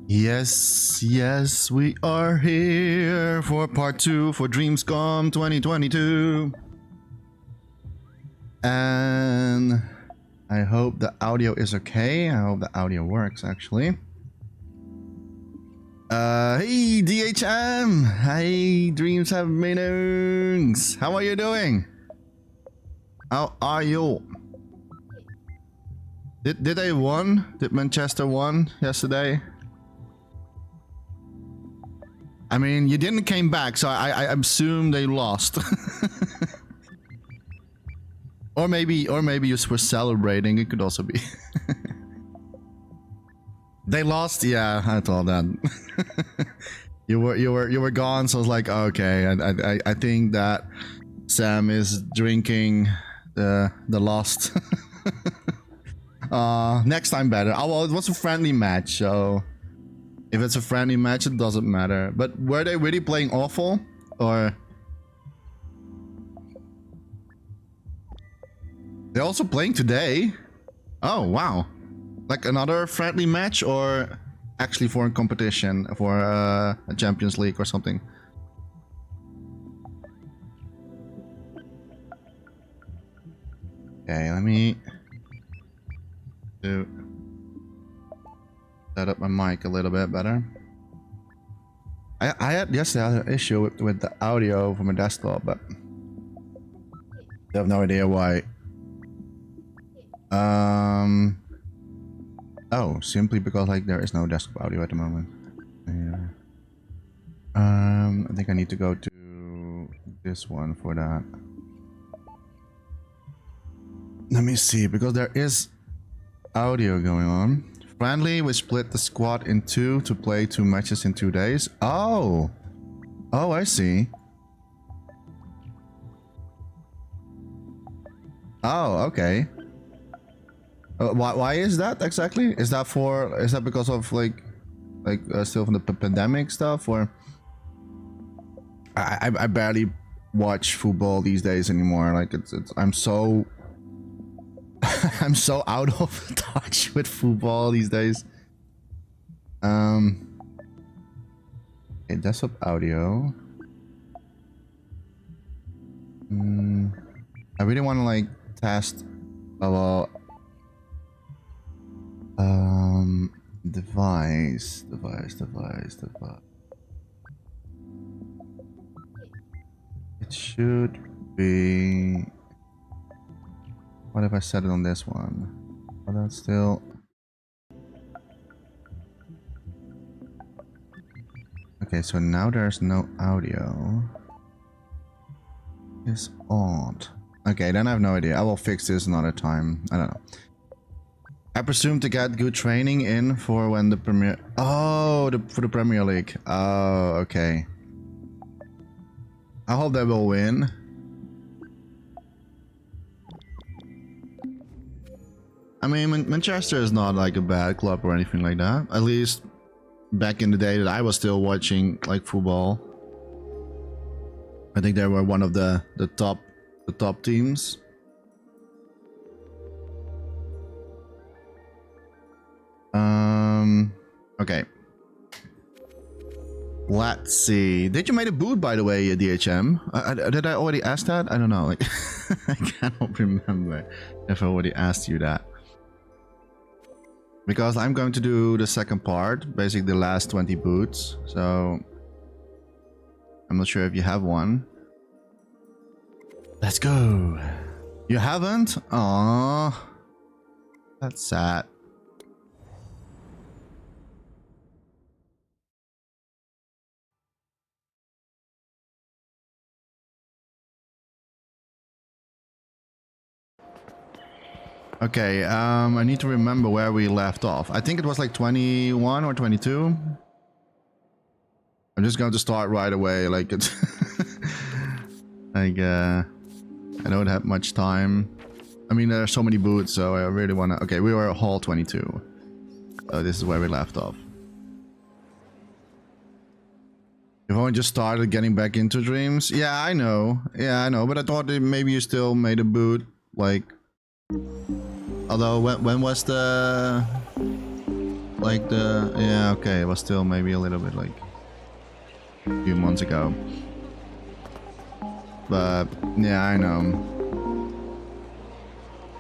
Yes, yes, we are here for part 2 for DreamsCom 2022. And I hope the audio is okay. I hope the audio works actually. Hey DHM! Hey Dreams Have Meanings! How are you doing? How are you? Did they won? Did Manchester won yesterday? I mean, you didn't came back, so I assume they lost. or maybe you were celebrating. It could also be. They lost. Yeah, I thought that. you were gone, so I was like, okay. I think that Sam is drinking the lost. Next time better. Oh well, it was a friendly match, so. If it's a friendly match, it doesn't matter. But were they really playing awful? Or... They're also playing today? Oh, wow. Like another friendly match or actually for a competition? For a Champions League or something? Okay, let me... set up my mic a little bit better. I had yesterday an issue with the audio from my desktop, but I have no idea why. Oh, simply because like there is no desktop audio at the moment. Yeah. I think I need to go to this one for that. Let me see, because there is audio going on. Friendly, we split the squad in 2 to play 2 matches in 2 days. Oh! Oh, I see. Oh, okay. Why is that exactly? Is that because of like still from the pandemic stuff, or? I barely watch football these days anymore. Like I'm so I'm so out of touch with football these days. Okay, desktop audio. I really want to like test about device. It should be. What if I set it on this one? Oh, that's still... Okay, so now there's no audio. It's odd. Okay, then I have no idea. I will fix this another time. I don't know. I presume to get good training in for when the Premier... Oh, for the Premier League. Oh, okay. I hope they will win. I mean, Manchester is not like a bad club or anything like that. At least back in the day that I was still watching like football. I think they were one of the top teams. Okay. Let's see. Did you make a boot, by the way, DHM? Did I already ask that? I don't know. Like, I cannot remember if I already asked you that. Because I'm going to do the second part, basically the last 20 boots. So I'm not sure if you have one. Let's go. You haven't? Aww. That's sad. Okay, I need to remember where we left off. I think it was like 21 or 22. I'm just going to start right away, like it's like I don't have much time. I mean, there are so many boots, so I really want to... Okay, we were at Hall 22. So this is where we left off. You've only just started getting back into Dreams? Yeah, I know. Yeah, I know. But I thought that maybe you still made a boot, like... Although, when was the like the... Yeah, okay, it was still maybe a little bit like a few months ago. But yeah, I know.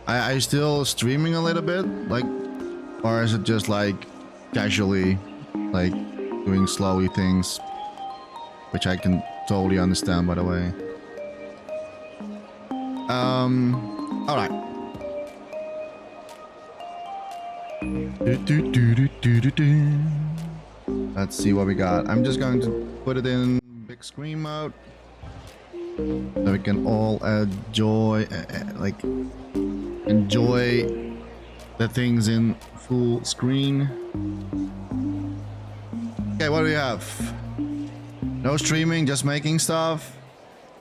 I still streaming a little bit, like, or is it just like casually, like doing slowly things, which I can totally understand, by the way. All right. Let's see what we got. I'm just going to put it in big screen mode so we can all enjoy, enjoy the things in full screen. Okay, what do we have? No streaming, just making stuff.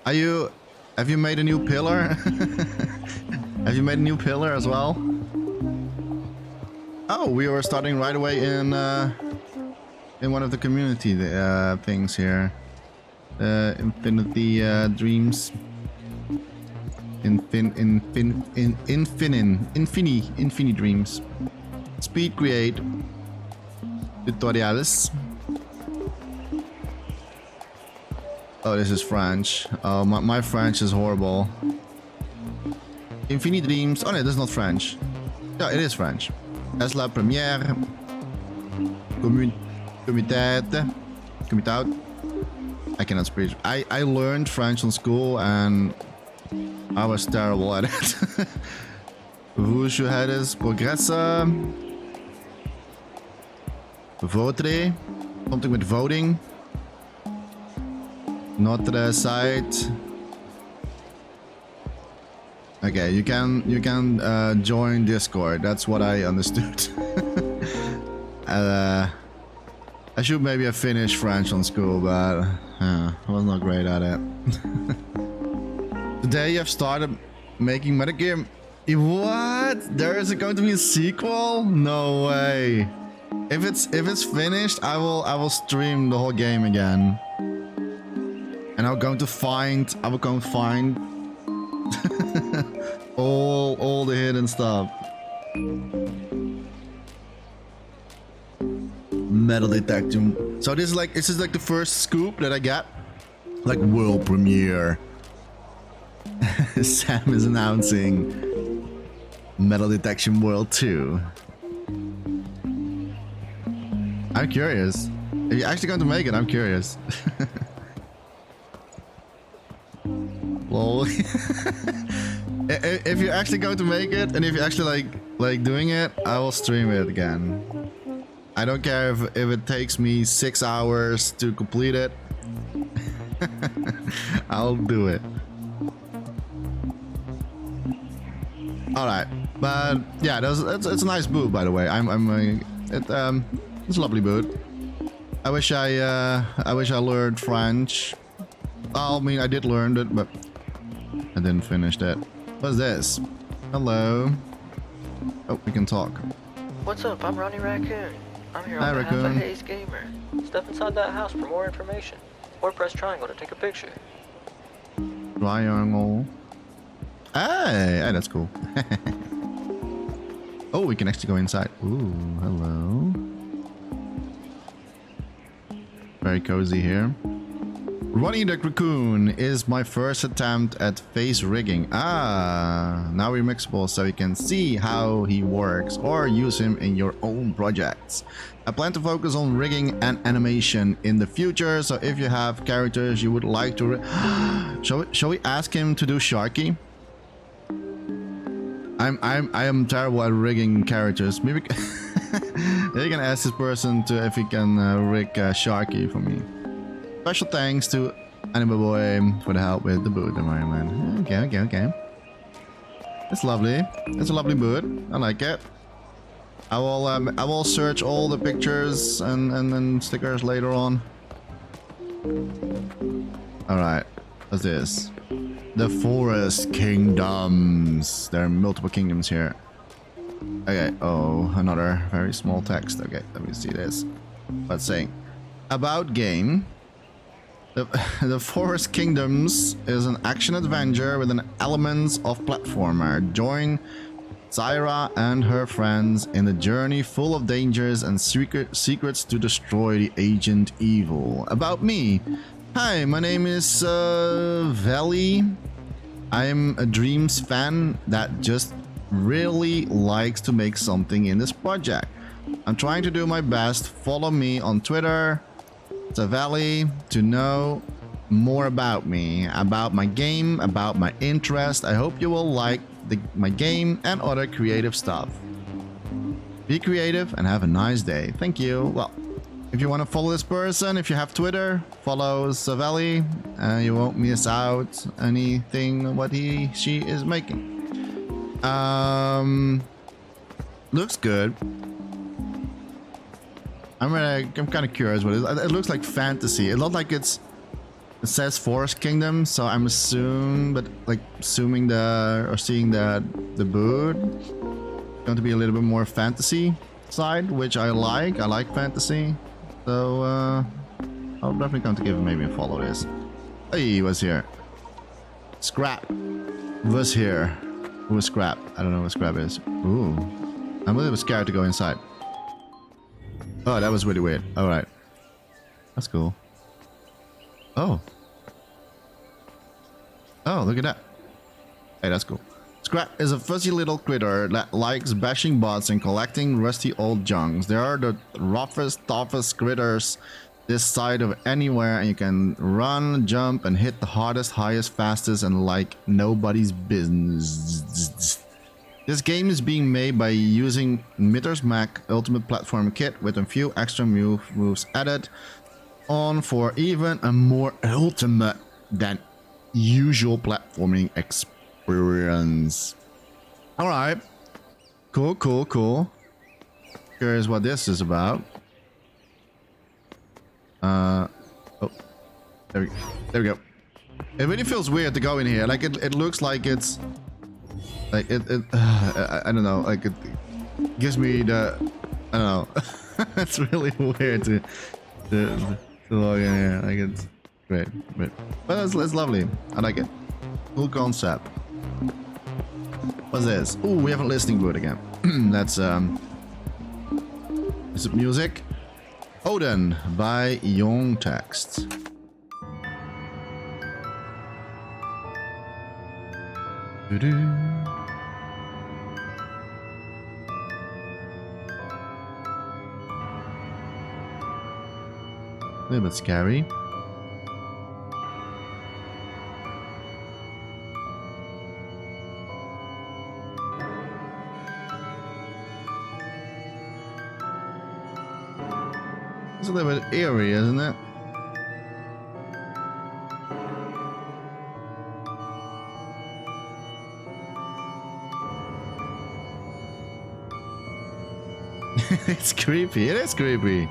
Have you made a new pillar? Have you made a new pillar as well? Oh, we were starting right away in one of the community things here. Infinity Dreams. Infini Dreams. Speed create tutorials. Oh, this is French. Oh, my French is horrible. Infini Dreams. Oh no, this is not French. Yeah, it is French. Es la première comité. I cannot speak. I learned French in school and I was terrible at it. Vous jouez progresse. Voter. Something with voting. Notre site. Okay, you can join Discord. That's what I understood. I should maybe have finished French on school, but I was not great at it. Today you have started making Metagame. What? There is going to be a sequel? No way. If it's finished, I will stream the whole game again. And I'm going to find all the hidden stuff. Metal detection. So this is like the first scoop that I get. Like world premiere. Sam is announcing Metal Detection World 2. I'm curious. If you're actually going to make it, I'm curious. Lol. If you're actually going to make it, and if you're actually like doing it, I will stream it again. I don't care if it takes me 6 hours to complete it. I'll do it. All right, but yeah, it's a nice boot, by the way. It's a lovely boot. I wish I learned French. I mean, I did learn it, but I didn't finish that. What's this? Hello. Oh, we can talk. What's up? I'm Ronnie Raccoon. I'm here Hi, on behalf Raccoon. of Hayes Gamer. Step inside that house for more information, or press triangle to take a picture. Triangle. Hey, that's cool. Oh, we can actually go inside. Ooh, hello. Very cozy here. Ronnie the Raccoon is my first attempt at face rigging. Ah, now we're mixable so you can see how he works or use him in your own projects. I plan to focus on rigging and animation in the future, so if you have characters you would like to shall we ask him to do Sharky? I am terrible at rigging characters. Maybe you can ask this person to if he can rig Sharky for me. Special thanks to Anime Boy for the help with the boot environment. Okay. It's lovely. It's a lovely boot. I like it. I will search all the pictures and stickers later on. All right. What's this? The Forest Kingdoms. There are multiple kingdoms here. Okay. Oh, another very small text. Okay, let me see this. What's saying? About game. The Forest Kingdoms is an action adventure with an elements of platformer. Join Zaira and her friends in a journey full of dangers and secrets to destroy the Agent Evil. About me. Hi, my name is Valley. I'm a Dreams fan that just really likes to make something in this project. I'm trying to do my best. Follow me on Twitter, Valley, to know more about me, about my game, about my interest. I hope you will like my game and other creative stuff. Be creative and have a nice day. Thank you. Well, if you want to follow this person, if you have Twitter, follow Savelli. You won't miss out anything what she is making. Looks good. I'm kind of curious what it is. It looks like fantasy. It looks like it says Forest Kingdom, so I'm seeing the boot going to be a little bit more fantasy side, which I like. I like fantasy, so I'm definitely going to give him maybe a follow. This. Hey, he was here. Scrap was here. Who was Scrap? I don't know what Scrap is. Ooh, I'm a little bit scared to go inside. Oh, that was really weird. All right, that's cool. Oh. Oh, look at that. Hey, that's cool. Scrap is a fuzzy little critter that likes bashing bots and collecting rusty old junks. They are the roughest, toughest critters this side of anywhere, and you can run, jump, and hit the hardest, highest, fastest, and like nobody's business. This game is being made by using Mitter's Mac Ultimate Platform Kit with a few extra moves added on for even a more ultimate than usual platforming experience. All right, cool. Curious what this is about. Oh, there we go. It really feels weird to go in here. Like it looks like it's like I don't know. Like it gives me the I don't know. It's really weird to log in here. Like it's great, but it's lovely. I like it. Cool concept. What's this? Oh, we have a listening boot again. That's is it music? Odin by Young Text. A little bit scary. It's a little bit eerie, isn't it? It's creepy. It is creepy. A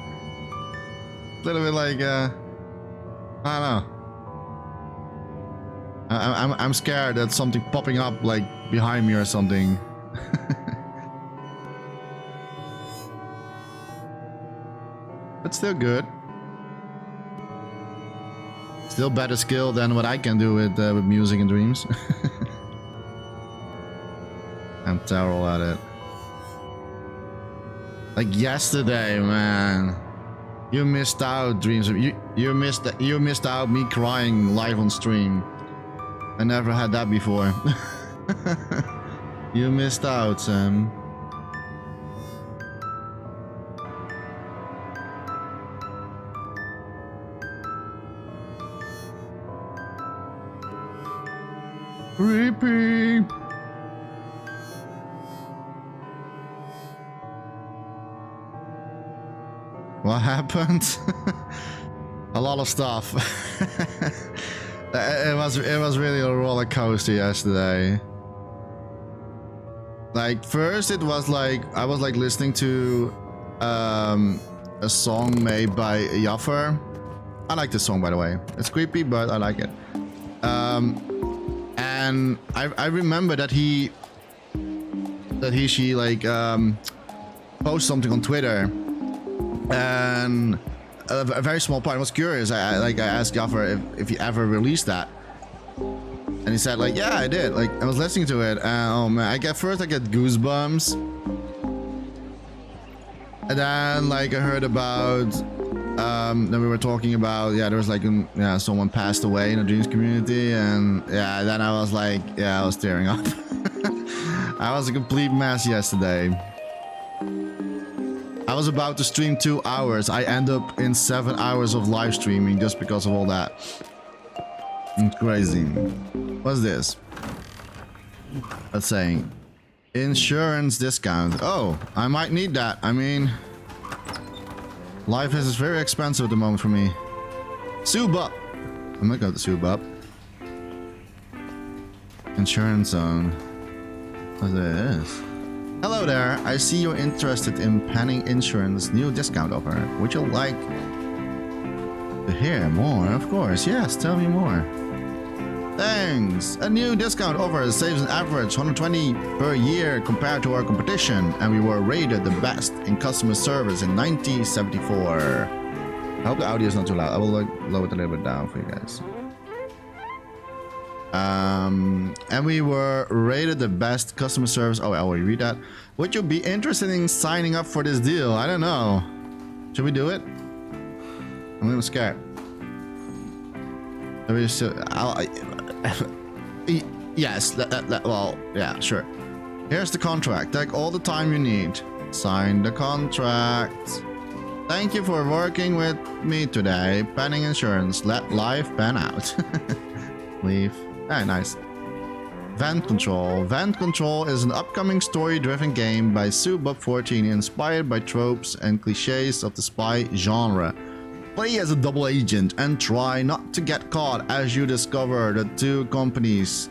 little bit like I don't know. I'm scared that something popping up like behind me or something. But still good. Still better skill than what I can do with music and dreams. I'm terrible at it. Like yesterday, man. You missed out, Dreams. You missed out me crying live on stream. I never had that before. You missed out, Sam. Creepy. What happened? A lot of stuff. It was really a roller coaster yesterday. Like first it was like I was like listening to a song made by Jaffer. I like this song, by the way. It's creepy, but I like it. And I remember that she like posted something on Twitter, and a very small part. I was curious. I asked Jaffer if he ever released that, And he said like, yeah, I did. Like, I was listening to it. Oh man, I get goosebumps. And then like I heard about, then we were talking about, yeah, there was like, yeah, someone passed away in the Dreams community. And yeah, then I was like, yeah, I was tearing up. I was a complete mess yesterday. I was about to stream 2 hours. I end up in 7 hours of live streaming just because of all that. Crazy. What's this? That's saying insurance discount. Oh, I might need that. I mean, life is very expensive at the moment for me. Sub up. I'm not going to sub up. Insurance zone. What's this? Hello there. I see you're interested in Penning Insurance new discount offer. Would you like to hear more? Of course. Yes, tell me more. Thanks! A new discount offer saves an average 120 per year compared to our competition, and we were rated the best in customer service in 1974. I hope the audio is not too loud. I will lower it a little bit down for you guys. And we were rated the best customer service. Oh, I already read that. Would you be interested in signing up for this deal? I don't know. Should we do it? I'm a little scared. Yes, well, yeah, sure. Here's the contract. Take all the time you need. Sign the contract. Thank you for working with me today. Penning Insurance. Let life pan out. Leave. Very nice. Vent Control. Vent Control is an upcoming story-driven game by Subub14 inspired by tropes and cliches of the spy genre. Play as a double agent and try not to get caught as you discover the two companies'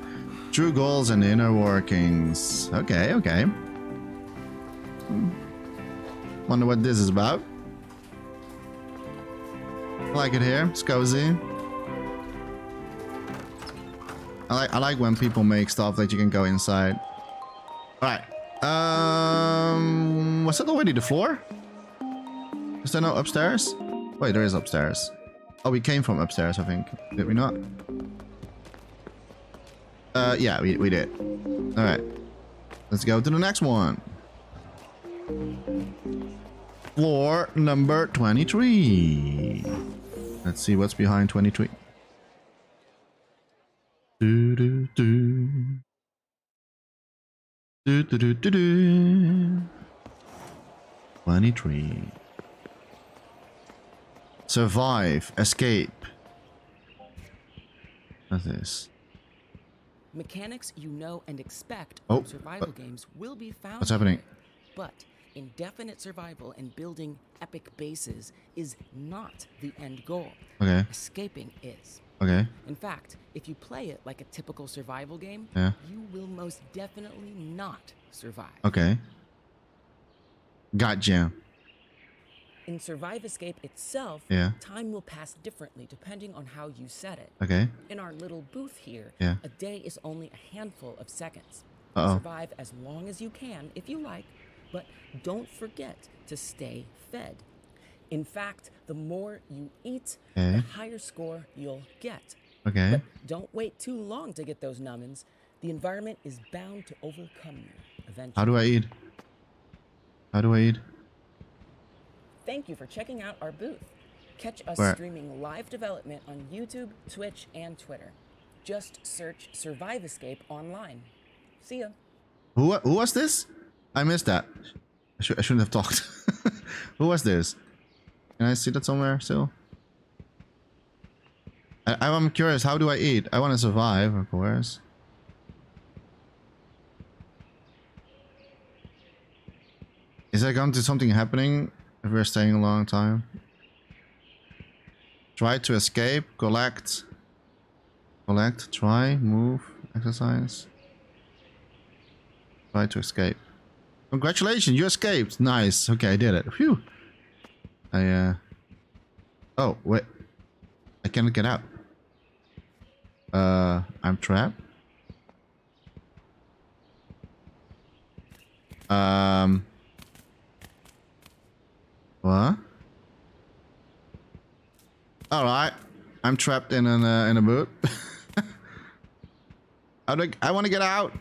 true goals and inner workings. Okay, okay. Wonder what this is about. I like it here. It's cozy. I like when people make stuff that you can go inside. Alright. Was that already the floor? Is there no upstairs? Wait, there is upstairs. Oh, we came from upstairs, I think. Did we not? Yeah, we did. Alright. Let's go to the next one. Floor number 23. Let's see what's behind 23. Do do do. Do do do do do. 23. Survive. Escape. What's this? Mechanics you know and expect Oh, from survival games will be found. What's happening? here, but indefinite survival and building epic bases is not the end goal. Okay. Escaping is. Okay. In fact, if you play it like a typical survival game, Yeah. you will most definitely not survive. Okay. Gotcha. In Survive Escape itself, Yeah. time will pass differently depending on how you set it. Okay. In our little booth here, Yeah. a day is only a handful of seconds. Uh-oh. Survive as long as you can, if you like, but don't forget to stay fed. In fact, the more you eat, Okay. the higher score you'll get. Okay. But don't wait too long to get those numbins. The environment is bound to overcome you eventually. How do I eat? How do I eat? Thank you for checking out our booth. Catch us Where? streaming live development on YouTube, Twitch, and Twitter. Just search Survive Escape online. See ya. Who was this? I missed that. I shouldn't have talked. Who was this? Can I see that somewhere still? I'm curious. How do I eat? I want to survive, of course. Is there going to be something happening if we're staying a long time? Try to escape, collect, try, move, exercise. Try to escape. Congratulations, you escaped. Nice. Okay, I did it. Phew. Oh, wait. I cannot get out. I'm trapped. What? All right. I'm trapped in a boot. I want to get out.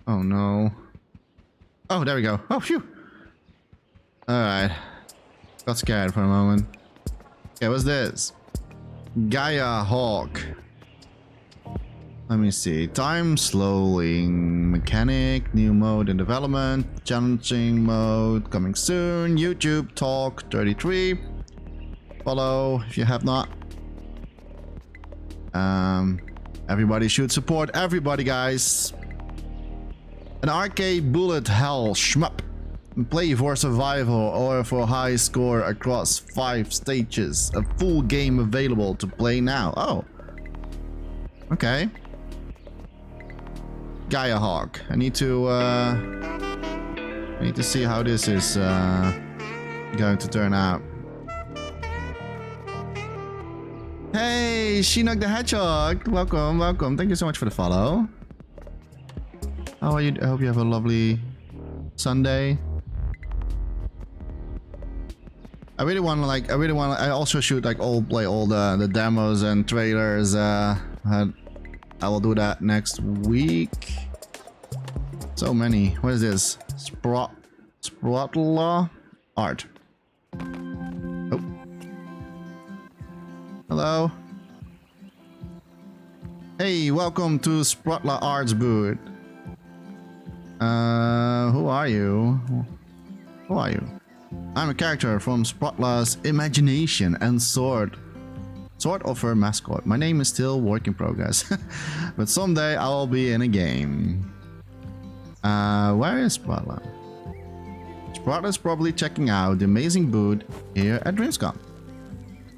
Oh no. Oh, there we go. Oh, phew. Alright. Got scared for a moment. Okay, what's this? Gaia Hawk. Let me see. Time slowing. Mechanic. New mode in development. Challenging mode. Coming soon. YouTube Talk 33. Follow if you have not. Everybody should support everybody, guys. An arcade bullet hell shmup. Play for survival or for high score across 5 stages. A full game available to play now. Oh. Okay. Gaia Hawk. I need to see how this is going to turn out. Hey, Shinnok the Hedgehog. Welcome, welcome. Thank you so much for the follow. How are you? I hope you have a lovely Sunday. I also should like play all the demos and trailers. I will do that next week. So many. What is this? Sprotla art. Oh. Hello. Hey, welcome to Sprotla Arts booth. Who are you? Who are you? I'm a character from Sprotla's imagination and sort of her mascot. My name is still work in progress, but someday I will be in a game. Where is Sprotla? Sprotla is probably checking out the amazing booth here at DreamsCom.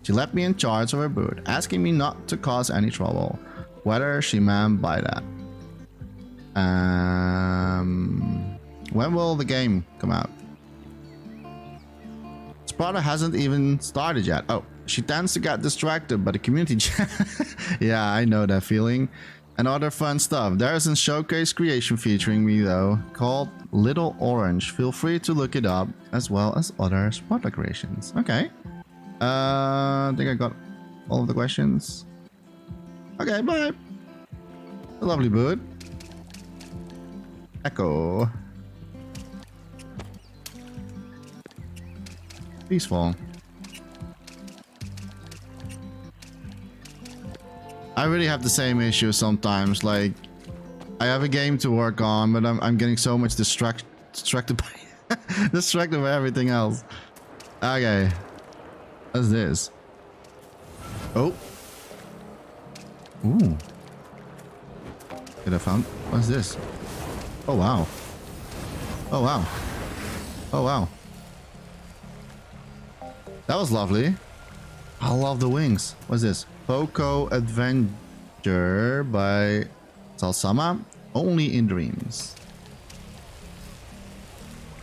She left me in charge of her booth, asking me not to cause any trouble, whether she meant by that. When will the game come out? Sprotla hasn't even started yet. Oh, she tends to get distracted by the community chat. Yeah, I know that feeling. And other fun stuff. There's a showcase creation featuring me though, called Little Orange. Feel free to look it up, as well as other Sprotla creations. Okay. I think I got all of the questions. Okay, bye. A lovely booth. Echo. Peaceful. I really have the same issue sometimes. Like, I have a game to work on, but I'm getting so much distracted by distracted by everything else. Okay, what's this? Oh, ooh. Did I found? What's this? Oh wow. Oh wow. Oh wow. That was lovely. I love the wings. What's this? Poco Adventure by Salsama. Only in dreams.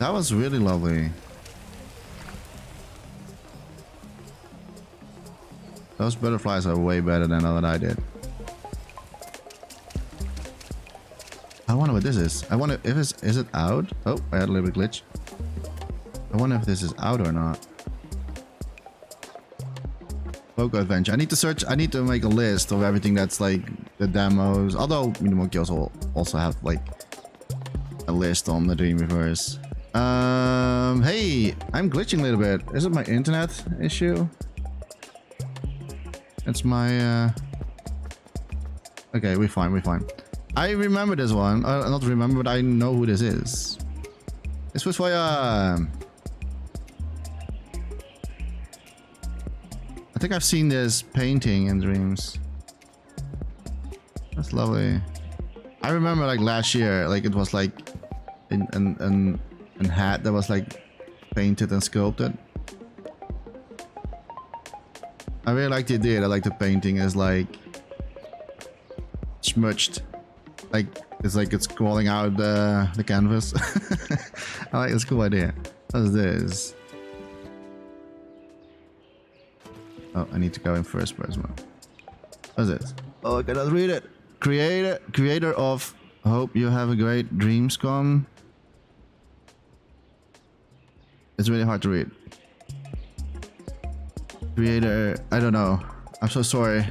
That was really lovely. Those butterflies are way better than what I did. I wonder what this is. I wonder if is it out? Oh, I had a little bit glitch. I wonder if this is out or not. Poco Adventure. I need to search. I need to make a list of everything that's like the demos. Although Monkey also have like a list on the Dreamweverse. Hey, I'm glitching a little bit. Is it my internet issue? It's my. Okay, we're fine. We're fine. I remember this one. Not remember, but I know who this is. This was for I think I've seen this painting in Dreams. That's lovely. I remember like last year, like it was like an hat that was like painted and sculpted. I really like the idea. I like the painting is like smudged, like it's crawling out the canvas. I like this cool idea. What's this? Oh, I need to go in first person mode. What's it? Oh, I cannot read it. Creator of Hope you have a great DreamsCom. It's really hard to read. Creator, I don't know. I'm so sorry.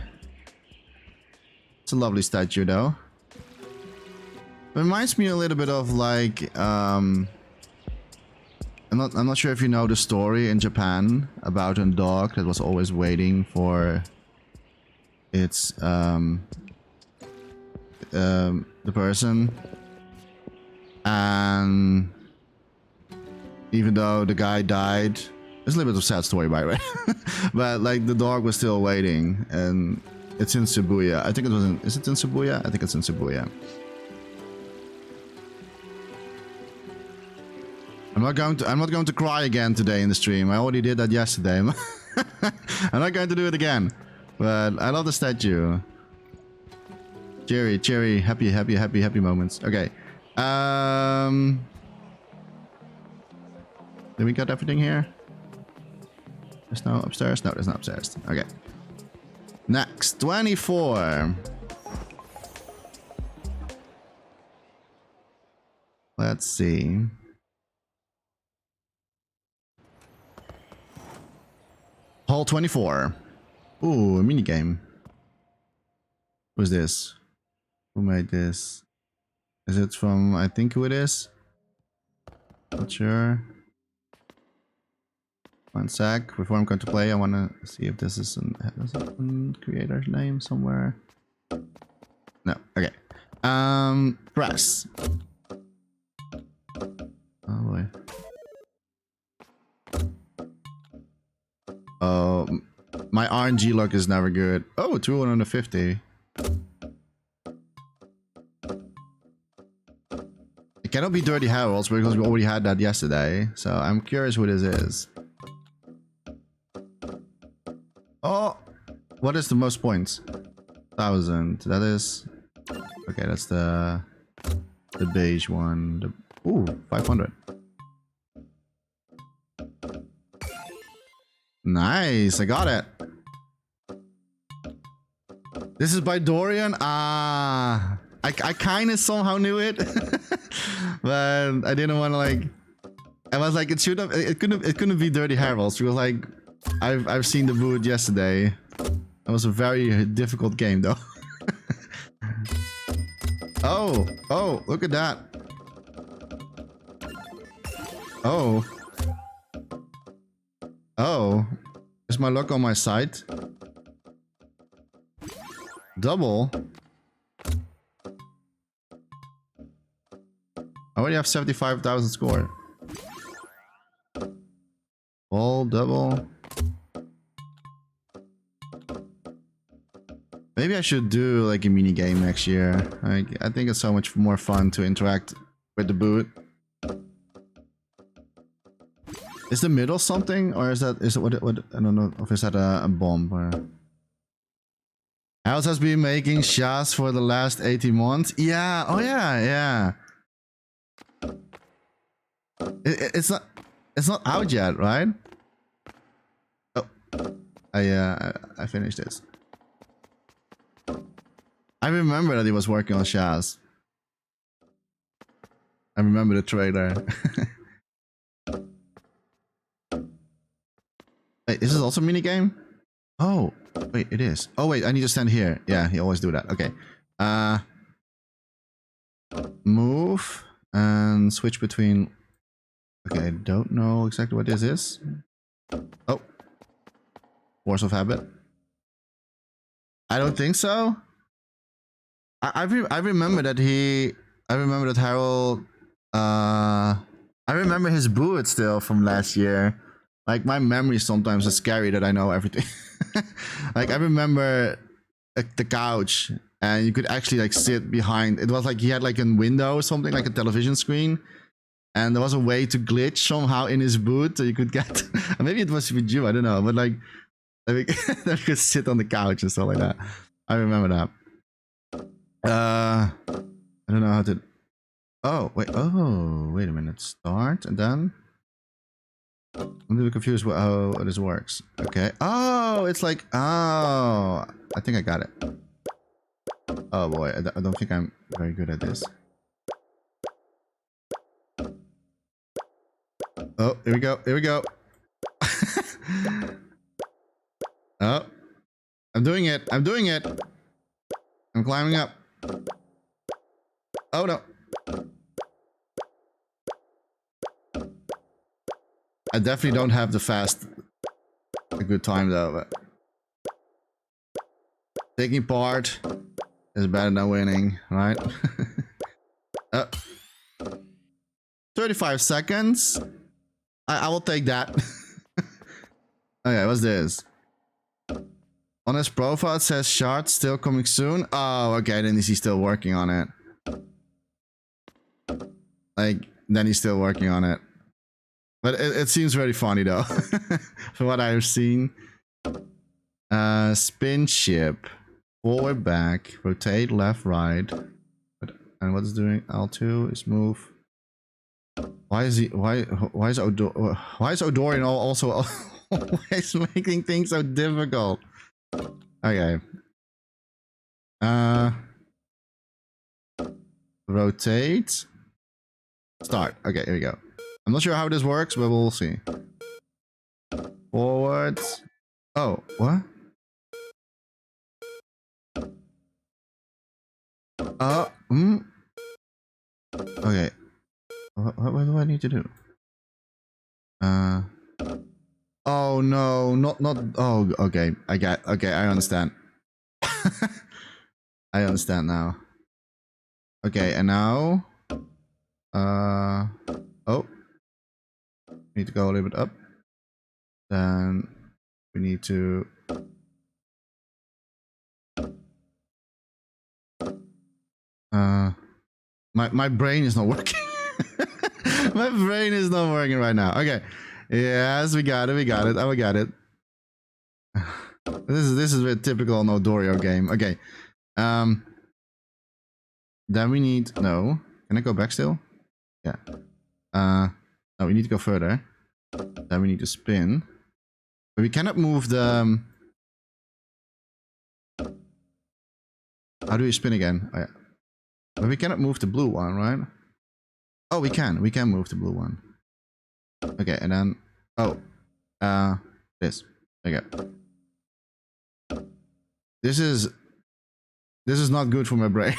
It's a lovely statue though. It reminds me a little bit of like I'm not sure if you know the story in Japan about a dog that was always waiting for its the person, and even though the guy died, it's a little bit of a sad story by the way, but like the dog was still waiting, and it's in Shibuya. I think it was in, is it in Shibuya? I think it's in Shibuya. I'm not going to cry again today in the stream. I already did that yesterday. I'm not going to do it again. But I love the statue. Cheery, happy moments. Okay. Did we got everything here? There's no upstairs? No, there's no upstairs. Okay. Next, 24. Let's see. Hall 24. Ooh, a minigame. Who's this? Who made this? Is it from, I think who it is? Not sure. One sec. Before I'm going to play, I want to see if this is an creator's name somewhere. No. Okay. Press. Oh boy. Oh, my RNG luck is never good. Oh, 250. It cannot be Dirty Heralds because we already had that yesterday. So I'm curious who this is. Oh, what is the most points? 1,000. That is okay. That's the beige one. Ooh, 500. Nice, I got it. This is by Dorian. Ah, I kind of somehow knew it, but I didn't want to like. I was like, it should have. It couldn't be Dirty Heralds because like, I've seen the boot yesterday. It was a very difficult game though. Oh, look at that. Oh, is my luck on my side? Double? I already have 75,000 score. All double. Maybe I should do like a mini game next year. I think it's so much more fun to interact with the boot. Is the middle something, or is it what I don't know if is that a bomb or House has been making shots for the last 18 months. Yeah, oh yeah. It's not out yet, right? Oh, I finished this. I remember that he was working on Shaz. I remember the trailer. Wait, is this also a minigame? Oh, wait, it is. Oh, wait, I need to stand here. Yeah, he always do that. Okay. Move and switch between... Okay, I don't know exactly what this is. Oh. Force of habit. I don't think so. I remember that I remember that Harold... I remember his boot still from last year. Like, my memory sometimes is scary that I know everything. Like, I remember like, the couch, and you could actually like sit behind. It was like he had like a window or something, like a television screen, and there was a way to glitch somehow in his boot so you could get. Maybe it was with you, I don't know, but like you could sit on the couch and stuff like that. I remember that. I don't know how to. Oh wait! Oh wait a minute! Start and then. I'm a little confused with how this works. Okay. Oh, it's like... Oh, I think I got it. Oh boy, I don't think I'm very good at this. Oh, here we go. Here we go. Oh, I'm doing it. I'm doing it. I'm climbing up. Oh no. I definitely don't have a good time though, but taking part is better than winning, right? 35 seconds. I will take that. Okay, what's this? On his profile it says shard still coming soon. Oh, okay, then is he still working on it? Like, then he's still working on it. But it seems very funny though. From what I've seen. Spin ship. Forward, back. Rotate, left, right. And what's doing? L2 is move. Why is Odorian also always making things so difficult? Okay. Rotate. Start. Okay, here we go. I'm not sure how this works, but we'll see. Forward. Oh, what? Okay. What do I need to do? Oh no, not. Oh, okay. Okay, I understand. I understand now. Okay, and now. Oh. Need to go a little bit up. Then we need to. My brain is not working. My brain is not working right now. Okay. Yes, we got it. We got it. Oh, we got it. This is a typical Nodorio game. Okay. Then we need no. Can I go back still? Yeah. No, we need to go further. Then we need to spin. But we cannot move the. How do we spin again? Oh, yeah. But we cannot move the blue one, right? Oh, we can. We can move the blue one. Okay, and then this. Okay. This is not good for my brain.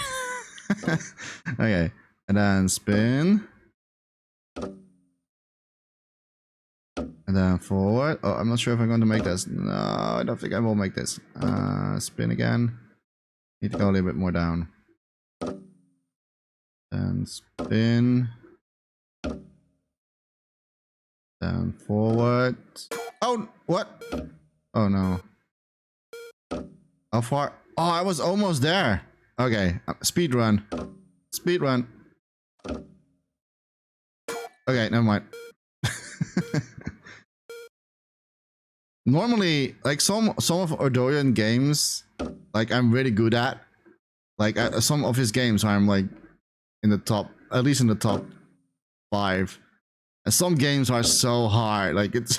Okay, and then spin. And then forward. Oh, I'm not sure if I'm going to make this. No, I don't think I will make this. Spin again. Need to go a little bit more down. Then spin. Then forward. Oh, what? Oh no. How far? Oh, I was almost there. Okay, speed run. Speed run. Okay, never mind. Normally, like some of Odorian games, like I'm really good at. Like some of his games, I'm like in the top, at least in the top 5. And some games are so hard, like it's.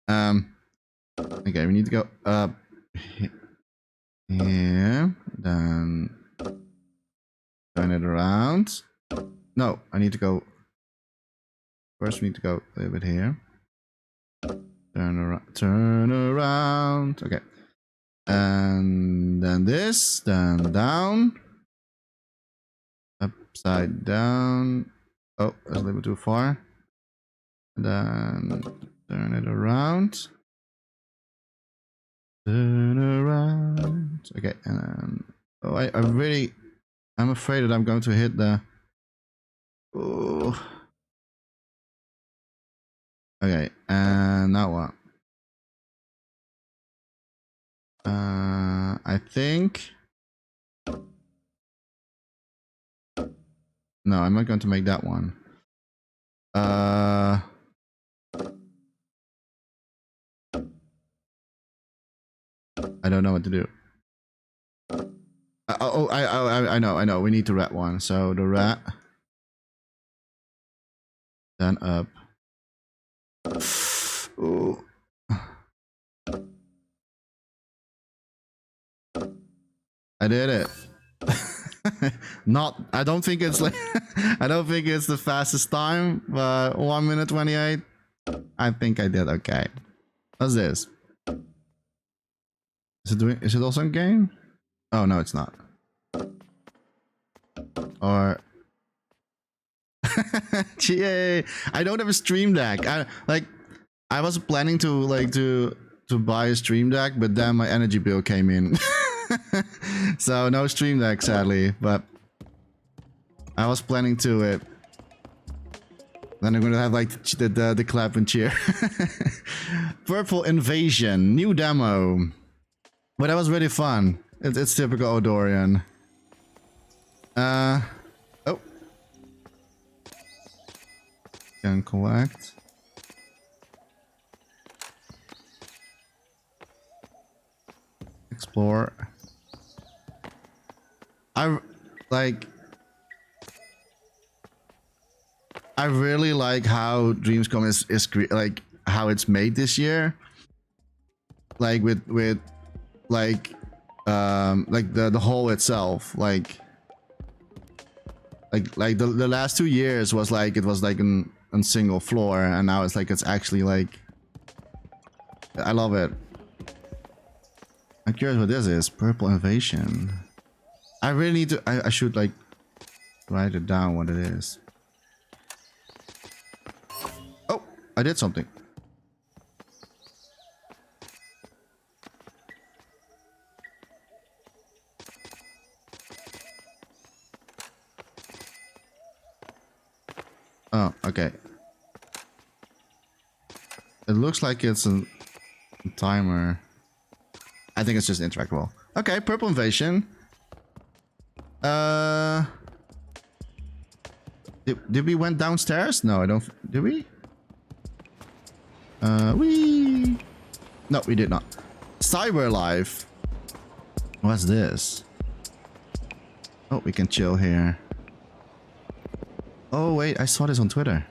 Okay, we need to go up here, then turn it around. No, I need to go. First, we need to go a little bit here. Turn around. Okay, and then this, then down, upside down. Oh, that's a little bit too far. And then turn it around. Turn around. Okay, and then oh, I'm afraid that I'm going to hit the. Oh. Okay, and now what? I think. No, I'm not going to make that one. I don't know what to do. I know. We need to rat one. So the rat. Then up. Ooh. I did it. I don't think it's like I don't think it's the fastest time, but 1 minute 28. I think I did okay. What's this? Is it also a game? Oh, no, it's not. Or... Yay! I don't have a Stream Deck. I was planning to buy a Stream Deck, but then my energy bill came in. So no Stream Deck, sadly, but I was planning to it. Then I'm gonna have like the clap and cheer. Purple Invasion, new demo. But that was really fun. It's typical Odorian. Oh. Can collect. Explore. I really like how DreamsCom is like how it's made this year. Like with like the hall itself, like the last 2 years was like it was like a single floor, and now it's like it's actually like I love it. I'm curious what this is. Purple Invasion. I really need to. I should like write it down what it is. Oh, I did something. Oh, okay. It looks like it's a timer. I think it's just interactable. Okay, Purple Invasion. Did we went downstairs? No, I don't. Did we? No, we did not. Cyber Life. What's this? Oh, we can chill here. Oh wait, I saw this on Twitter.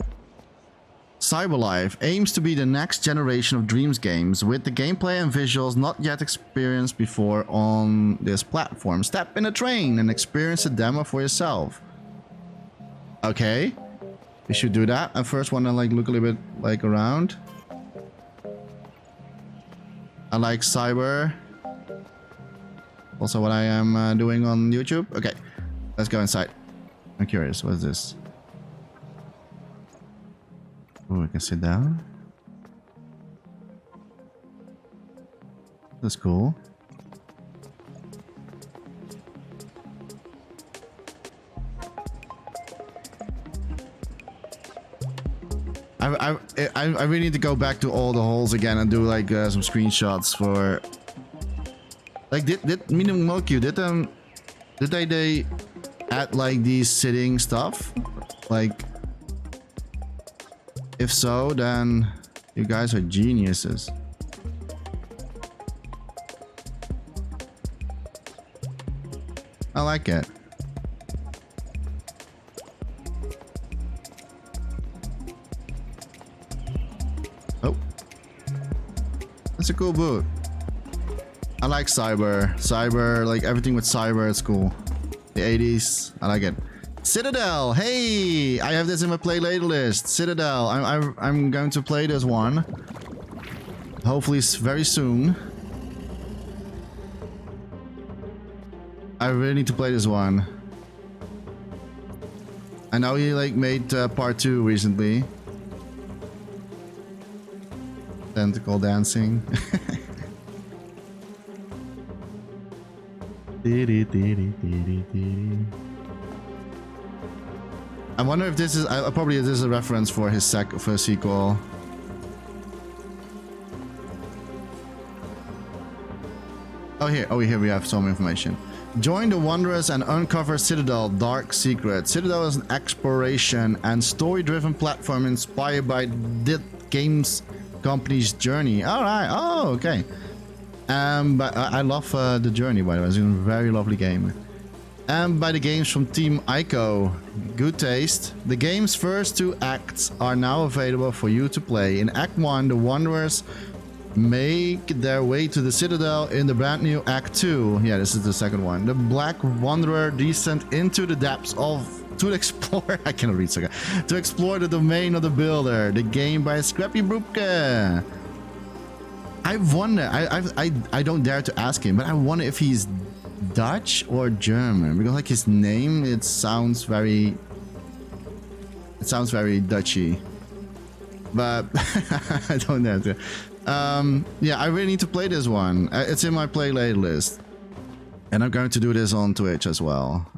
Cyberlife aims to be the next generation of Dreams games with the gameplay and visuals not yet experienced before on this platform. Step in a train and experience a demo for yourself. Okay, we should do that. I first want to like look a little bit like around. I like cyber. Also what I am doing on YouTube. Okay, let's go inside. I'm curious, what is this? Oh, we can sit down. That's cool. I really need to go back to all the halls again and do like some screenshots for. Like did Minimoku did they add like these sitting stuff? Like. If so, then you guys are geniuses. I like it. Oh. That's a cool boot. I like cyber. Cyber, like everything with cyber, it's cool. The 80s, I like it. Citadel, hey! I have this in my play later list. Citadel, I'm going to play this one. Hopefully very soon. I really need to play this one. I know he like made part 2 recently. Tentacle dancing. I wonder if this is. Probably this is a reference for his sequel. Oh here we have some information. Join the Wanderers and uncover Citadel Dark Secret. Citadel is an exploration and story-driven platform inspired by the games company's journey. All right. Oh, okay. But I love the journey. By the way, it's a very lovely game. And by the games from Team Ico. Good taste. The game's first 2 acts are now available for you to play. In Act 1, the Wanderers make their way to the Citadel. In the brand new Act 2, yeah, this is the second one, the Black Wanderer descend into the depths to explore. I cannot read so good. To explore the domain of the Builder. The game by Scrappy Broopke. I wonder. I don't dare to ask him, but I wonder if he's Dutch or German? Because like his name, it sounds very Dutchy. But I don't know. Yeah, I really need to play this one. It's in my play later list. And I'm going to do this on Twitch as well.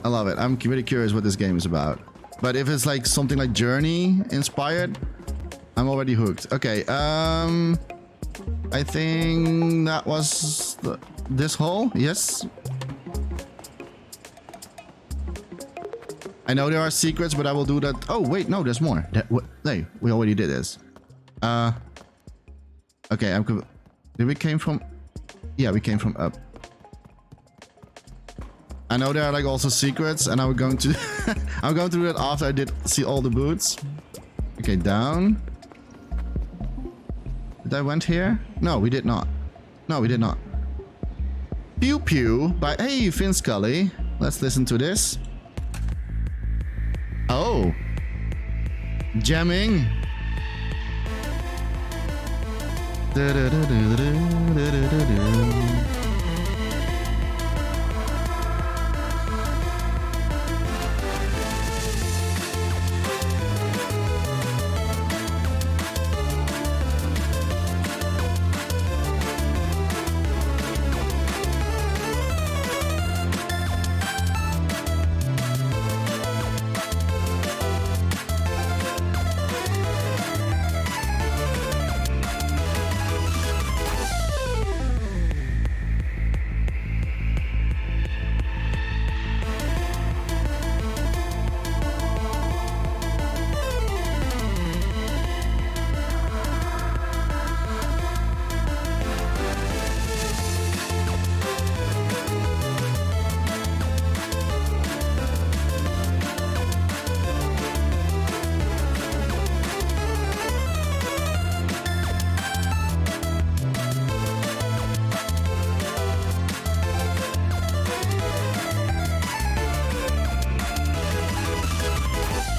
I love it. I'm really curious what this game is about. But if it's like something like Journey inspired, I'm already hooked. Okay, I think that was this hole. Yes. I know there are secrets, but I will do that. Oh, wait, no, there's more. Hey, we already did this. Okay, did we came from... Yeah, we came from up. I know there are like also secrets, and I'm going to... I'm going to do that after I did see all the boots. Okay, down. Did I went here? No, we did not. No, we did not. Pew Pew by... Hey, Finn Scully. Let's listen to this. Oh. Jamming.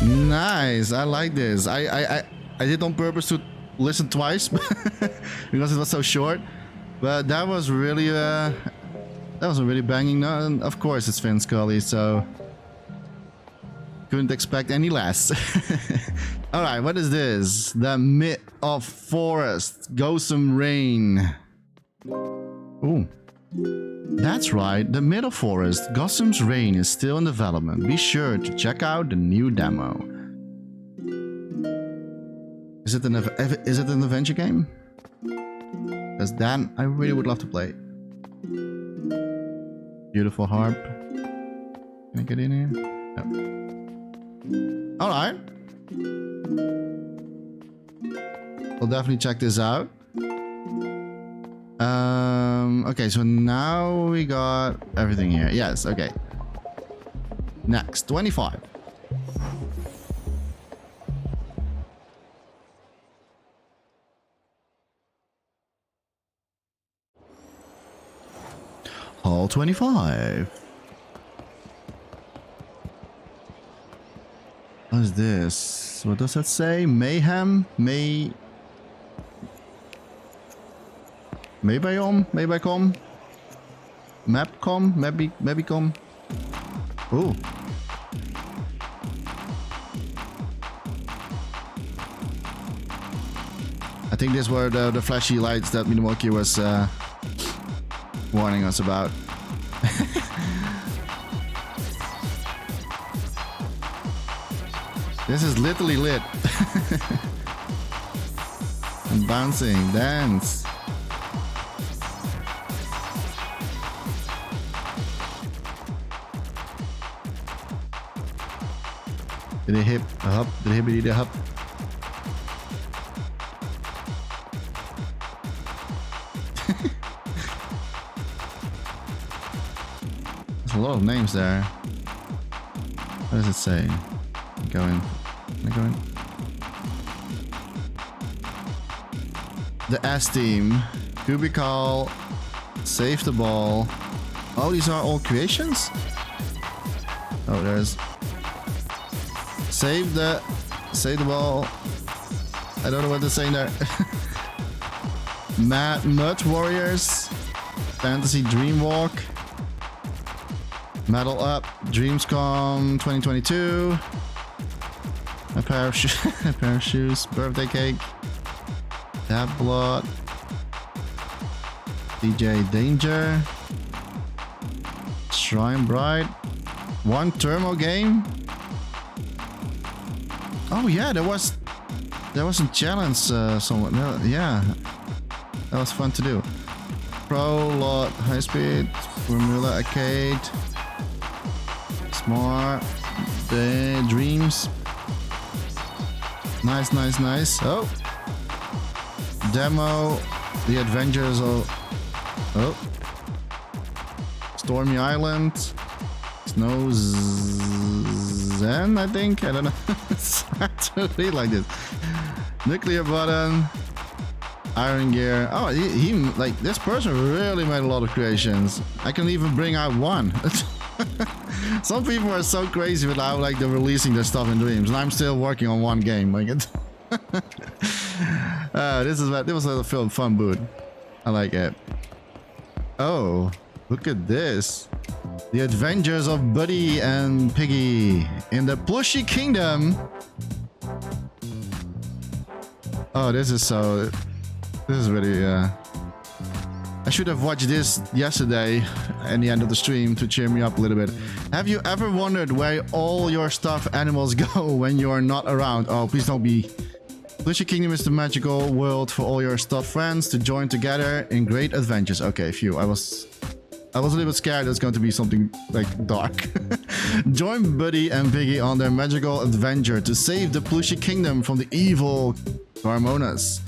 Nice, I like this. I did on purpose to listen twice because it was so short. But that was really a really banging note. Of course, it's Finn Scully, so couldn't expect any less. All right, what is this? The Mid of Forest, Gosum Rain. Ooh. That's right, the Middle Forest, Gossum's Reign is still in development. Be sure to check out the new demo. Is it an adventure game? Because that I really would love to play. Beautiful harp. Can I get in here? No. Alright. We'll definitely check this out. Okay, so now we got everything here. Yes, okay. Next, 25. Hall 25. What is this? What does that say? Mayhem? Maybiom? Maybicom? Mapcom? Mabicom? Ooh. I think these were the flashy lights that Minomoki was warning us about. This is literally lit. And bouncing, dance. Did it hip a hop? Did it hippity the hop? There's a lot of names there. What does it say? Go in. Can I go in? The S team. Cubicle. Save the ball. Oh, these are all creations? Oh, there's... Save the ball. I don't know what they're saying there. Mud Warriors. Fantasy Dreamwalk. Metal Up. DreamsCom22. A pair of, a pair of shoes. Birthday cake. Dab Blood. DJ Danger. Shrine Bride. One Thermo game. Oh yeah, there was a challenge somewhat. No, yeah, that was fun to do. Pro Lot High Speed Formula Arcade. Smart Day Dreams. Nice, nice, nice. Oh, demo. The Adventures of Stormy Island. Snow Zen, I think. I don't know. It's hard to read like this. Nuclear Button. Iron Gear. Oh, he like this person really made a lot of creations. I can even bring out one. Some people are so crazy with how like they're releasing their stuff in Dreams, and I'm still working on one game. Like it. This was a fun boot. I like it. Oh, look at this. The Adventures of Buddy and Piggy in the Plushy Kingdom. Oh, this is really, I should have watched this yesterday at the end of the stream to cheer me up a little bit. Have you ever wondered where all your stuffed animals go when you are not around? Oh, please don't be. Plushy Kingdom is the magical world for all your stuffed friends to join together in great adventures. Okay, phew, I was a little bit scared it's going to be something like dark. Join Buddy and Piggy on their magical adventure to save the Plushy Kingdom from the evil Carmonas,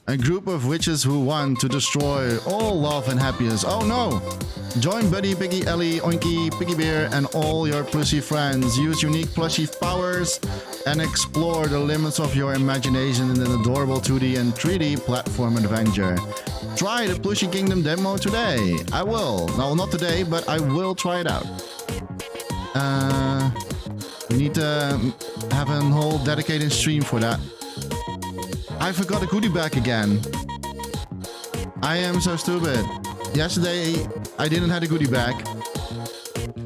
a group of witches who want to destroy all love and happiness. Oh no! Join Buddy, Piggy, Ellie, Oinky, Piggy Bear, and all your plushy friends. Use unique plushie powers and explore the limits of your imagination in an adorable 2D and 3D platform adventure. Try the Plushy Kingdom demo today. I will. No, not today, but I will try it out. We need to have a whole dedicated stream for that. I forgot a goodie bag again. I am so stupid. Yesterday, I didn't have a goodie bag.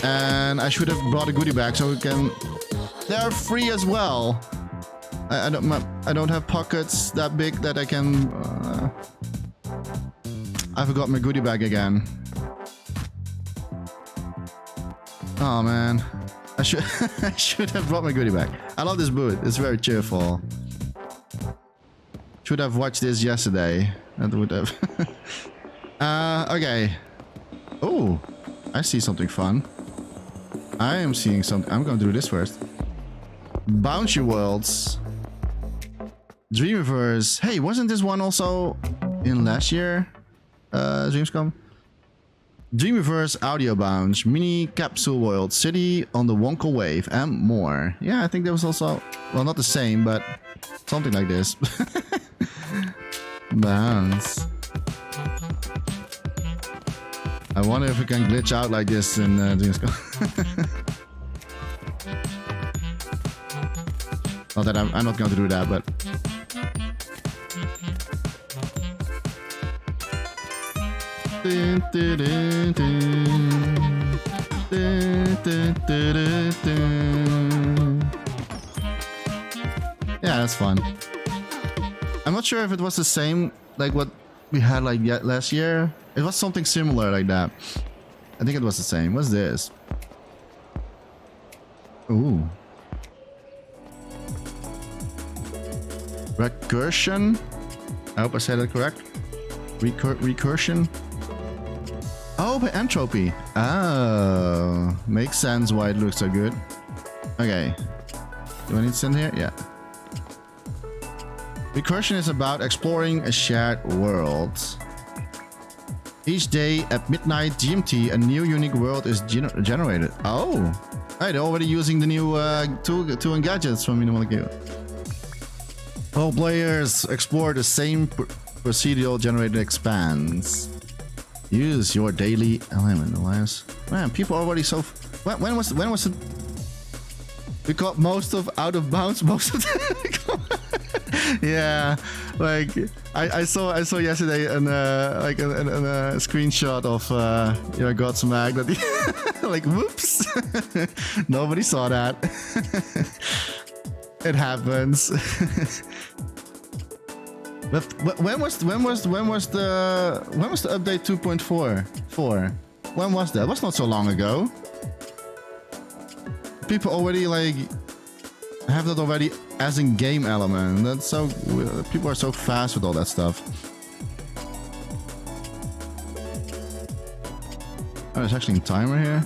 And I should have brought a goodie bag so we can... They are free as well. I don't have pockets that big that I can... I forgot my goodie bag again. Oh man. I should have brought my goodie bag. I love this boot. It's very cheerful. Should have watched this yesterday. That would have. Okay. Oh, I see something fun. I am seeing something. I'm going to do this first. Bouncy Worlds. Dreamverse. Hey, wasn't this one also in last year? Dreamscom? Dreamverse Audio Bounce, Mini Capsule World, City on the Wonka Wave, and more. Yeah, I think there was also, well, not the same, but something like this. Bounce. I wonder if we can glitch out like this in Dreamscom. Not that I'm not going to do that, but. Yeah, that's fun. I'm not sure if it was the same like what we had like last year. It was something similar like that. I think it was the same. What's this? Ooh. Recursion? I hope I said it correct. Recursion? Oh, by entropy. Oh, makes sense why it looks so good. Okay. Do I need to send here? Yeah. Recursion is about exploring a shared world. Each day at midnight GMT, a new unique world is generated. Oh, hey, they're already using the new tool and gadgets from Minimal. All players explore the same procedural generated expanse. Use your daily element lives. Man, people are already so. When was it? We got most of Out of Bounds. Most of the. Yeah, like I saw yesterday like a screenshot of your Godsmack that like whoops, nobody saw that. It happens. But when was the update 2.4? When was that? It was not so long ago. People already like have that already as in game element. That's so people are so fast with all that stuff. Oh, there's actually a timer here.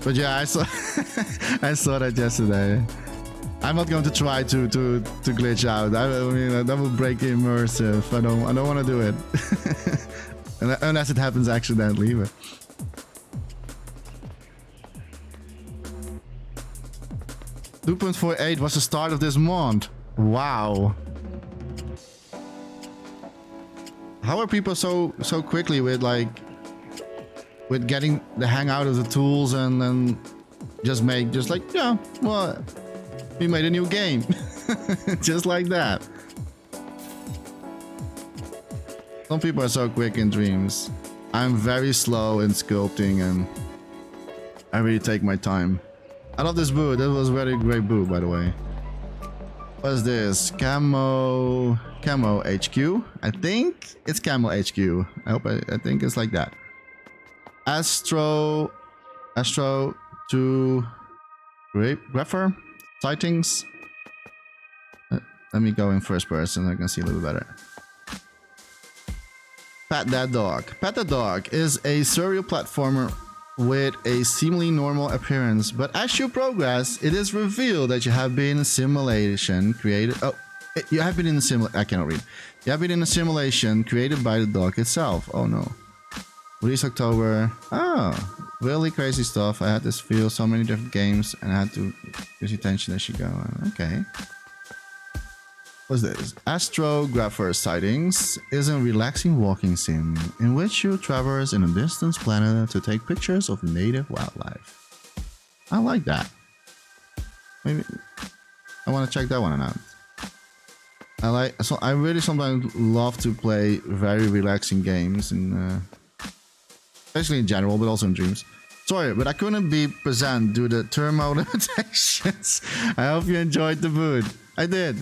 But yeah, I saw I saw that yesterday. I'm not going to try to glitch out. I mean that will break the immersive. I don't want to do it. Unless it happens accidentally. But 2.48 was the start of this month. Wow. How are people so quickly with getting the hang out of the tools and then just like, yeah, what? We made a new game. Just like that. Some people are so quick in Dreams. I'm very slow in sculpting and I really take my time. I love this boot. That was a very great boot, by the way. What's this? Camo HQ? I think it's Camo HQ. I think it's like that. Astro 2 Grapher sightings. Let me go in first person. I can see a little better. Pat That Dog. Pat That Dog is a surreal platformer with a seemingly normal appearance, but as you progress, it is revealed that you have been in a simulation created. Oh, you have been in a I cannot read. You have been in a simulation created by the dog itself. Oh no. Release October. Oh, really crazy stuff. I had this feel so many different games, and I had to use attention as you go. Okay. What's this? Astrographer Sightings is a relaxing walking sim in which you traverse in a distant planet to take pictures of native wildlife. I like that. Maybe I want to check that one out. I really sometimes love to play very relaxing games, and especially in general, but also in Dreams. Sorry, but I couldn't be present due to thermal limitations. I hope you enjoyed the boot. I did.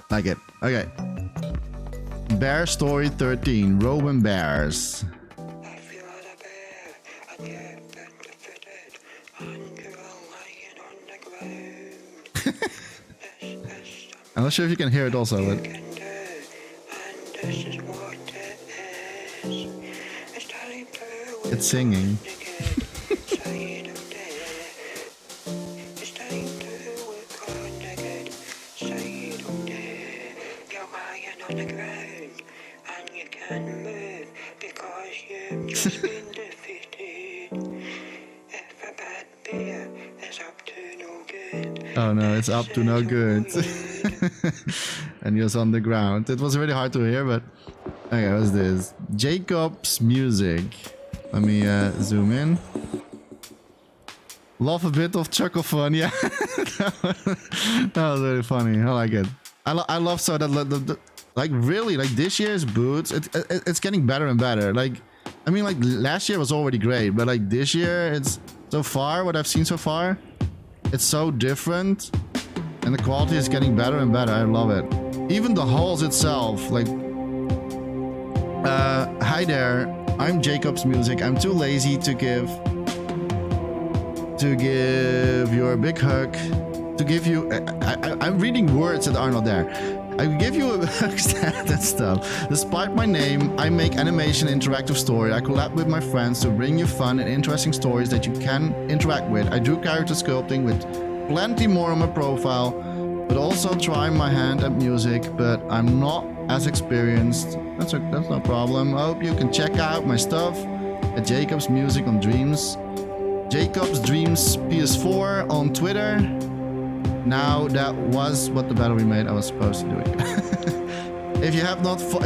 Like it. Okay. Bear Story 13. Robin Bears. I'm not sure if you can hear it also, but it's singing. Oh no, it's up to no good. And you're on the ground. It was really hard to hear, but okay, what's this? Jacob's Music. Let me zoom in. Love a bit of chuckle fun, yeah. That was really funny. I like it. I love so that like really like this year's boots. It's getting better and better. Like I mean, like last year was already great, but like this year, it's so far what I've seen so far. It's so different, and the quality is getting better and better. I love it. Even the hulls itself, like, hi there. I'm Jacob's Music. I'm too lazy to give you a big hug. To give you, I'm reading words that are not there. I give you a hug, that stuff. Despite my name, I make animation interactive story. I collab with my friends to bring you fun and interesting stories that you can interact with. I do character sculpting with plenty more on my profile, but also try my hand at music, but I'm not as experienced. That's no problem. I hope you can check out my stuff at Jacob's Music on Dreams. Jacob's Dreams PS4 on Twitter. Now that was what the battle we made. I was supposed to do it. If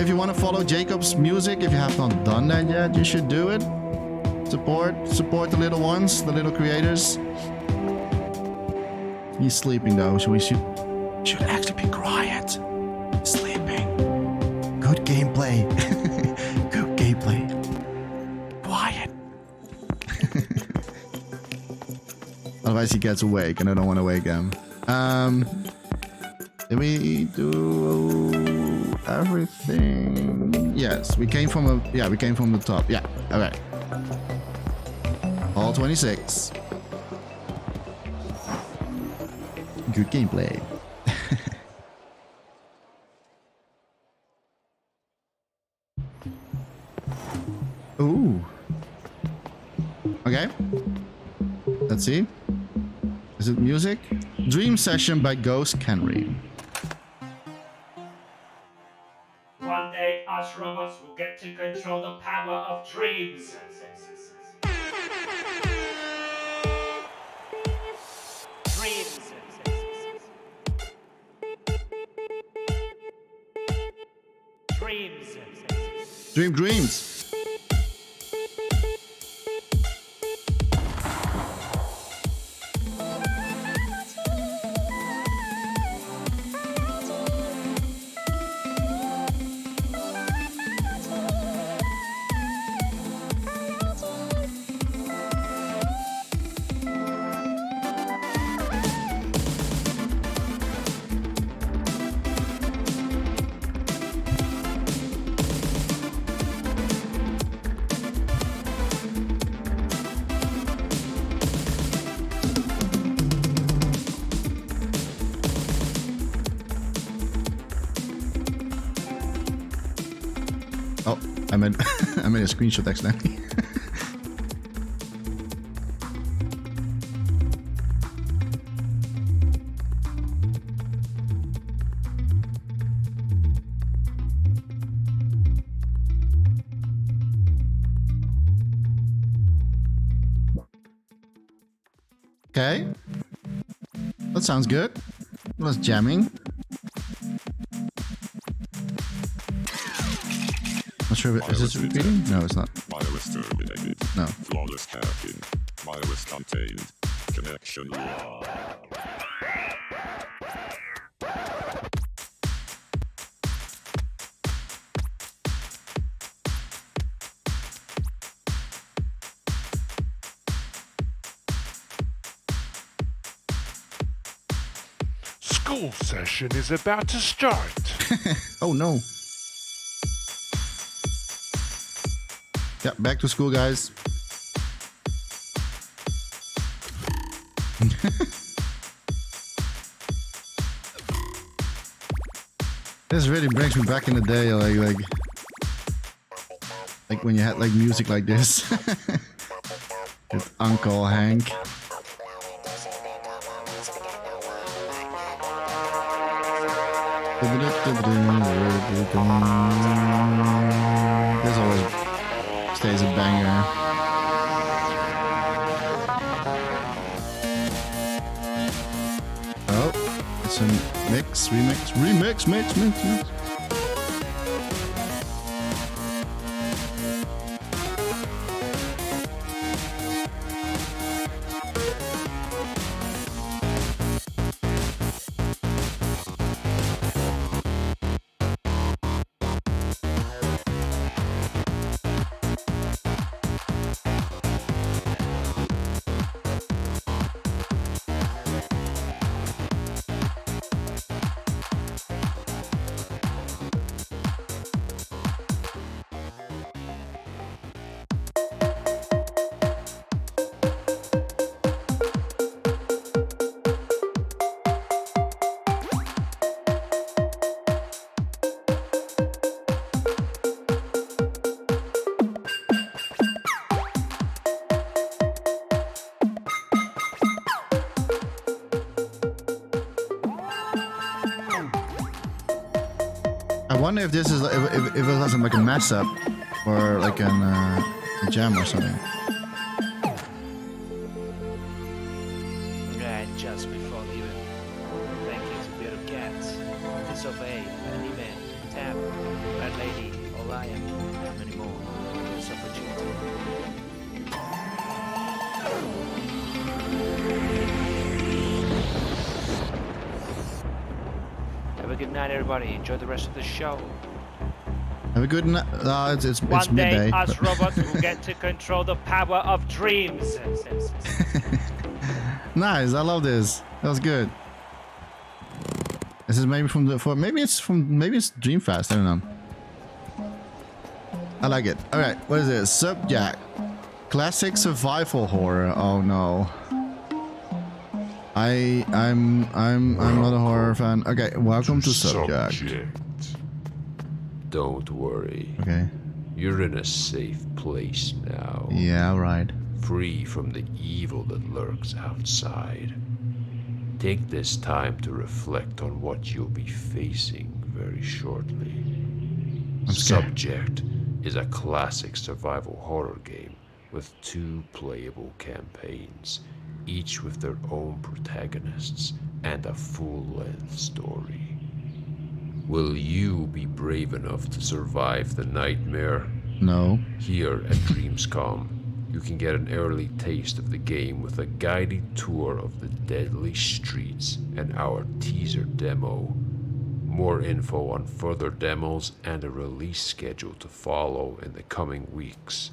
you want to follow Jacob's Music, if you have not done that yet, you should do it. Support the little ones, the little creators. He's sleeping though, so we should actually be quiet. Sleeping. Good gameplay. Good gameplay. Quiet. Otherwise he gets awake and I don't want to wake him. Did we do everything? Yes, we came from the top. Yeah, okay. All 26. Good gameplay. Ooh. Okay. Let's see. Is it music? Dream Session by Ghost Kenry. One day, us robots will get to control the power of dreams. Dreams. Dreams. Dream dreams. Oh, I made a screenshot accidentally. Okay. That sounds good. Was jamming. Not sure if is this repeating? No, it's not. Virus terminated. No. Flawless hacking. Virus contained. Connection lost. School session is about to start. Oh no. Yeah, back to school, guys. This really brings me back in the day, like when you had like music like this. With Uncle Hank. This always stays a banger. Oh, it's a remix. I wonder if this is if it wasn't like a mess up or like a jam or something. Right, just before leaving. Thank you to Bearded Cats, Disobey, Anime, Tap, Red Lady, Orion, and many more for this opportunity. everybody, enjoy the rest of the show. Have a good night. It's One midday. day, us robots will get to control the power of dreams. Nice, I love this. That was good. This is maybe from the maybe it's Dreamfast. I don't know. I like it. All right, what is this? Subject, classic survival horror. Oh no. I'm not a horror fan. Okay, welcome to Subject. Don't worry. Okay. You're in a safe place now. Yeah, right. Free from the evil that lurks outside. Take this time to reflect on what you'll be facing very shortly. I'm scared. Subject is a classic survival horror game with 2 playable campaigns, each with their own protagonists and a full-length story. Will you be brave enough to survive the nightmare? No. Here at DreamsCom, you can get an early taste of the game with a guided tour of the deadly streets and our teaser demo. More info on further demos and a release schedule to follow in the coming weeks.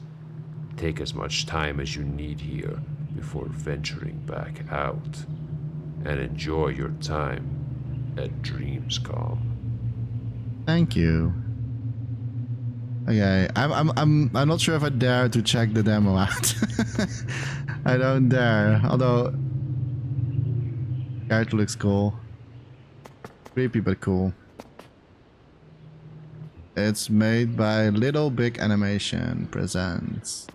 Take as much time as you need here before venturing back out. And enjoy your time at DreamsCom. Thank you. Okay, I'm not sure if I dare to check the demo out. I don't dare. Although character looks cool. Creepy but cool. It's made by Little Big Animation Presents.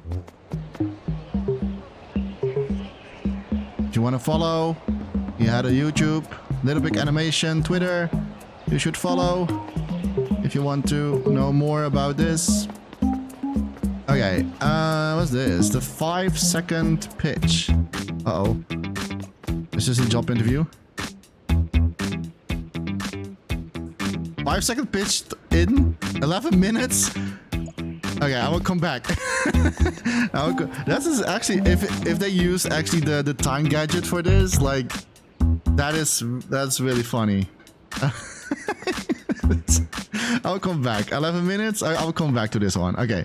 If you want to follow, you had a YouTube, Little Big Animation, Twitter. You should follow if you want to know more about this. Okay, what's this? The 5-second pitch. Uh-oh. Is this a job interview? 5-second pitch in 11 minutes? Okay, I will come back. This is actually, if they use actually the time gadget for this, like, that's really funny. I'll come back. 11 minutes? I'll come back to this one. Okay.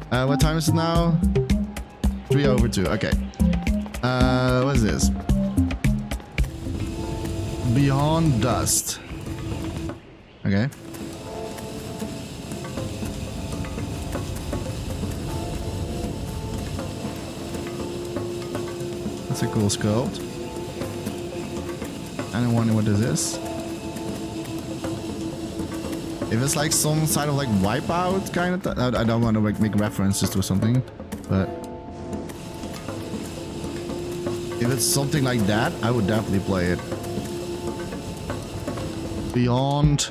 What time is it now? 3:02. Okay. What is this? Beyond Dust. Okay. That's a cool sculpt. And I wonder what this is. If it's like some side of like Wipeout kind of I don't want to like make references to something, but if it's something like that, I would definitely play it. Beyond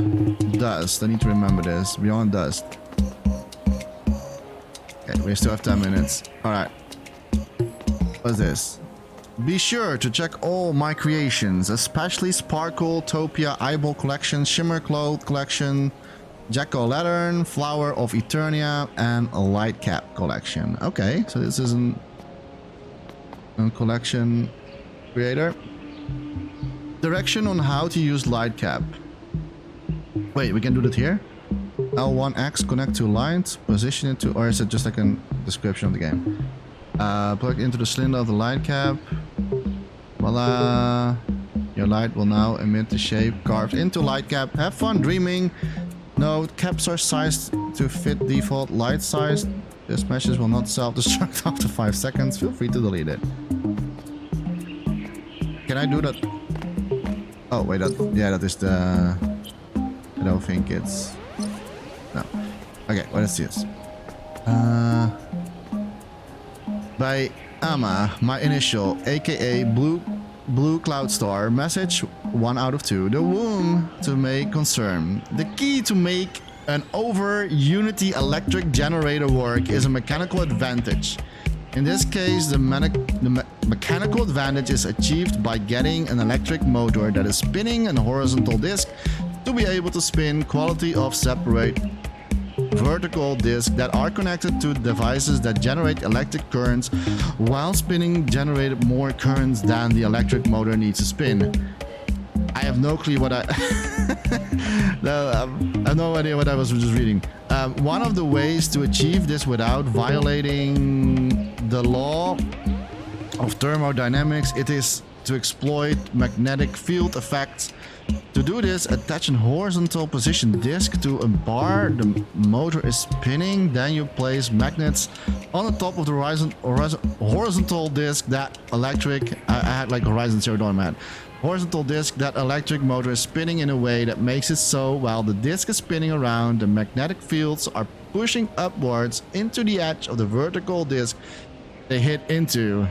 Dust. I need to remember this. Beyond Dust. Okay, we still have 10 minutes. Alright. What's this? Be sure to check all my creations, especially Sparkle, Topia, Eyeball Collection, Shimmer Cloth Collection, Jack-o'-lantern, Flower of Eternia, and a Light Cap Collection. Okay, so this isn't a collection creator. Direction on how to use Light Cap. Wait, we can do that here? L1X, connect to light, position it to, or is it just like a description of the game? Plug into the cylinder of the light cap. Voila. Your light will now emit the shape carved into light cap. Have fun dreaming. Note, caps are sized to fit default light size. This message will not self-destruct after 5 seconds. Feel free to delete it. Can I do that? Oh, wait, that is the... I don't think it's... No. Okay, what is this? By Ama, my initial, aka Blue Cloud Star. Message 1 out of 2. The womb to make concern. The key to make an over unity electric generator work is a mechanical advantage. In this case, the mechanical advantage is achieved by getting an electric motor that is spinning a horizontal disc to be able to spin quality of separate vertical discs that are connected to devices that generate electric currents while spinning generated more currents than the electric motor needs to spin. I have no clue what I No, I have no idea what I was just reading. One of the ways to achieve this without violating the law of thermodynamics, it is to exploit magnetic field effects. To do this, attach a horizontal position disc to a bar the motor is spinning. Then you place magnets on the top of the horizontal disc that electric. I had like horizon 0 on my head. Horizontal disc that electric motor is spinning in a way that makes it so while the disc is spinning around, the magnetic fields are pushing upwards into the edge of the vertical disc they hit into,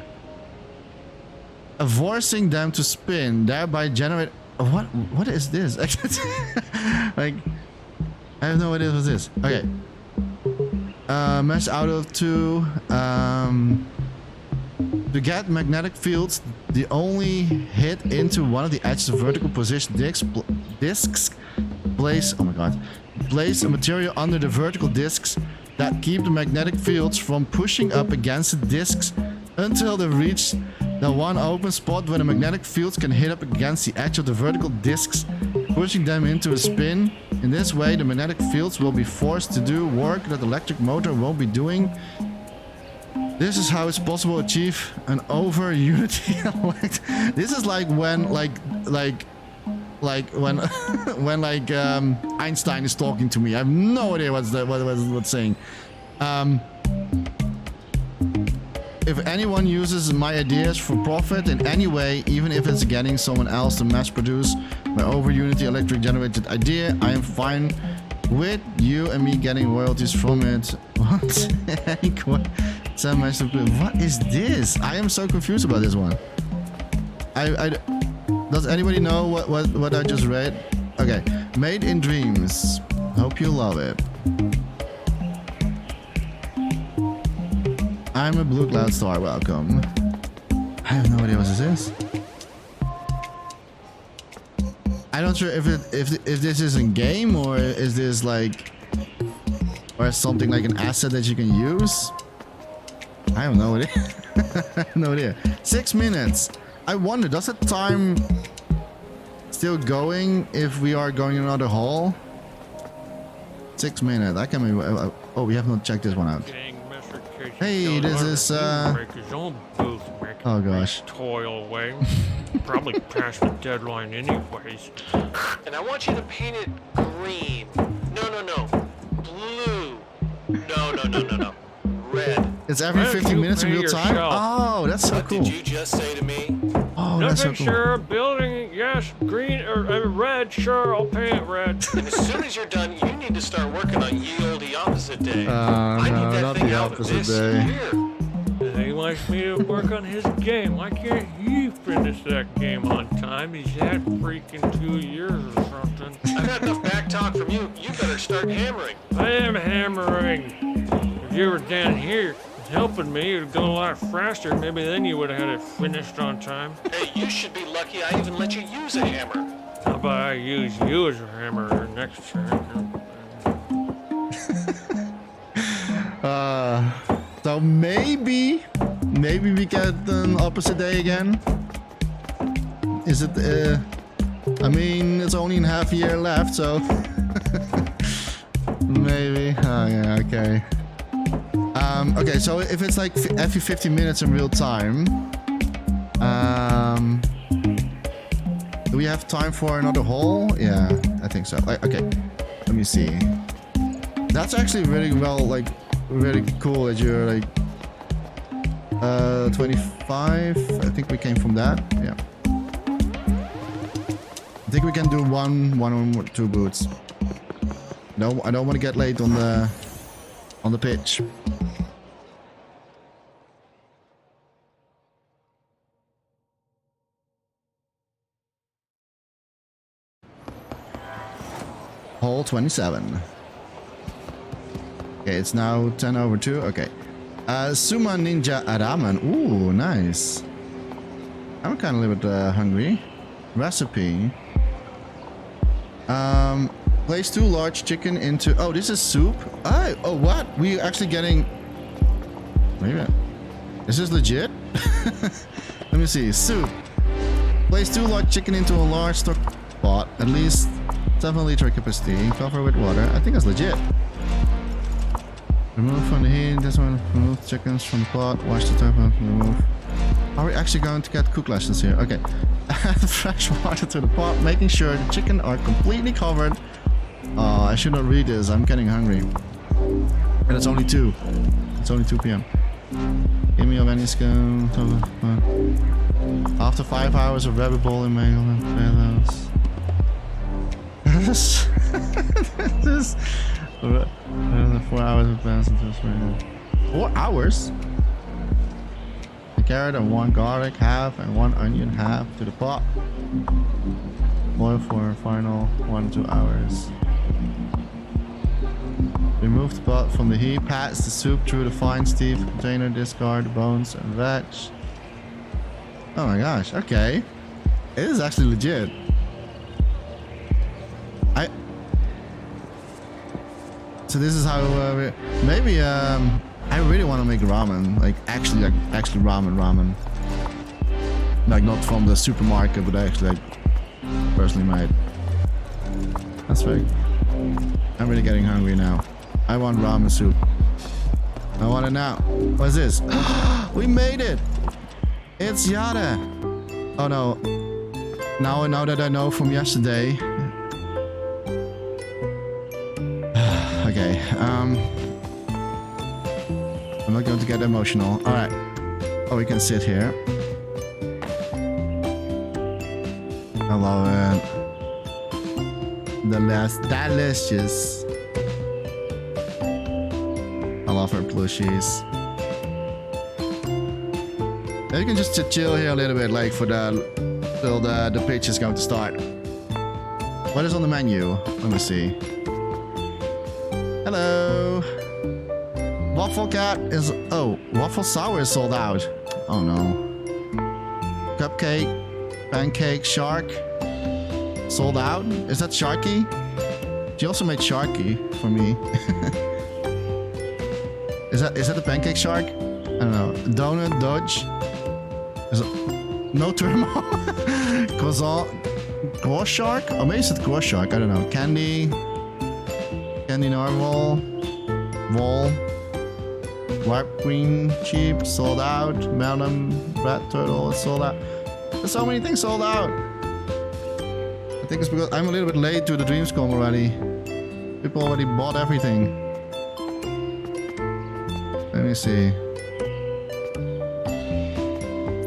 forcing them to spin, thereby generate. What is this? Like, I have no idea what this is. Okay. Mesh out of 2. To get magnetic fields, the only hit into one of the edges of vertical position discs. Place a material under the vertical discs that keep the magnetic fields from pushing up against the discs until they reach the one open spot where the magnetic fields can hit up against the edge of the vertical discs, pushing them into a spin. In this way, the magnetic fields will be forced to do work that the electric motor won't be doing. This is how it's possible to achieve an over unity elect. This is like when when Einstein is talking to me. I have no idea what's saying. If anyone uses my ideas for profit in any way, even if it's getting someone else to mass produce my over unity electric generated idea, I am fine with you and me getting royalties from it. What? What is this? I am so confused about this one. Does anybody know what I just read? Okay, made in dreams. Hope you love it. I'm a blue cloud star. Welcome. I have no idea what this is. I'm not sure if this is in game or is this like or something like an asset that you can use. I have no idea. I have no idea. 6 minutes. I wonder, does the time still going if we are going in another hall? 6 minutes. I can maybe. Oh, we have not checked this one out. Hey, this is oh gosh. Toil away. Probably past the deadline anyways. And I want you to paint it green. No. Blue. No. Red. It's every 15 minutes in real time? Oh, that's so cool. What did you just say to me? Oh, that's so Nothing, cool. sure. Building, yes. Green or red, sure. I'll paint it red. And as soon as you're done, you need to start working on ye olde opposite day. No, I need that not thing the out opposite this day. year. He wants me to work on his game. Why can't he finish that game on time? He's had freaking 2 years or something. I've had enough back talk from you. You better start hammering. I am hammering. If you were down here helping me, it would go a lot faster. Maybe then you would have had it finished on time. Hey, you should be lucky I even let you use a hammer. How about I use you as a hammer next time? So maybe we get an opposite day again. Is it? I mean, it's only in half a year left, so maybe. Oh yeah, okay. Okay, so if it's like every 15 minutes in real time, do we have time for another hole? Yeah, I think so. Okay, let me see. That's actually really well, like, really cool that you're like 25. I think we came from that. Yeah. I think we can do one or two boots. No, I don't want to get late on the pitch. Hole 27. Okay, it's now 10 over 2. Okay. Suma Ninja Ramen. Ooh, nice. I'm kind of a little bit hungry. Recipe. Place 2 large chicken into... Oh, this is soup? Oh, what? We actually getting... Wait a minute. Is this legit? Let me see. Soup. Place 2 large chicken into a large stock pot. At least 7 liter capacity, cover with water. I think that's legit. Remove from the heat. This one. Remove chickens from the pot. Wash the top and remove. Are we actually going to get cook lessons here? Okay. Add fresh water to the pot, making sure the chicken are completely covered. Oh, I should not read this. I'm getting hungry. And it's only 2. It's only 2 p.m. Give me your menu scone. After 5 hours of rabbit bowl in mail and pillows. This 4 hours of passengers. 4 hours? A carrot and 1 garlic half and 1 onion half to the pot. Boil for a final 1-2 hours. Remove the pot from the heat. Pass the soup through the fine sieve container. Discard the bones and veg. Oh my gosh. Okay. It is actually legit. So this is how maybe I really want to make ramen, like actually ramen, like not from the supermarket, but actually like personally made. That's right. I'm really getting hungry now. I want ramen soup. I want it now. What's this? We made it. It's Yada. Oh no. Now that I know from yesterday. Okay, I'm not going to get emotional. Alright. Oh, we can sit here. I love it. Delicious. I love her plushies. You can just chill here a little bit, like for till the pitch is going to start. What is on the menu? Let me see. Hello. Waffle cat is... Oh, waffle sour is sold out. Oh no. Cupcake, pancake, shark. Sold out? Is that Sharky? She also made Sharky for me. Is that the pancake shark? I don't know. Donut, Dodge. Is it... No turmo. Croissant. Gauze shark? Or maybe it's gauze shark. I don't know. Candy narwhal, wall, white green sheep, sold out, melon, red turtle, sold out. There's so many things sold out. I think it's because I'm a little bit late to the DreamsCom already. People already bought everything. Let me see.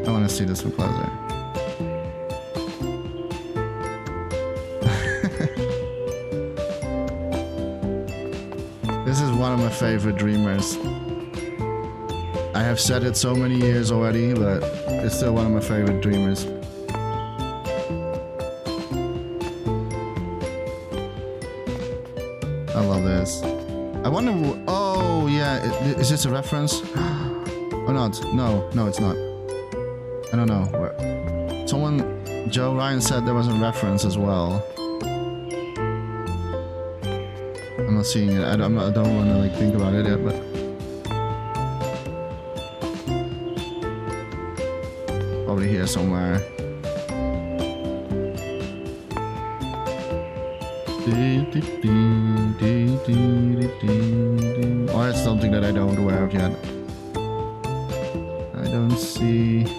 I want to see this from closer. This is one of my favorite dreamers. I have said it so many years already, but it's still one of my favorite dreamers. I love this. I wonder... Oh, yeah. Is this a reference? Or not? No, it's not. I don't know. Someone... Joe Ryan said there was a reference as well. I'm not seeing it. I don't want to like think about it yet, but probably here somewhere. Oh, that's something that I don't aware of yet. I don't see it.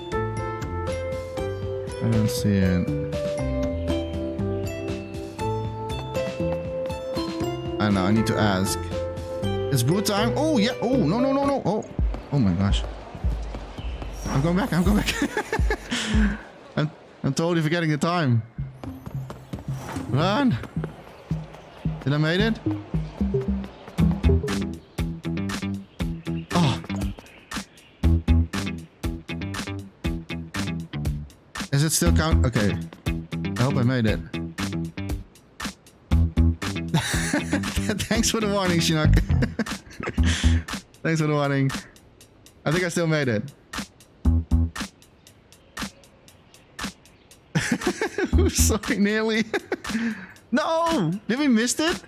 I don't know, I need to ask. It's boot time? Oh, yeah. Oh, no. Oh my gosh. I'm going back. I'm totally forgetting the time. Run! Did I made it? Oh. Is it still count? Okay. I hope I made it. Thanks for the warning, Shinnok. Thanks for the warning. I think I still made it. Sorry, nearly. No! Did we miss it?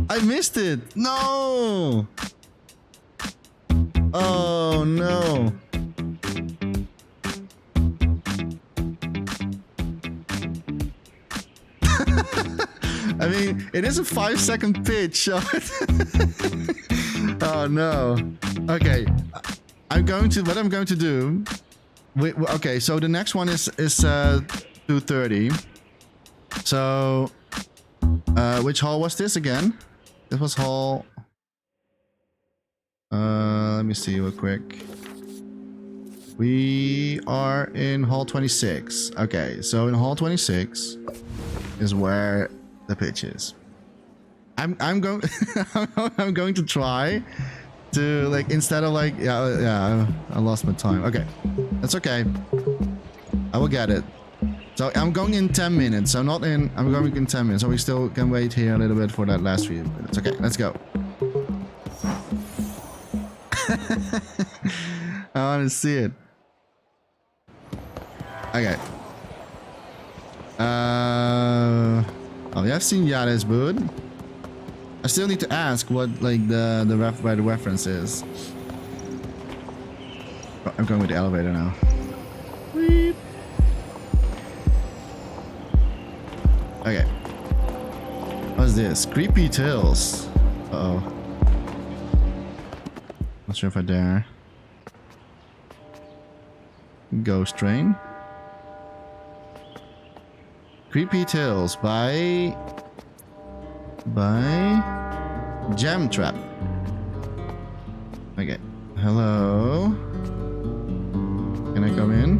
I missed it. No! Oh, no. I mean, it is a 5-second pitch. Oh no. Okay. What I'm going to do. Okay, so the next one is 2:30. So, which hall was this again? This was hall. Let me see real quick. We are in hall 26. Okay, so in hall 26 is where the pitch is. I'm going I'm going to try to like instead of like yeah I lost my time. Okay, that's okay. I will get it. So I'm going in 10 minutes. I'm going in 10 minutes. So we still can wait here a little bit for that last few minutes. Okay, let's go. I want to see it. Okay. Oh, yeah, I've seen Yares Boot. I still need to ask what like the reference is. Oh, I'm going with the elevator now. Weep. Okay. What's this? Creepy Tales. Uh oh. Not sure if I dare. Ghost Train. Creepy Tales by Jam Trap. Okay. Hello. Can I come in?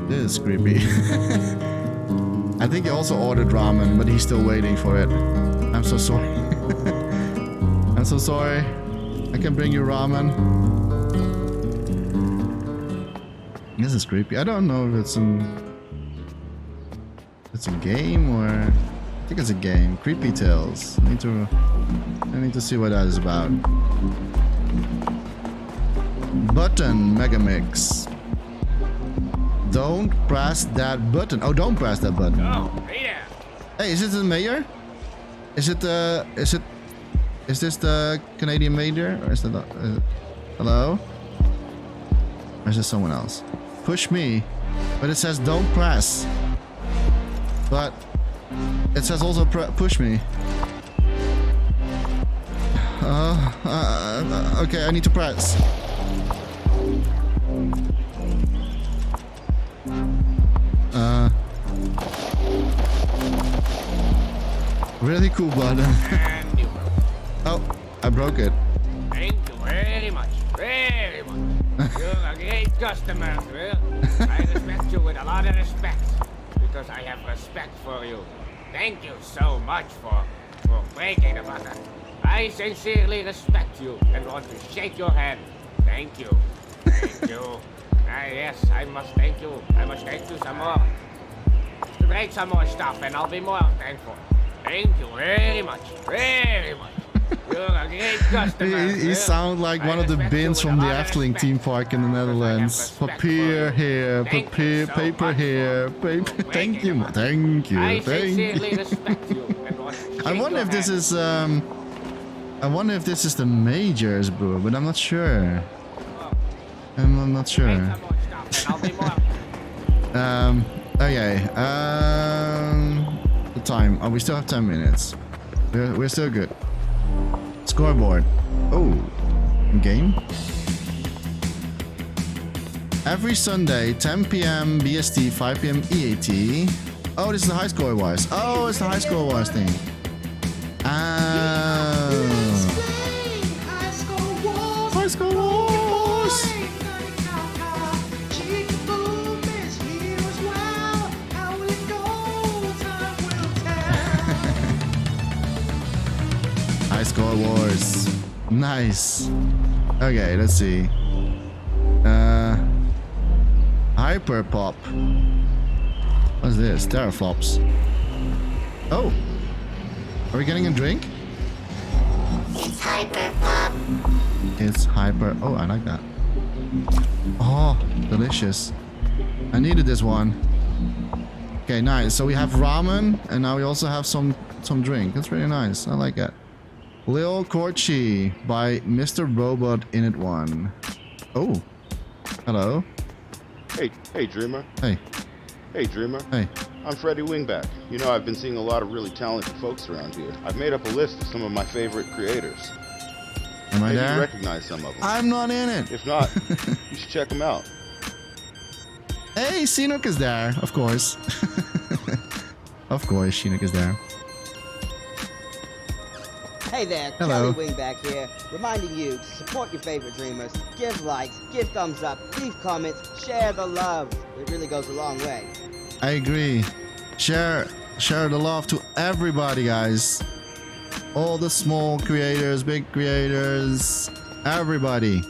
This is creepy. I think he also ordered ramen, but he's still waiting for it. I'm so sorry. I'm so sorry. I can bring you ramen. This is creepy. I don't know if it's a game or I think it's a game. Creepy Tales. I need to see what that is about. Button Megamix. Don't press that button. Oh, don't press that button. Oh, hey there. Hey, is it the mayor? Is this the Canadian mayor? Or is it hello? Or is this someone else? Push me. But it says don't press. But it says also push me. Okay, I need to press. Really cool button. Oh, I broke it. Thank you very much. Very much. You're a great customer, Will. I respect you with a lot of respect. Because I have respect for you. Thank you so much for breaking the button. I sincerely respect you and want to shake your hand. Thank you. Thank you. Yes, I must thank you. I must thank you some more. To break some more stuff and I'll be more thankful. Thank you very much. Very much. You're a great customer. He sounds like one of the bins from the Efteling theme park in the Netherlands. Papier here, paper here, paper. Thank you, thank you. I sincerely respect you. I wonder if this is the Major's brew, but I'm not sure. I'm not sure. Okay. The time. Oh, we still have 10 minutes. We're still good. Scoreboard. Oh, game. Every Sunday, 10 p.m. BST, 5 p.m. EAT. Oh, this is the high score wise. Oh, it's the high score wise thing. High score wars. High score wars. Nice. Okay, let's see. Hyper pop. What's this? Teraflops. Oh. Are we getting a drink? It's hyper pop. It's hyper. Oh, I like that. Oh, delicious. I needed this one. Okay, nice. So we have ramen, and now we also have some drink. That's really nice. I like that. Lil Corchi by Mr. Robot in It One. Oh, hello. Hey, Dreamer. Hey. Hey, Dreamer. Hey. I'm Freddie Wingback. You know, I've been seeing a lot of really talented folks around here. I've made up a list of some of my favorite creators. Am I Maybe there? you recognize some of them. I'm not in it. If not, you should check them out. Hey, Chinook is there, of course. Of course, Chinook is there. Hey there, Hello. Kelly Wingback here, reminding you to support your favorite dreamers, give likes, give thumbs up, leave comments, share the love. It really goes a long way. I agree. Share the love to everybody, guys. All the small creators, big creators, everybody.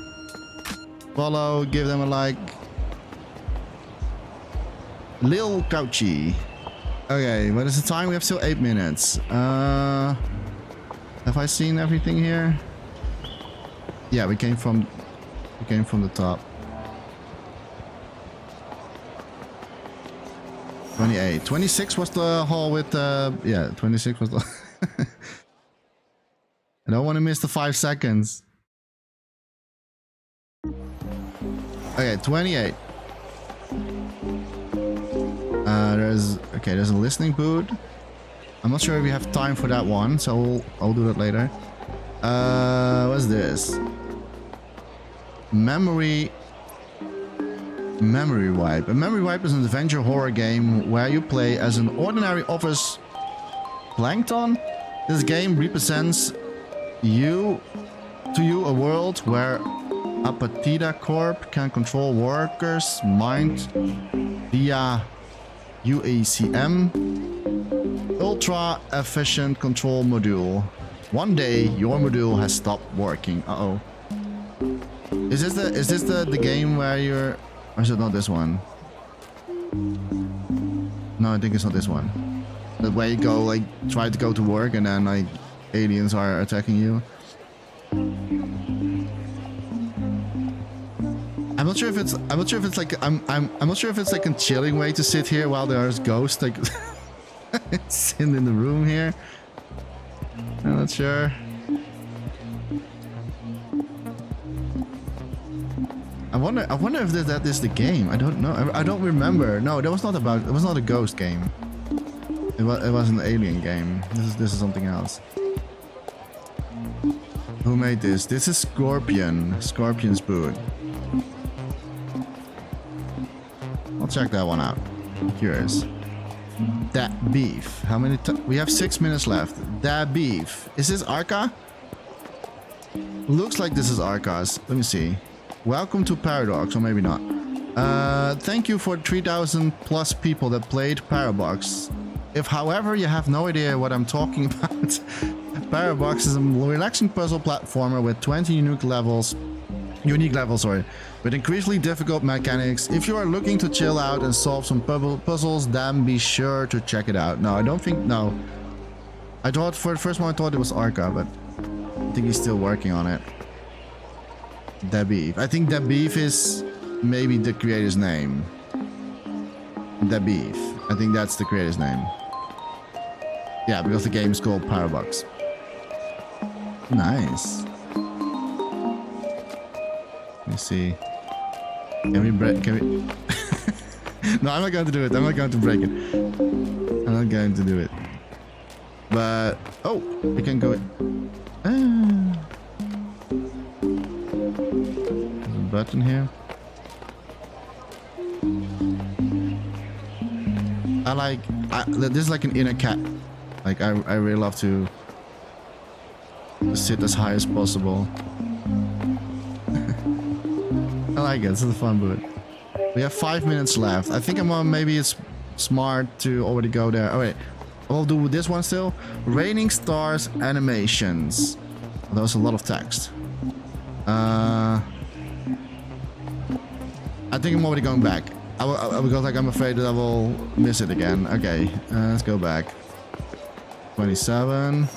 Follow, give them a like. Lil Couchy. Okay, what is the time? We have still 8 minutes. Have I seen everything here? Yeah, we came from the top. 28. 26 was the hall with yeah, 26 was the I don't want to miss the 5 seconds. Okay, 28. There's a listening booth. I'm not sure if we have time for that one, so I'll do that later. What's this? Memory Wipe. A Memory Wipe is an adventure horror game where you play as an ordinary office plankton. This game represents to you a world where Apatita Corp can control workers' mind via UACM ultra efficient control module. One day your module has stopped working. Uh-oh. Is this the game where you're, or is it not this one? No, I think it's not this one. The way you go, like, try to go to work and then like aliens are attacking you. I'm not sure if it's like I'm not sure if it's like a chilling way to sit here while there's ghosts like sitting in the room here. I'm not sure. I wonder if that is the game. I don't know. I don't remember. No, that was not about. It was not a ghost game. It was an alien game. This is something else. Who made this? This is Scorpion's boot. I'll check that one out. I'm curious. That beef. How many? We have 6 minutes left. That beef. Is this Arca? Looks like this is Arca's. Let me see. Welcome to Paradox, or maybe not. Thank you for 3,000 plus people that played Paradox. If, however, you have no idea what I'm talking about, Paradox is a relaxing puzzle platformer with 20 unique levels, with increasingly difficult mechanics. If you are looking to chill out and solve some puzzles, then be sure to check it out. No, I don't think, no. I thought, for the first one, I thought it was Arca, but I think he's still working on it. Dabif. I think Dabif is maybe the creator's name. Dabif. I think that's the creator's name. Yeah, because the game is called Parabox. Nice. Let me see. Can we break? Can we? No, I'm not going to do it. I'm not going to break it. I'm not going to do it. But oh, we can go. There's a button here. This is like an inner cat. Like I really love to sit as high as possible. I like it. This is a fun boot. We have 5 minutes left. I think maybe it's smart to already go there. Oh wait, I'll do this one still. Raining Stars animations. Oh, that was a lot of text. I think I'm already going back. Because like I'm afraid that I will miss it again. Okay, let's go back. 27.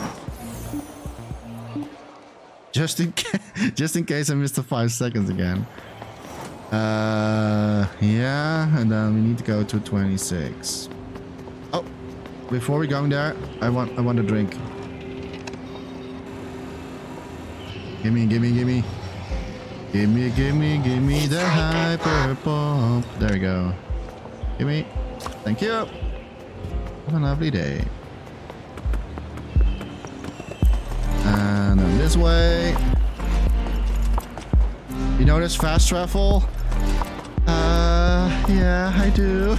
Just in case I missed the 5 seconds again. Yeah, and then we need to go to 26. Oh, before we go there, I want a drink. Gimme the hyper pop. There we go. Gimme. Thank you. Have a lovely day. And then this way. You notice fast travel? Yeah, I do.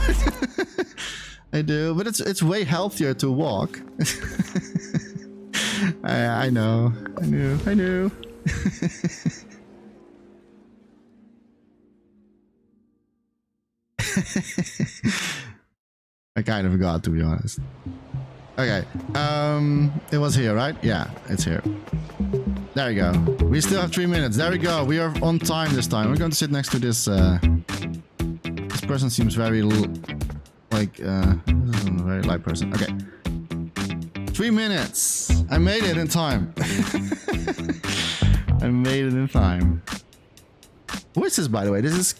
I do, but it's way healthier to walk. I know. I knew. I kind of forgot, to be honest. Okay, it was here, right? Yeah, it's here. There you go. We still have 3 minutes. There we go. We are on time this time. We're going to sit next to this. This person seems very like this is a very light person. Okay. 3 minutes. I made it in time. I made it in time. Who is this, by the way? This is.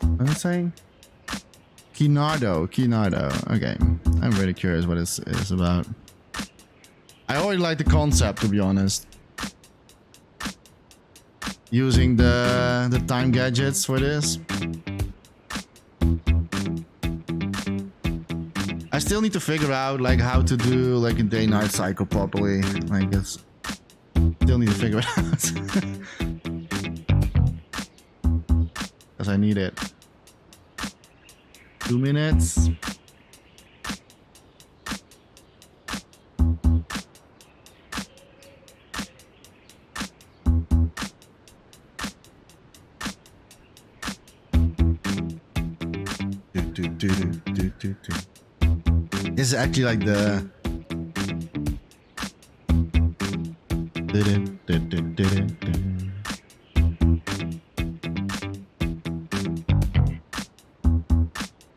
What am I saying? Kinardo. Okay. I'm really curious what this is about. I already like the concept, to be honest. Using the time gadgets for this. I still need to figure out like how to do like a day-night cycle properly. Like this. Still need to figure it out. Because I need it. 2 minutes. This is actually like the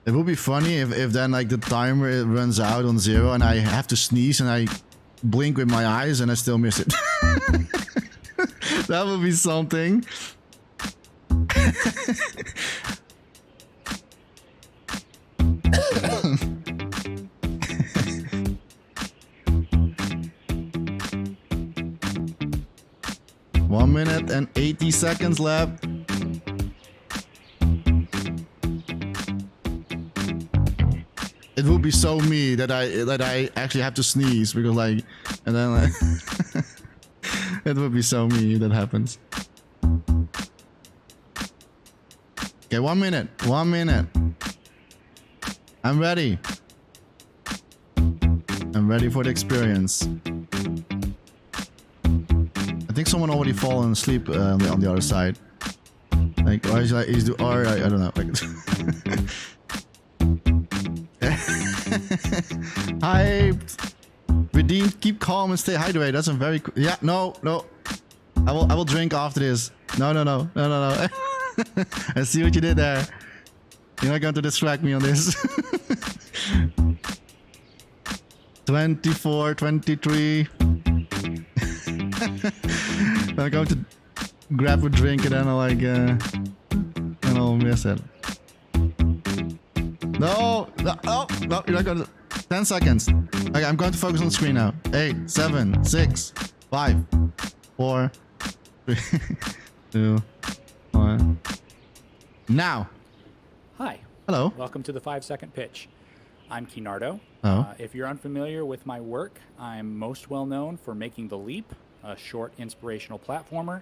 it would be funny if then like the timer it runs out on 0 and I have to sneeze and I blink with my eyes and I still miss it. That would be something. 1 minute and 80 seconds left. It would be so me that I actually have to sneeze because like, and then like, it would be so me that happens. Okay, 1 minute. 1 minute. I'm ready. I'm ready for the experience. I think someone already fallen asleep on the other side. Like, or is the or I don't know. Like, hi, redeemed. Keep calm and stay hydrated. That's a very yeah. No. I will drink after this. No. I see what you did there. You're not going to distract me on this. 24, 23. I'm going to grab a drink and then I'll like and I'll miss it. No, you're not going to. 10 seconds. Okay, I'm going to focus on the screen now. 8, 7, 6, 5, 4, 3, 2, 1. Now. Hi. Hello. Welcome to the 5-second pitch. I'm Kinardo. Oh. If you're unfamiliar with my work, I'm most well known for making The Leap, a short inspirational platformer,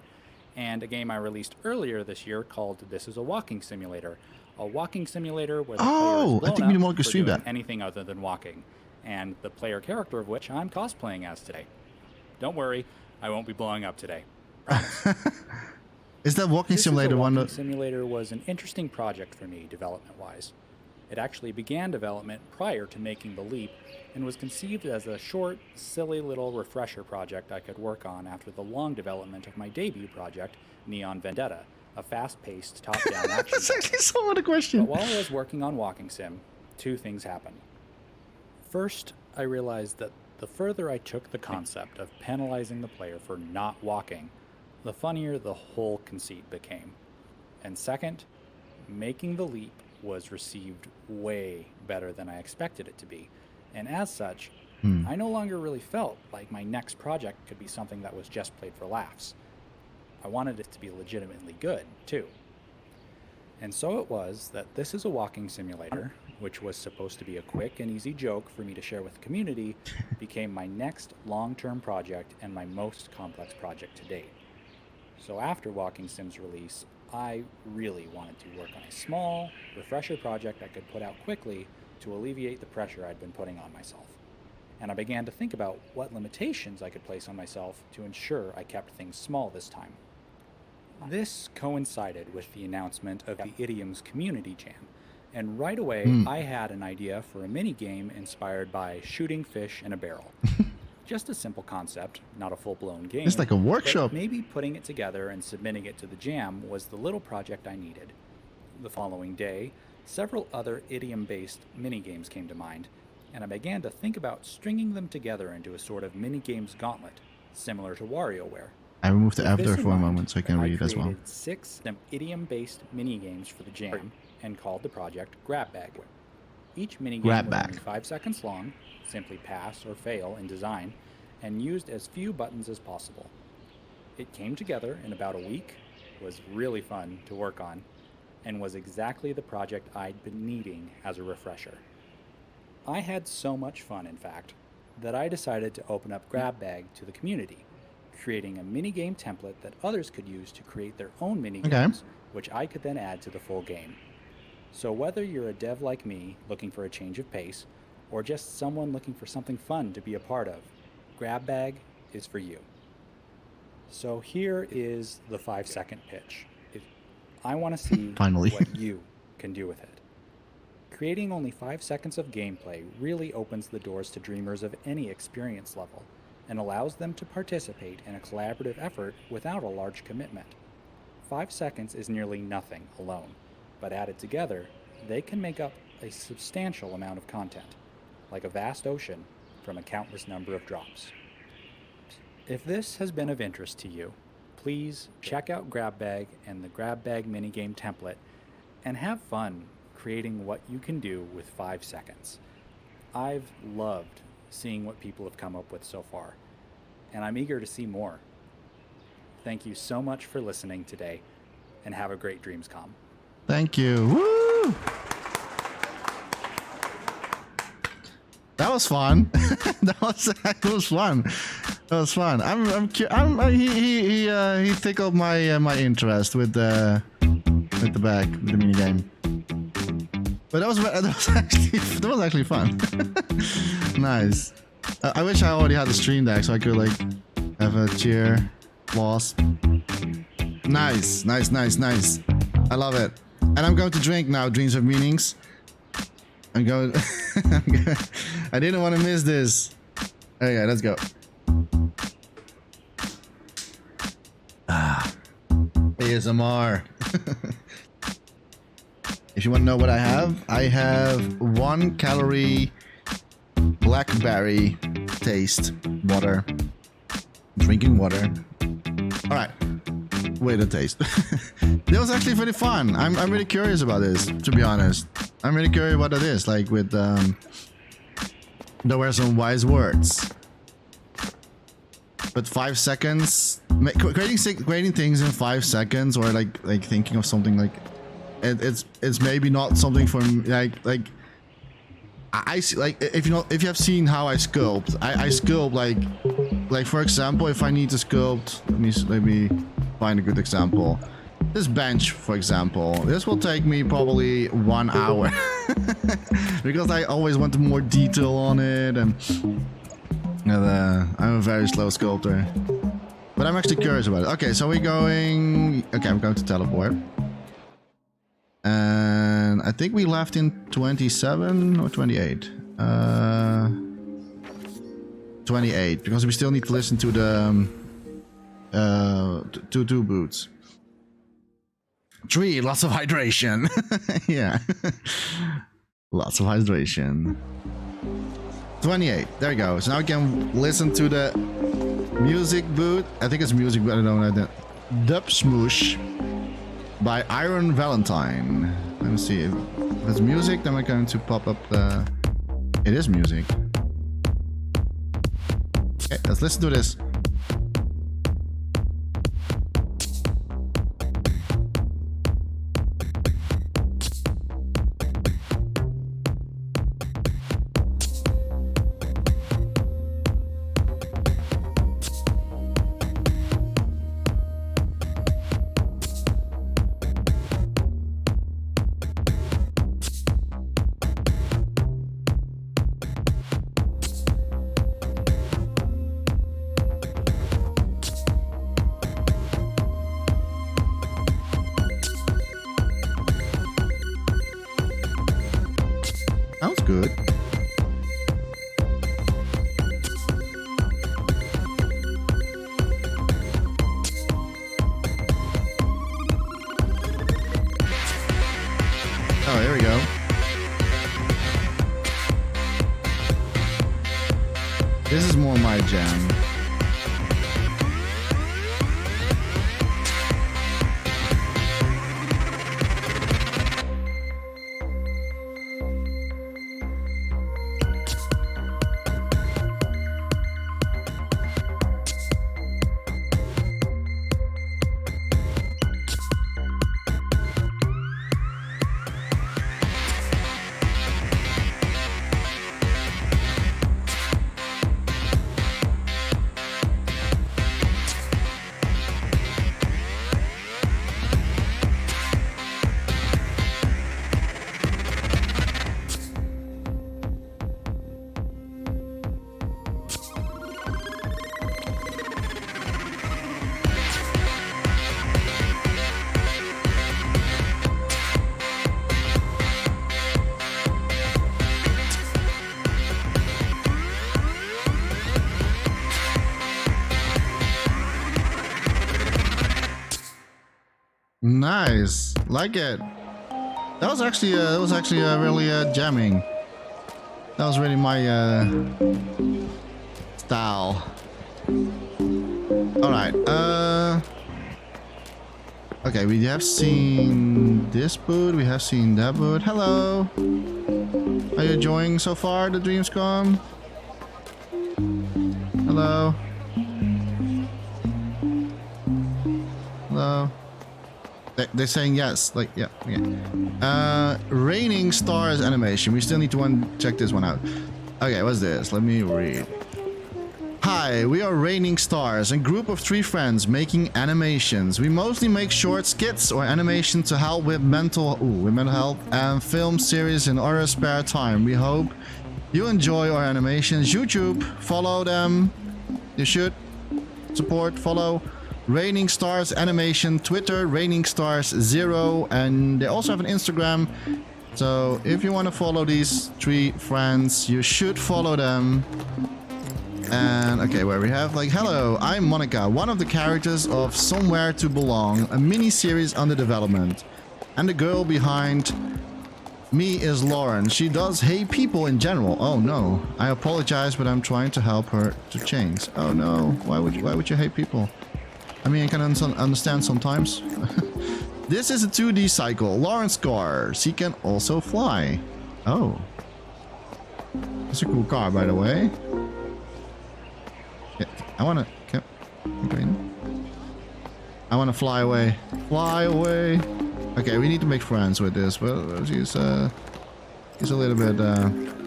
and a game I released earlier this year called This is a Walking Simulator. A walking simulator where the player is blown up for doing anything other than walking, and the player character of which I'm cosplaying as today. Don't worry, I won't be blowing up today. Is that walking simulator one? Walking simulator was an interesting project for me development-wise. It actually began development prior to making The Leap and was conceived as a short, silly little refresher project I could work on after the long development of my debut project, Neon Vendetta, a fast-paced, top-down action. That's actually somewhat a question. But while I was working on Walking Sim, 2 things happened. First, I realized that the further I took the concept of penalizing the player for not walking, the funnier the whole conceit became. And second, making The Leap was received way better than I expected it to be. And as such, I no longer really felt like my next project could be something that was just played for laughs. I wanted it to be legitimately good, too. And so it was that This is a Walking Simulator, which was supposed to be a quick and easy joke for me to share with the community, became my next long-term project and my most complex project to date. So after Walking Sim's release, I really wanted to work on a small, refresher project I could put out quickly to alleviate the pressure I'd been putting on myself. And I began to think about what limitations I could place on myself to ensure I kept things small this time. This coincided with the announcement of the Idioms Community Jam, and right away I had an idea for a mini-game inspired by shooting fish in a barrel. Just a simple concept, not a full-blown game. It's like a workshop. But maybe putting it together and submitting it to the jam was the little project I needed. The following day, several other idiom-based mini-games came to mind, and I began to think about stringing them together into a sort of mini-games gauntlet, similar to WarioWare. I removed the With F this there in for a mind, moment so I can read it as well. I created 6 idiom-based mini-games for the jam and called the project Grab Bag. Each minigame Grab was Bag. only 5 seconds long, simply pass or fail in design, and used as few buttons as possible. It came together in about a week, was really fun to work on, and was exactly the project I'd been needing as a refresher. I had so much fun, in fact, that I decided to open up Grab Bag to the community, creating a minigame template that others could use to create their own minigames, which I could then add to the full game. So whether you're a dev like me looking for a change of pace, or just someone looking for something fun to be a part of, Grab Bag is for you. So here is the 5-second pitch. I want to see Finally. what you can do with it. Creating only 5 seconds of gameplay really opens the doors to dreamers of any experience level and allows them to participate in a collaborative effort without a large commitment. 5 seconds is nearly nothing alone, but added together, they can make up a substantial amount of content, like a vast ocean from a countless number of drops. If this has been of interest to you, please check out Grab Bag and the Grab Bag minigame template and have fun creating what you can do with 5 seconds. I've loved seeing what people have come up with so far, and I'm eager to see more. Thank you so much for listening today, and have a great DreamsCom. Thank you. Woo! That was fun. that was fun. That was fun. He tickled my interest with the back, with the mini game. But that was actually fun. Nice. I wish I already had the stream deck so I could like have a cheer, applause. Nice. I love it. And I'm going to drink now. Dreams of Meanings. I'm going. I didn't want to miss this. Okay, let's go. ASMR. If you want to know what I have 1 calorie blackberry taste water. Drinking water. All right. Wait a taste. That was actually pretty fun. I'm really curious about this, to be honest. I'm really curious what it is. Like with there were some wise words. But 5 seconds, creating things in 5 seconds, or like thinking of something like it's maybe not something for like I see, like if you have seen how I sculpt, I sculpt like for example, if I need to sculpt, let me find a good example. This bench, for example, this will take me probably 1 hour because I always want more detail on it, and I'm a very slow sculptor. But I'm actually curious about it. Okay, so we're going. Okay, I'm going to teleport. And I think we left in 27 or 28. 28, because we still need to listen to the two boots. 3, lots of hydration. Yeah. Lots of hydration. 28, there we go. So now we can listen to the music boot. I think it's music, but I don't know that. Dub Smoosh by Iron Valentine. Let me see. If it's music, then we're going to pop up the... It is music. Okay, let's listen to this. good. Oh, here we go. This is more my jam. Nice, like it. That was actually really jamming. That was really my style. All right. Okay, we have seen this boot. We have seen that boot. Hello. Are you enjoying so far the DreamsCom? Hello. Hello. They're saying yes, like, yeah, okay. Raining Stars animation. We still need to check this one out. Okay, what's this? Let me read. Hi, we are Raining Stars, a group of 3 friends making animations. We mostly make short skits or animation to help with mental health and film series in our spare time. We hope you enjoy our animations. YouTube, follow them. You should support, follow. Raining Stars Animation, Twitter, Raining Stars 0, and they also have an Instagram. So if you want to follow these 3 friends, you should follow them. And okay, where we have like, hello, I'm Monica, one of the characters of Somewhere to Belong, a mini-series under development. And the girl behind me is Lauren. She does hate people in general. Oh no, I apologize, but I'm trying to help her to change. Oh no, why would you hate people? I mean, I can understand sometimes. This is a 2D cycle. Lauren's car. She can also fly. Oh. That's a cool car, by the way. Yeah, I wanna... I wanna fly away. Fly away. Okay, we need to make friends with this. Well, he's a little bit...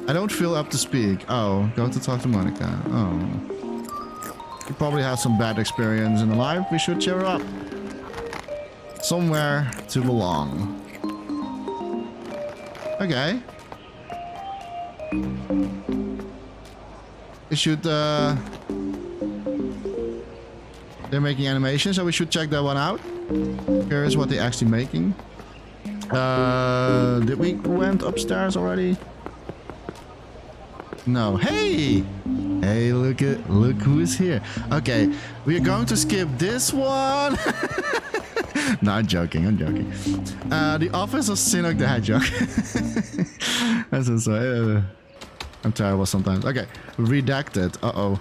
I don't feel up to speak. Oh, go to talk to Monica. Oh. You probably had some bad experience in life. We should cheer her up. Somewhere to belong. Okay. We should, they're making animations, so we should check that one out. Curious what they're actually making. Did we went upstairs already? No. Hey! Hey, look who's here. Okay, we are going to skip this one. No, I'm joking. The Office of Sinnoh the Hedgehog. That's so, I'm terrible sometimes. Okay, redacted. Uh-oh.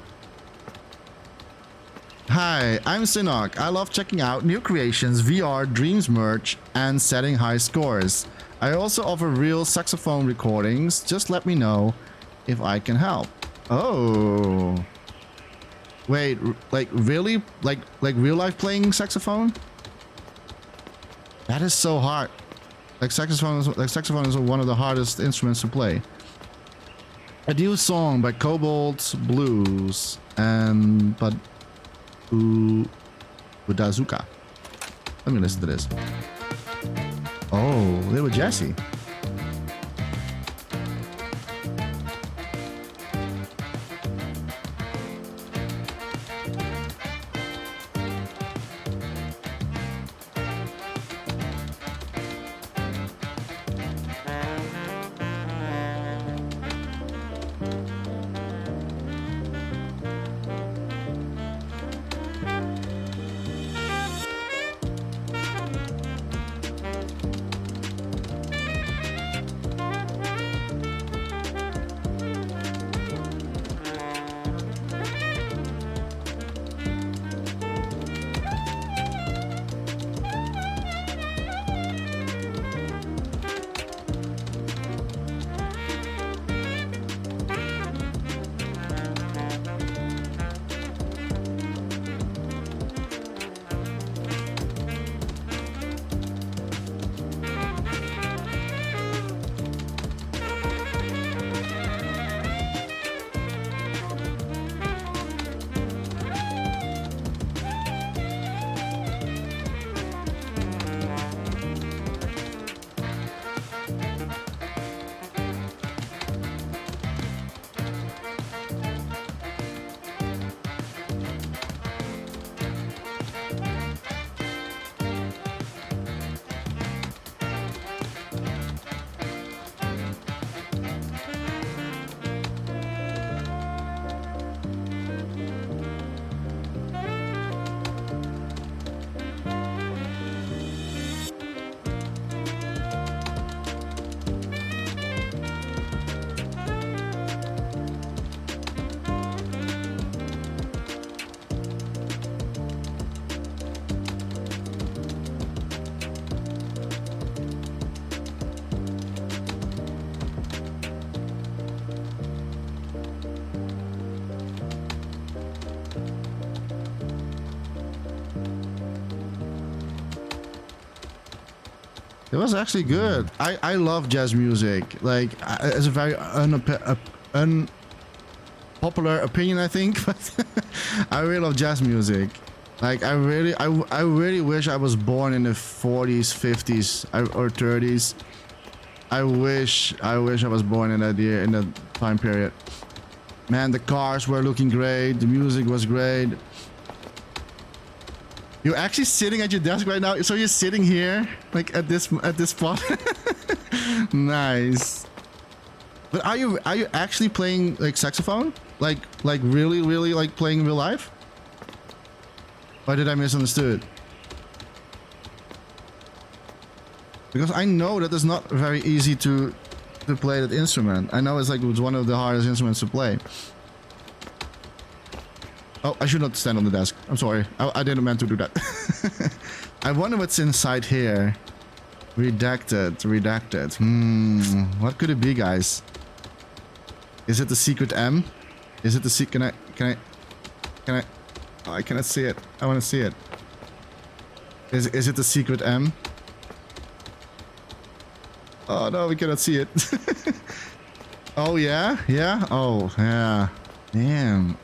Hi, I'm Sinnoh. I love checking out new creations, VR, Dreams merch, and setting high scores. I also offer real saxophone recordings. Just let me know if I can help. Oh. Wait, like really? Like real life playing saxophone? That is so hard. Saxophone is one of the hardest instruments to play. A new song by Cobalt Blues and Budazuka. Let me listen to this. Oh, little Jessie. It was actually good. I love jazz music. Like, it's a very unpopular opinion, I think, but I really love jazz music. Like, I really wish I was born in the 40s, 50s, or 30s. I wish I was born in that year, in that time period. Man, the cars were looking great. The music was great. You're actually sitting at your desk right now, so you're sitting here, like at this spot. Nice. But are you actually playing like saxophone? Like really like playing in real life? Or did I misunderstood? Because I know that it's not very easy to play that instrument. I know it's one of the hardest instruments to play. Oh, I should not stand on the desk. I'm sorry. I didn't mean to do that. I wonder what's inside here. Redacted. What could it be, guys? Is it the secret M? Is it the secret? Can I? Oh, I cannot see it. I want to see it. Is it the secret M? Oh no, we cannot see it. Oh yeah? Yeah? Oh yeah. Damn.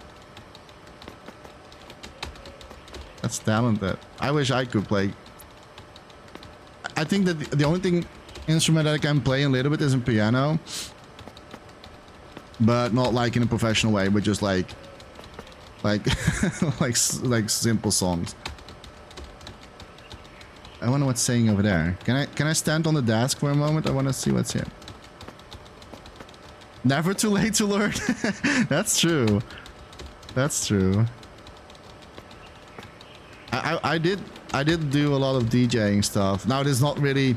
That's talented. I wish I could play. I think that the only instrument that I can play a little bit is in piano. But not like in a professional way, but just like simple songs. I wonder what's saying over there. Can I stand on the desk for a moment? I want to see what's here. Never too late to learn. That's true. That's true. I did do a lot of DJing stuff. Now it is not really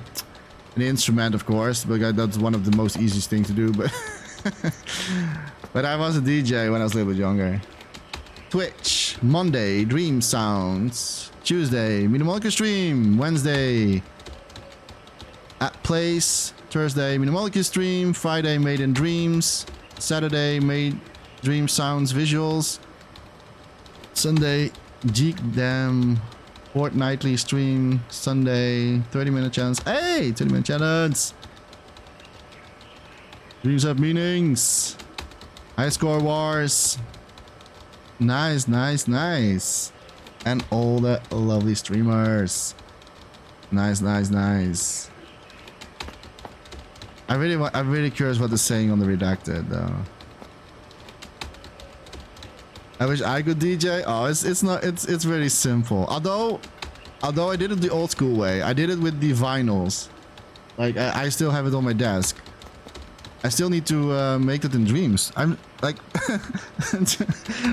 an instrument, of course, but that's one of the most easiest things to do. But but I was a DJ when I was a little bit younger. Twitch, Monday, Dream Sounds. Tuesday, Minimolecular Stream. Wednesday, At Place. Thursday, Minimolecular Stream. Friday, Made in Dreams. Saturday, Made Dream Sounds Visuals. Sunday, Geekdom Fortnightly Stream. Sunday, 30-minute challenge. Hey, 30-minute challenge. Dreams have meanings. High score wars. Nice. And all the lovely streamers. Nice. I'm really curious what they're saying on the redacted though. I wish I could DJ. Oh, it's very simple. Although I did it the old school way. I did it with the vinyls. Like I still have it on my desk. I still need to make it in Dreams. I'm like,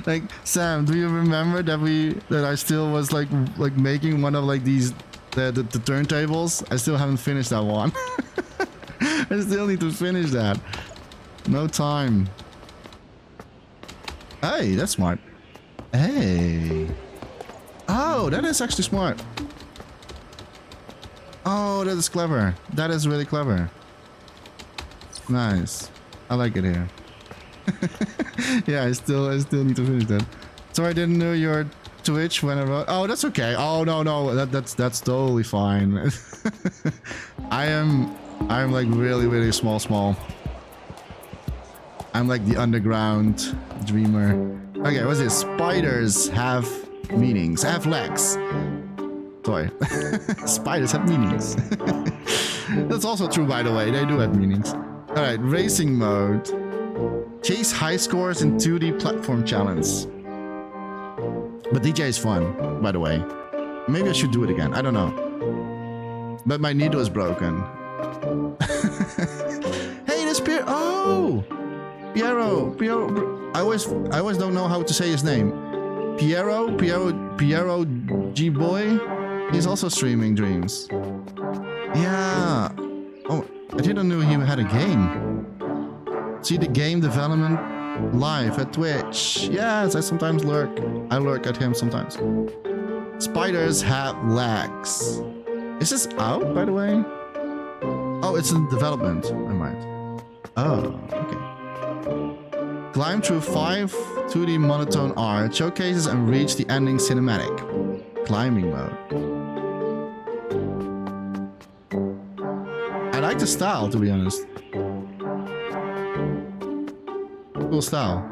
like Sam. Do you remember that I still was like making one of like these the turntables? I still haven't finished that one. I still need to finish that. No time. Hey, that's smart. Hey. Oh, that is actually smart. Oh, that is clever. That is really clever. Nice. I like it here. Yeah, I still need to finish that. So I didn't know your Twitch when I wrote. Oh, that's okay. Oh no, that's totally fine. I'm like really small. I'm like the underground dreamer. Okay, what's this? Spiders have meanings. Have legs. Sorry. Spiders have meanings. That's also true, by the way. They do have meanings. Alright, racing mode. Chase high scores in 2D platform challenge. But DJ is fun, by the way. Maybe I should do it again. I don't know. But my needle is broken. Hey, there's Piero. Oh! Piero. I always don't know how to say his name. Piero G Boy. He's also streaming Dreams. Yeah. Oh, I didn't know he had a game. See the game development live at Twitch. Yes, I sometimes lurk. I lurk at him sometimes. Spiders have legs. Is this out, by the way? Oh, it's in development. I might. Oh, okay. Climb through 5 2D monotone art showcases and reach the ending cinematic. Climbing mode. like the style, to be honest. Cool style.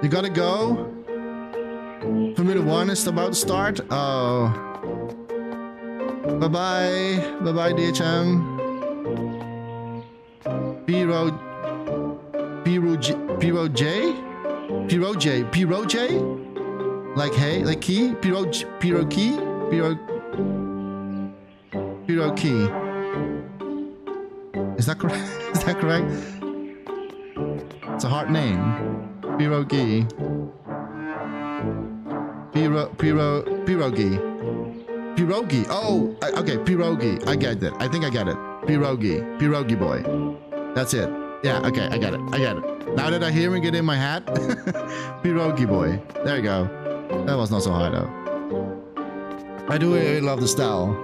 You gotta go? Formula 1 is about to start? Oh. Bye-bye. Bye-bye, DHM. Piro J? Like hey, like key? Piro key? Piro key. Is that correct? Is that correct? It's a hard name. Pierogi. Pierogi. Pierogi. Oh, okay, pierogi. I get it. I think I get it. Pierogi. Pierogi boy. That's it. Yeah, okay, I get it. I get it. Now that I'm hearing it in my head. Pierogi boy. There you go. That was not so hard though. I do really love the style.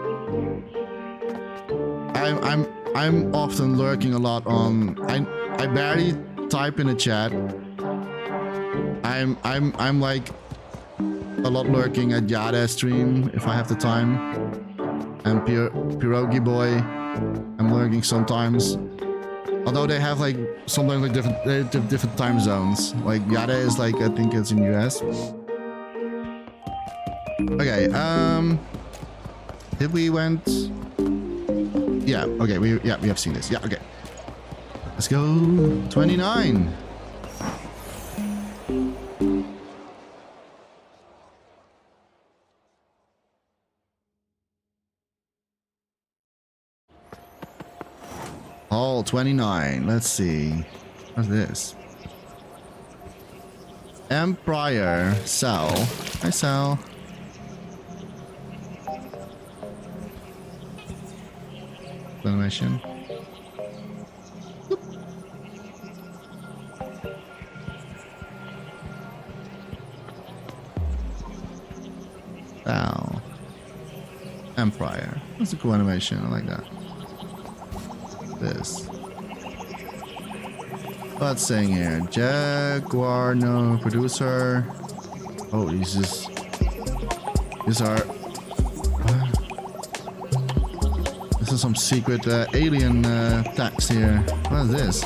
I'm often lurking a lot on. I barely type in the chat. I'm like a lot lurking at Yada stream if I have the time. And Pierogi boy, I'm lurking sometimes. Although they have like sometimes like different time zones. Like Yada is like, I think it's in US. Okay, did we went? Yeah, okay, we have seen this. Yeah, okay. Let's go 29. Hall 29. Let's see. What's this? Empire. Sell. I sell. Animation. Wow. Empire. That's a cool animation. I like that. This. What's saying here? Jaguar, no producer. Oh, these are. This is some secret alien text here. What is this?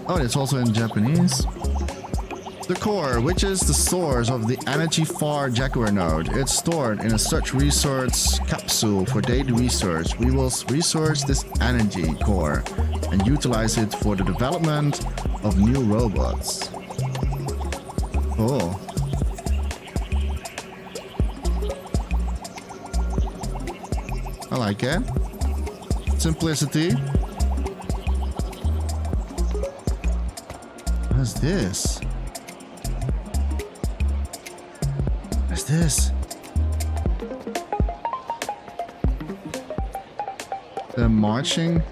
Oh, it's also in Japanese. The core, which is the source of the energy far Jaguar node. It's stored in a such resource capsule for daily research. We will resource this energy core and utilize it for the development of new robots. Cool. I like it. Simplicity. What's this? What's this? The marching.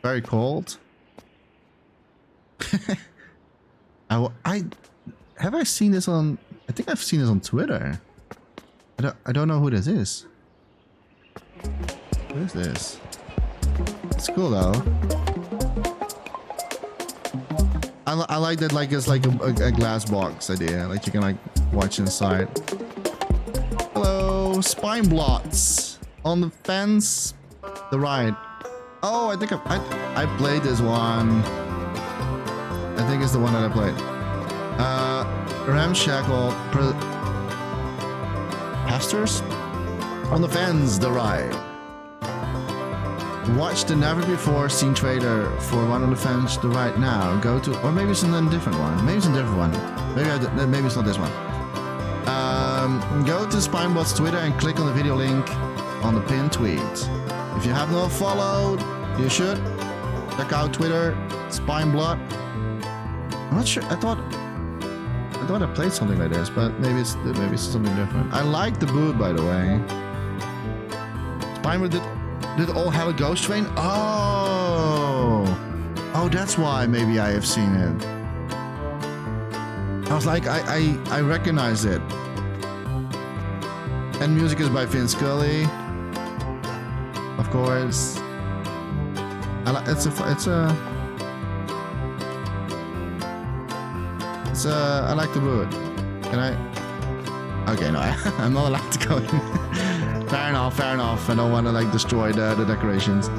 Very cold. Have I seen this on? I think I've seen this on Twitter. I don't know who this is. What is this? It's cool though. I like that, like it's like a glass box idea. Like you can like watch inside. Hello, spine blots on the fence. The right. Oh, I think I played this one. I think it's the one that I played. Ramshackle. Pastors? On the fence, the ride. Watch the never before seen trailer for one on the fence, the ride now. Go to, or maybe it's a different one. Maybe it's a different one. Maybe it's not this one. Go to Spinebot's Twitter and click on the video link on the pinned tweet. If you have not followed, you should. Check out Twitter, Spinebot. I'm not sure. I thought I played something like this, but maybe it's something different. I like the boot, by the way. Spinebot did all have a ghost train. Oh, that's why maybe I have seen it. I was like, I recognize it. And music is by Finn Scully, of course. It's I like the wood. Can I? Okay, no, I'm not allowed to go in. Fair enough, fair enough. I don't want to like destroy the decorations.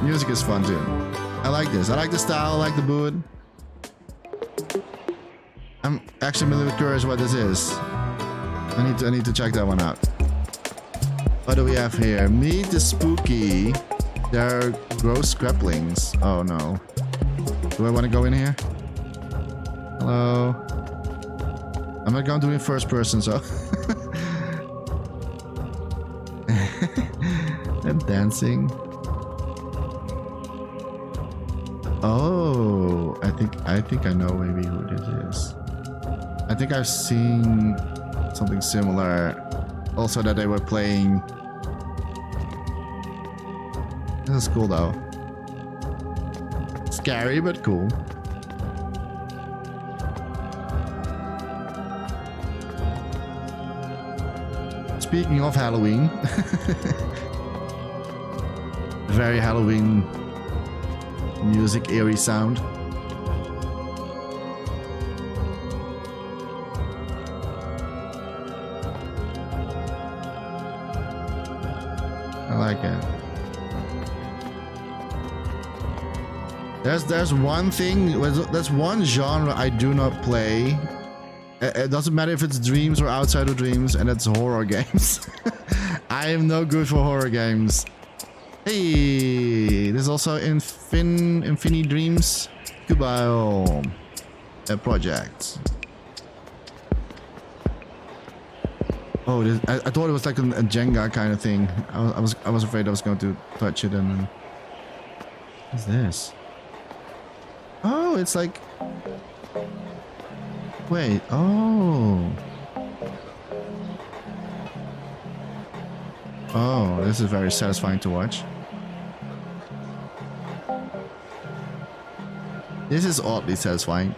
Music is fun too. I like this. I like the style. I like the wood. I'm actually a little curious what this is. I need to check that one out. What do we have here? Meet the spooky. They're gross scraplings. Oh no. Do I want to go in here? Hello. I'm not going to do it in first person, so. They're dancing. Oh, I think I know maybe who this is. I think I've seen something similar. Also that they were playing. This is cool though. Scary but cool. Speaking of Halloween. Very Halloween music, eerie sound. I like it. There's one thing, there's one genre I do not play. It doesn't matter if it's Dreams or outside of Dreams, and it's horror games. I am no good for horror games. Hey, there's also Infinity Dreams Kubile project. Oh, I thought it was like a Jenga kind of thing. I was afraid I was going to touch it and. What's this? Oh, it's like. Wait. Oh. Oh, this is very satisfying to watch. This is oddly satisfying.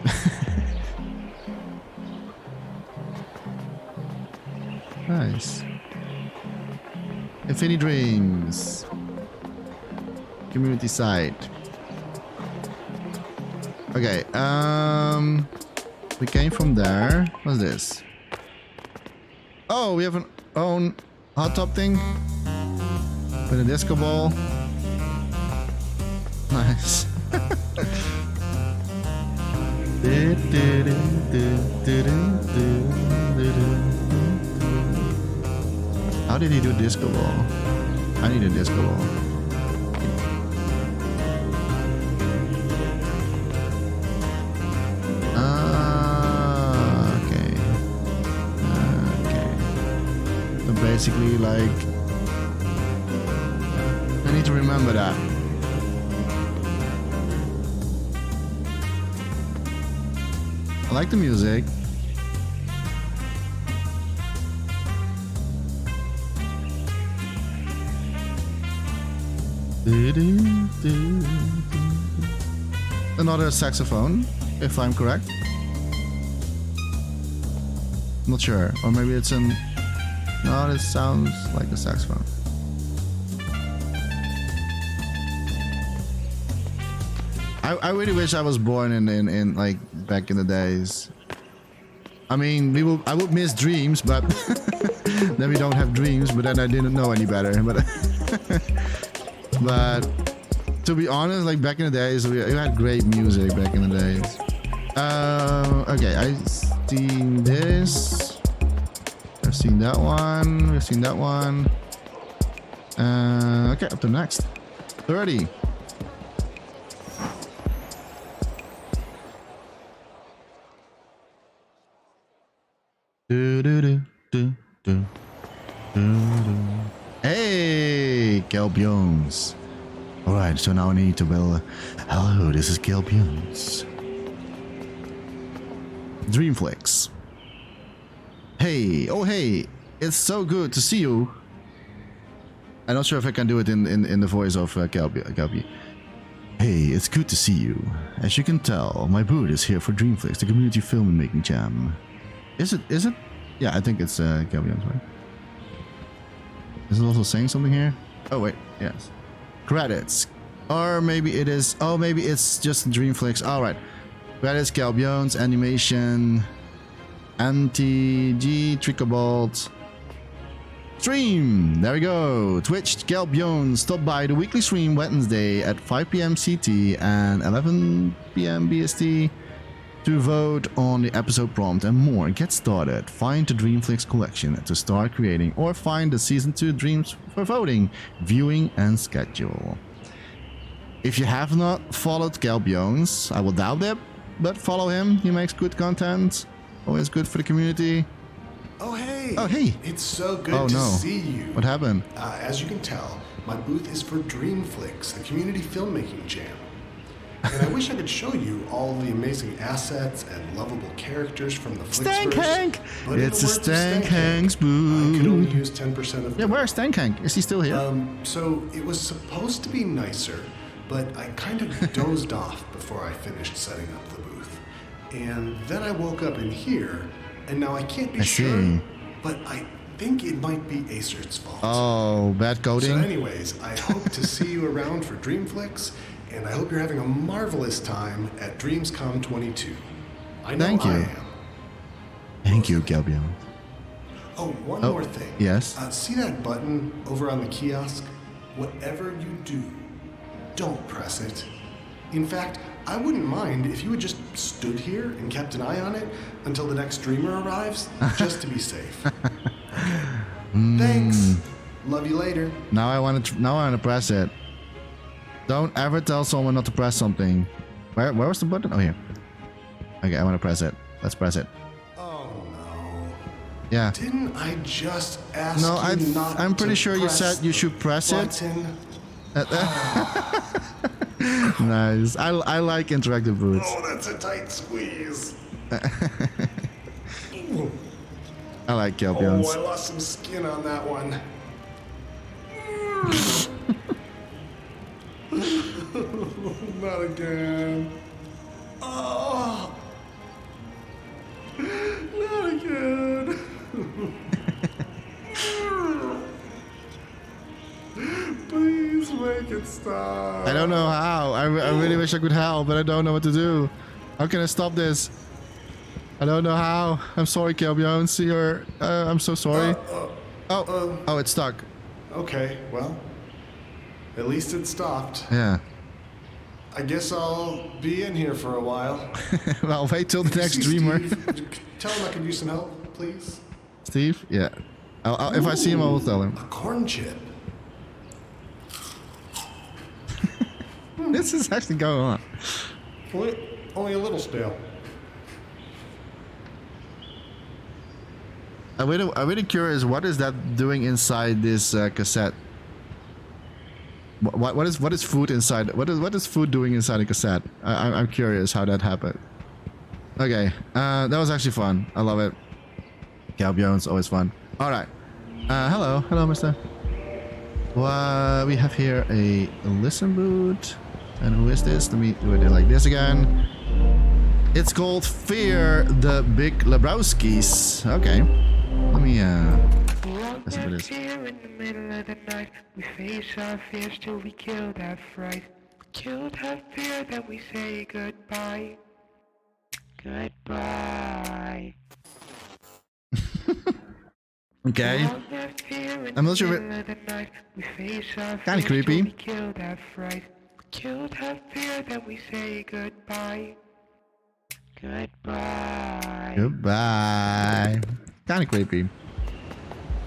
Nice. Infinity Dreams. Community site. Okay, we came from there. What's this? Oh, we have an own hot top thing with a disco ball. Nice. How did he do disco ball? I need a disco ball. Okay. So basically, like, I need to remember that. I like the music. Another saxophone, if I'm correct. Not sure, or maybe it's an. No, this sounds like a saxophone. I really wish I was born in like back in the days. I mean, I would miss Dreams, but then we don't have Dreams. But then I didn't know any better. But to be honest, like back in the days, we had great music back in the days. Okay, I've seen this. I've seen that one. We've seen that one. Okay, up to next. 30. Hey, Kelpiones. Alright, so now I need to build. Hello, this is Kelpiones. Dreamflix. Hey, oh hey, it's so good to see you. I'm not sure if I can do it in the voice of Kelpie. Hey, it's good to see you. As you can tell, my booth is here for Dreamflix, the community filmmaking jam. Is it? Yeah, I think it's Kelpiones, right? Is it also saying something here? Oh wait, yes. Credits. Or maybe it is. Oh, maybe it's just Dreamflix. All right. Credits, Galbiones, Animation, Anti-G, Trickobolt. Stream! There we go. Twitch, Galbiones. Stop by the weekly stream Wednesday at 5 PM CT and 11 PM BST to vote on the episode prompt and more. Get started. Find the Dreamflix collection to start creating, or find the Season 2 Dreams for voting, viewing, and schedule. If you have not followed Galbiones, I will doubt it, but follow him. He makes good content. Always good for the community. Oh hey! Oh hey! It's so good to see you. What happened? As you can tell, my booth is for Dreamflix, the community filmmaking jam. And I wish I could show you all the amazing assets and lovable characters from the Stank Flixverse. Hank! But It's a in the words of Stank Hank's I could only booth. use 10% of Yeah, where's Stank Hank? Is he still here? So it was supposed to be nicer, but I kind of dozed off before I finished setting up the booth. And then I woke up in here, and now I can't be sure, but I think it might be Acer's fault. Oh, bad coding? So anyways, I hope to see you around for Dreamflix, and I hope you're having a marvelous time at DreamsCom22. I know Thank you. I am. Thank you, Galbion. Oh, one more thing. Yes? See that button over on the kiosk? Whatever you do, don't press it. In fact, I wouldn't mind if you had just stood here and kept an eye on it until the next streamer arrives, just to be safe. Okay. Thanks. Love you later. Now I want to press it. Don't ever tell someone not to press something. Where was the button? Oh, here. Okay, I want to press it. Let's press it. Oh no. Yeah. Didn't I just ask No, you not I'm pretty to sure you press said you should press it. button? Nice. I like interactive boots. Oh, that's a tight squeeze. I like Oh, Galbions. I lost some skin on that one. Not again. Oh. Not again. Please make it stop. I don't know how. I really wish I could help, but I don't know what to do. How can I stop this? I don't know how. I'm sorry, Galbions. I'm so sorry. Oh, it's stuck. Okay, well, at least it stopped. Yeah. I guess I'll be in here for a while. Well, wait till the Did you next see streamer. Steve? Tell him I could use some help, please. Steve? Yeah. If I see him, I will tell him. A corn chip. This is actually going on. Only a little stale. I'm really curious. What is that doing inside this cassette? What is food inside? What is food doing inside a cassette? I'm curious how that happened. Okay, that was actually fun. I love it. Galbion's always fun. All right. Hello, Mister. We have here a listen boot. And who is this? Let me do it like this again. It's called Fear the Big Lebrowskis. Okay. Let me listen to this. Here in the middle of the night, we face our fears till we kill that fright. We kill that fear, then we say goodbye. Goodbye. Okay. I'm not sure. Kind of creepy. We kill that fright. We kill that fear, then we say goodbye. Goodbye. Goodbye. Kind of creepy.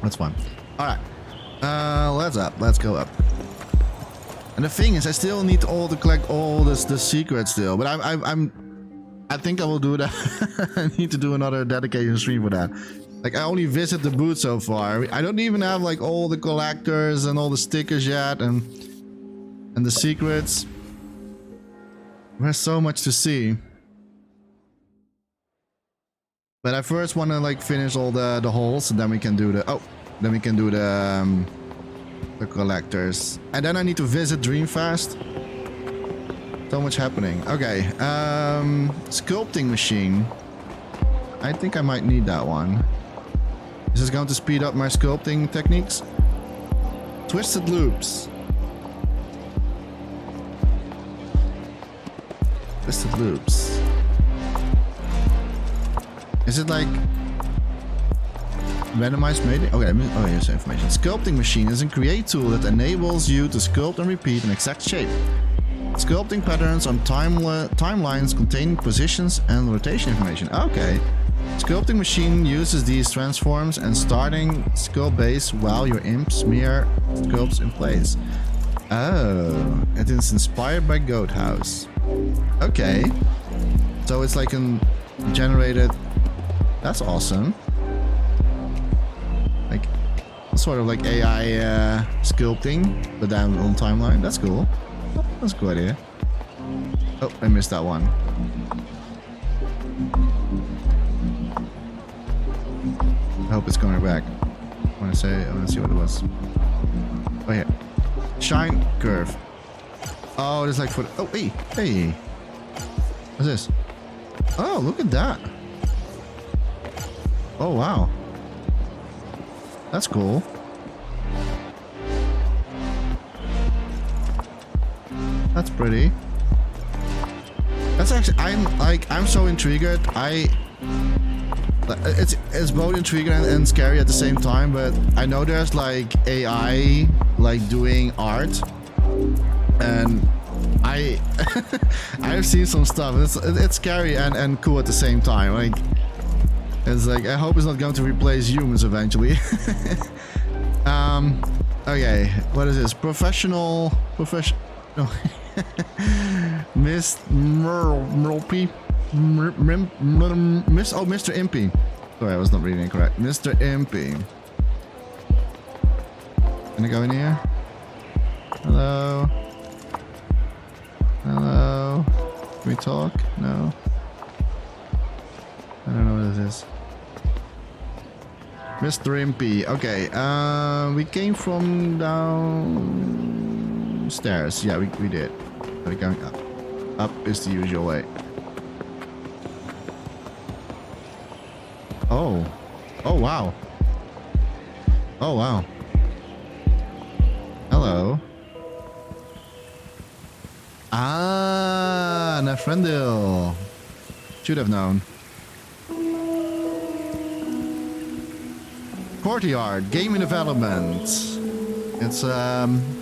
That's fun. All right. Let's go up. And the thing is, I still need to collect all the secrets still. But I think I will do that. I need to do another dedicated stream for that. Like, I only visit the booth so far. I don't even have like all the collectors and all the stickers yet, and the secrets. There's so much to see. But I first want to like finish all the holes, and then we can do the the collectors, and then I need to visit Dreamfast. So much happening. Okay, sculpting machine. I think I might need that one. Is this going to speed up my sculpting techniques? Twisted loops. Twisted loops. Is it like randomized mating? Okay, oh, here's the information. Sculpting machine is a create tool that enables you to sculpt and repeat an exact shape. Sculpting patterns on timelines containing positions and rotation information. Okay. Sculpting machine uses these transforms and starting sculpt base while your imp smear sculpts in place. Oh, it is inspired by Goat House. Okay. So it's like a generated... That's awesome. Like, sort of like AI sculpting, but then on timeline. That's cool. That's a good idea. Oh, I missed that one. I hope it's coming back. I want to see what it was. Oh yeah. Shine curve. Oh, it's like for... Oh, hey. Hey. What's this? Oh, look at that. Oh, wow. That's cool. That's pretty. That's actually... I'm so intrigued. It's both intriguing and scary at the same time, but I know there's like AI like doing art, and I've seen some stuff. It's scary and cool at the same time. Like, it's like, I hope it's not going to replace humans eventually. Okay, what is this? Professional Miss Merlpy. Mr. Impy. Sorry, I was not reading it correct. Mr. Impy. Can I go in here? Hello? Hello? Can we talk? No. I don't know what this is. Mr. Impy. Okay, we came from downstairs. Yeah, we did. We're going up. Up is the usual way. Oh. Oh, wow. Oh, wow. Hello. Ah, Nefrendil. Should have known. Courtyard, gaming development. It's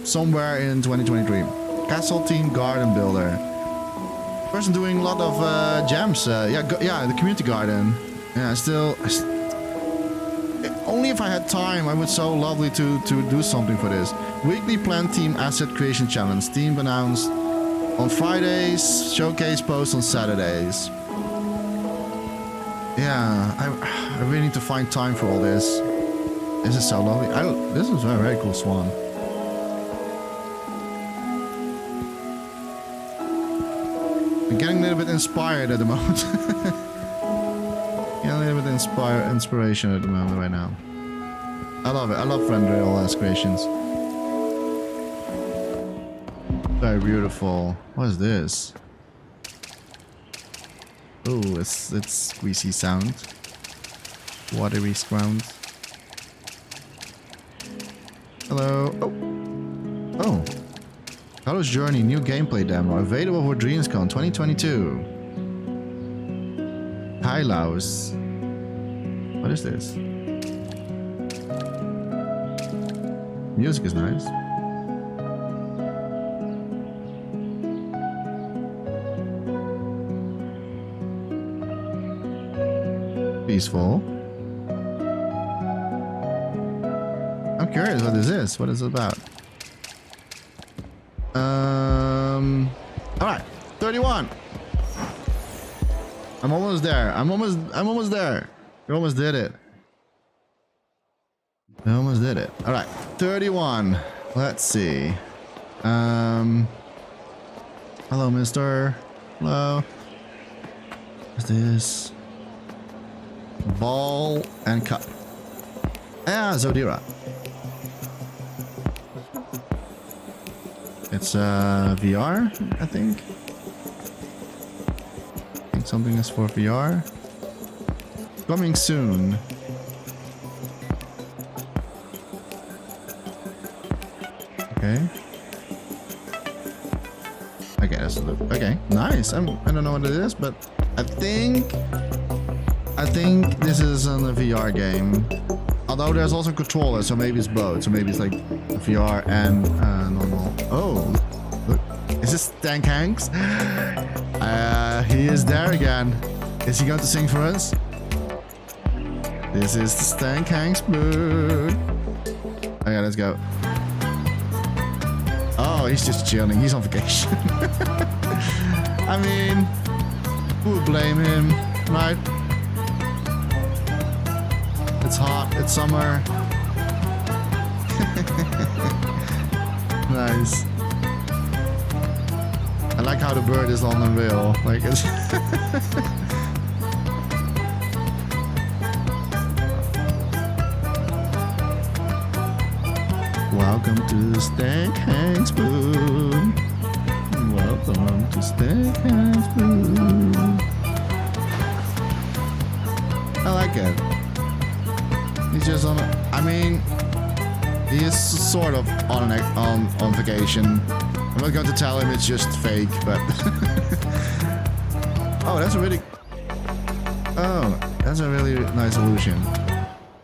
somewhere in 2023. Castle Team Garden Builder. Person doing a lot of jams. Yeah, the community garden. Yeah, only if I had time, I would so lovely to do something for this. Weekly planned team asset creation challenge. Team announced on Fridays. Showcase posts on Saturdays. Yeah, I really need to find time for all this. This is so lovely. This is a very cool swan. I'm getting a little bit inspired at the moment. Yeah, a little bit inspiration at the moment right now. I love it. I love Friendreal creations. Very beautiful. What is this? Oh, it's squeezy sound. Watery sound. Hello. Oh. Carlos Journey new gameplay demo available for DreamsCon 2022. Kylaus. What is this? Music is nice. Peaceful. I'm curious what this is. What is it about? Alright, 31. I'm almost there. I'm almost there. We almost did it. We almost did it. Alright, 31. Let's see. Hello, mister. Hello. What's this? Ball and cup. Ah, Zodira. It's VR, I think. I think something is for VR. Coming soon. Okay. Okay, that's a look. Okay, nice. I don't know what it is, but I think I think this is a VR game. Although there's also controllers, so maybe it's both. So maybe it's like VR and normal. Oh, look. Is this Stan Hanks? He is there again. Is he going to sing for us? This is the Stan Hanks mood. Okay, let's go. Oh, he's just chilling. He's on vacation. I mean, who would blame him, right? It's hot, it's summer. Nice. I like how the bird is on the wheel. Like it's Welcome to Stan Hanks Moon. Welcome to Stan Hanks Moon. I like it. He's just on. I mean, he is sort of on vacation. I'm not going to tell him it's just fake, but oh, that's a really nice illusion.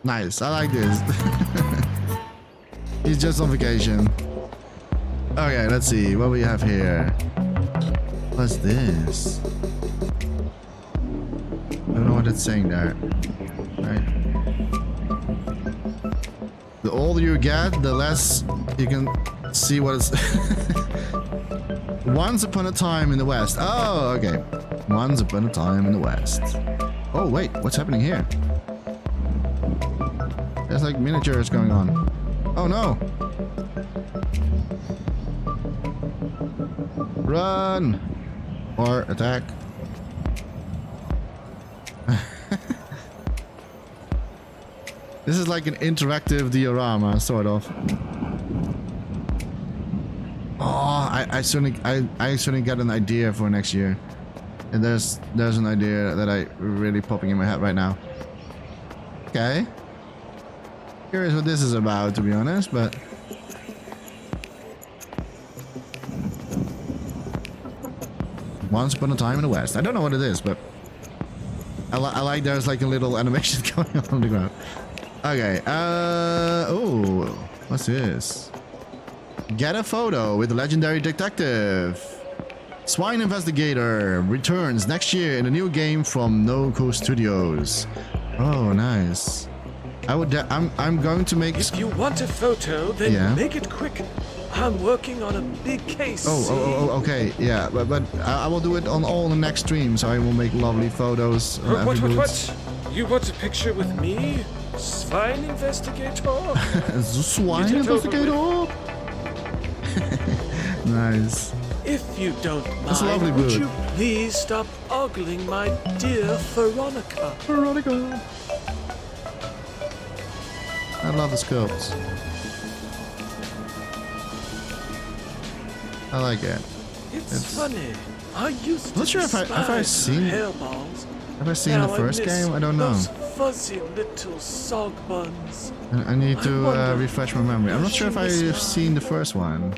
Nice, I like this. He's just on vacation. Okay, let's see what we have here. What's this? I don't know what it's saying there. Right. The older you get, the less you can see what it's. Once upon a time in the West. Oh, okay. Once upon a time in the West. Oh, wait, what's happening here? There's like miniatures going on. Oh no! Run! Or attack. This is like an interactive diorama, sort of. Oh, I certainly got an idea for next year. And there's an idea that I really popping in my head right now. Okay. Curious what this is about, to be honest, but Once Upon a Time in the West. I don't know what it is, but I like there's like a little animation going on the ground. Okay, oh, what's this? Get a photo with the legendary detective. Swine Investigator returns next year in a new game from NoCo Studios. Oh, nice. I'm going to make. If you want a photo, then make it quick. I'm working on a big case. Oh, okay, yeah, but I will do it on all the next stream, so I will make lovely photos. What? You want a picture with me, Swine Investigator? Swine Investigator. Nice. If you don't That's mind, lovely, would bird. you please stop ogling my dear Veronica? Veronica. I love the scopes. I like it. It's funny. I used to not sure if I seen hairballs. Have I seen the first game? I don't know. Those fuzzy little sog buns. I need to refresh my memory. I'm not sure if I've seen the first one.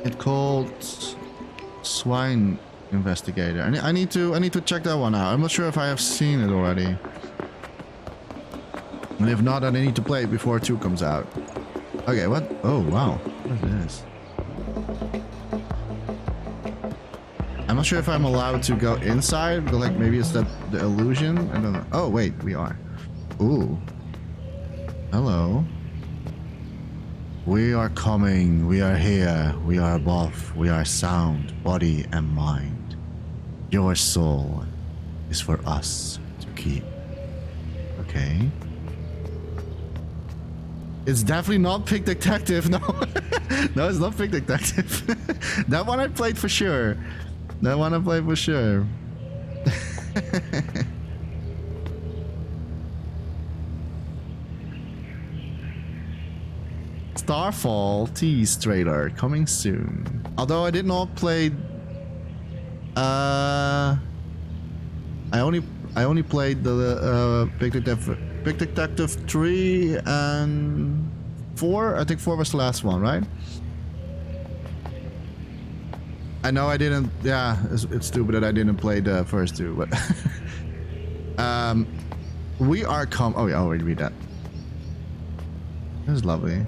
It called Swine Investigator. I need to check that one out. I'm not sure if I have seen it already. And if not, then I need to play it before 2 comes out. Okay, what? Oh, wow. What is this? I'm not sure if I'm allowed to go inside, but like maybe it's the illusion. I don't know. Oh, wait, we are. Ooh. Hello. We are coming. We are here. We are above. We are sound, body, and mind. Your soul is for us to keep. Okay. It's definitely not Pig Detective, no. No, it's not Pig Detective. That one I played for sure. That one I played for sure. Starfall tease trailer coming soon. Although I did not play. I only played the Big Detective 3 and 4. I think 4 was the last one, right? I know I didn't. Yeah, it's stupid that I didn't play the first two, but we are Oh, yeah, I already read that. This is lovely.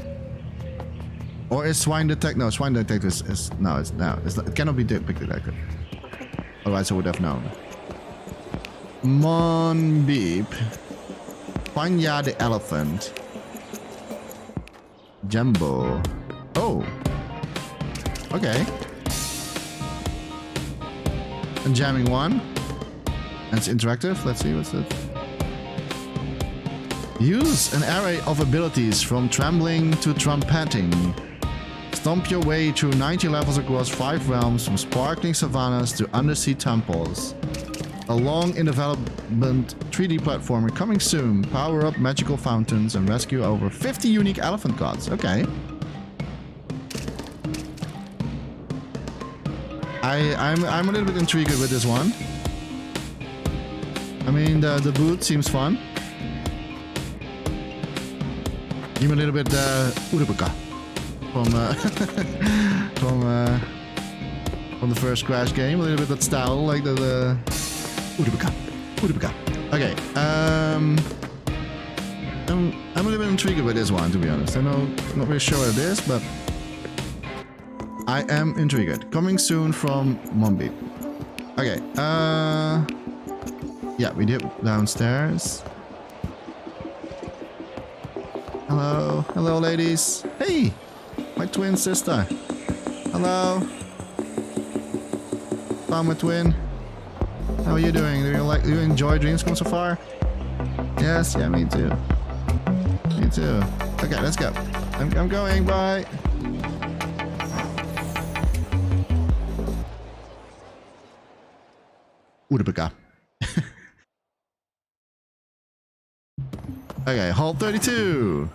Or is swine detect? No, swine detect is no. It's no. It cannot be depicted like that. Otherwise, I would have known. Mon Beep. Panya the elephant. Jumbo. Oh. Okay. And jamming one. And it's interactive. Let's see what's it. Use an array of abilities from trembling to trumpeting. Stomp your way through 90 levels across 5 realms, from sparkling savannas to undersea temples. A long in development 3D platformer coming soon. Power up magical fountains and rescue over 50 unique elephant gods. Okay. I'm a little bit intrigued with this one. I mean, the boot seems fun. Give me a little bit Urubaka from the first Crash game. A little bit that style, like the Urubaka. Okay. I'm a little bit intrigued with this one, to be honest. I'm not really sure what it is, but I am intrigued. Coming soon from Mombi. Okay. Yeah, we did downstairs. Hello, ladies. Hey, my twin sister. Hello. Found my twin. How are you doing? Do you enjoy DreamsCom so far? Yes, yeah, me too. Me too. Okay, let's go. I'm going. Bye. Urubaka. Okay, Hall 32.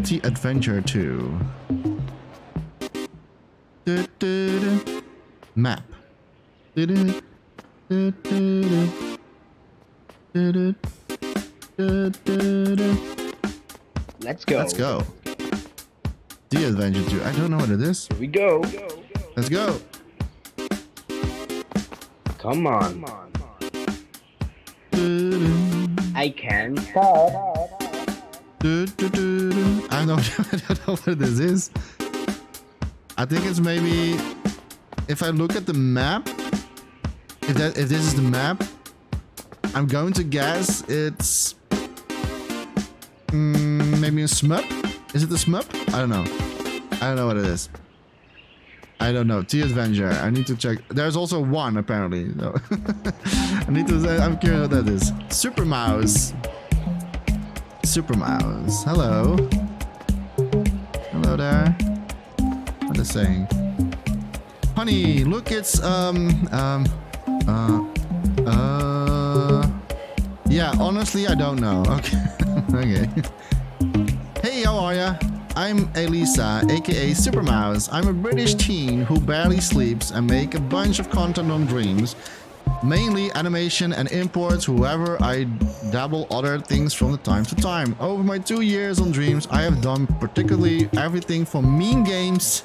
T-Adventure 2. Map. Let's go. Let's go. T-Adventure 2. I don't know what it is. Here we go. Let's go. Come on. I can stop. I don't know what this is. I think it's maybe, if I look at the map, if this is the map, I'm going to guess it's maybe a SMUP. Is it a SMUP? I don't know. I don't know what it is. I don't know. T-Adventure. I need to check. There's also one apparently. So I need to. I'm curious what that is. Super Mouse. Super Mouse. Hello. Hello there. What is it saying? Honey, look, it's yeah, honestly, I don't know. Okay. Okay. Hey, how are ya? I'm Elisa, aka Super Mouse. I'm a British teen who barely sleeps and make a bunch of content on Dreams. Mainly animation and imports, however I dabble other things from time to time. Over my 2 years on Dreams, I have done particularly everything from meme games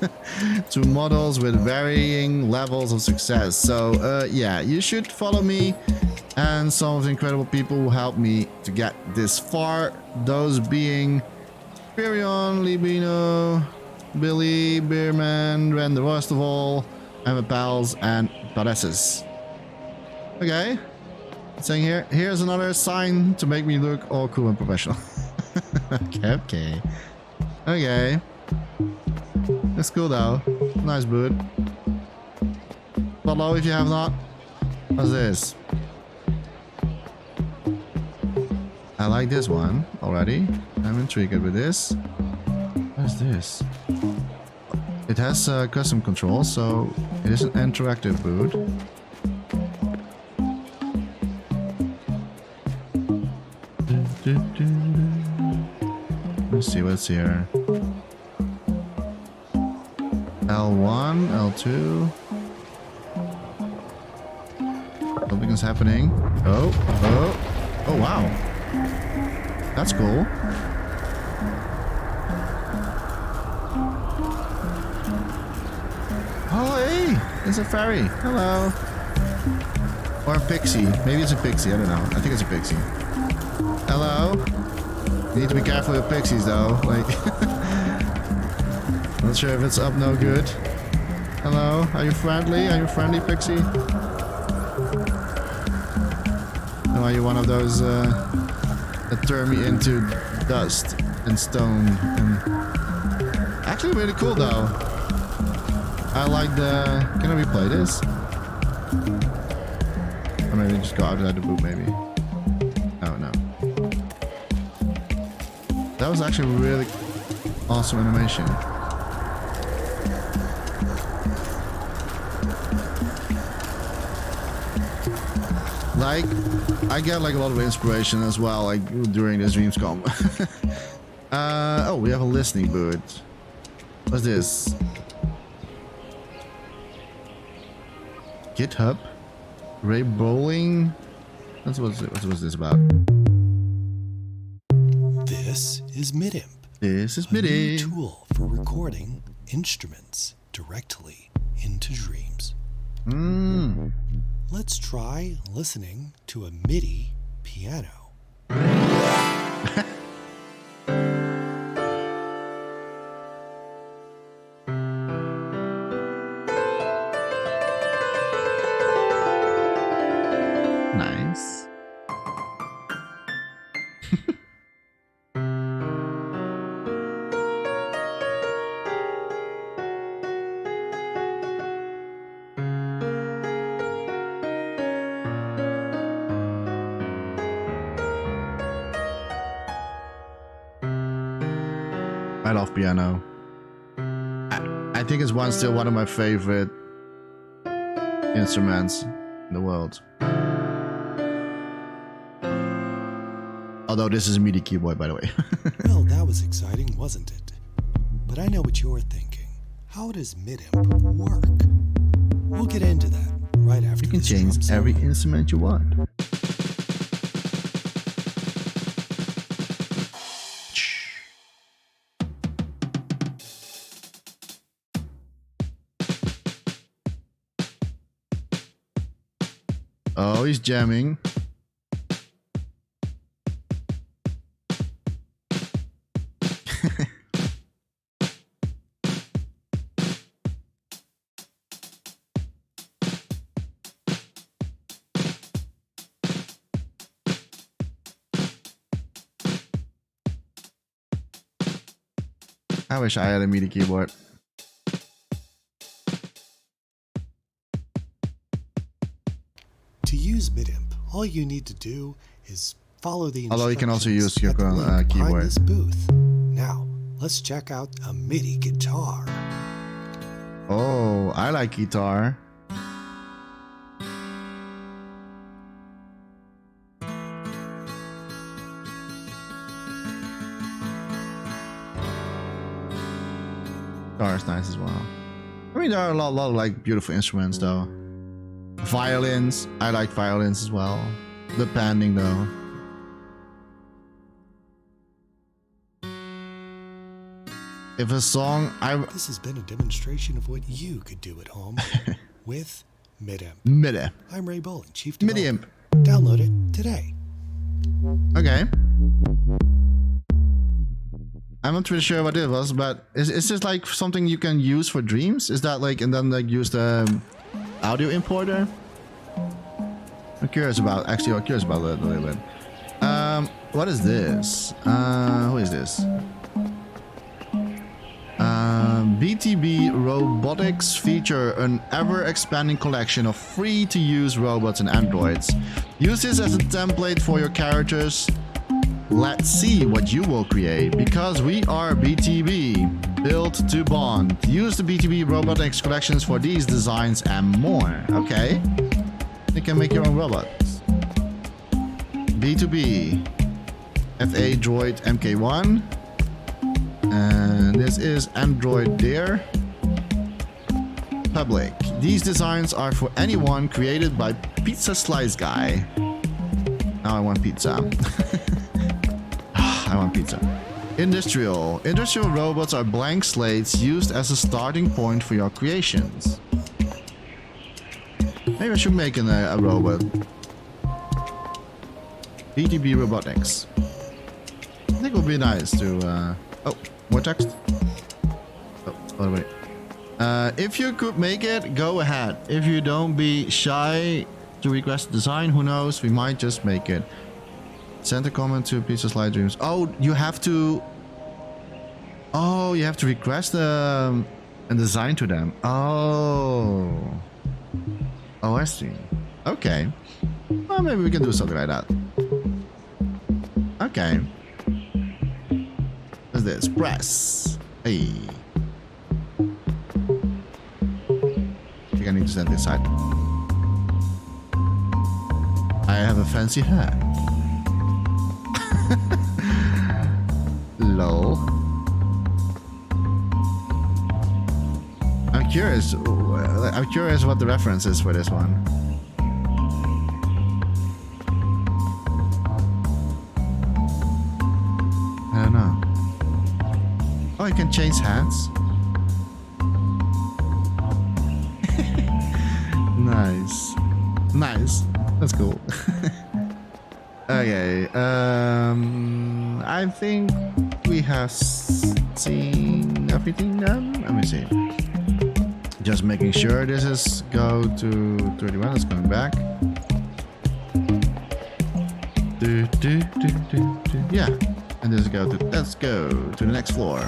to models with varying levels of success. So yeah, you should follow me and some of the incredible people who helped me to get this far. Those being Firion, Libino, Billy, Beerman, Rand the Worst of All, and my pals and Paresis. Okay. It's saying here, here's another sign to make me look all cool and professional. Okay. Okay. That's cool though. Nice boot. Follow if you have not. What's this? I like this one already. I'm intrigued with this. What is this? It has custom controls, so it is an interactive boot. Let's see what's here. L1, L2. Something's happening. Oh, wow. That's cool. Oh, hey, it's a fairy. Hello. Or a pixie. Maybe it's a pixie. I don't know. I think it's a pixie. Hello. You need to be careful with pixies, though. Like, not sure if it's up no good. Hello. Are you friendly? Are you friendly, pixie? Or are you one of those that turn me into dust and stone? And actually, really cool, though. I like the. Can I replay this? Or maybe just go outside the boot, maybe. Oh no. That was actually really awesome animation. Like, I get like a lot of inspiration as well, like during this DreamsCom. Oh, we have a listening booth. What's this? GitHub? Ray Bowling? What's this about? This is MIDIMP. This is a new MIDI. tool for recording instruments directly into Dreams. Let's try listening to a MIDI piano. Nice. I love piano. I think it's still one of my favorite instruments in the world. Although this is a MIDI keyboard, by the way. Well, that was exciting, wasn't it? But I know what you're thinking. How does MIDIMP work? We'll get into that right after You can this change drum solo. every instrument you want. Oh, he's jamming. I wish I had a MIDI keyboard. To use MIDIMP, all you need to do is follow the instructions. Although you can also use your at the link behind keyboard. this booth. Now, let's check out a MIDI guitar. Oh, I like guitar. Guitar is nice as well. I mean, there are a lot of like beautiful instruments though. Violins, I like violins as well. Depending though. If a song, This has been a demonstration of what you could do at home with MIDIMP. MIDI. I'm Ray Bowling, Chief Developer. MIDIMP. Download it today. Okay. I'm not really sure what it was, but is this like something you can use for Dreams? Is that like, and then like use the audio importer? I'm curious about, actually I'm curious about that a little bit. What is this? Who is this? BTB Robotics feature an ever-expanding collection of free-to-use robots and androids. Use this as a template for your characters. Let's see what you will create, because we are BTB, built to bond. Use the BTB Robotics collections for these designs and more. Okay, you can make your own robots. B2B, FA Droid MK1, and this is Android Dare. Public. These designs are for anyone created by Pizza Slice Guy. Now I want pizza. I want pizza. Industrial. Industrial robots are blank slates used as a starting point for your creations. Maybe I should make a robot. BTB Robotics. I think it would be nice to... Oh, more text? Oh, by the way. If you could make it, go ahead. If you don't, be shy to request a design. Who knows? We might just make it. Send a comment to Pizza Slide Dreams. Oh, you have to... Oh, you have to request a design to them. Oh. Oh, I see. Okay. Well, maybe we can do something like that. Okay. What's this? Press. Hey. I think I need to send this side. I have a fancy hat. Lol. I'm curious what the reference is for this one. I don't know. Oh, you can change hats. Nice. Nice. That's cool. Okay. I think we have seen everything done. Let me see. Just making sure this is go to 31. It's coming back. Yeah. And this is go to, let's go to the next floor.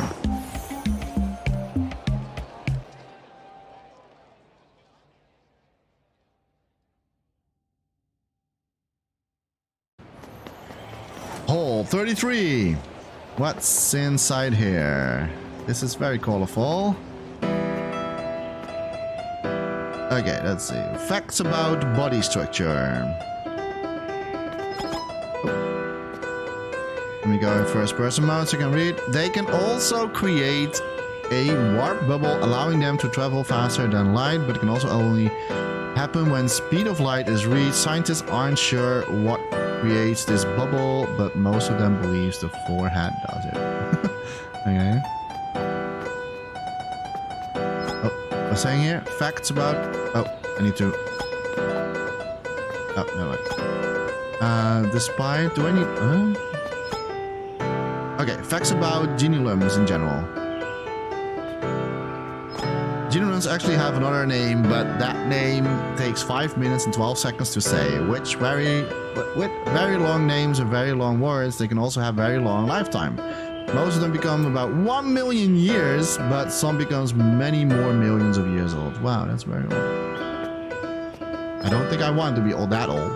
Hole 33. What's inside here? This is very colorful. Okay, let's see. Facts about body structure. Let me go in first person mode so you can read. They can also create a warp bubble, allowing them to travel faster than light, but it can also only happen when speed of light is reached. Scientists aren't sure what creates this bubble, but most of them believes the forehead does it. Okay. Oh, what's saying here? Facts about... Oh, I need to... Oh, no way. Despite... Do I need... Okay, facts about genulums in general. Genulums actually have another name, but that name takes 5 minutes and 12 seconds to say, with very long names and very long words, they can also have very long lifetime. Most of them become about 1 million years, but some becomes many more millions of years old. Wow, that's very old. I don't think I want to be that old.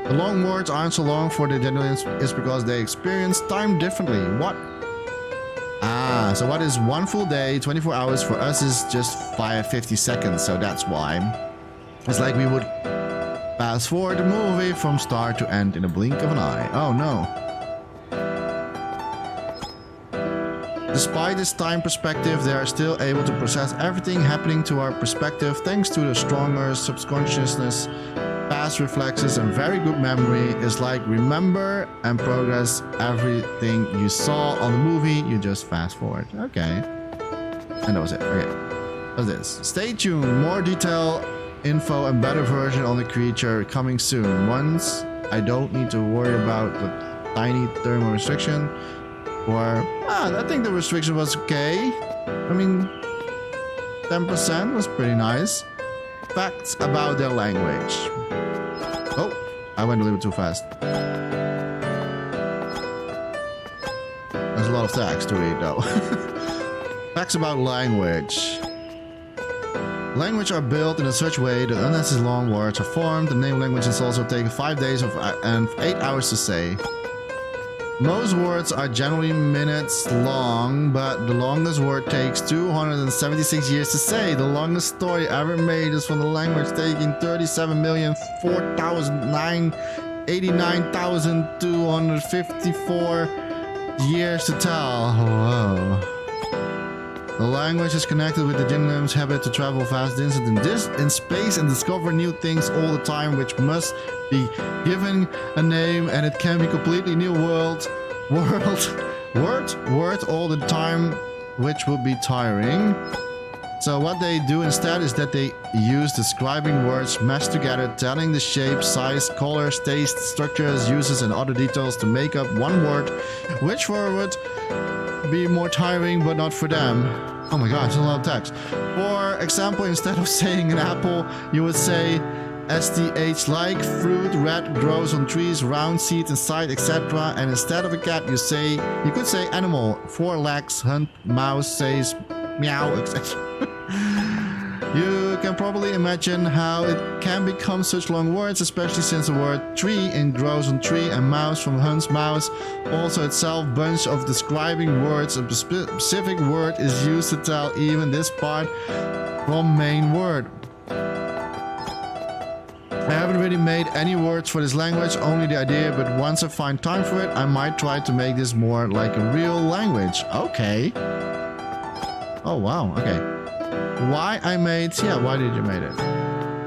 The long words aren't so long for the genulums is because they experience time differently. What? Ah, so what is 1 full day, 24 hours for us is just 50 seconds, so that's why. It's like we would fast forward the movie from start to end in a blink of an eye. Oh no. Despite this time perspective, they are still able to process everything happening to our perspective thanks to the stronger subconsciousness, fast reflexes, and very good memory. Is like remember and progress everything you saw on the movie, you just fast forward. Okay. And that was it. Okay. What's this? Stay tuned. More detail, info, and better version on the creature coming soon. Once I don't need to worry about the tiny thermal restriction. Or, I think the restriction was okay. I mean, 10% was pretty nice. Facts about their language. Oh, I went a little too fast. There's a lot of text to read though. Facts about language. Language are built in a such way that unless long words are formed, the name languages also take 5 days and 8 hours to say. Most words are generally minutes long, but the longest word takes 276 years to say. The longest story ever made is from the language taking 37,489,254 years to tell. Whoa. The language is connected with the genulum's habit to travel fast distances in space and discover new things all the time, which must be given a name, and it can be completely new word all the time, which would be tiring. So what they do instead is that they use describing words meshed together, telling the shape, size, colors, taste, structures, uses, and other details to make up one word, which would be more tiring, but not for them. Oh my god, it's a lot of text. For example, instead of saying an apple, you would say STH like, fruit, red, grows on trees, round, seeds inside, etc. And instead of a cat, you could say animal, 4 legs, hunt, mouse, says meow, etc. You can probably imagine how it can become such long words, especially since the word tree in grows on tree and mouse from hunt's mouse also itself bunch of describing words. A specific word is used to tell even this part from main word. I haven't really made any words for this language, only the idea, but once I find time for it, I might try to make this more like a real language. Okay. Oh wow, okay. Why did you make it?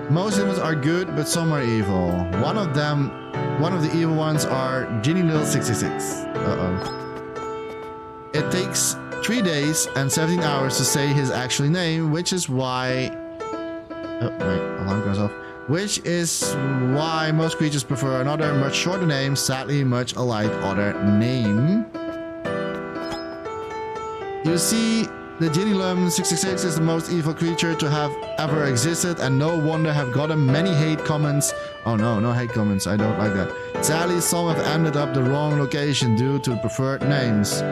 Most humans are good, but some are evil. One of the evil ones are Ginny Little 66. It takes 3 days and 17 hours to say his actual name, which is why... Oh, wait, alarm goes off. Which is why most creatures prefer another much shorter name, sadly much alike other name. You see, the Ginilum 666 is the most evil creature to have ever existed, and no wonder have gotten many hate comments. Oh no, no hate comments, I don't like that. Sadly, some have ended up the wrong location due to preferred names.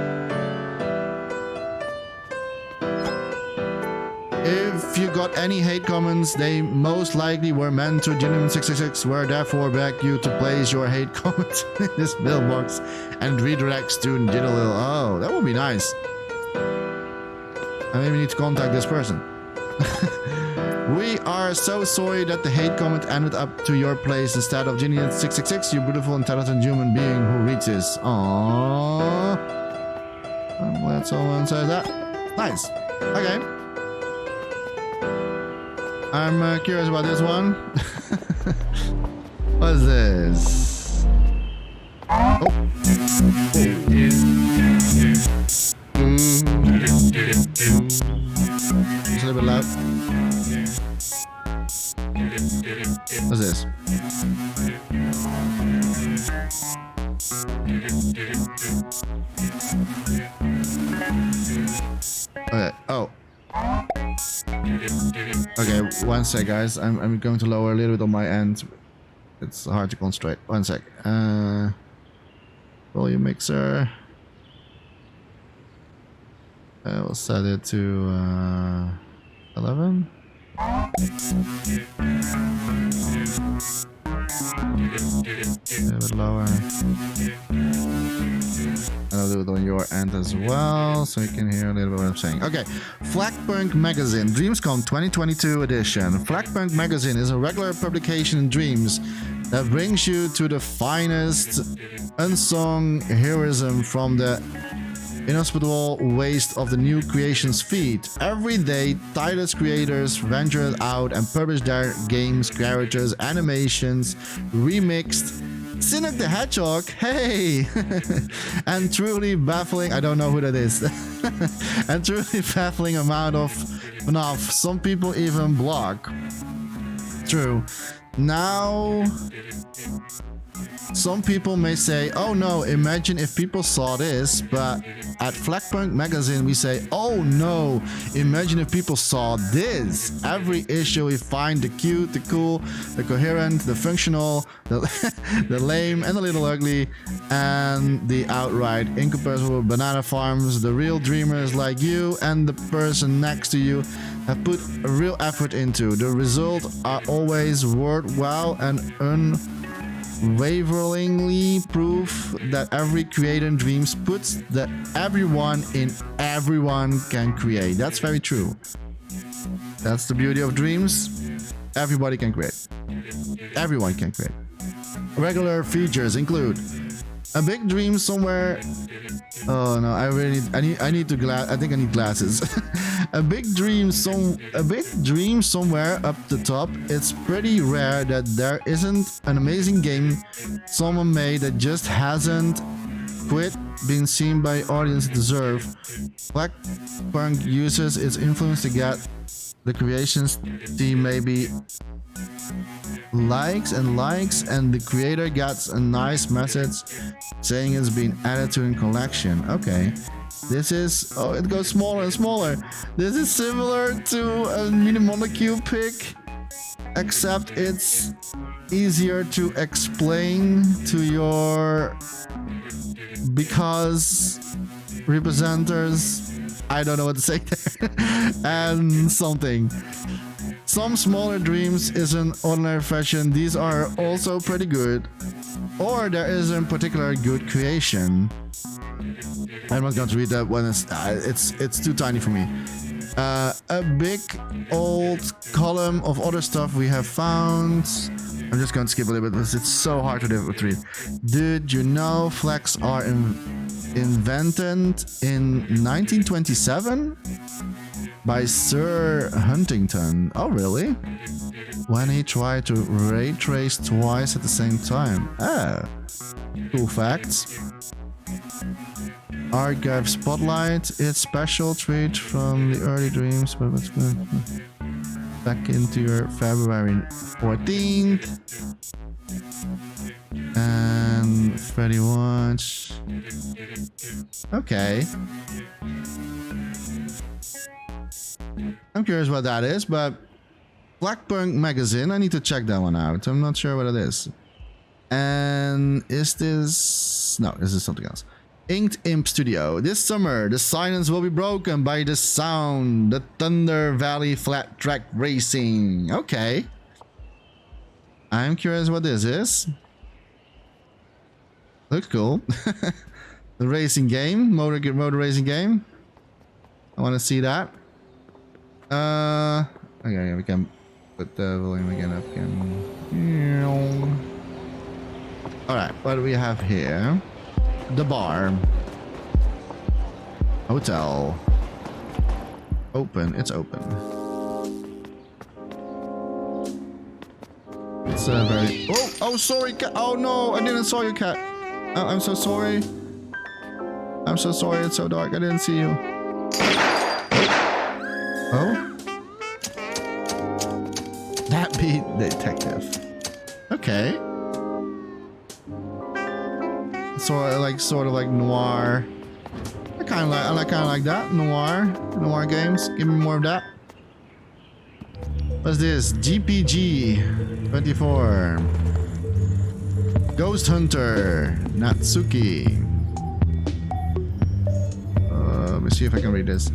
If you got any hate comments, they most likely were meant to Ginilum 666, where therefore beg you to place your hate comment in this mailbox and redirects to Ginilil. Oh, that would be nice. I maybe need to contact this person. We are so sorry that the hate comment ended up to your place instead of Ginny 666, you beautiful, intelligent human being who reads this. Aww. I'm glad someone says that. Nice. Okay. I'm curious about this one. What is this? Oh. It's a little bit loud. What's this? Okay. Oh. Okay. One sec, guys. I'm going to lower a little bit on my end. It's hard to concentrate. One sec. Volume mixer. We'll set it to 11. A little bit lower. And I'll do it on your end as well, so you can hear a little bit what I'm saying. Okay, Flagpunk Magazine, DreamsCom 2022 edition. Flagpunk Magazine is a regular publication in Dreams that brings you to the finest unsung heroism from the inhospitable waste of the new creations feed. Every day, tireless creators venture out and publish their games, characters, animations, remixed. Cynic the Hedgehog, hey! And truly baffling, I don't know who that is. And truly baffling amount of FNAF. Some people even block. True. Now... Some people may say, oh no, imagine if people saw this, but at Flagpunk Magazine we say, oh no, imagine if people saw this. Every issue we find the cute, the cool, the coherent, the functional, the lame and the little ugly, and the outright incomparable banana farms. The real dreamers like you and the person next to you have put a real effort into. The result are always worthwhile and unwaveringly proof that every creator in Dreams puts that everyone can create. That's very true. That's the beauty of Dreams. Everybody can create. Everyone can create. Regular features include a big dream somewhere. Oh no, I need glasses. A big dream somewhere up the top. It's pretty rare that there isn't an amazing game someone made that just hasn't quit being seen by audience deserve. Flagpunk uses its influence to get the creations team maybe likes, and the creator gets a nice message saying it's been added to a collection. Okay. This is... Oh, it goes smaller and smaller. This is similar to a mini molecule pick, except it's easier to explain to your... because representers... I don't know what to say there. And something. Some smaller dreams is an ordinary fashion. These are also pretty good. Or there isn't particular good creation. I'm not going to read that one. It's too tiny for me. A big old column of other stuff we have found. I'm just going to skip a little bit because it's so hard to read. Did you know flags are invented in 1927 by Sir Huntington? Oh, really? When he tried to ray trace twice at the same time. Ah, cool facts. Archive Spotlight. It's special treat from the early dreams, but what's good? Back into your February 14th. And Freddy Watch. Okay. I'm curious what that is, but Blackpunk Magazine, I need to check that one out. I'm not sure what it is. And is this... No, this is something else. Inked Imp Studio. This summer, the silence will be broken by the sound. The Thunder Valley Flat Track Racing. Okay. I'm curious what this is. Looks cool. The racing game. Motor racing game. I want to see that. Okay, we can put the volume again up again. Alright, what do we have here? The bar. Hotel. Open. It's open. It's a very... Oh, sorry, cat. Oh no, I didn't saw you, cat. Oh, I'm so sorry. I'm so sorry, it's so dark. I didn't see you. Oh? That beat detective. Okay. Sort of like noir. I kind of like that noir games. Give me more of that. What's this? GPG 24. Ghost Hunter Natsuki. Let me see if I can read this.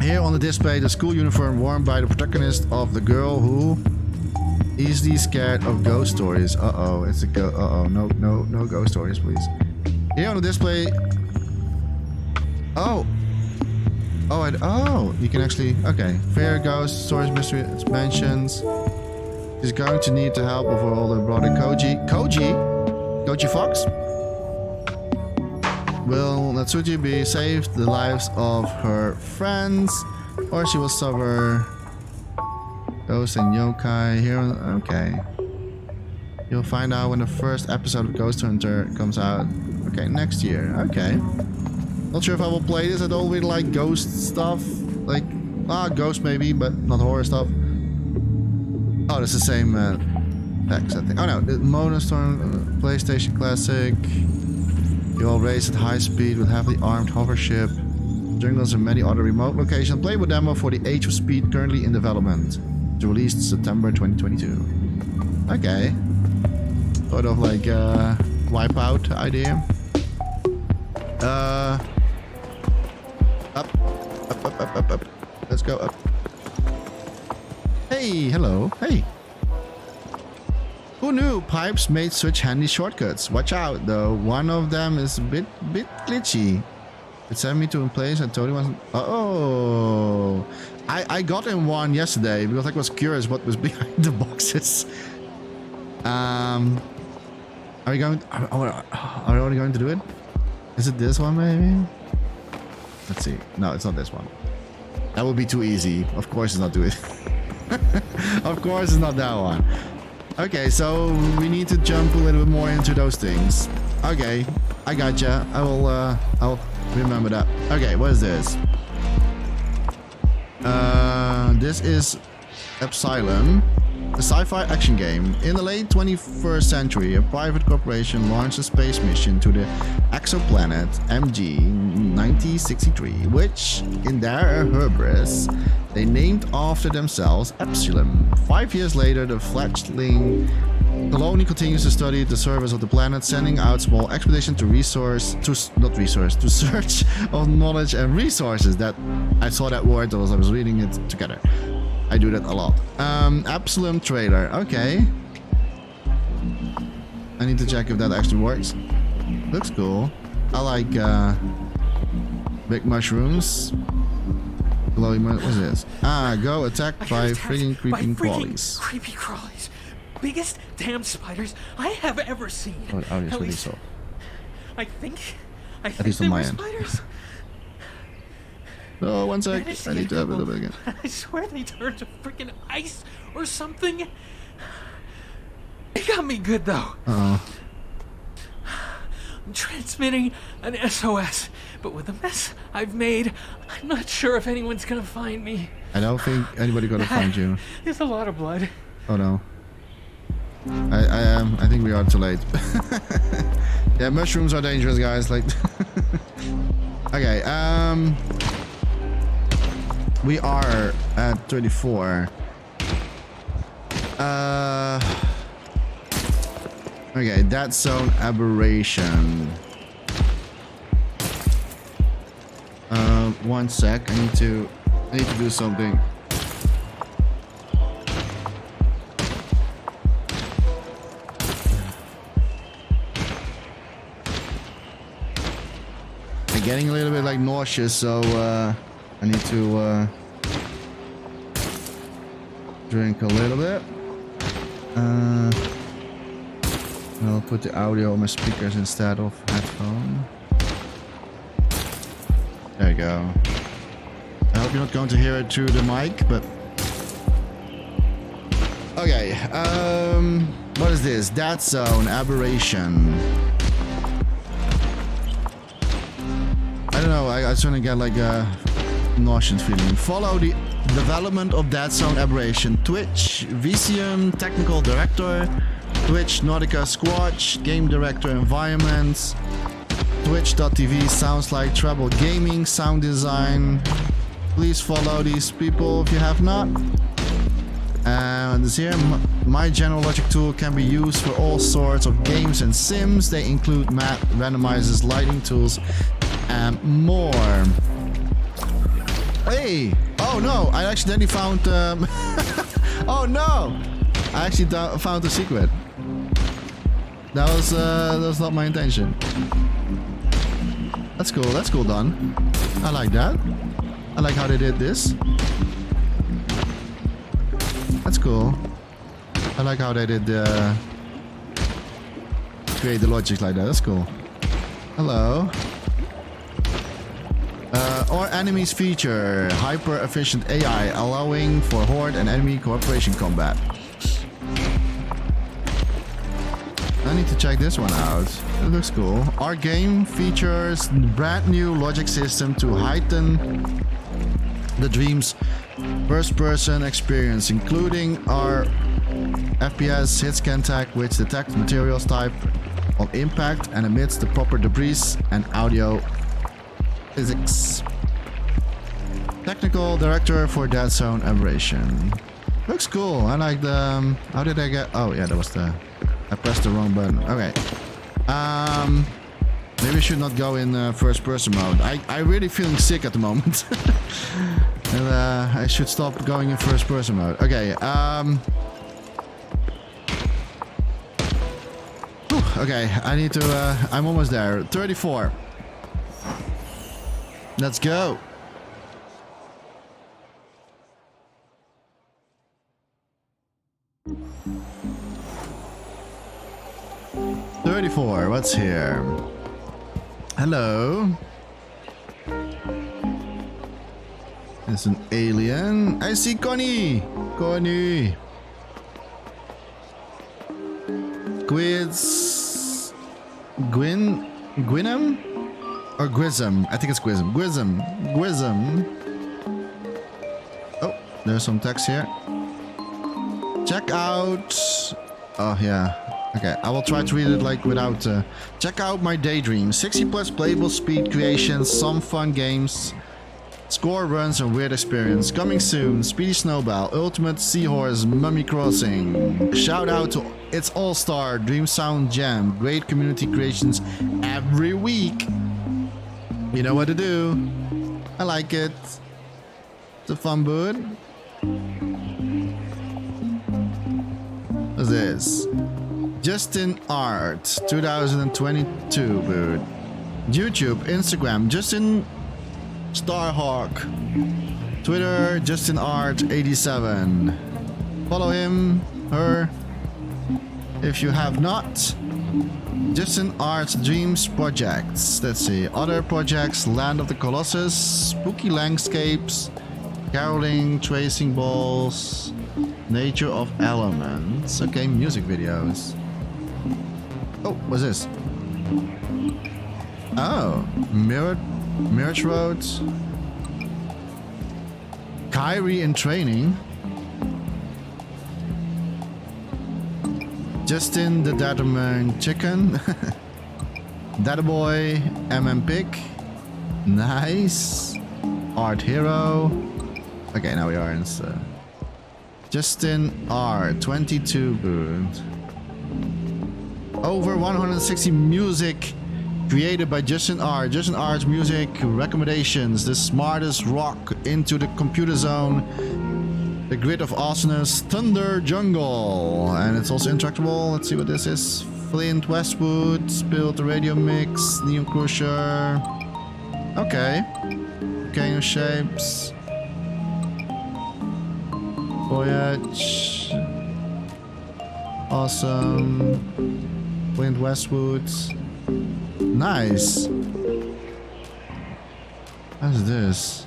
Here on the display, the school uniform worn by the protagonist of the girl who easily scared of ghost stories. Uh-oh, it's a no ghost stories, please. Here on the display... Oh, you can actually... Okay. Fair ghost stories, mystery expansions. She's going to need the help of her older brother, Koji. Koji Fox? Will Natsuki be saved the lives of her friends, or she will suffer... Ghost and yokai here. Okay. You'll find out when the first episode of Ghost Hunter comes out. Okay, next year. Okay. Not sure if I will play this. I don't really like ghost stuff. Like, ghost maybe, but not horror stuff. Oh, it's the same text, I think. Oh no, the Monostorm PlayStation Classic. You all race at high speed with heavily armed hover ship. Jungles and many other remote locations. Playable demo for the Age of Speed currently in development. Released September 2022. Okay. Sort of like Wipeout idea. Up. Let's go up. Hey, hello. Hey. Who knew pipes made such handy shortcuts? Watch out though. One of them is a bit glitchy. It sent me to a place I totally wasn't. Oh. I got in one yesterday because I was curious what was behind the boxes. Are we going? Are we already going to do it? Is it this one maybe? Let's see. No, it's not this one. That would be too easy. Of course, it's not do it. Of course, it's not that one. Okay, so we need to jump a little bit more into those things. Okay, I gotcha. I'll remember that. Okay, what is this? This is Epsilon, a sci-fi action game. In the late 21st century, a private corporation launched a space mission to the exoplanet MG-9063, which, in their hubris, they named after themselves Epsilon. 5 years later, the fledgling colony continues to study the surface of the planet, sending out small expeditions to search of knowledge and resources. That I saw that word as I was reading it together. I do that a lot. Epsilon trailer. Okay. I need to check if that actually works. Looks cool. I like big mushrooms. Glowing what is this? Go attacked by freaking creeping crawlies. Creepy crawlies. Biggest damn spiders I have ever seen. Oh, obviously so. I think At least on my end. Spiders. Oh, one sec. I need to have a little bit again. I swear they turned to freaking ice or something. It got me good though. Uh-oh. I'm transmitting an SOS, but with the mess I've made, I'm not sure if anyone's gonna find me. I don't think anybody gonna find you. There's a lot of blood. Oh no. I think we are too late. Yeah, mushrooms are dangerous, guys. Like, okay. We are at 34. Okay, that's zone aberration. 1 sec. I need to do something. I'm getting a little bit like nauseous, so I need to drink a little bit. I'll put the audio on my speakers instead of headphone. There you go. I hope you're not going to hear it through the mic, but okay. What is this? That zone aberration. I don't know. I suddenly get like a nauseous feeling. Follow the development of that zone aberration. Twitch, VCM, technical director. Twitch, Nautica Squatch, game director environments. Twitch.tv, sounds like Treble Gaming, sound design. Please follow these people if you have not. And this here, my general logic tool can be used for all sorts of games and sims. They include map randomizers, lighting tools, and more. Hey! Oh no! I accidentally found. Oh no! I actually found a secret. That was not my intention. That's cool. That's cool done. I like that. I like how they did this. That's cool. I like how they did create the logic like that. That's cool. Hello. Or enemies feature hyper efficient AI, allowing for horde and enemy cooperation combat. I need to check this one out. It looks cool. Our game features brand new logic system to heighten the Dreams first-person experience, including our FPS hit scan tag, which detects materials type of impact and emits the proper debris and audio physics. Technical director for Dead Zone Aberration. Looks cool. I like the... how did I get... oh yeah, that was the... I pressed the wrong button. Okay. Maybe I should not go in first person mode. I'm really feeling sick at the moment. And I should stop going in first person mode. Okay. Okay, I need to... I'm almost there. 34. Let's go. What's here? Hello. It's an alien. I see Connie. Connie. Gwynam? Or Grism? I think it's Grism. Grism. There's some text here. Check out... Oh, yeah. Okay, I will try to read it like without... check out my daydream. 60 plus playable speed creations, some fun games, score runs and weird experience. Coming soon. Speedy Snowball, Ultimate Seahorse, Mummy Crossing. Shout out to It's All-Star, Dream Sound Jam. Great community creations every week. You know what to do. I like it. It's a fun boot. What's this? Justin Art 2022 boot. YouTube, Instagram, Justin Starhawk. Twitter, Justin Art 87. Follow him, her, if you have not. Justin Art's Dreams projects. Let's see. Other projects: Land of the Colossus, Spooky Landscapes, Caroling, Tracing Balls, Nature of Elements. Okay, music videos. Oh, what's this? Oh, Mirage Road. Kyrie in training. Justin the Dataman Chicken. Data Boy MM Pick. Nice. Art Hero. Okay, now we are in Justin R 22 boot. Over 160 music created by Justin R. Justin R's music recommendations. The smartest rock into the computer zone. The Grid of Awesomeness, Thunder Jungle, and it's also interactable. Let's see what this is. Flint Westwood, Spilled the Radio Mix, Neon Crusher. Okay. Volcano Shapes. Voyage. Awesome. Flint Westwood. Nice. What's this?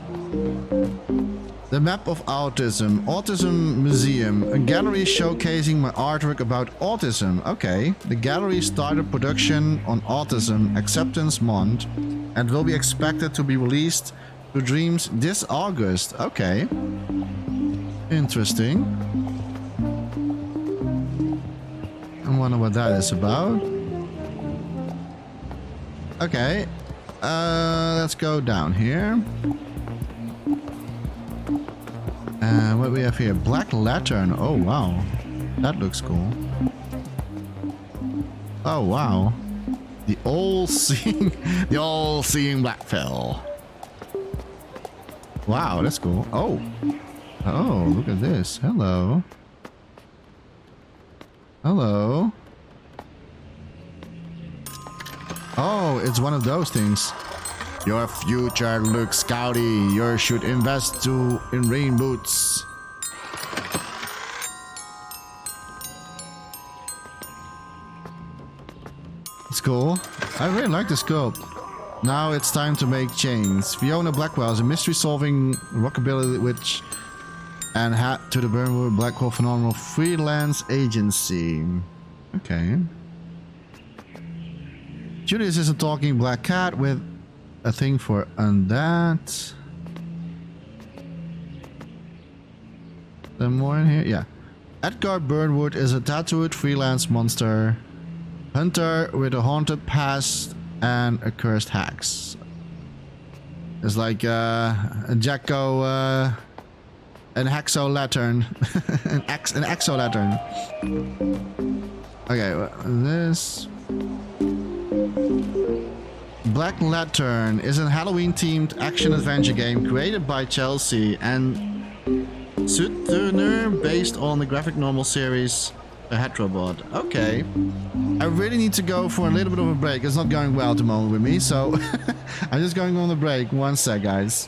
The Map of Autism, Autism Museum, a gallery showcasing my artwork about autism. Okay, the gallery started production on Autism Acceptance Month and will be expected to be released to Dreams this August. Okay, interesting. I wonder what that is about. Okay, let's go down here. What we have here? Black Lantern. Oh wow, that looks cool. Oh wow, the all-seeing, the all-seeing black pill. Wow, that's cool. Oh, look at this. Hello. Hello. Oh, it's one of those things. Your future looks scouty. You should invest in rain boots. It's cool. I really like the scope. Now it's time to make chains. Fiona Blackwell is a mystery-solving rockabilly witch and hat to the Burnwood Blackwell Phenomenal freelance agency. Okay. Julius is a talking black cat with a thing for undead. There more in here? Yeah. Edgar Burnwood is a tattooed freelance monster hunter with a haunted past and a cursed hex. It's like a Jacko, an Hexo-Lantern. an Exo-Lantern. Okay, this... Black Lantern is a Halloween-themed action-adventure game created by Chelsea and Suturner based on the graphic novel series A Heterobot. Okay. I really need to go for a little bit of a break. It's not going well at the moment with me, so I'm just going on the break. One sec, guys.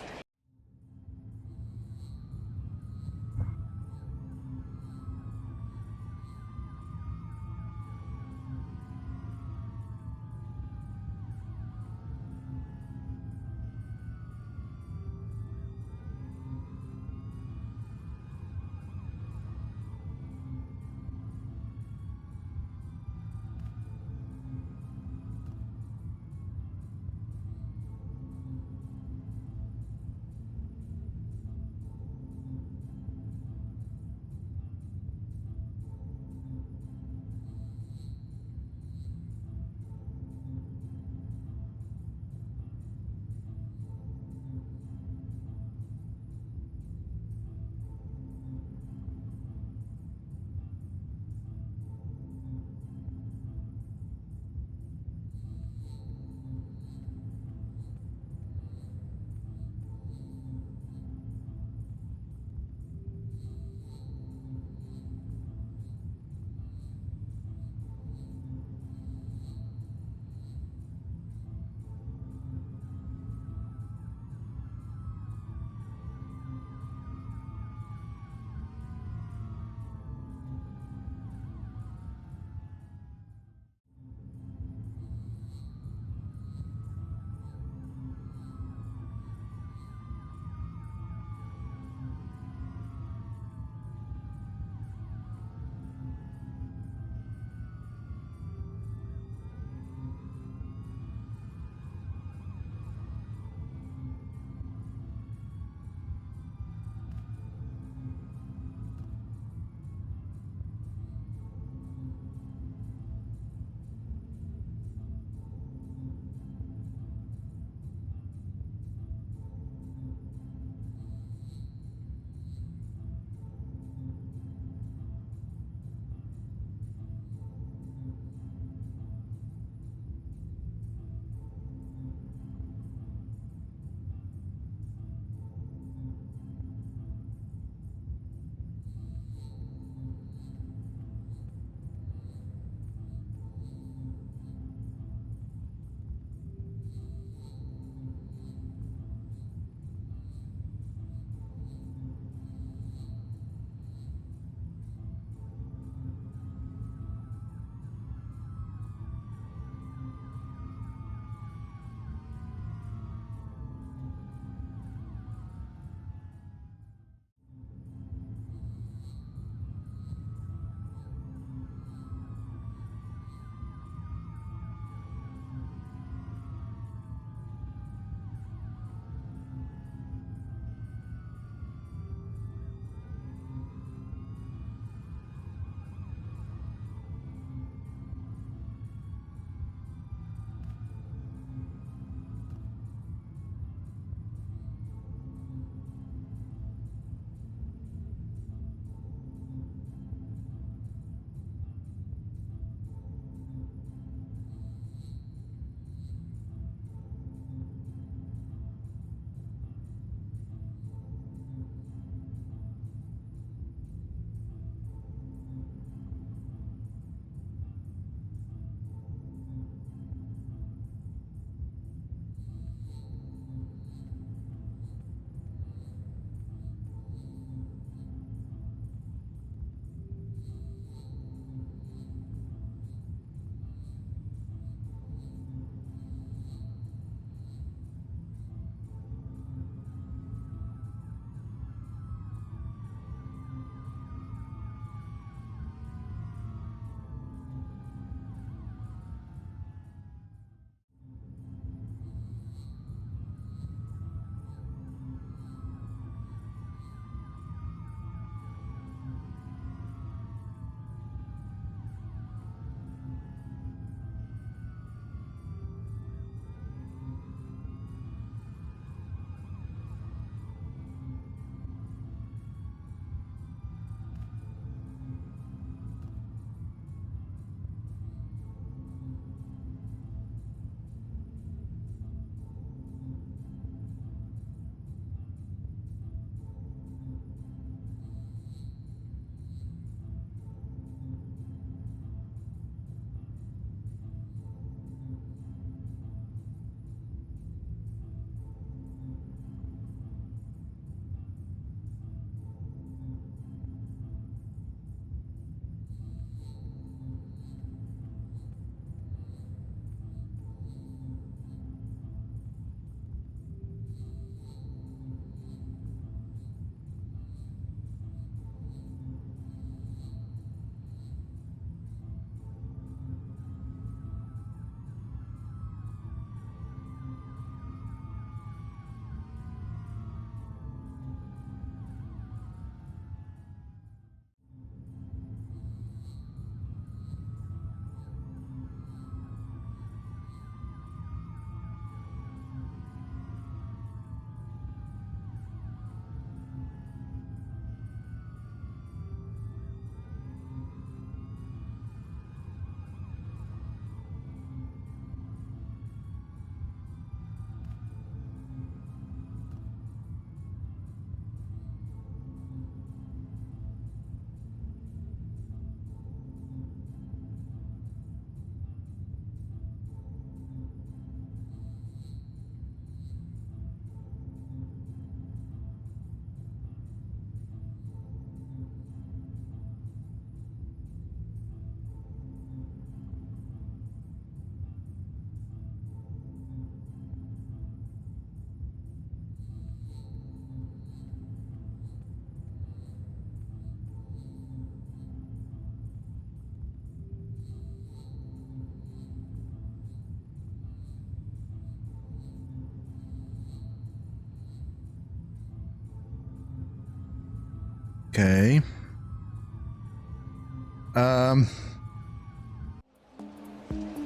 Okay.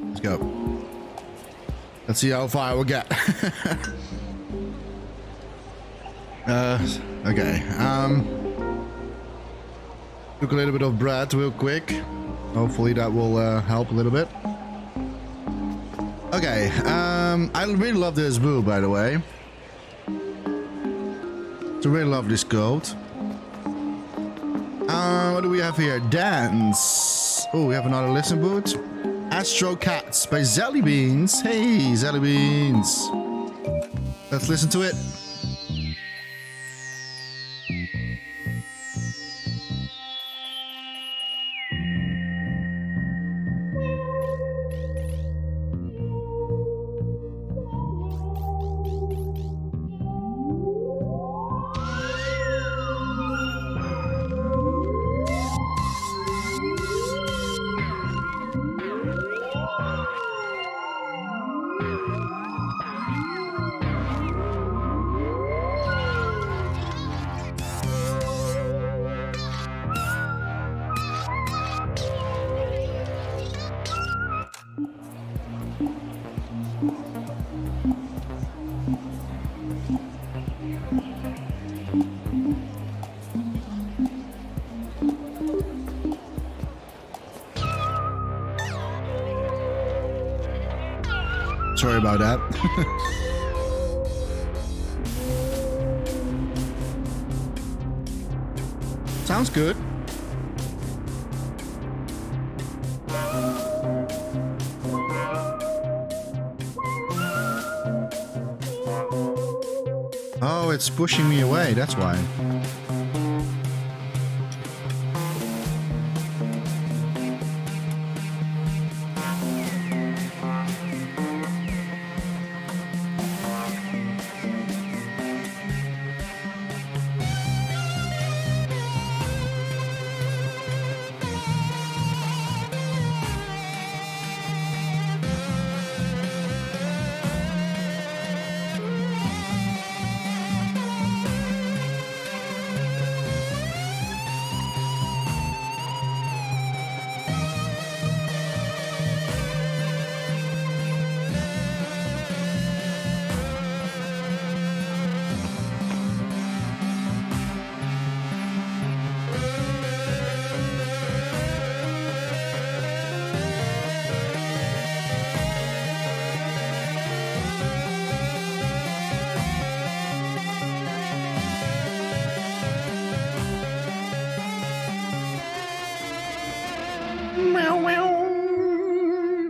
Let's go. Let's see how far we'll get. Okay. Took a little bit of bread real quick. Hopefully that will help a little bit. Okay. I really love this boo, by the way. It's a really lovely sculpt. What do we have here? Dance. Oh, we have another listen boot. Astro Cats by Zelly Beans. Hey, Zelly Beans. Let's listen to it. Sorry about that. Sounds good. Oh, it's pushing me away, that's why.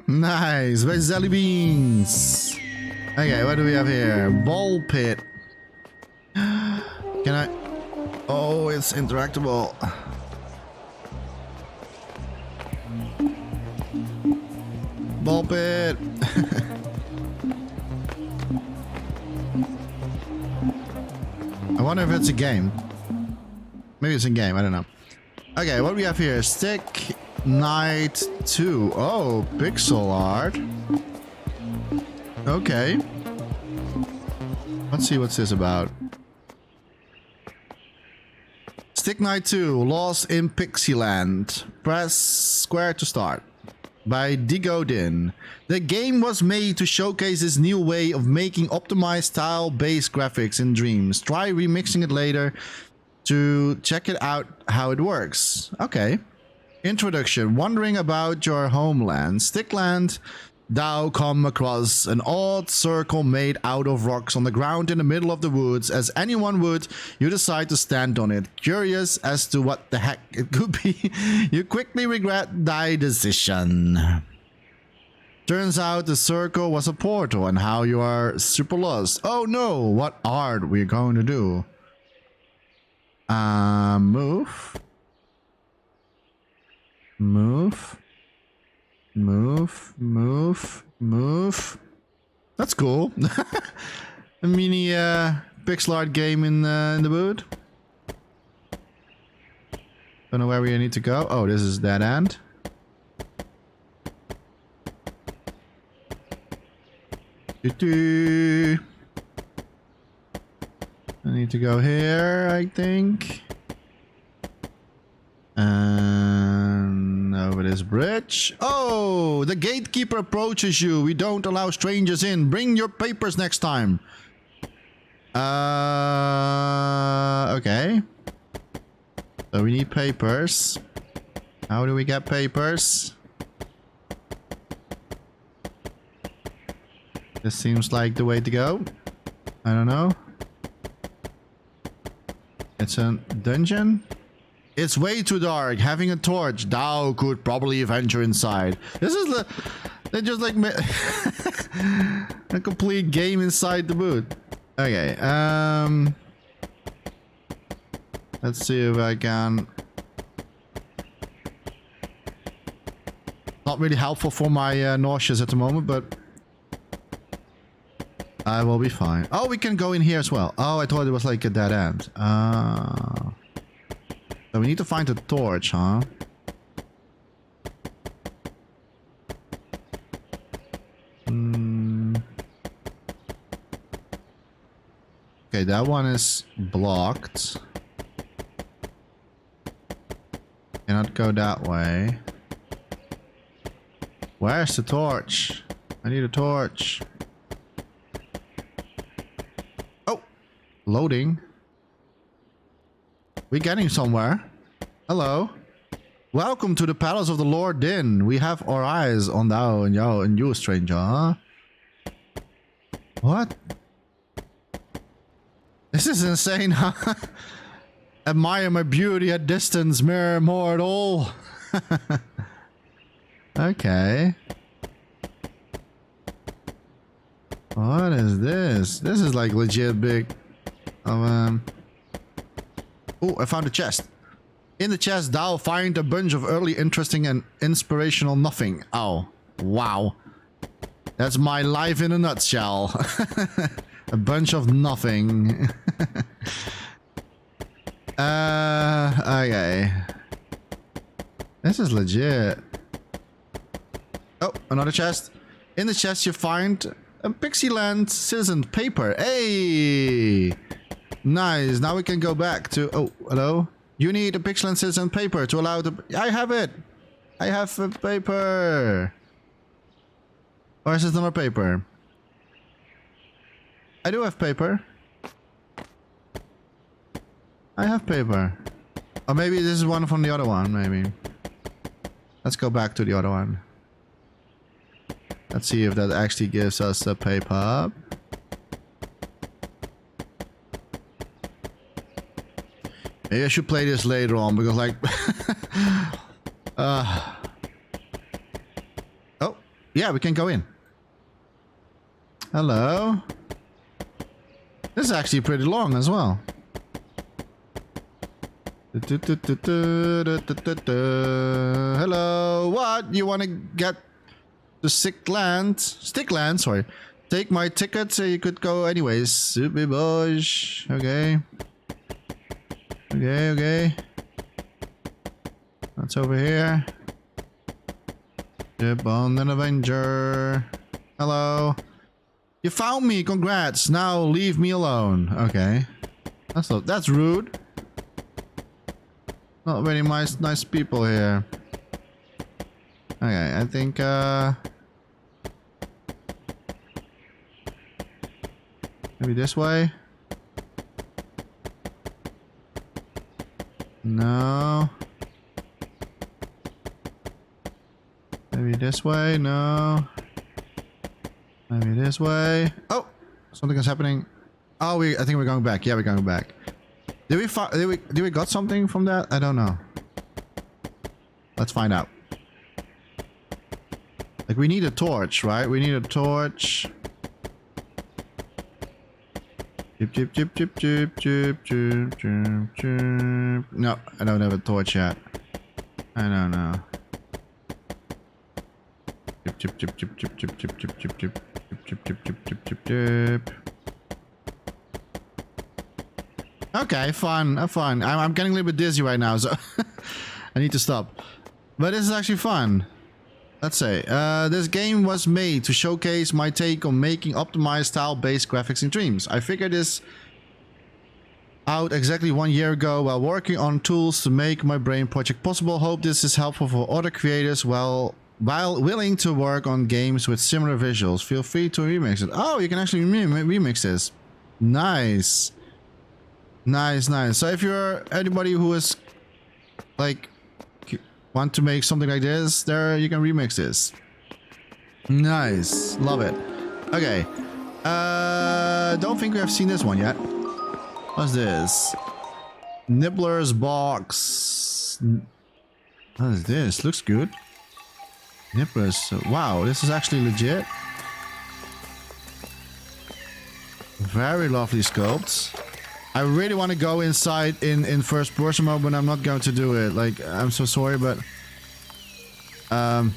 Nice, by Zelly Beans. Okay, what do we have here? Ball pit. Can I? Oh, it's interactable. Ball pit. I wonder if it's a game. Maybe it's a game, I don't know. Okay, what do we have here? Stick Knight 2. Oh, pixel art. Okay. Let's see what's this about. Stick Knight 2, Lost in Pixieland. Press square to start. By Digodin. The game was made to showcase this new way of making optimized tile-based graphics in Dreams. Try remixing it later to check it out how it works. Okay. Introduction. Wondering about your homeland. Stickland. Thou come across an odd circle made out of rocks on the ground in the middle of the woods. As anyone would, you decide to stand on it. Curious as to what the heck it could be, you quickly regret thy decision. Turns out the circle was a portal and how you are super lost. Oh no, what are we going to do? Move. Move. Move. Move. Move. That's cool. A mini pixel art game in the boot. Don't know where we need to go. Oh, this is dead end. I need to go here, I think. this bridge. Oh, the gatekeeper approaches you. We don't allow strangers in. Bring your papers next time. Okay. So we need papers. How do we get papers? This seems like the way to go. I don't know. It's a dungeon. It's way too dark. Having a torch, thou could probably venture inside. This is the... They just like... a complete game inside the boot. Okay, let's see if I can... Not really helpful for my nauseas at the moment, but... I will be fine. Oh, we can go in here as well. Oh, I thought it was like a dead end. So we need to find a torch, huh? Okay, that one is blocked. Cannot go that way. Where's the torch? I need a torch. Oh! Loading. We're getting somewhere. Hello. Welcome to the palace of the Lord Din. We have our eyes on thou and you, stranger, huh? What? This is insane, huh? Admire my beauty at distance, mere mortal. Okay. What is this? This is like legit big. Oh, I found a chest. In the chest, thou find a bunch of early interesting and inspirational nothing. Oh, wow. That's my life in a nutshell. A bunch of nothing. Okay. This is legit. Oh, another chest. In the chest you find a Pixieland citizen paper. Hey! Nice. Now we can go back to... Oh, hello? You need a Pixieland citizen paper to allow the... I have it! I have a paper! Or is it not a paper? I do have paper. I have paper. Or maybe this is one from the other one, maybe. Let's go back to the other one. Let's see if that actually gives us the paper. Maybe I should play this later on because like... Oh, yeah, we can go in. Hello. This is actually pretty long as well. Hello, what? You want to get the stick land? Sorry. Take my ticket so you could go anyways. Super bush. Okay. Okay. That's over here. Ship on an Avenger. Hello. You found me. Congrats. Now leave me alone. Okay. That's rude. Not very nice people here. Okay, I think maybe this way. No. Maybe this way. No. Maybe this way. Oh, something is happening. Oh, I think we're going back. Yeah, we're going back. Did we got something from that? I don't know. Let's find out. Like we need a torch, right? We need a torch. No, I don't have a torch yet. I don't know. Okay, fun. I'm getting a little bit dizzy right now, so I need to stop. But this is actually fun. Let's say, this game was made to showcase my take on making optimized tile-based graphics in Dreams. I figured out exactly 1 year ago while working on tools to make my brain project possible. Hope this is helpful for other creators while willing to work on games with similar visuals. Feel free to remix it. Oh, you can actually remix this. Nice. Nice, nice. So if you're anybody who is like want to make something like this, there you can remix this. Nice. Love it. Okay. Don't think we have seen this one yet. What's this? Nibbler's box. What is this? Looks good. Nibbler's. Wow, this is actually legit. Very lovely sculpts. I really want to go inside in first person mode, but I'm not going to do it. Like, I'm so sorry, but I'm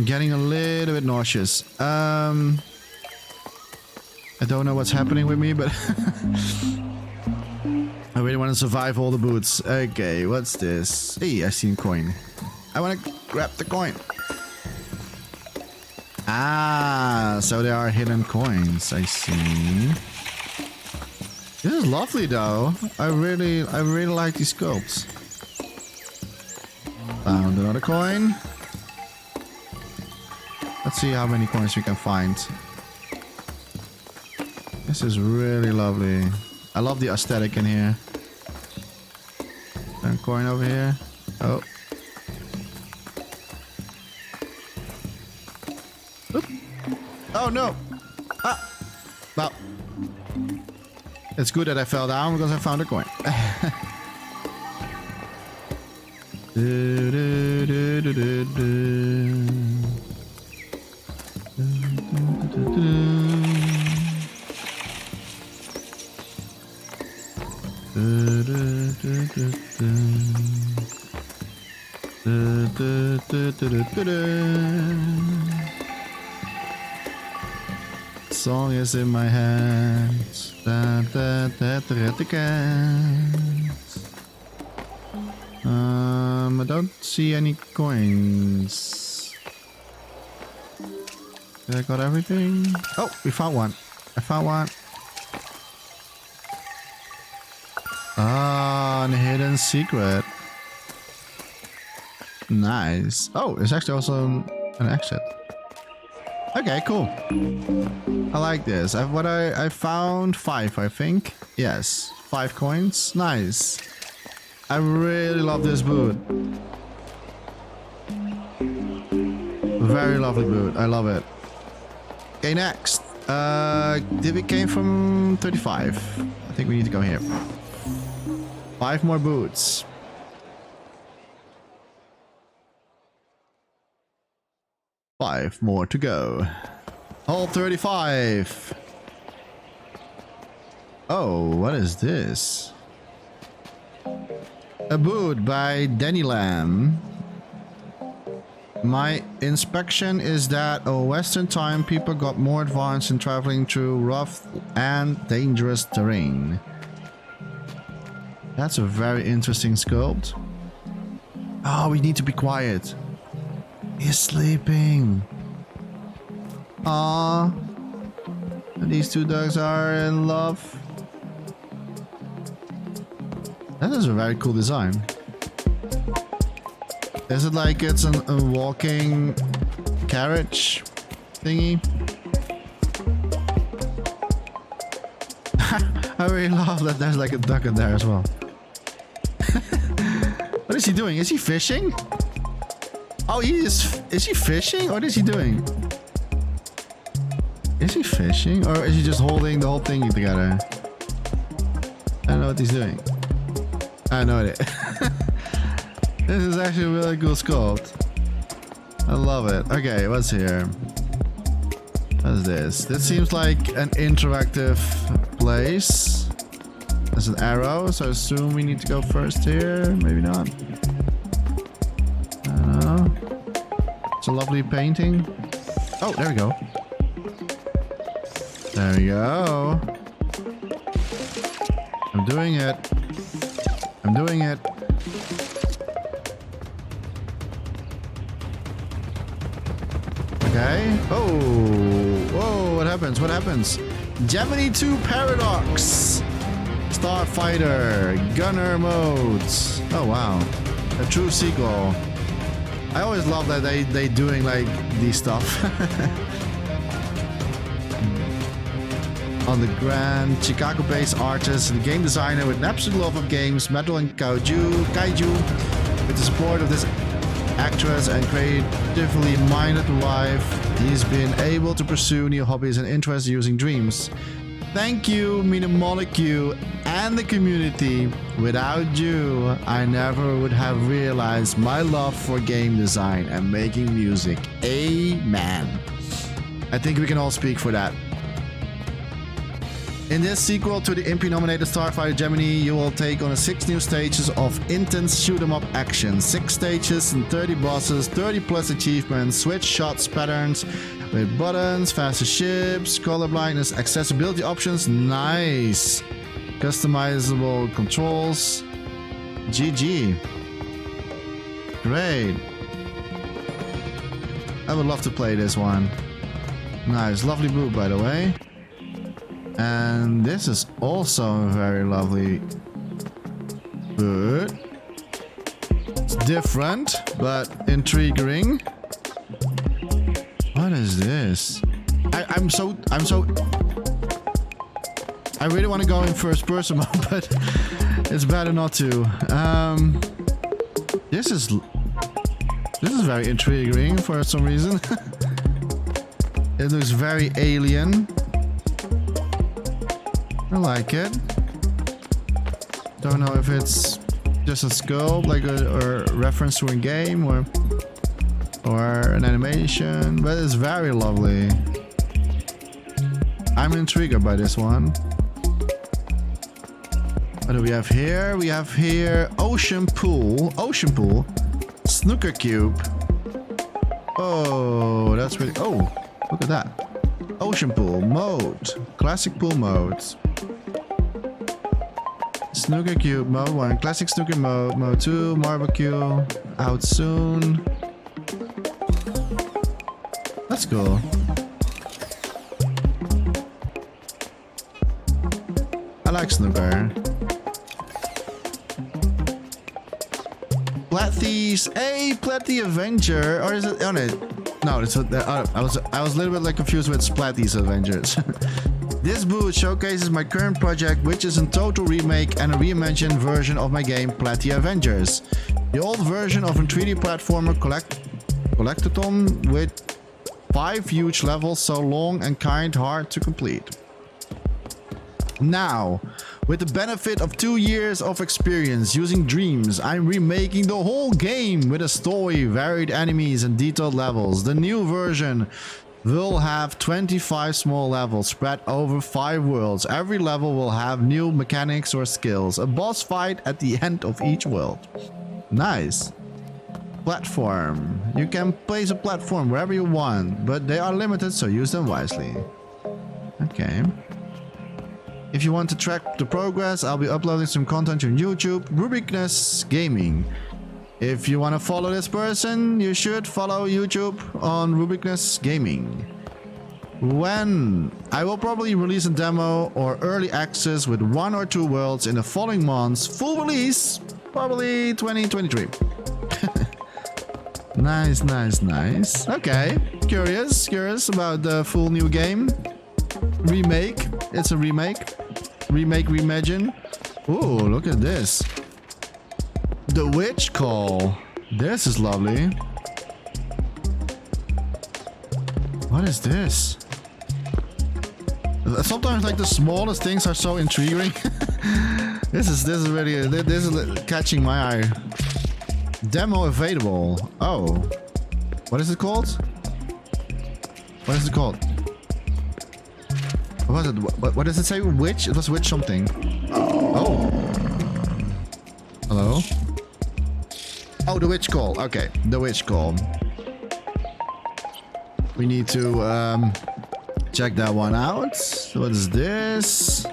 getting a little bit nauseous. I don't know what's happening with me, but I really want to survive all the boots. Okay, what's this? Hey, I see a coin. I want to grab the coin. Ah, so there are hidden coins. I see. This is lovely, though. I really like these sculpts. Found another coin. Let's see how many coins we can find. This is really lovely. I love the aesthetic in here. And a coin over here. Oh. Oop. Oh no! Ah! Well. It's good that I fell down because I found a coin. Song is in my hands. I don't see any coins. Did I got everything? Oh, we found one. I found one. Ah, a hidden secret. Nice. Oh, it's actually also an exit. Okay, cool. I like this. I found 5, I think. Yes, 5 coins. Nice. I really love this boot. Very lovely boot. I love it. Okay, next. Did we came from 35? I think we need to go here. 5 more boots. Five more to go. Hole 35. Oh, what is this? A boot by Danny Lamb. My inspection is that Western time people got more advanced in traveling through rough and dangerous terrain. That's a very interesting sculpt. Oh, we need to be quiet. He's sleeping. Aww. These two dogs are in love. That is a very cool design. Is it like it's a walking carriage thingy? I really love that there's like a duck in there as well. What is he doing? Is he fishing? Oh, is he fishing? What is he doing? Is he fishing? Or is he just holding the whole thing together? I don't know what he's doing. I know it. This is actually a really cool sculpt. I love it. Okay, what's here? What is this? This seems like an interactive place. There's an arrow, so I assume we need to go first here. Maybe not. I don't know. It's a lovely painting. Oh, there we go. There we go. I'm doing it. I'm doing it. Okay. Oh. Whoa, what happens? What happens? Gemini 2 Paradox. Starfighter, Gunner modes. Oh wow, a true sequel. I always love that they doing like these stuff. On the grand Chicago-based artist and game designer with an absolute love of games, metal and kaiju, with the support of this actress and creatively minded wife, he's been able to pursue new hobbies and interests using Dreams. Thank you, Molecule and the community. Without you, I never would have realized my love for game design and making music. Amen. I think we can all speak for that. In this sequel to the Impy-nominated Starfighter Gemini, you will take on 6 new stages of intense shoot-em-up action. 6 stages and 30 bosses, 30 plus achievements, switch shots patterns with buttons, faster ships, color blindness, accessibility options. Nice! Customizable controls. GG. Great. I would love to play this one. Nice. Lovely boot, by the way. And this is also very lovely boot. It's different, but intriguing. What is this? I'm so I really want to go in first person mode, but it's better not to. This is very intriguing for some reason. It looks very alien. I like it. Don't know if it's just a scope, like a reference to a game or an animation, but it's very lovely. I'm intrigued by this one. What do we have here? We have here Ocean Pool, Snooker Cube. Oh, that's really, oh, look at that. Ocean Pool mode, classic pool mode. Snooker Cube mode 1, classic snooker mode 2, barbecue, out soon. That's cool. I like snooker. Plathy's, hey, Plathy Avenger, or is it on it? No, it's I was a little bit like confused with Splatty's Avengers. This booth showcases my current project, which is a total remake and a reimagined version of my game Platty Avengers. The old version of a 3D platformer collectathon with 5 huge levels, so long and hard to complete. Now, with the benefit of 2 years of experience using Dreams, I'm remaking the whole game with a story, varied enemies and detailed levels. The new version will have 25 small levels spread over 5 worlds. Every level will have new mechanics or skills. A boss fight at the end of each world. Nice. Platform. You can place a platform wherever you want, but they are limited, so use them wisely. Okay. If you want to track the progress, I'll be uploading some content on YouTube, Rubikness Gaming. If you want to follow this person, you should follow YouTube on Rubikness Gaming. When I will probably release a demo or early access with 1 or 2 worlds in the following months. Full release, probably 2023. Nice, nice, nice. Okay, curious about the full new game. Remake. It's a remake. Reimagine. Ooh, look at this. The Witch Call. This is lovely. What is this? Sometimes like the smallest things are so intriguing. This is really this is catching my eye. Demo available. Oh. What is it called? What is it called? What was it? What does it say? Witch? It was witch something. Oh. Hello? Oh, the Witch Call. Okay, the Witch Call. We need to check that one out. What is this?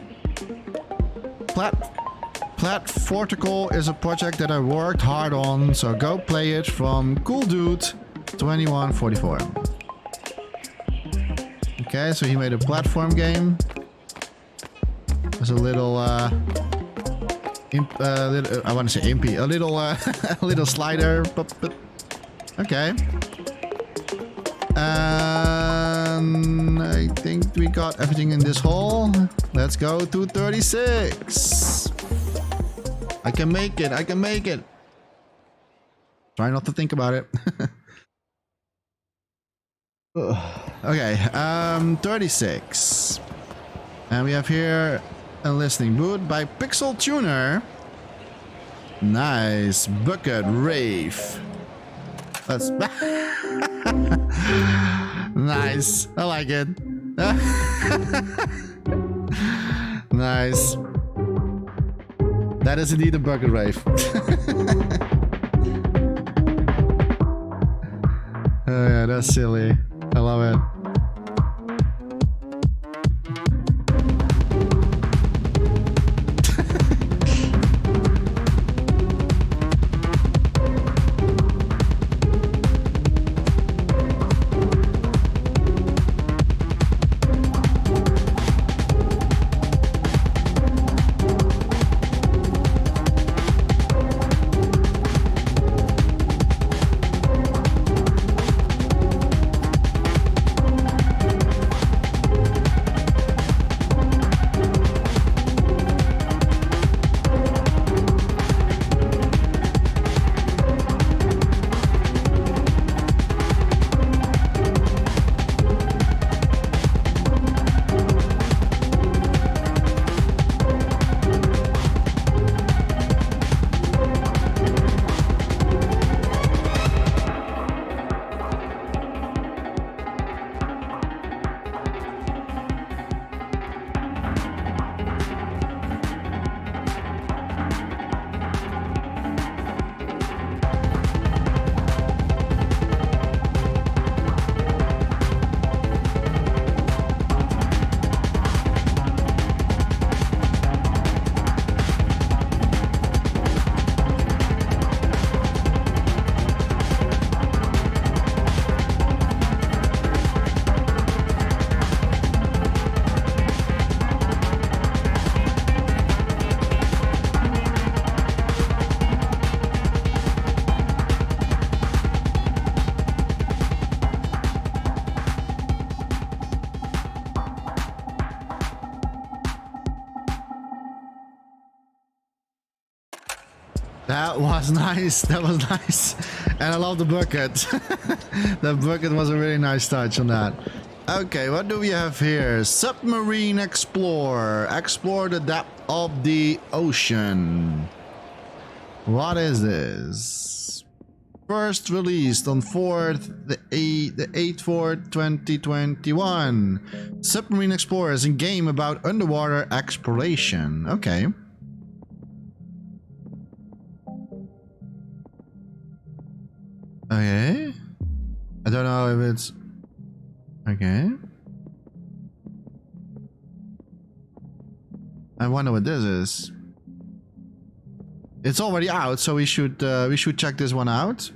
Platfortical is a project that I worked hard on, so go play it from Cool Dude 2144. Okay, so he made a platform game. There's a little, I want to say impy. A little, a little slider. But okay. And I think we got everything in this hole. Let's go to 36. I can make it. I can make it. Try not to think about it. Okay, 36. And we have here a listening booth by Pixel Tuner. Nice. Bucket Rave. That's nice. I like it. Nice. That is indeed a bucket rave. Oh yeah, that's silly. I love it. That was nice. That was nice. And I love the bucket. The bucket was a really nice touch on that. Okay, what do we have here? Submarine Explorer. Explore the depth of the ocean. What is this? First released on 4th, the 8/4, 2021. Submarine Explorer is a game about underwater exploration. Okay. Okay. I don't know if it's... Okay. I wonder what this is. It's already out, so we should check this one out.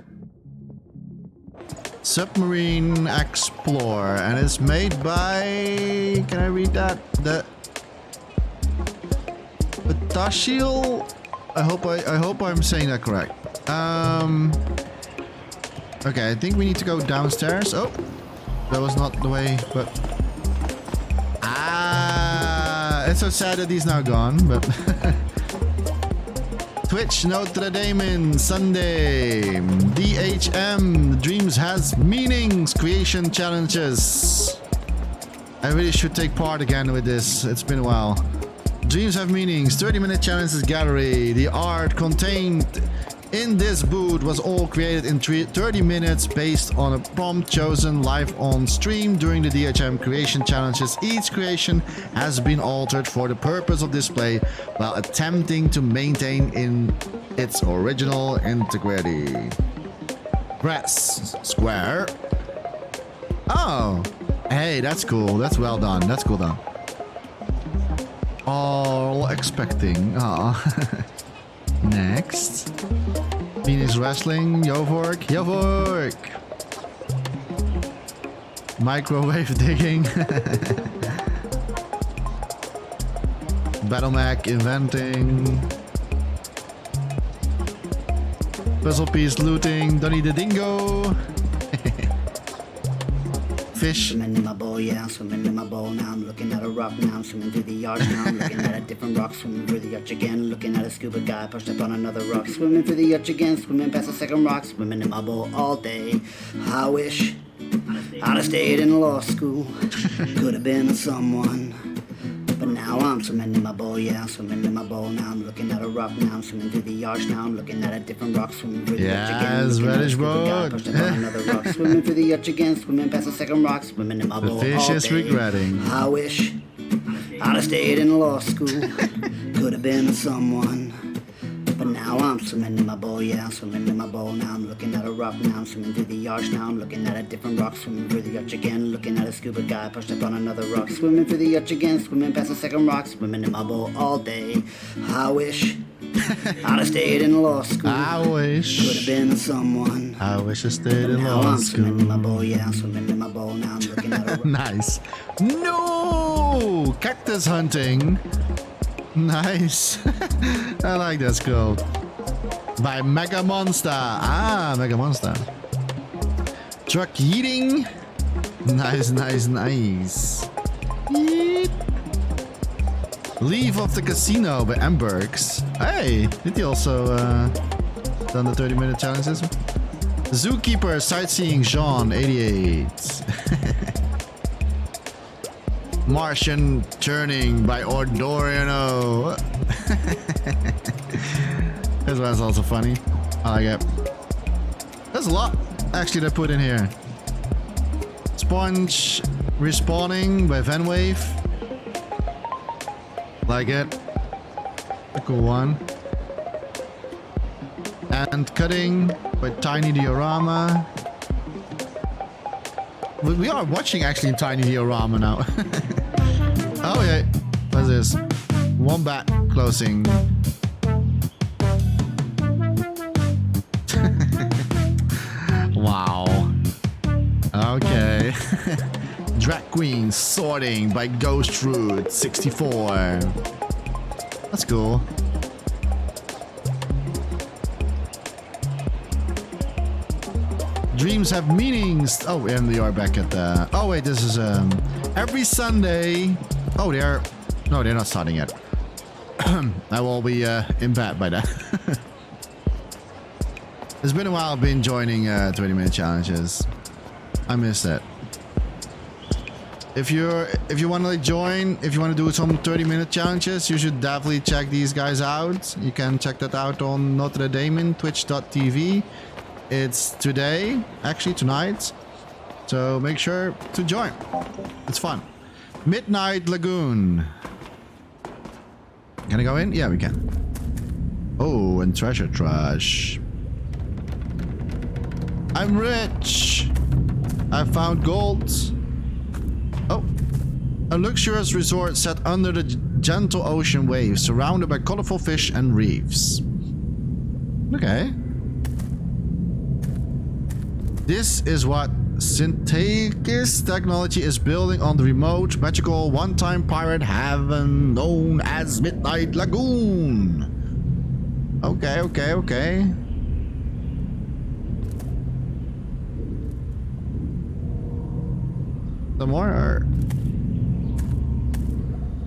Submarine Explorer, and it's made by... Can I read that? The Tashil. I hope I'm saying that correct. Okay, I think we need to go downstairs. Oh, that was not the way, but... Ah, it's so sad that he's now gone, but... Twitch, Notre Dame, Sunday. DHM, Dreams Has Meanings, creation challenges. I really should take part again with this. It's been a while. Dreams Have Meanings, 30-minute challenges gallery. The art contained in this booth was all created in 30 minutes based on a prompt chosen live on stream during the DHM creation challenges. Each creation has been altered for the purpose of display while attempting to maintain in its original integrity. Press square. Oh, hey, that's cool. That's well done. That's cool done. All expecting. Ah. Next. Phoenix Wrestling, Yovork, Yovork! Microwave digging. Battle Mac inventing. Puzzle piece looting. Donny the Dingo. Fish. Swimming in my bowl, yeah, I'm swimming in my bowl now. I'm looking at a rock now. I'm swimming through the arch now. I'm looking at a different rock. Swimming through the arch again. Looking at a scuba guy pushed up on another rock. Swimming through the arch again. Swimming past the second rock. Swimming in my bowl all day. I wish I'd have stayed in law school. Could have been someone. But now I'm swimming in my bowl, yeah, I'm swimming in my bowl now. I'm looking at a rock now. I'm swimming through the arch now. I'm looking at a different rock. Swimming through the arch again. Yes, Looking at a reddish scuba guy boat. pushed up on another rock. Swimming through the arch again. Swimming past the second rock. Swimming in my bowl all day. The fish is regretting. I wish I'd have stayed in law school. Could have been someone. But now I'm swimming in my bowl, yeah, I'm swimming in my bowl now. I'm looking at a rock now. I'm swimming through the arch now. I'm looking at a different rock. Swimming through the arch again. Looking at a scuba guy pushed up on another rock. Swimming through the arch again. Swimming past the second rock. Swimming in my bowl all day. I wish I'd have stayed in law school. I wish. Could have been someone. I wish I stayed in Now law I'm school. swimming in my bowl, yeah, I'm swimming in my bowl now. I'm looking at a rock. Nice. No! Cactus hunting. Nice. I like that scope. By Mega Monster. Ah, Mega Monster. Truck yeeting. Nice, nice, nice. Yeet. Leave of the Casino by Ambergs. Hey, did he also done the 30-minute challenges? Zookeeper Sightseeing Jean 88. Martian Turning by Ordoriano. This one's also funny. I like it. There's a lot actually they put in here. Sponge Respawning by Venwave. Like it. A cool one. And Cutting by Tiny Diorama. We are watching actually Tiny Diorama now. Oh yeah. What's this? Wombat Closing. Wow. Okay. Drag Queen Sorting by Ghost Root 64. That's cool. Dreams have meanings. Oh, and they are back at the. Oh wait, this is every Sunday. Oh, they are. No, they're not starting yet. I will be in bed by then. It's been a while. I've been joining 20-minute challenges. I missed it. If you want to join, if you want to do some 30-minute challenges, you should definitely check these guys out. You can check that out on Notre Dame, twitch.tv. It's today, actually tonight. So make sure to join. It's fun. Midnight Lagoon. Can I go in? Yeah, we can. Oh, and treasure trash. I'm rich. I found gold. Oh, a luxurious resort set under the gentle ocean waves, surrounded by colorful fish and reefs. Okay. This is what Synthesis Technology is building on the remote, magical, one-time pirate haven known as Midnight Lagoon. Okay, okay, okay. The more.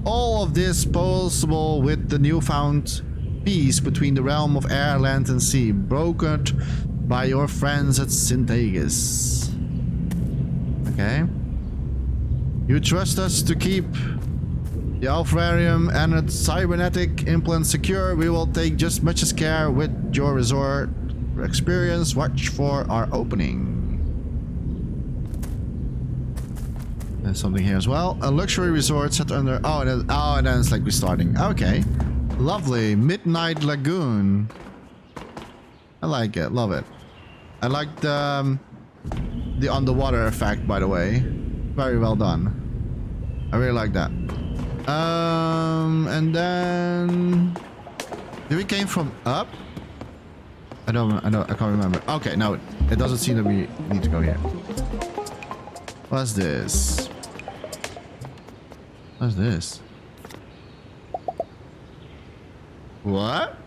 All of this possible with the newfound peace between the realm of air, land, and sea, brokered by your friends at Synthesis. Okay. You trust us to keep the Alphararium and its cybernetic implants secure. We will take just as much care with your resort experience. Watch for our opening. There's something here as well. A luxury resort set under. Oh, and then it's like restarting. Okay. Lovely. Midnight Lagoon. I like it. Love it. I like the underwater effect, by the way. Very well done. I really like that. And then did we came from up? I can't remember. Okay, no, it doesn't seem that we need to go here. What's this? What's this? What?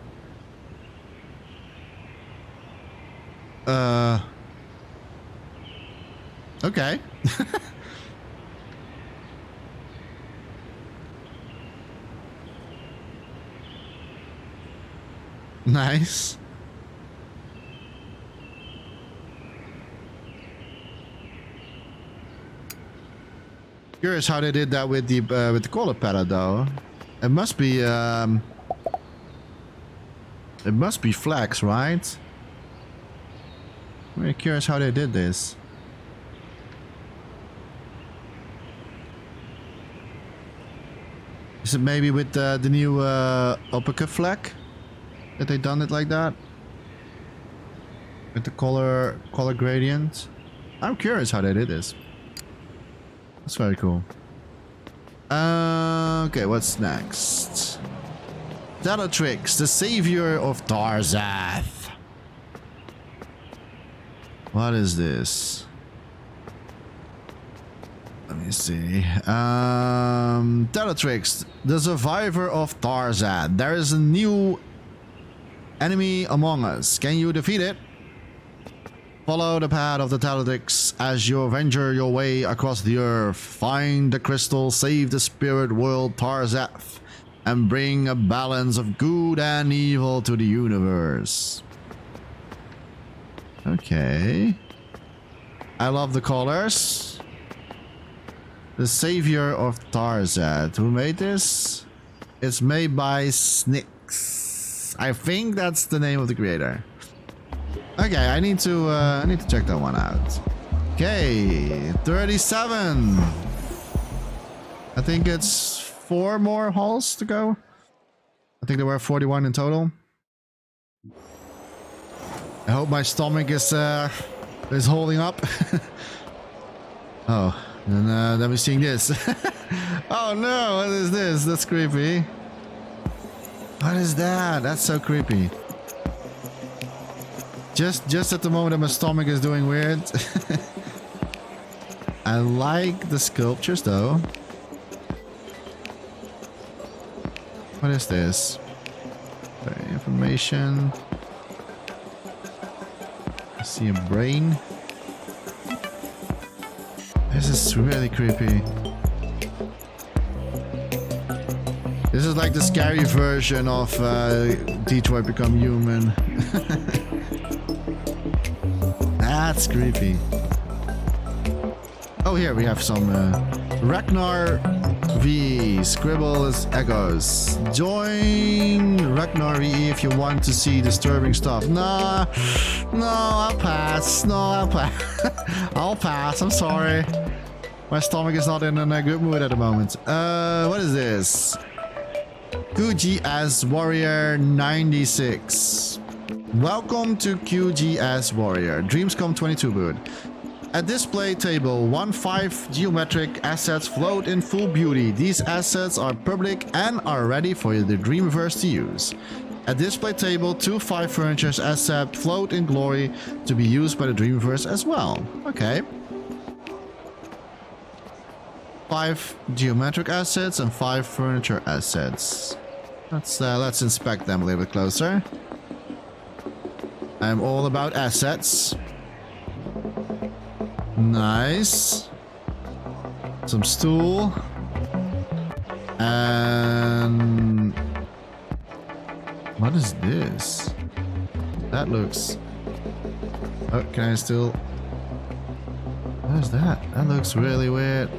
Okay. Nice. Curious how they did that with the color palette though. It must be flex, right? Very curious how they did this. Is it maybe with the new uppercut flag that they done it like that? With the color gradient? I'm curious how they did this. That's very cool. Okay, what's next? Bellatrix, the savior of Tarzath. What is this? Let me see. Bellatrix, the survivor of Tarzath. There is a new enemy among us. Can you defeat it? Follow the path of the Bellatrix as you venture your way across the earth. Find the crystal, save the spirit world Tarzath, and bring a balance of good and evil to the universe. Okay. I love the colors. The savior of Tarzath. Who made this? It's made by Snyx. I think that's the name of the creator. Okay, I need to check that one out. Okay, 37. I think it's 4 more halls to go. I think there were 41 in total. I hope my stomach is holding up. Oh, and then we're seeing this. Oh no, what is this? That's creepy. What is that? That's so creepy. Just at the moment that my stomach is doing weird. I like the sculptures though. What is this? Okay, information. I see a brain. This is really creepy. This is like the scary version of Detroit Become Human. That's creepy. Oh, here we have some Ragnar V. Scribble is Echoes. Join Ragnar V if you want to see disturbing stuff. Nah, no, I'll pass. No, I'll pass. I'll pass. I'm sorry. My stomach is not in a good mood at the moment. What is this? QGS Warrior 96. Welcome to QGS Warrior, DreamsCom22 booth. At display table, 1-5 geometric assets float in full beauty. These assets are public and are ready for the Dreamverse to use. At display table, 2-5 furniture assets float in glory to be used by the Dreamverse as well. Okay. 5 geometric assets and 5 furniture assets. Let's inspect them a little bit closer. I'm all about assets. Nice. Some stool. And what is this? That looks... Oh, can I still... What is that? That looks really weird.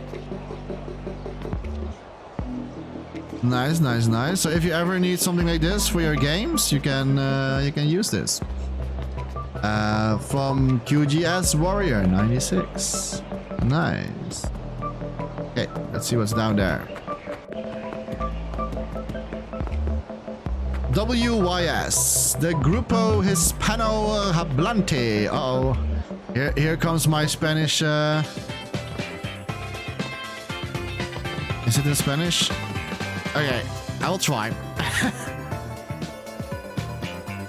Nice, nice, nice. So if you ever need something like this for your games, you can use this. From QGS Warrior 96. Nice. Okay, let's see what's down there. WYS, the Grupo Hispano Hablante. Uh-oh. Here comes my Spanish. Is it in Spanish? Okay, I'll try.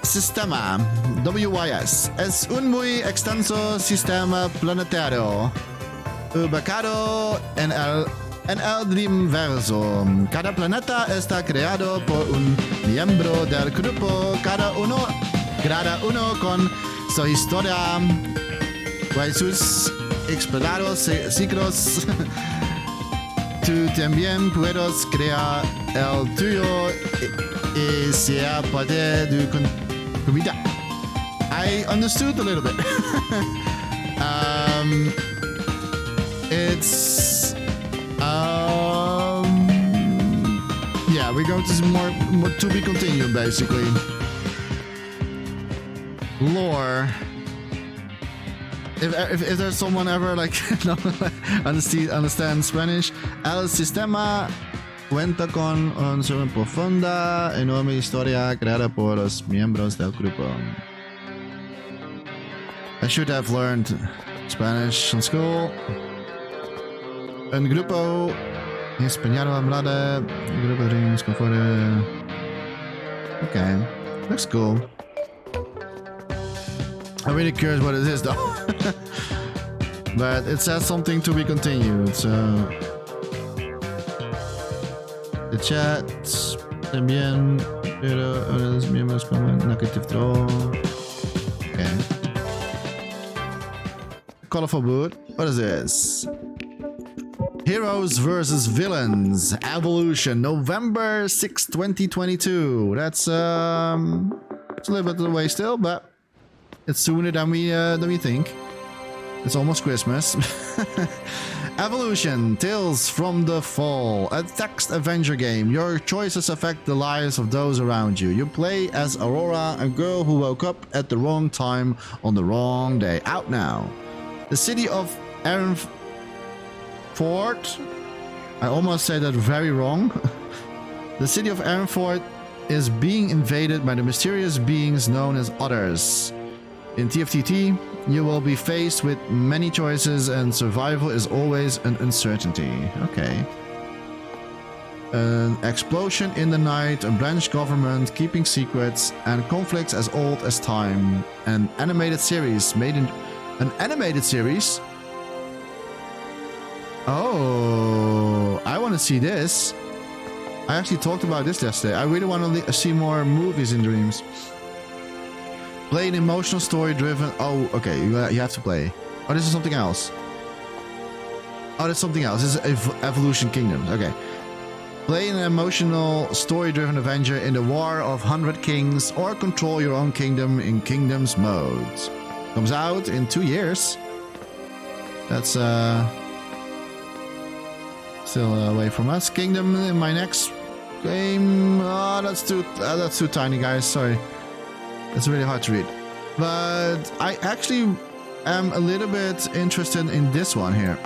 Sistema WYS es un muy extenso sistema planetario ubicado en el Dreamverso. Cada planeta está creado por un miembro del grupo, cada uno con su historia, con sus explorados ciclos. Tú también puedes crear el tuyo y ser parte de tu vida. I understood a little bit. It's yeah, we're going to see more to be continued, basically. Lore. If there's someone ever like understand Spanish, el sistema cuenta con una profunda, enorme historia creada por los miembros del grupo. I should have learned Spanish in school. Un grupo español hablado, grupo de DreamsCom22. Okay, looks cool. I'm really curious what it is though. But it says something to be continued, so the chat también, pero los miembros como negative draw. Okay. Colorful boot. What is this? Heroes vs. Villains Evolution, November 6, 2022. That's it's a little bit away still, but it's sooner than we think. It's almost Christmas. Evolution, Tales from the Fall, a text adventure game. Your choices affect the lives of those around you. You play as Aurora, a girl who woke up at the wrong time on the wrong day. Out now. The city of Ironfort. I almost said that very wrong. The city of Ironfort is being invaded by the mysterious beings known as Others. In TFTT, you will be faced with many choices and survival is always an uncertainty. Okay. An explosion in the night, a branch government, keeping secrets, and conflicts as old as time. An animated series made in... An animated series? Oh, I want to see this. I actually talked about this yesterday. I really want to see more movies in Dreams. Play an emotional story-driven... Oh, okay, you have to play. Oh, this is something else. Oh, that's something else. This is Evolution Kingdoms. Okay. Play an emotional story-driven adventure in the War of 100 Kings or control your own kingdom in Kingdoms mode. Comes out in 2 years. That's still away from us. Kingdom in my next game. Oh, that's too tiny, guys. Sorry. It's really hard to read. But I actually am a little bit interested in this one here.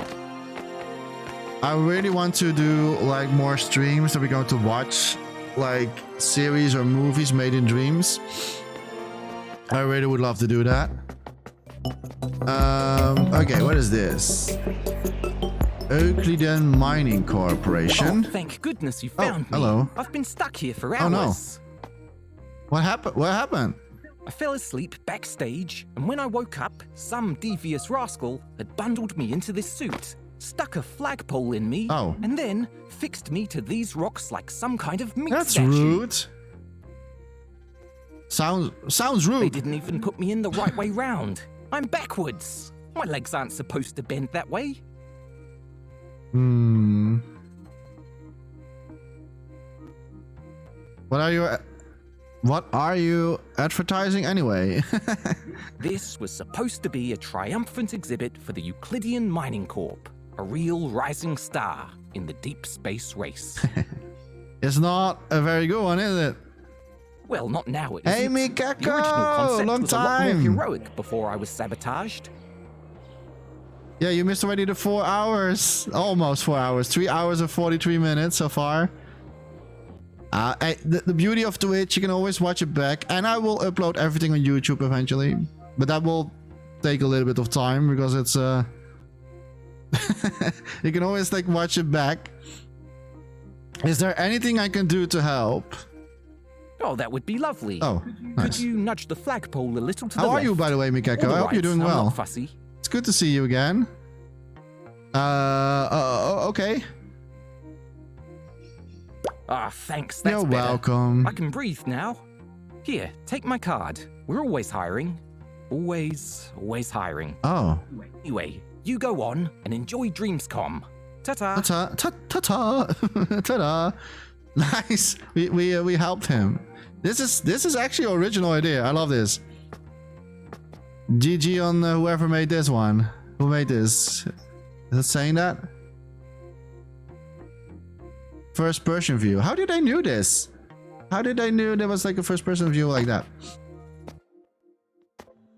I really want to do like more streams that we're going to watch, like series or movies made in Dreams. I really would love to do that. Okay, what is this? Euclidean Mining Corporation. Oh, thank goodness you found me. Hello. I've been stuck here for hours. Oh no. What happened? What happened? I fell asleep backstage, and when I woke up, some devious rascal had bundled me into this suit, stuck a flagpole in me, and then fixed me to these rocks like some kind of meat statue. That's rude. Sounds rude. They didn't even put me in the right way round. I'm backwards. My legs aren't supposed to bend that way. What are you advertising anyway? This was supposed to be a triumphant exhibit for the Euclidean Mining Corp, a real rising star in the deep space race. It's not a very good one, is it? Well, not now. It Hey, isn't. Mikako! The original concept Long was a lot time! more heroic before I was sabotaged. Yeah, you missed already the 4 hours. Almost 4 hours. 3 hours and 43 minutes so far. The beauty of Twitch, you can always watch it back. And I will upload everything on YouTube eventually. But that will take a little bit of time because it's... you can always like watch it back. Is there anything I can do to help? Oh, that would be lovely. Oh, nice. Could you nudge the flagpole a little to the How left? are you, by the way, Mikako? I hope you're doing I'm well. not fussy. It's good to see you again. Okay. Ah, thanks. That's You're better. welcome. I can breathe now. Here, take my card. We're always hiring. Always hiring. Oh. Anyway, you go on and enjoy DreamsCom. Ta-ta. Ta-ta. Ta-ta. Ta-da. Nice. We helped him. This is actually an original idea. I love this. GG on whoever made this one. Who made this? Is it saying that? First person view. How did I knew this? How did I knew there was like a first person view like that?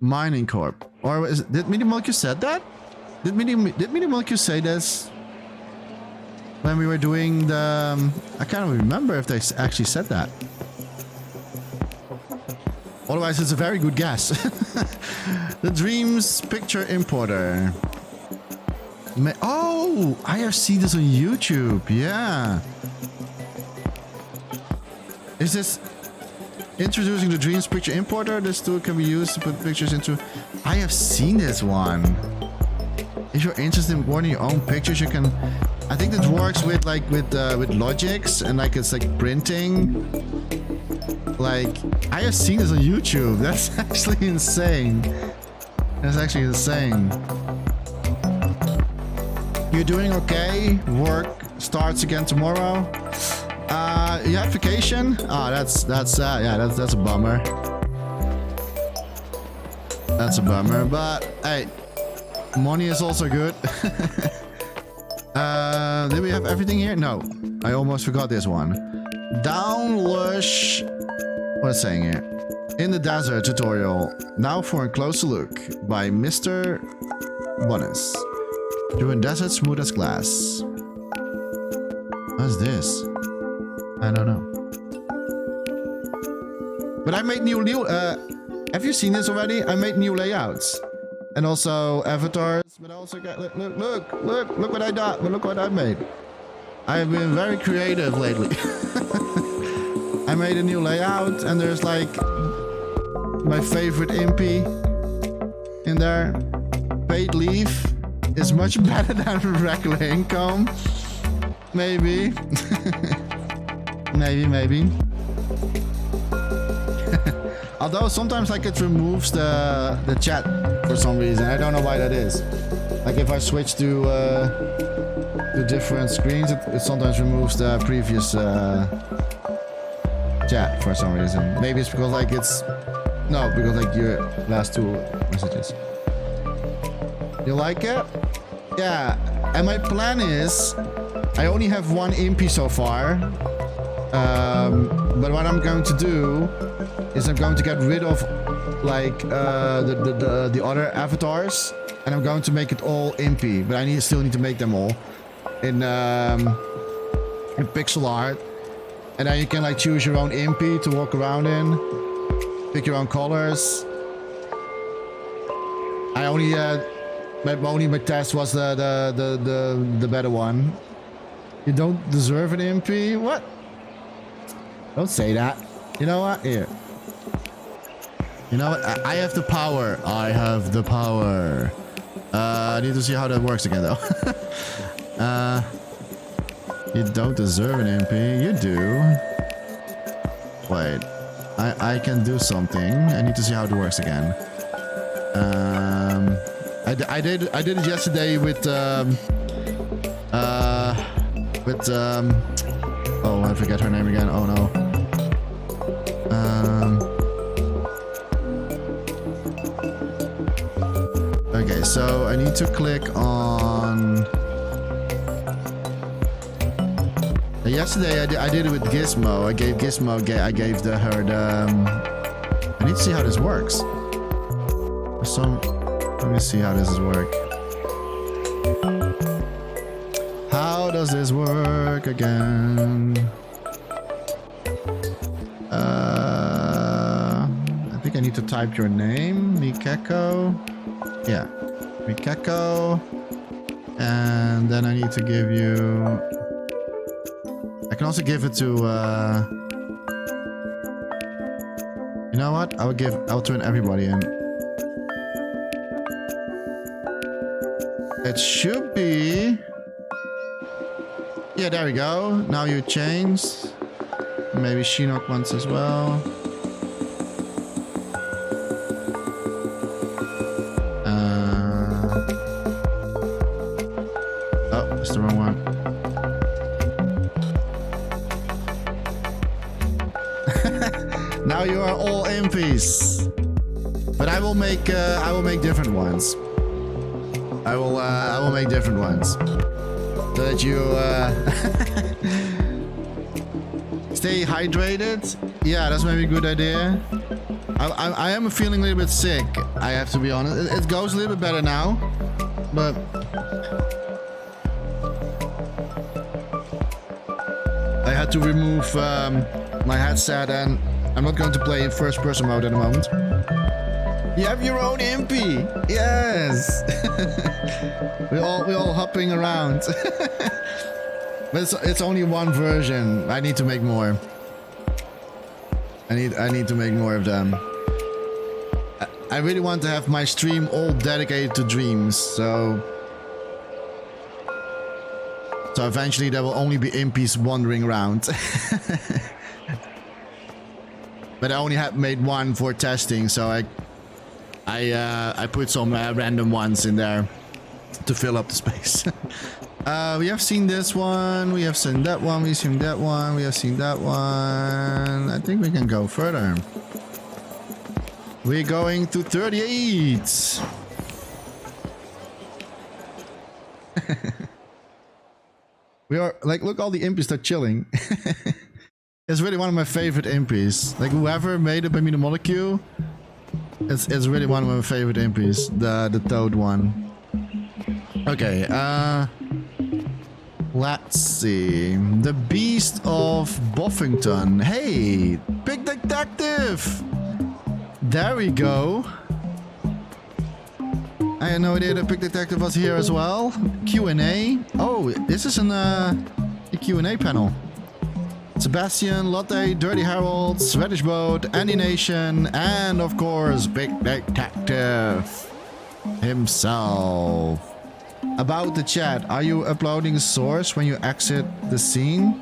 Mining Corp. Or did Minimilk said that? Did Minimilk say this? When we were doing the... I can't remember if they actually said that. Otherwise, it's a very good guess. The Dreams Picture Importer. Oh, I have seen this on YouTube. Yeah. Is this introducing the Dreams Picture Importer? This tool can be used to put pictures into. I have seen this one. If you're interested in importing your own pictures, you can. I think this works with like with Logix and like it's like printing. Like I have seen this on YouTube. That's actually insane. That's actually insane. You're doing okay. Work starts again tomorrow. You have vacation? Oh, that's a bummer. That's a bummer. But hey, money is also good. Did we have everything here? No, I almost forgot this one. Down lush. What's it saying here? In the desert tutorial. Now for a closer look by Mr. Bonus. Doing desert smooth as glass. What's this? I don't know. But I made new have you seen this already? I made new layouts. And also avatars. But I also got look what I got. Look what I made. I have been very creative lately. I made a new layout and there's like my favorite impy in there. Paid leave is much better than regular income. Maybe. maybe. Although sometimes like it removes the chat for some reason. I don't know why that is. Like if I switch to different screens, it sometimes removes the previous chat for some reason. Maybe it's because like because like your last two messages. You like it? Yeah. And my plan is, I only have one impy so far. But what I'm going to do is I'm going to get rid of like the other avatars, and I'm going to make it all impy. But I still need to make them all in pixel art, and then you can like choose your own impy to walk around in, pick your own colors. I only my test was the better one. You don't deserve an MP? What? Don't say that. You know what? Here. You know what? I have the power. I have the power. I need to see how that works again, though. You don't deserve an MP. You do. Wait. I can do something. I need to see how it works again. I did it yesterday with oh, I forget her name again. Oh no. Okay, so I need to click on. Yesterday I did it with Gizmo. I gave Gizmo. I gave her the. I need to see how this works. Let me see how this work. How does this work again? I think I need to type your name, Mikeko. Yeah, Mikeko. And then I need to give you. I can also give it to. You know what? I'll turn everybody in. It should be. Yeah, there we go. Now you change. Maybe Shinnok wants as well. Oh, that's the wrong one. Now you are all impies. But I will make different ones. I will make different ones. So that you stay hydrated. Yeah, that's maybe a good idea. I am feeling a little bit sick, I have to be honest. It goes a little bit better now, but I had to remove my headset, and I'm not going to play in first person mode at the moment. You have your own MP. Yes. we're all hopping around. But it's only one version. I need to make more. I need to make more of them. I really want to have my stream all dedicated to Dreams, so eventually there will only be impies wandering around. But I only have made one for testing, so I put some random ones in there to fill up the space. We have seen this one, we have seen that one, we've seen that one, we have seen that one. I think we can go further. We're going to 38. We are like, look, all the impies are chilling. It's really one of my favorite impies. Like, whoever made Up Amino Molecule, it's really one of my favorite impies. The toad one. Okay, let's see. The Beast of Buffington. Hey, Big Detective! There we go. I had no idea that Big Detective was here as well. Q&A. Oh, this is a Q&A panel. Sebastian, Lotte, Dirty Harold, Swedish Boat, Andy Nation, and of course, Big Detective himself. About the chat, are you uploading a source when you exit the scene?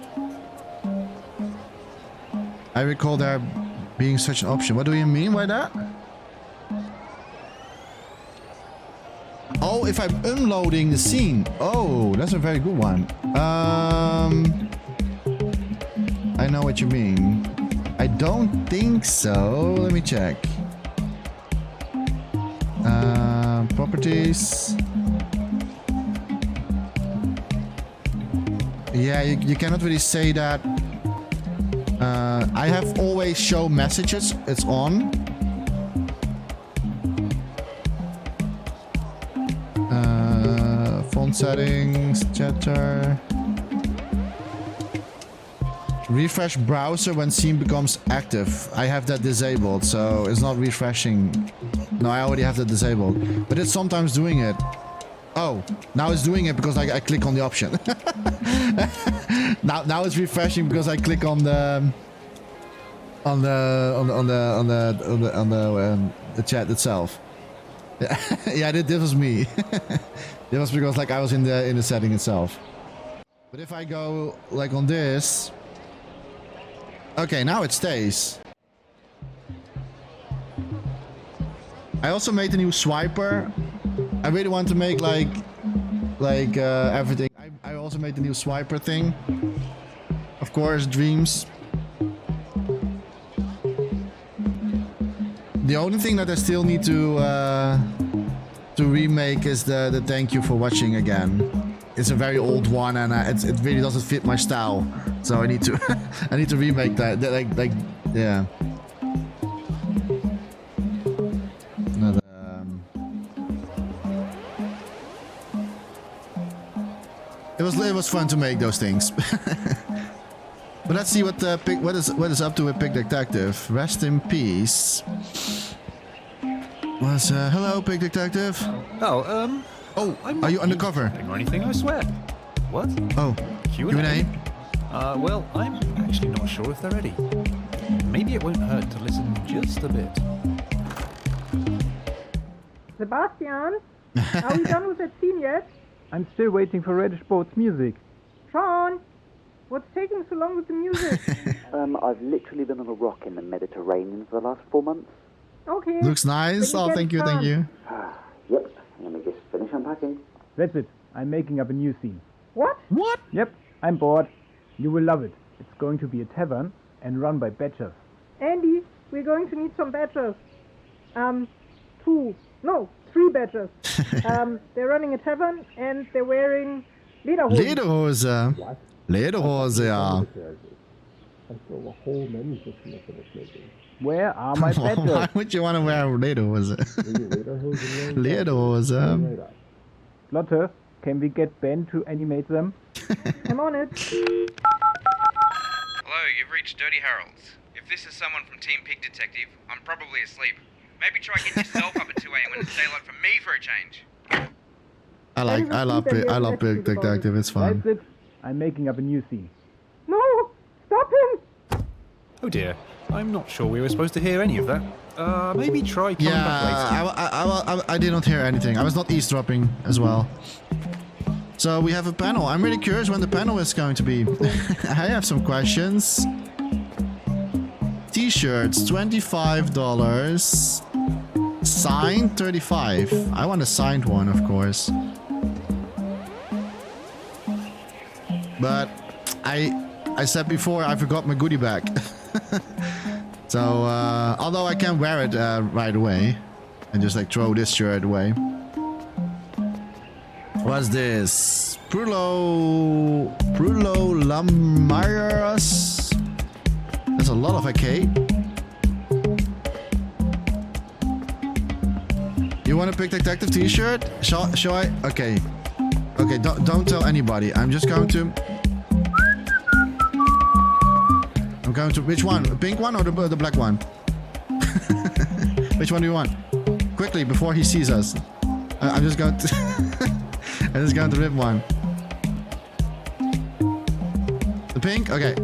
I recall there being such an option. What do you mean by that? Oh, if I'm unloading the scene. Oh, that's a very good one. I know what you mean. I don't think so. Let me check. Properties. Yeah, you cannot really say that. I have always show messages. It's on. Font settings, chatter. Refresh browser when scene becomes active. I have that disabled, so it's not refreshing. No, I already have that disabled. But it's sometimes doing it. Oh, now it's doing it because I click on the option. now it's refreshing because I click on the chat itself. Yeah, this was me. It was because like I was in the setting itself. But if I go like on this, okay, now it stays. I also made a new swiper. I really want to make like everything. I also made the new swiper thing. Of course, Dreams. The only thing that I still need to remake is the thank you for watching again. It's a very old one, and it really doesn't fit my style. So I need to I need to remake that. Like yeah. Another. It was fun to make those things. But let's see what is up to with Pig Detective. Rest in peace. Hello, Pig Detective. Oh, Oh, are you undercover? Or anything, I swear. What? Oh, Q&A. Well, I'm actually not sure if they're ready. Maybe it won't hurt to listen just a bit. Sebastian, are we done with that scene yet? I'm still waiting for Reddish Boat's music. Sean, what's taking so long with the music? I've literally been on a rock in the Mediterranean for the last 4 months. Okay. Looks nice. Oh, thank you, thank you. Yep, let me just finish unpacking. That's it. I'm making up a new scene. What? What? Yep, I'm bored. You will love it. It's going to be a tavern and run by badgers. Andy, we're going to need some badgers. 3 badgers. They're running a tavern and they're wearing lederhosen. Lederhose. Lederhose, ja. Where are my badgers? Why would you want to wear lederhose? Lederhose. Lotte, can we get Ben to animate them? I'm on it. Hello, you've reached Dirty Harold's. If this is someone from Team Pig Detective, I'm probably asleep. Maybe try getting yourself up at 2 a.m. when it's daylight for me for a change. I love Big Detective, it's fun. That's it. I'm making up a new scene. No! Stop him! Oh dear, I'm not sure we were supposed to hear any of that. Maybe try coming back later. I did not hear anything. I was not eavesdropping as well. So we have a panel. I'm really curious when the panel is going to be. I have some questions. T-shirts, $25. Signed, $35. I want a signed one, of course. But I said before I forgot my goodie bag. So although I can wear it right away and just like throw this shirt away. What's this? Prulo Lamaras. That's a lot of arcade. You want a Big Detective t-shirt? Shall I? Okay. Okay, don't tell anybody. I'm just going to... I'm going to... Which one? The pink one or the black one? Which one do you want? Quickly, before he sees us. I'm just going to... I'm just going to rip one. The pink? Okay.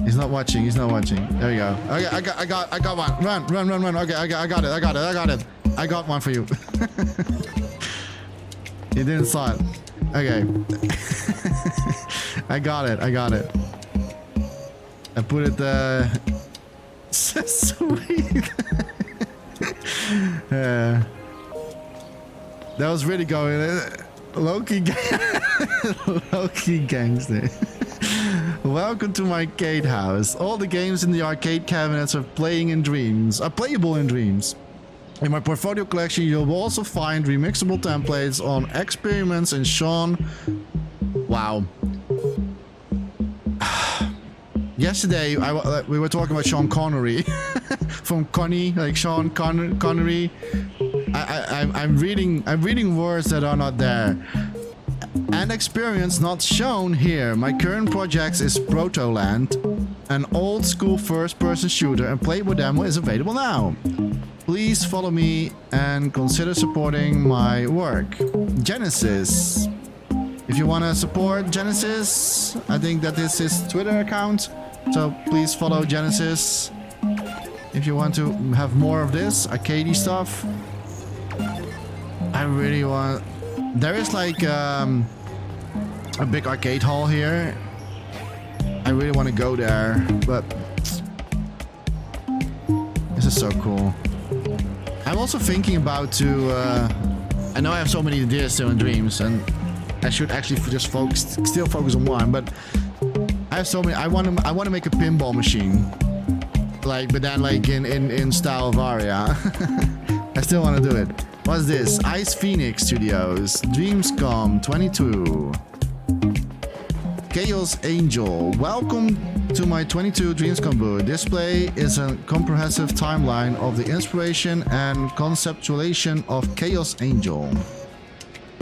He's not watching. He's not watching. There we go. Okay, I got one. Run. Okay, I got it. I got one for you. You didn't saw it. Okay. I got it. I put it so sweet. That was really going low-key gangster. Welcome to my arcade house. All the games in the arcade cabinets are playable in Dreams. In my portfolio collection, you'll also find remixable templates on experiments and Sean. Wow. Yesterday, we were talking about Sean Connery from Connie, like Sean Connery. I'm reading words that are not there. An experience not shown here. My current project is Protoland, an old school first-person shooter, and playable demo is available now. Please follow me and consider supporting my work. Genesis. If you want to support Genesis, I think that is his Twitter account. So please follow Genesis. If you want to have more of this arcadey stuff. I really want... There is like a big arcade hall here. I really want to go there, but this is so cool. I'm also thinking about to... I know I have so many ideas still in Dreams, and I should actually just still focus on one, but I have so many. I want to make a pinball machine, like, but then like in style of Aria. I still want to do it. What's this? Ice Phoenix Studios, DreamsCom22. Chaos Angel. Welcome to my 22 DreamsCom booth. Display is a comprehensive timeline of the inspiration and conceptualization of Chaos Angel.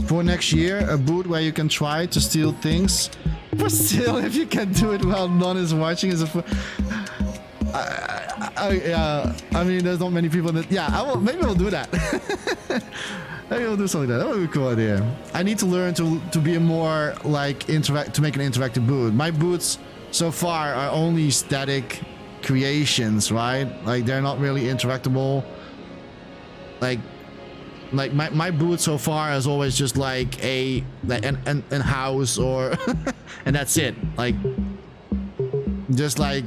For next year, a booth where you can try to steal things, but still, if you can do it while none is watching, is a... I mean, there's not many people that... Yeah, maybe we'll do that. Maybe we'll do something like that. That would be a cool idea. I need to learn to be a more, like, to make an interactive booth. My booths so far are only static creations, right? Like, they're not really interactable. Like my booth so far is always just like an house or... and that's it. Like... just like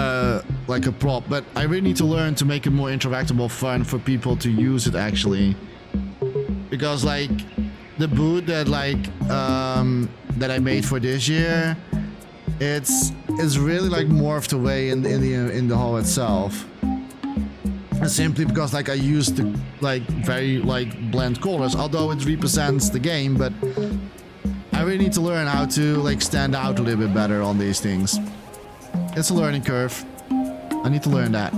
a prop, but I really need to learn to make it more interactable, fun for people to use it actually. Because like the boot that that I made for this year, it's really like morphed away in the hall itself. And simply because like I used the like very like bland colors, although it represents the game, but I really need to learn how to like stand out a little bit better on these things. It's a learning curve. I need to learn that.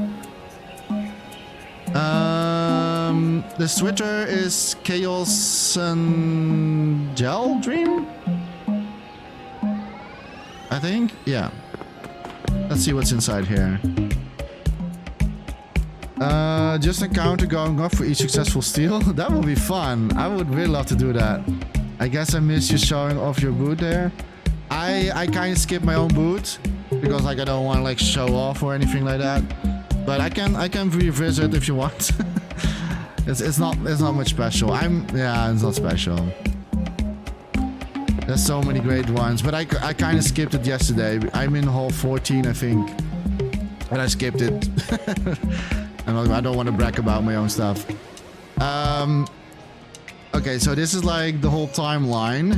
The Twitter is Chaos and Gel Dream? I think? Yeah. Let's see what's inside here. Just a counter going off for each successful steal. That would be fun. I would really love to do that. I guess I missed you showing off your boot there. I kind of skipped my own boot because like I don't want to like show off or anything like that. But I can revisit if you want. it's not much special. It's not special. There's so many great ones, but I kind of skipped it yesterday. I'm in hall 14, I think, and I skipped it. And I don't want to brag about my own stuff. Okay, so this is like the whole timeline.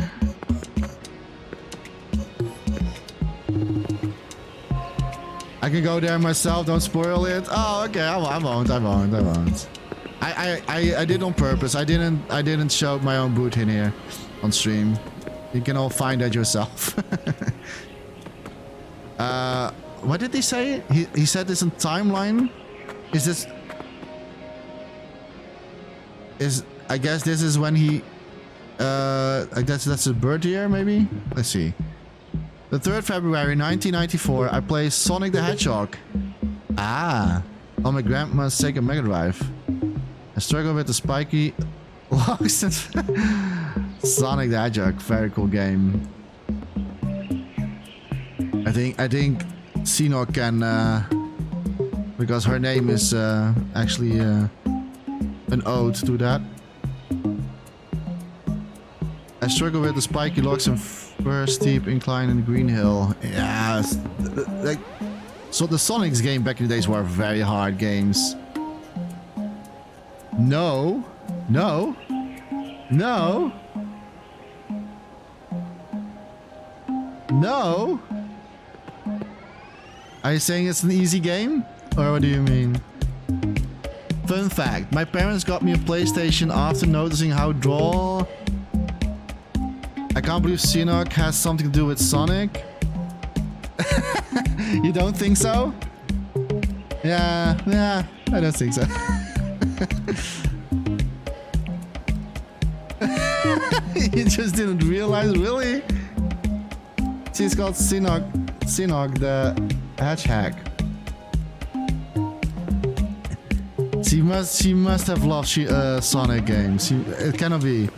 I can go there myself, don't spoil it. Oh, okay, I won't. I did on purpose. I didn't show my own boot in here on stream. You can all find that yourself. What did he say? He said this in timeline? Is this... I guess this is when he... I guess that's his birth year, maybe? Let's see. The 3rd February 1994, I played Sonic the Hedgehog. Ah, on my grandma's Sega Mega Drive. I struggle with the spiky locks and Sonic the Hedgehog, very cool game. I think Sinok can, because her name is actually an ode to that. I struggle with the spiky locks and first steep incline in the Green Hill. Yeah, like, so the Sonic's game back in the days were very hard games. No. Are you saying it's an easy game? Or what do you mean? Fun fact, my parents got me a PlayStation after noticing how droll... I can't believe Sinok has something to do with Sonic. You don't think so? Yeah, I don't think so. You just didn't realize, really? She's called Sinok the Hedgehog. She must have loved Sonic games. It cannot be.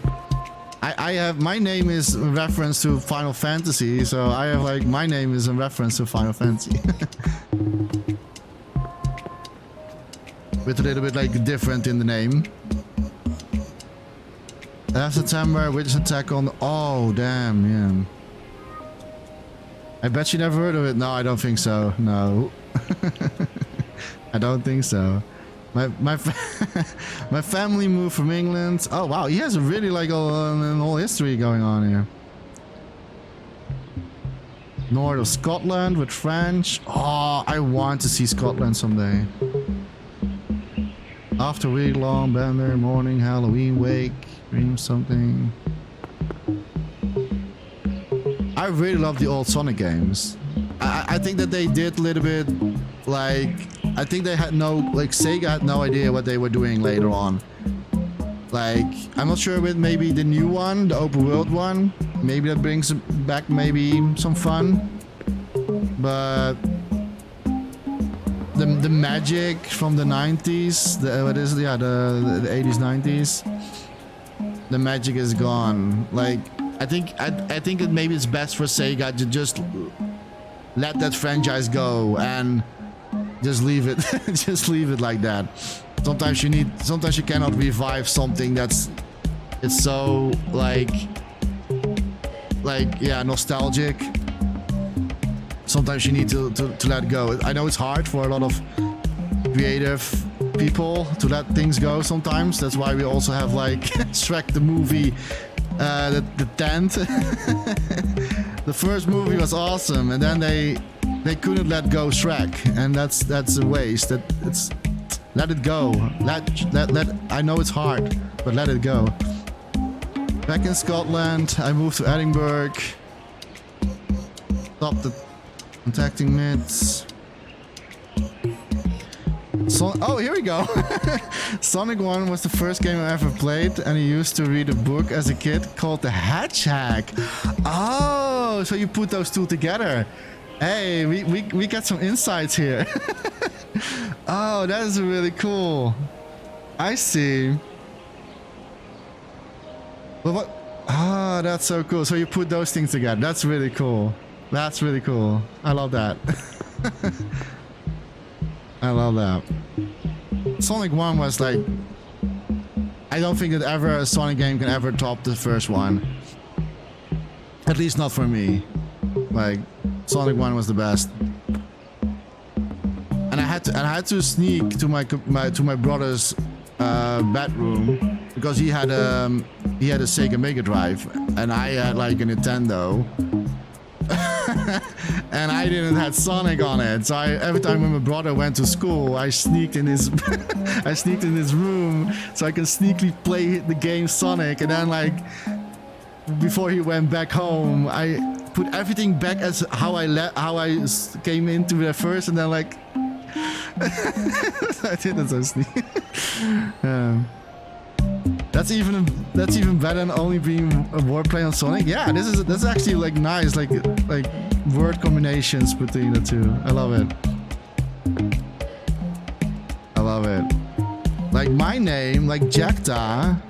I have, my name is in reference to Final Fantasy, so I have like, my name is in reference to Final Fantasy. With a little bit like different in the name. Last September, Witch Attack on... Oh, damn, yeah. I bet you never heard of it. No, I don't think so. No. I don't think so. My family moved from England. Oh, wow. He has a really like an whole history going on here. North of Scotland with French. Oh, I want to see Scotland someday. After week-long bender, morning, Halloween, wake, dream something. I really love the old Sonic games. I think that they did a little bit like... I think they had no... Like, Sega had no idea what they were doing later on. Like, I'm not sure with maybe the new one, the open world one. Maybe that brings back maybe some fun. But... The magic from the 90s, the 80s, 90s. The magic is gone. Like, I think that maybe it's best for Sega to just let that franchise go and just leave it. Just leave it like that. Sometimes you cannot revive something it's so like yeah, nostalgic. sometimes you need to let go. I know it's hard for a lot of creative people to let things go sometimes. That's why we also have like Shrek the movie, the 10th. The first movie was awesome, and then they couldn't let go Shrek, and that's a waste. Let it go. I know it's hard, but let it go. Back in Scotland, I moved to Edinburgh. Stopped the contacting mids. Oh, here we go. Sonic 1 was the first game I ever played, and I used to read a book as a kid called The Hedgehog. Oh, so you put those two together. Hey, we got some insights here. Oh, that is really cool. I see. But what? Ah, that's so cool. So you put those things together. That's really cool. That's really cool. I love that. I love that. Sonic 1 was like... I don't think that ever a Sonic game can ever top the first one. At least not for me. Like, Sonic 1 was the best. And I had to sneak to my brother's bedroom because he had a Sega Mega Drive and I had like a Nintendo. And I didn't have Sonic on it, so every time when my brother went to school, I sneaked in his room so I could sneakily play the game Sonic, and then like before he went back home, I put everything back as how I came into it first, and then like I did it so sneaky. That's even better than only being a wordplay on Sonic. Yeah, that's actually like nice, like word combinations between the two. I love it. I love it. Like my name, like Jacta.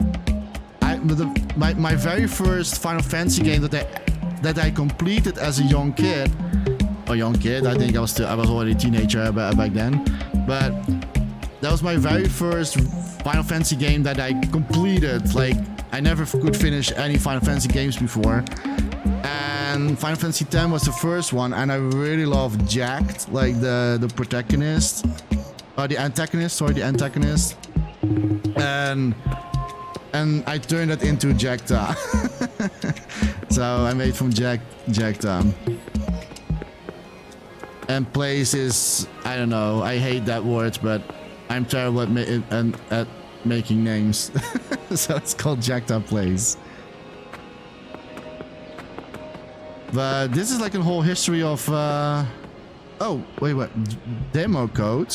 My very first Final Fantasy game that I completed as a young kid. I think I was already a teenager back then, but that was my very first Final Fantasy game that I completed. Like, I never could finish any Final Fantasy games before. And Final Fantasy X was the first one, and I really loved Jacked, like the protagonist. The antagonist. And I turned that into Jacta. So I made from Jacta. And place is, I don't know, I hate that word, but I'm terrible at making names. So it's called Jacked Up Place. But this is like a whole history of... Oh, wait. Demo code?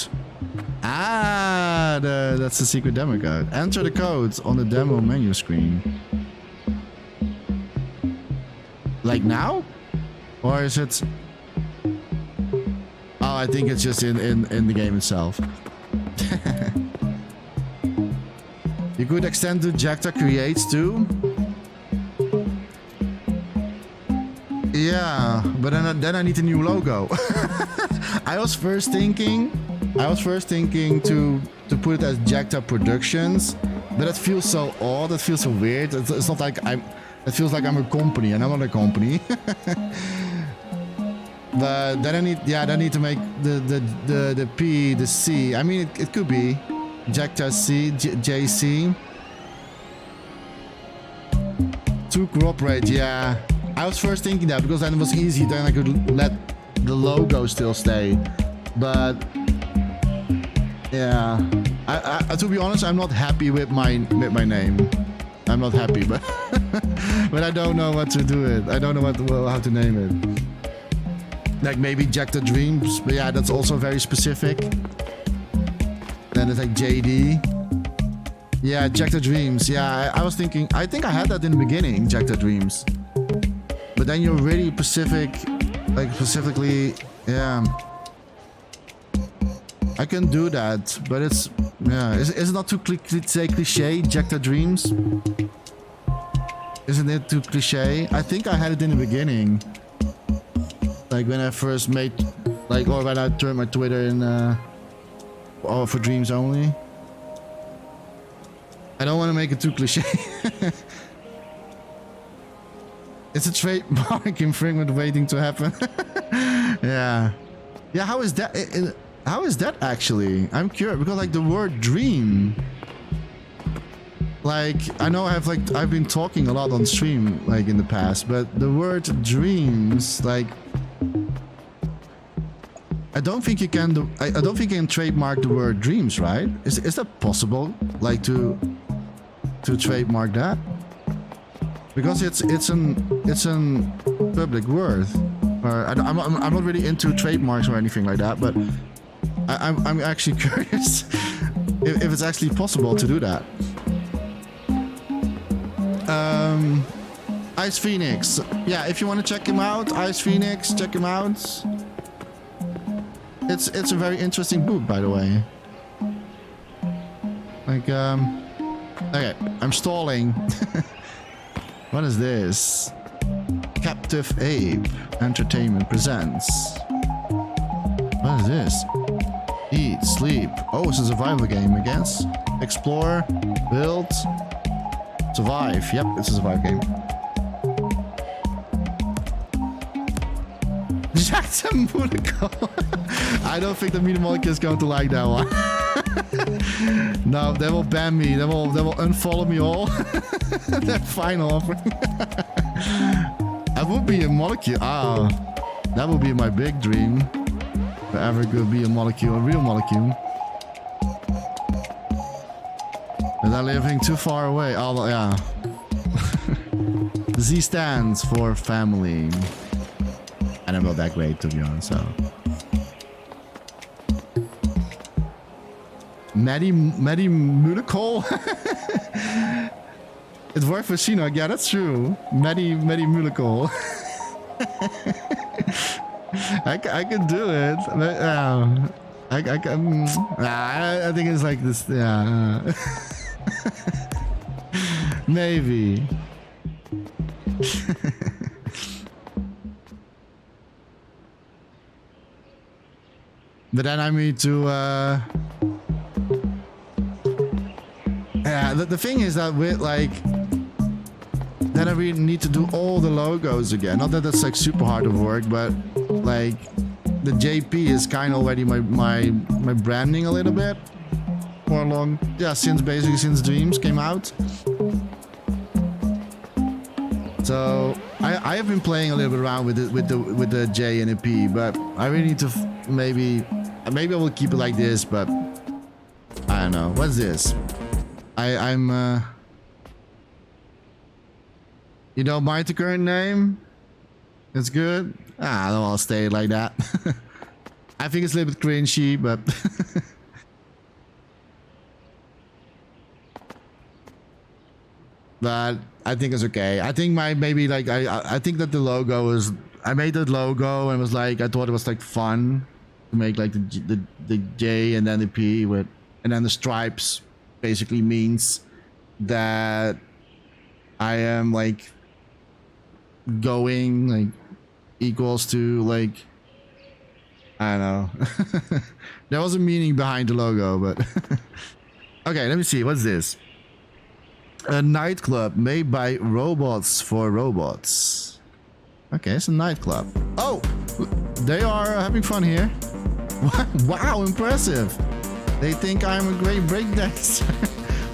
Ah, that's the secret demo code. Enter the code on the demo menu screen. Like now? Or is it... Oh, I think it's just in the game itself. You could extend to Jacta Creates too. Yeah, but then I need a new logo. I was first thinking to put it as Jacta Productions, but it feels so odd. It feels so weird. It's not like it feels like I'm a company, and I'm not a company. But then I need to make the P, the C. I mean, it could be Jacta C, JC. To cooperate, yeah. I was first thinking that because then it was easy. Then I could let the logo still stay. But yeah, I to be honest, I'm not happy with my name. I'm not happy, but but I don't know what to do it. I don't know how to name it. Like maybe Jacta Dreams, but yeah, that's also very specific. Then it's like JD. Yeah, Jacta Dreams. Yeah, I was thinking, I think I had that in the beginning, Jacta Dreams. But then you're really specific, like specifically, yeah. I can do that, but it's, yeah, is it not too cliche, Jacta Dreams? Isn't it too cliche? I think I had it in the beginning. Like when I first made, like, or when I turned my Twitter in, for Dreams only. I don't want to make it too cliche. It's a trademark infringement waiting to happen. Yeah. Yeah, how is that? How is that actually? I'm curious because like the word dream. Like I know I've been talking a lot on stream like in the past, but the word dreams, like I don't think you can I don't think you can trademark the word dreams, right? Is that possible? Like to trademark that? Because it's an public word. Or I'm not really into trademarks or anything like that, but I'm actually curious if it's actually possible to do that. Ice Phoenix. Yeah, if you want to check him out, Ice Phoenix, check him out. It's a very interesting book, by the way. Like, okay, I'm stalling. What is this? Captive Ape Entertainment presents. What is this? Eat, sleep. Oh, it's a survival game, I guess. Explore, build, survive. Yep, it's a survival game. Jackson Monaco. I don't think the Media Molecule is going to like that one. No, they will ban me. They will unfollow me all. That final offering. I would be a molecule. Ah, that would be my big dream. If I ever could be a molecule, a real molecule. But I'm living too far away. Oh, yeah. Z stands for family. And I'm not that great, to be honest, so. Maddie Mulacol? It worked for Shinnok, yeah, that's true. Maddie Mulacol. I can do it. But, I think it's like this, yeah. Maybe. But then I need to, yeah, the thing is that with like, then I really need to do all the logos again. Not that that's like super hard of work, but like the JP is kind of already my branding a little bit more long. Yeah, since Dreams came out. So I have been playing a little bit around with the J and the P, but I really need to maybe I will keep it like this, but I don't know. What's this? I'm you don't mind the current name? It's good. I'll stay like that. I think it's a little bit cringy, but but I think it's okay. I think I think that the logo is. I made that logo and was like, I thought it was like fun to make like the J and then the P with, and then the stripes basically means that I am like going like equals to like, I don't know. There was a meaning behind the logo, but okay, let me see. What's this? A nightclub made by robots for robots. Okay, it's a nightclub. Oh, they are having fun here. Wow, impressive. They think I'm a great breakdancer.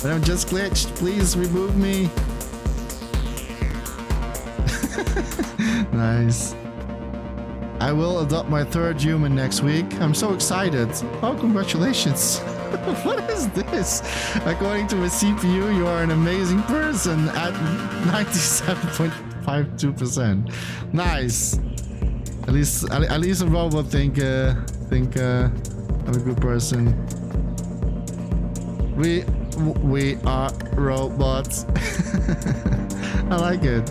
But I'm just glitched. Please remove me. Nice. I will adopt my third human next week. I'm so excited. Oh, congratulations. What is this? According to my CPU, you are an amazing person at 97.52%. Nice. At least a robot think I'm a good person. We are robots. I like it.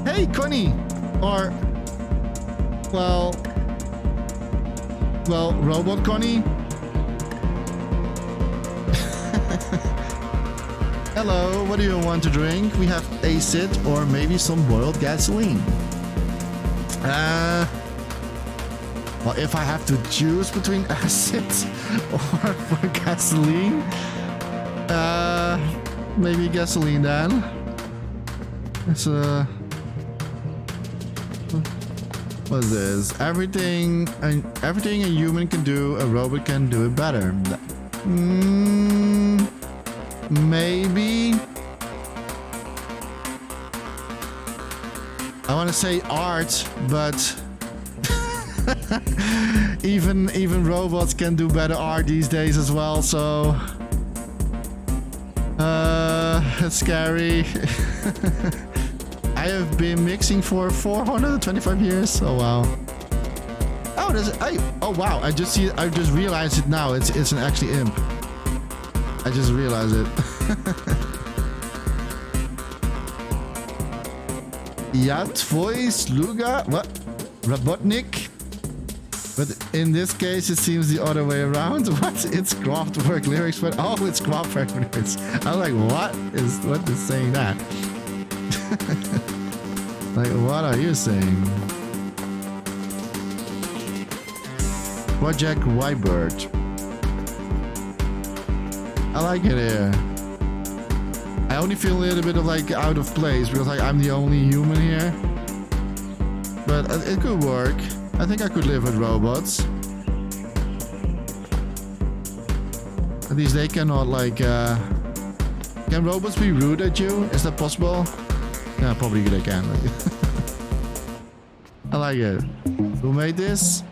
Hey, Connie, or well, Robot Connie. Hello, what do you want to drink? We have acid or maybe some boiled gasoline. Well, if I have to choose between acid or gasoline, maybe gasoline then. It's What's this? Everything a human can do, a robot can do it better. Maybe. I want to say art, but even robots can do better art these days as well. So it's scary. I have been mixing for 425 years. Oh wow. Oh wow. I just realized it now. It's an actually imp. I just realized it. Ja, tvoj sluga. What? Robotnik? But in this case, it seems the other way around. What? It's Kraftwerk lyrics, but oh, it's Kraftwerk lyrics. I'm like, what is saying that? Like, what are you saying? Project Whitebird. I like it here. I only feel a little bit of like out of place because like I'm the only human here. But it could work. I think I could live with robots. At least they cannot like... Can robots be rude at you? Is that possible? Yeah, probably they can. I like it. Who made this?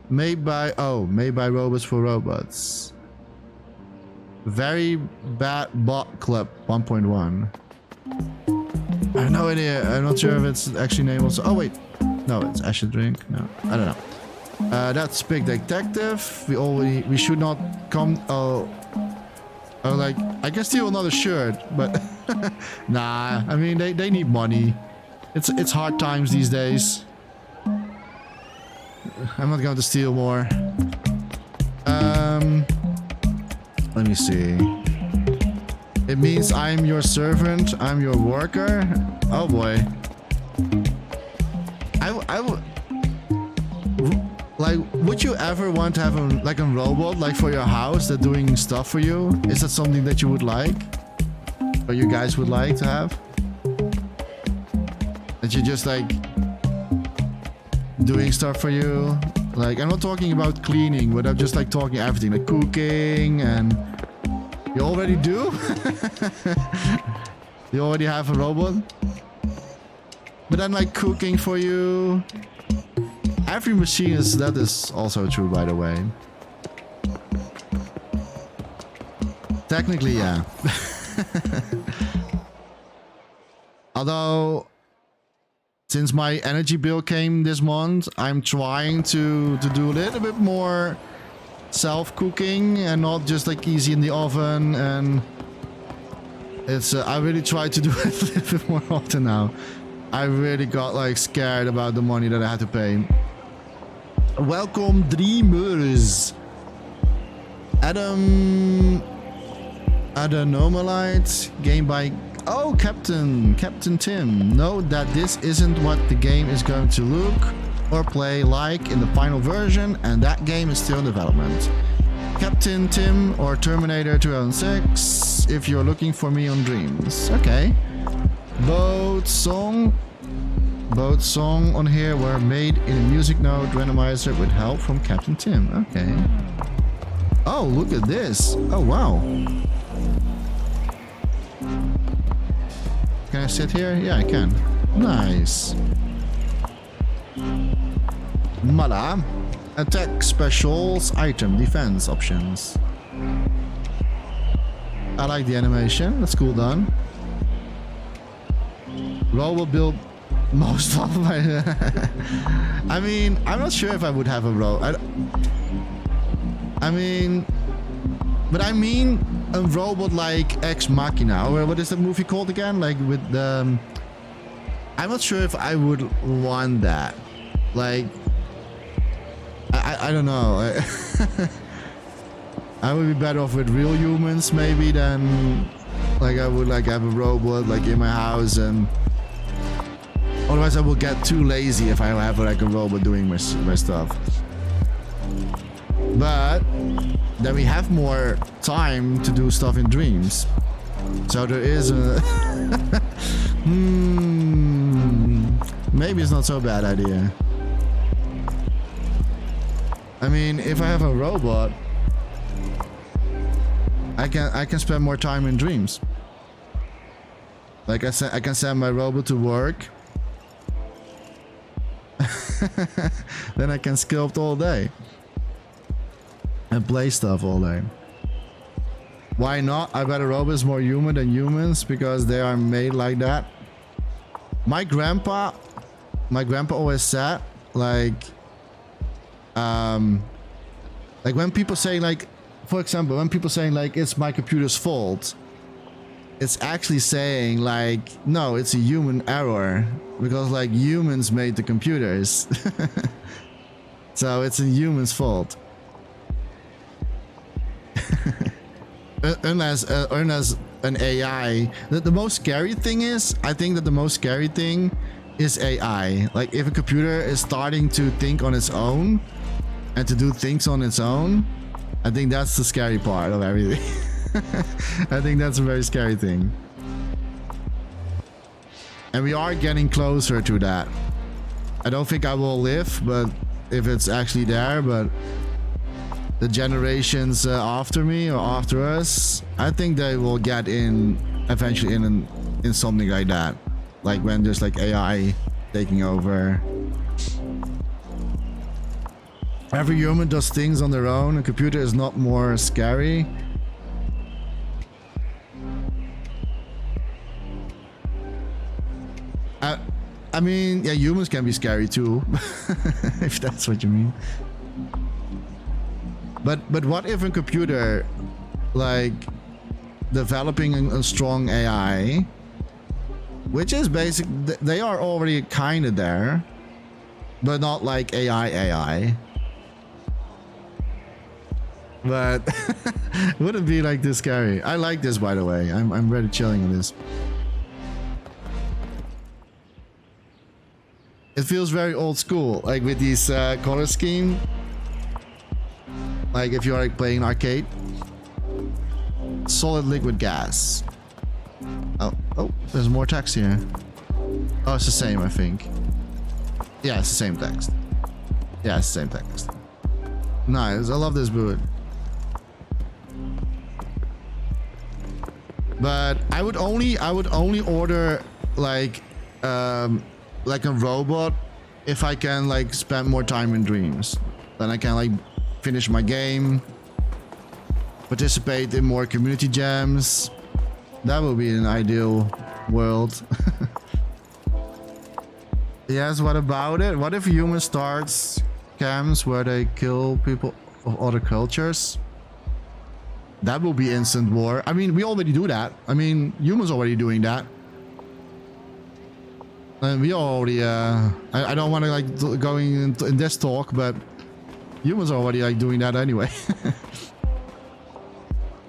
Made by Robots for Robots. Very Bad Bot Club 1.1. I have no idea. I'm not sure if it's actually named also. Oh wait. No, it's Acid Drink. No, I don't know. That's Big Detective. We should not come. Oh, like I can steal another shirt, but nah. I mean, they need money. It's hard times these days. I'm not going to steal more. Let me see. It means I'm your servant. I'm your worker. Oh boy. I would like. Would you ever want to have a robot like for your house that's doing stuff for you? Is that something that you would like, or you guys would like to have? That you just like doing stuff for you. Like I'm not talking about cleaning, but I'm just like talking everything, like cooking, and you already do. You already have a robot. But then like cooking for you. Every machine is, that is also true, by the way. Technically, yeah. Although, since my energy bill came this month, I'm trying to do a little bit more self-cooking and not just like easy in the oven. And it's I really try to do it a little bit more often now. I really got like scared about the money that I had to pay. Welcome, Dreamers. Adenomalite, game by Captain Tim. Note that this isn't what the game is going to look or play like in the final version, and that game is still in development. Captain Tim or Terminator 2006 if you're looking for me on Dreams. Okay. Boat song on here were made in a music note randomizer with help from Captain Tim. Okay. Oh, look at this. Oh, wow. Can I sit here? Yeah, I can. Nice. Mala. Attack, specials, item, defense options. I like the animation. That's cool done. Robot build most of my... I mean, I'm not sure if I would have a robot. I mean a robot like Ex Machina, or what is the movie called again? Like with the... I'm not sure if I would want that. Like... I don't know. I would be better off with real humans maybe than... Like I would like have a robot like in my house, and... Otherwise I will get too lazy if I have like a robot doing my stuff. But then we have more time to do stuff in Dreams. So there is a... maybe it's not so bad idea. I mean, if I have a robot, I can spend more time in dreams. Like I said, I can send my robot to work. Then I can sculpt all day and play stuff all day. Why not? I bet a robot is more human than humans because they are made like that. My grandpa always said, like when people say, like, for example, when people say like it's my computer's fault, it's actually saying like, no, it's a human error because like humans made the computers. So it's a human's fault. unless an AI. The most scary thing is, I think that the most scary thing is AI. Like if a computer is starting to think on its own and to do things on its own, I think that's the scary part of everything. I think that's a very scary thing. And we are getting closer to that. I don't think I will live, but if it's actually there, but the generations after me or after us, I think they will get in eventually in something like that. Like when there's like AI taking over. Every human does things on their own. A computer is not more scary. I mean, yeah, humans can be scary too, if that's what you mean. But what if a computer, like, developing a strong AI, which is basic, they are already kind of there, but not like AI. But wouldn't be like this scary. I like this, by the way. I'm really chilling in this. It feels very old school, like with these color scheme. Like if you're like playing arcade. Solid liquid gas. Oh, there's more text here. Oh, it's the same, I think. Yeah, it's the same text. Yeah, it's the same text. Nice, I love this boot. But I would only order like a robot if I can like spend more time in dreams. Then I can like finish my game, participate in more community jams. That would be an ideal world. Yes, what about it? What if humans starts camps where they kill people of other cultures? That will be instant war. I mean, we already do that. I mean, humans already doing that. And we already, I don't want to like going in this talk, but humans are already like doing that anyway.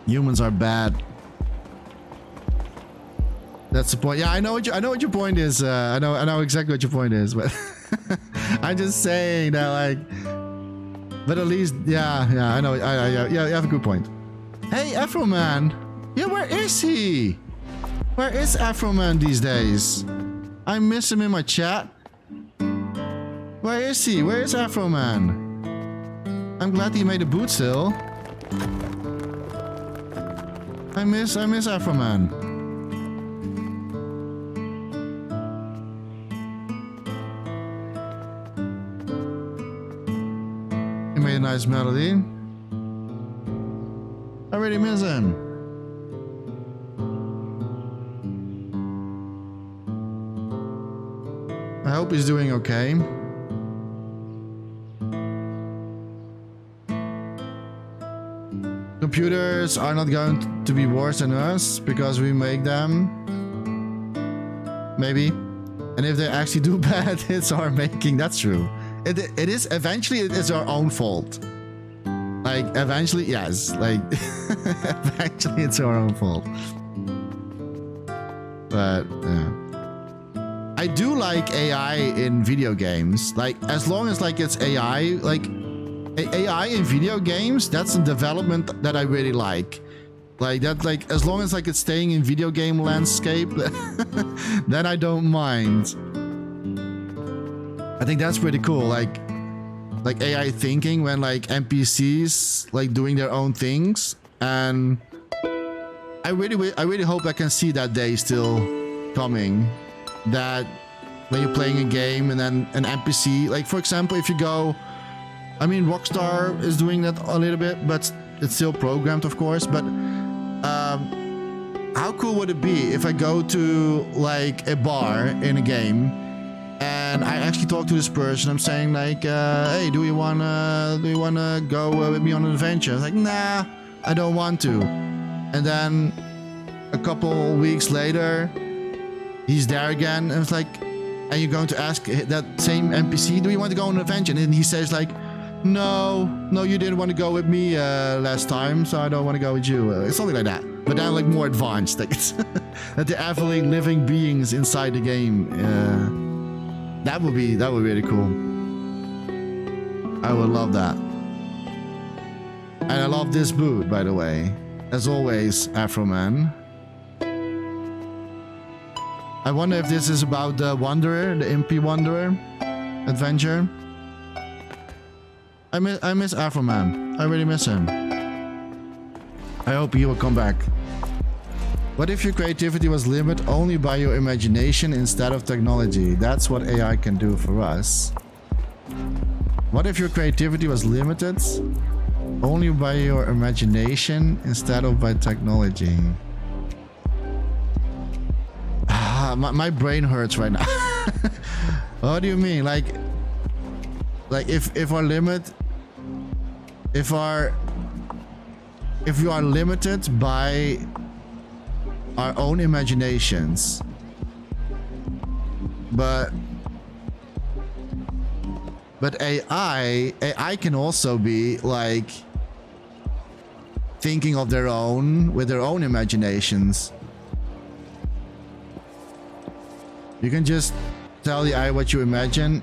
Humans are bad. That's the point. Yeah, I know what your point is. I know exactly what your point is, but I'm just saying that like, but at least, yeah, I know. Yeah, you have a good point. Hey, Afro Man. Yeah, where is he? Where is Afro Man these days? I miss him in my chat. Where is he? Where is Afro Man? I'm glad he made a boot still. I miss Afro Man. He made a nice melody. I really miss him. I hope he's doing okay. Computers are not going to be worse than us because we make them. Maybe. And if they actually do bad, it's our making. That's true. It is eventually it is our own fault. Like eventually, yes. Like eventually it's our own fault. But yeah. I do like AI in video games. Like as long as like it's AI, like AI in video games, that's a development that I really like. Like that, like as long as like it's staying in video game landscape, then I don't mind. I think that's pretty cool. Like AI thinking when like NPCs like doing their own things, and I really hope I can see that day still coming. That when you're playing a game and then an NPC, like for example, if you go, I mean, Rockstar is doing that a little bit, but it's still programmed, of course. But how cool would it be if I go to like a bar in a game and I actually talk to this person? I'm saying like, hey, do you wanna go with me on an adventure? It's like, nah, I don't want to. And then a couple weeks later, he's there again, and it's like, and you're going to ask that same NPC, do you want to go on an adventure? And he says like, no, you didn't want to go with me last time, so I don't want to go with you. It's something like that. But then like more advanced, like it's that they're actually living beings inside the game. That would be really cool. I would love that. And I love this boot, by the way. As always, Afroman. I wonder if this is about the Wanderer, the MP Wanderer adventure. I miss Afroman. I really miss him. I hope he will come back. What if your creativity was limited only by your imagination instead of technology? That's what AI can do for us. What if your creativity was limited only by your imagination instead of by technology? My brain hurts right now. What do you mean? Like if our limit, if you are limited by our own imaginations, but AI can also be like thinking of their own with their own imaginations. You can just tell the AI what you imagine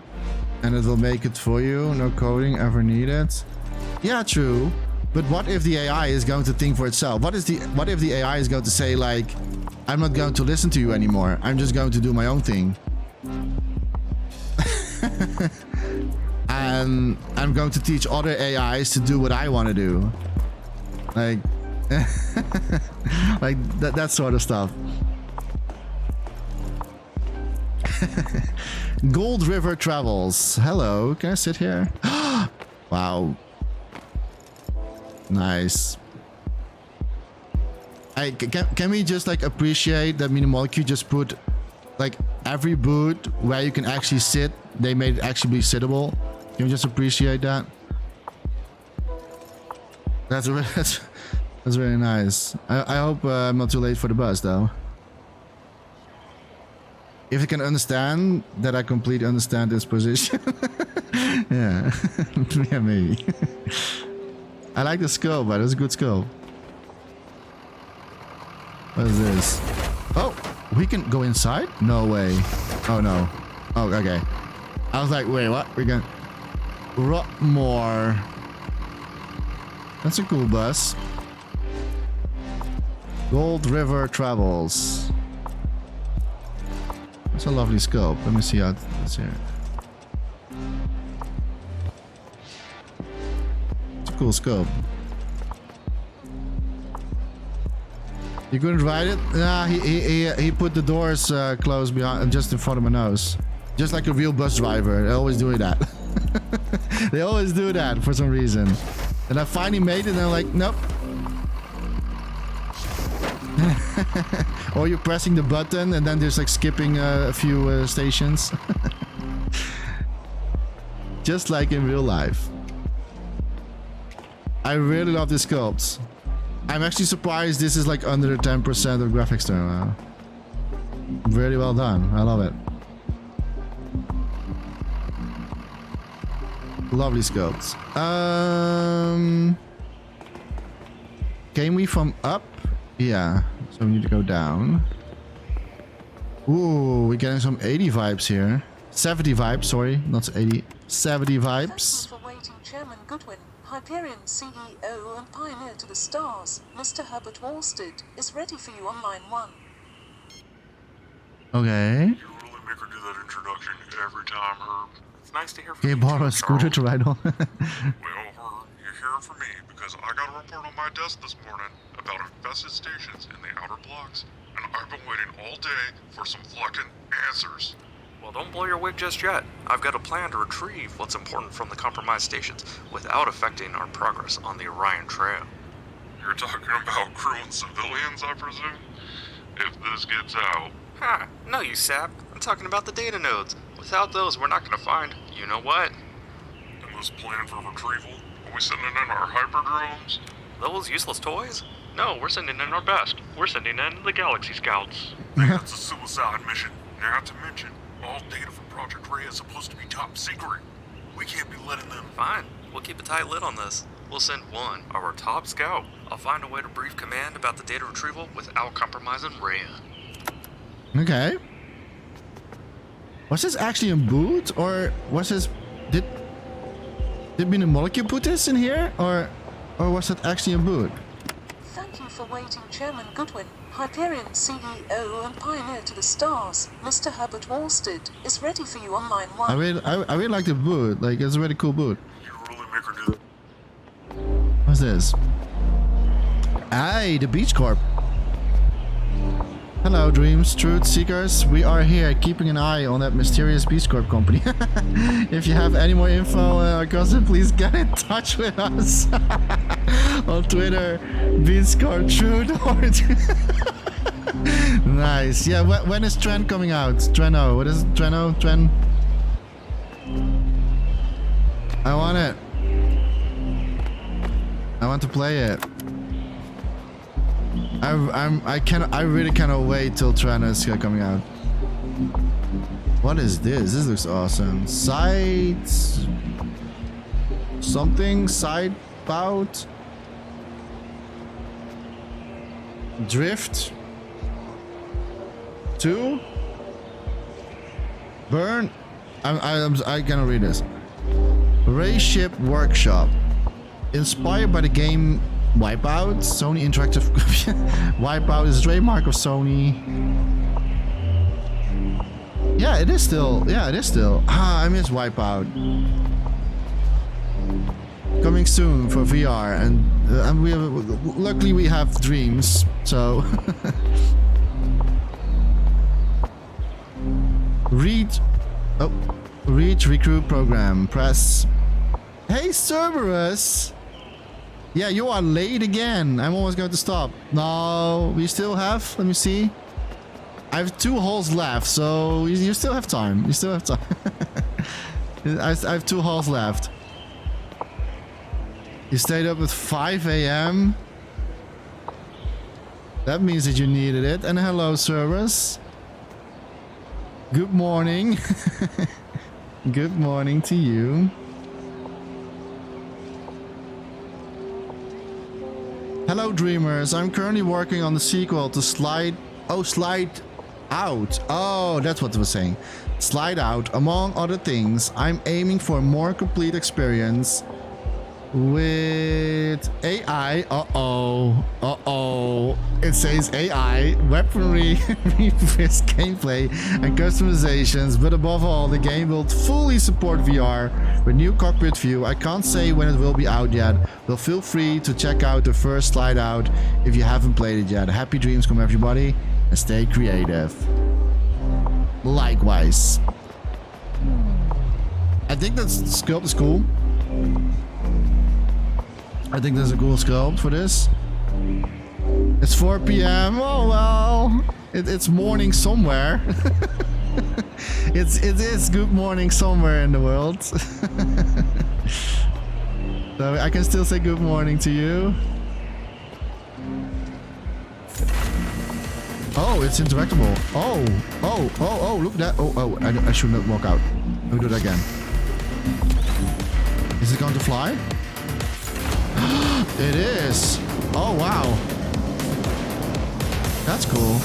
and it will make it for you. No coding ever needed. Yeah, true. But what if the AI is going to think for itself? What if the AI is going to say like, I'm not going to listen to you anymore. I'm just going to do my own thing. And I'm going to teach other AIs to do what I want to do. Like, like that sort of stuff. Gold River Travels. Hello, can I sit here? Wow. Nice. Can we just like appreciate that Minimolecule just put like every booth where you can actually sit, they made it actually be sittable? Can we just appreciate that? That's really nice. I hope I'm not too late for the bus though. If you can understand that I completely understand this position. Yeah. Yeah, maybe. I like the scope, but it's a good scope. What is this? Oh, we can go inside? No way. Oh no. Oh, okay. I was like, wait, what? We're gonna... Rockmore. That's a cool bus. Gold River Travels. That's a lovely scope. Let me see how it's here. It's a cool scope. You couldn't ride it? Nah, he put the doors closed behind, just in front of my nose. Just like a real bus driver. They always do that. They always do that for some reason. And I finally made it and I'm like, nope. Or you're pressing the button and then there's like skipping a few stations. Just like in real life. I really love the sculpts. I'm actually surprised this is like under 10% of graphics term. Really well done. I love it. Lovely sculpts. Came we from up? Yeah. So we need to go down. Ooh, we're getting some 80 vibes here. 70 vibes, sorry. Not 80. 70 vibes. For waiting, Chairman Goodwin, Hyperion CEO and pioneer to the stars, Mr. Herbert Walstead, is ready for you on line 1. Okay. You really make her do that introduction every time, Herb. It's nice to hear from Can you you, borrow too, a scooter to ride on? Well, you're hearing from me because I got a report on my desk this morning about infested stations in the outer blocks, and I've been waiting all day for some fucking answers. Well, don't blow your wig just yet. I've got a plan to retrieve what's important from the compromised stations without affecting our progress on the Orion Trail. You're talking about crew and civilians, I presume? If this gets out... Huh, no you sap. I'm talking about the data nodes. Without those, we're not gonna find, you know what? And this plan for retrieval? Are we sending in our hyperdrones? Those useless toys? No, we're sending in our best. We're sending in the Galaxy Scouts. That's a suicide mission. Not to mention, all data from Project Ray is supposed to be top secret. We can't be letting them... Fine. We'll keep a tight lid on this. We'll send one, our top scout. I'll find a way to brief command about the data retrieval without compromising Rhea. Okay. Was this actually a boot, or was this... Did Mina Molecule put this in here, or was it actually a boot? Thank you for waiting, Chairman Goodwin. Hyperion CEO and pioneer to the stars, Mr. Herbert Worsted, is ready for you on line 1. I really like the boot. Like, it's a really cool boot. You really make her do that. What's this? Aye, the Beach Corp. Hello, Dreams Truth Seekers. We are here keeping an eye on that mysterious Beach Corp company. If you have any more info, cousin, please get in touch with us on Twitter. Beach Corp Truth. Nice. Yeah. When is Tren coming out? Treno. What is it? Treno? Tren. I want it. I want to play it. I really cannot wait till Treno is coming out. What is this? This looks awesome. Sides. Something. Side bout. Drift. 2. Burn. I cannot read this. Ray Ship Workshop. Inspired by the game Wipeout, Sony Interactive. Wipeout is a trademark of Sony. Yeah, it is still. Yeah, it is still. Ah, I miss Wipeout. Coming soon for VR, and we have. Luckily, we have Dreams, so. Reach recruit program. Press. Hey, Cerberus. Yeah, you are late again. I'm almost going to stop. No, we still have. Let me see. I have 2 holes left, so you still have time. You still have time. I have 2 holes left. You stayed up at 5 a.m. That means that you needed it. And hello, Cerberus. Good morning. Good morning to you. Hello, Dreamers. I'm currently working on the sequel to Slide Out. Oh, that's what it was saying. Slide Out. Among other things, I'm aiming for a more complete experience with AI. It says AI, weaponry, refresh gameplay, and customizations. But above all, the game will fully support VR with new cockpit view. I can't say when it will be out yet, but feel free to check out the first Slide Out if you haven't played it yet. Happy dreams come everybody, and stay creative. Likewise. I think that sculpt is cool. I think there's a cool sculpt for this. It's 4 p.m. Oh well, it's morning somewhere. It is good morning somewhere in the world. So I can still say good morning to you. Oh, it's interactable. Oh, look at that. Oh, I should not walk out. Let me do that again. Is it going to fly? It is. Oh, wow. That's cool.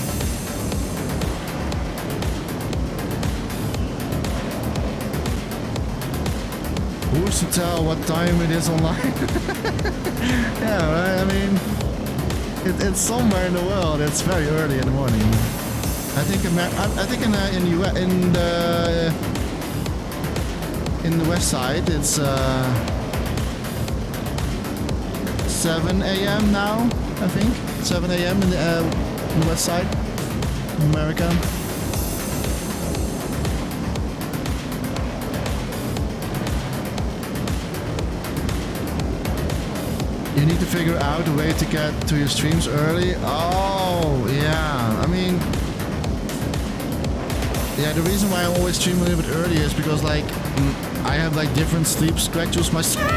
Who's to tell what time it is online? Yeah, right? I mean, it's somewhere in the world. It's very early in the morning. I think in in the west side. It's 7 a.m. now, I think. 7 a.m. in the west side of America. You need to figure out a way to get to your streams early. Oh, yeah. I mean, yeah, the reason why I always stream a little bit early is because, like, I have, like, different sleep schedules myself.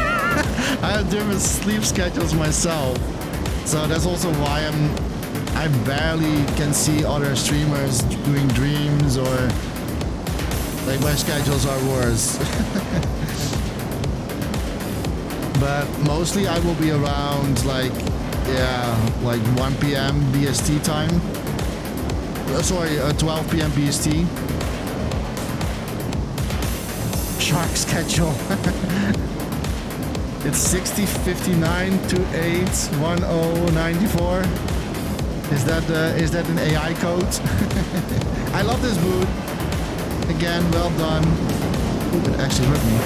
I have different sleep schedules myself. So that's also why I barely can see other streamers doing dreams, or, like, my schedules are worse. But mostly I will be around, like, yeah, like 1 p.m. BST time. Sorry, 12 p.m. BST. Shark schedule. It's 6059281094. Is that an AI code? I love this boot. Again, well done. Ooh, it actually hurt me.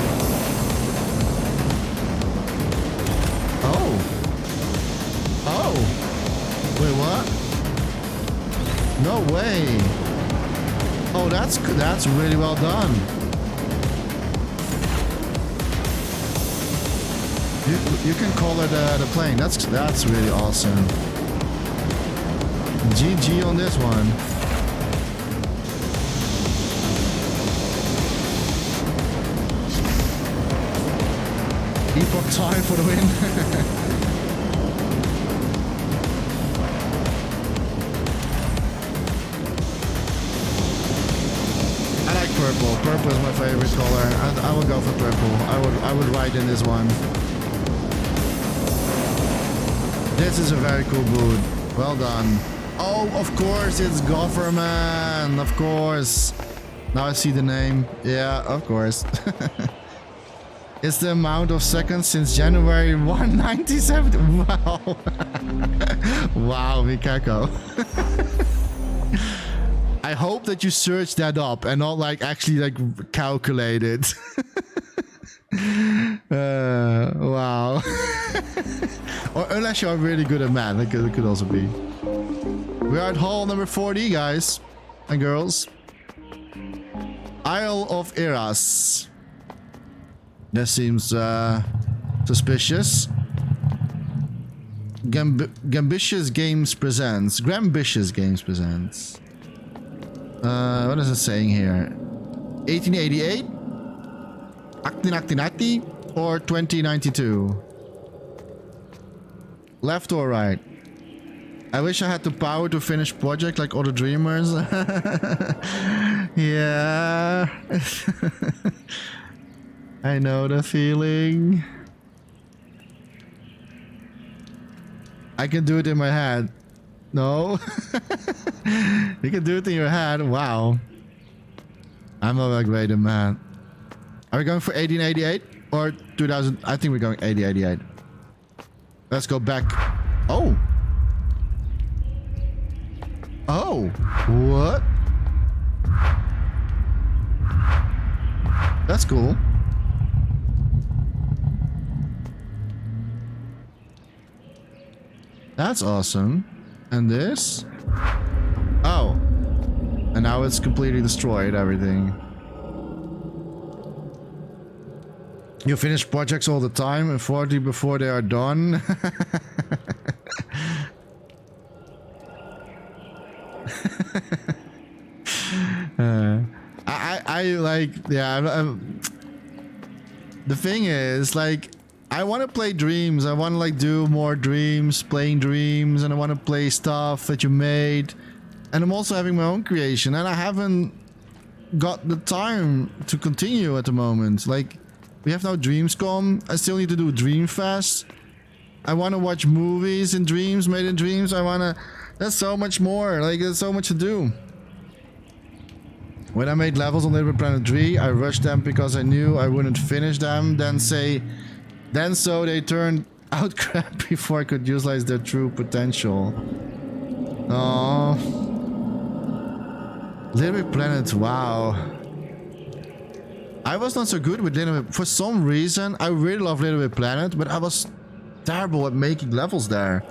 Oh. Oh. Wait, what? No way. Oh, that's really well done. You can call it the plane. That's really awesome. GG on this one. Epoch time for the win. I like purple. Purple is my favorite color. I would go for purple. I would ride in this one. This is a very cool boot. Well done. Oh, of course, it's Government. Of course. Now I see the name. Yeah, of course. It's the amount of seconds since January 197. Wow. Wow, Mikako. I hope that you searched that up and not like actually like calculate it. Wow. Or unless you're really good at math, it could also be. We are at hall number 40, guys and girls. Isle of Eras. That seems suspicious. Gambitious Games presents. Grambitious Games presents. What is it saying here? 1888? Actinati? Or 2092? Left or right? I wish I had the power to finish project like other dreamers. Yeah. I know the feeling. I can do it in my head. No? You can do it in your head. Wow. I'm not that great at math. Are we going for 1888 or 2000? I think we're going 1888. Let's go back. Oh. Oh. What? That's cool. That's awesome. And this? Oh. And now it's completely destroyed everything. You finish projects all the time and 40 before they are done. I like, yeah, the thing is, like, I want to play Dreams. I want to, like, do more Dreams, playing Dreams, and I want to play stuff that you made. And I'm also having my own creation, and I haven't got the time to continue at the moment. Like, we have now DreamsCom. I still need to do Dreamfest. I want to watch movies in Dreams, made in Dreams. I want to... There's so much more. Like, there's so much to do. When I made levels on Little Planet 3, I rushed them because I knew I wouldn't finish them. Then so they turned out crap before I could utilize their true potential. Oh, Little Planet, wow. I was not so good with Little Bit. For some reason, I really love Little Bit Planet, but I was terrible at making levels there.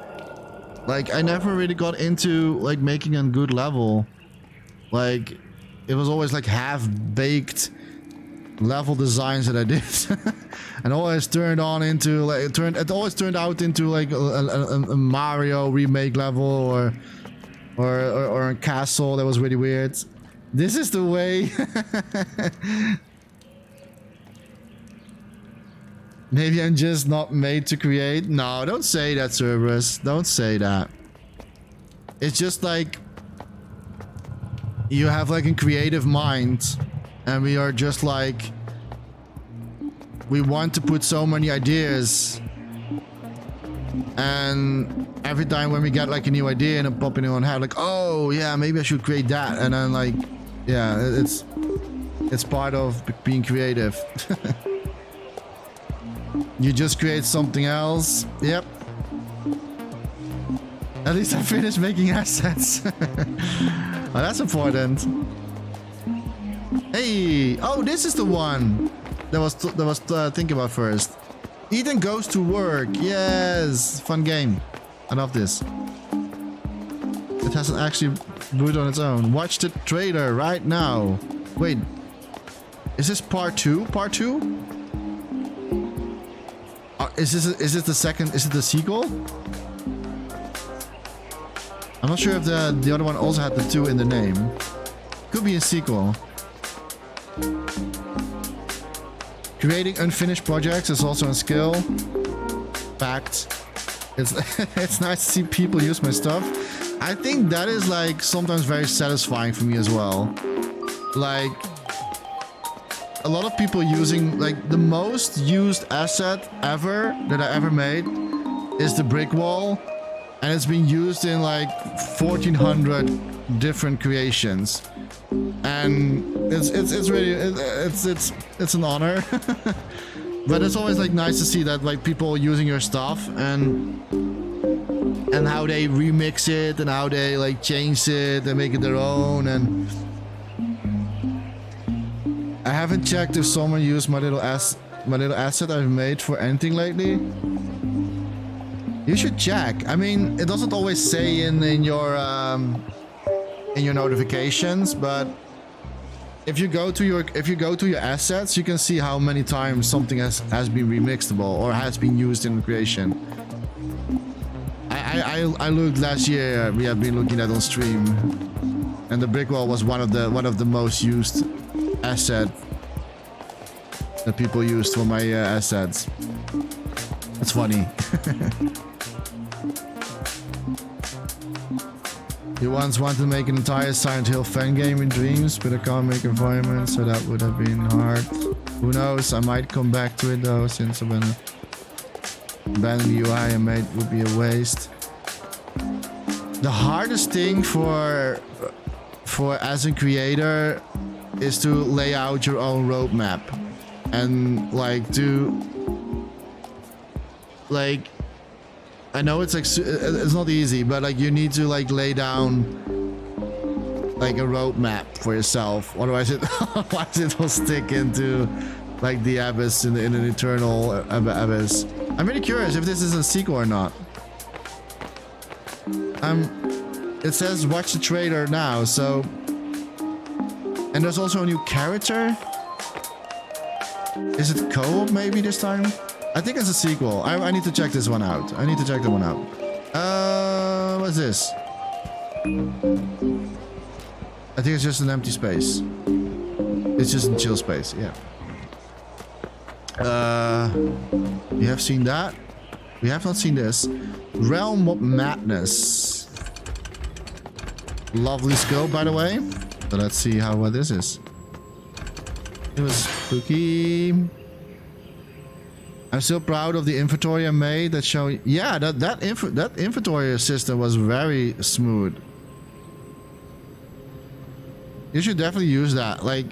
Like, I never really got into, like, making a good level. Like, it was always, like, half-baked level designs that I did. And always turned on into, like, it always turned out into, like, a Mario remake level or a castle that was really weird. This is the way. Maybe I'm just not made to create. No, don't say that, Cerberus. Don't say that. It's just like you have like a creative mind, and we are just like, we want to put so many ideas, and every time when we get like a new idea and it popping in our head, like, oh yeah, maybe I should create that, and then like, yeah, it's part of being creative. You just create something else. Yep. At least I finished making assets. Oh, that's important. Hey! Oh, this is the one that was thinking about first. Ethan goes to work. Yes, fun game. I love this. It hasn't actually booted on its own. Watch the trailer right now. Wait, is this part 2? Part 2? Is this the second? Is it the sequel? I'm not sure if the other one also had the 2 in the name. Could be a sequel. Creating unfinished projects is also a skill. Fact. It's nice to see people use my stuff. I think that is like sometimes very satisfying for me as well. Like, a lot of people using, like, the most used asset ever that I ever made is the brick wall, and it's been used in like 1,400 different creations, and it's really it's an honor. But it's always like nice to see that like people using your stuff and how they remix it and how they like change it and make it their own. And I haven't checked if someone used my little asset I've made for anything lately. You should check. I mean, it doesn't always say in your notifications, but if you go to your assets, you can see how many times something has been remixable or has been used in creation. I looked last year. We have been looking at on stream, and the brick wall was one of the most used asset that people used for my assets. It's funny. You once wanted to make an entire Silent Hill fan game in Dreams, but I can't make environment, so that would have been hard. Who knows? I might come back to it though, since abandoning the UI I made would be a waste. The hardest thing for as a creator is to lay out your own roadmap and like I know it's like it's not easy, but like you need to like lay down like a roadmap for yourself, otherwise it will stick into like the abyss in an eternal abyss. I'm really curious if this is a sequel or not. It says watch the trailer now, so, and there's also a new character. Is it co-op maybe this time? I think it's a sequel. I need to check this one out. I need to check that one out. What's this? I think it's just an empty space. It's just a chill space, yeah. We have seen that. We have not seen this. Realm of Madness. Lovely skill, by the way. So let's see what this is. It was spooky. I'm still proud of the inventory I made that show. Yeah, that inventory system was very smooth. You should definitely use that, like,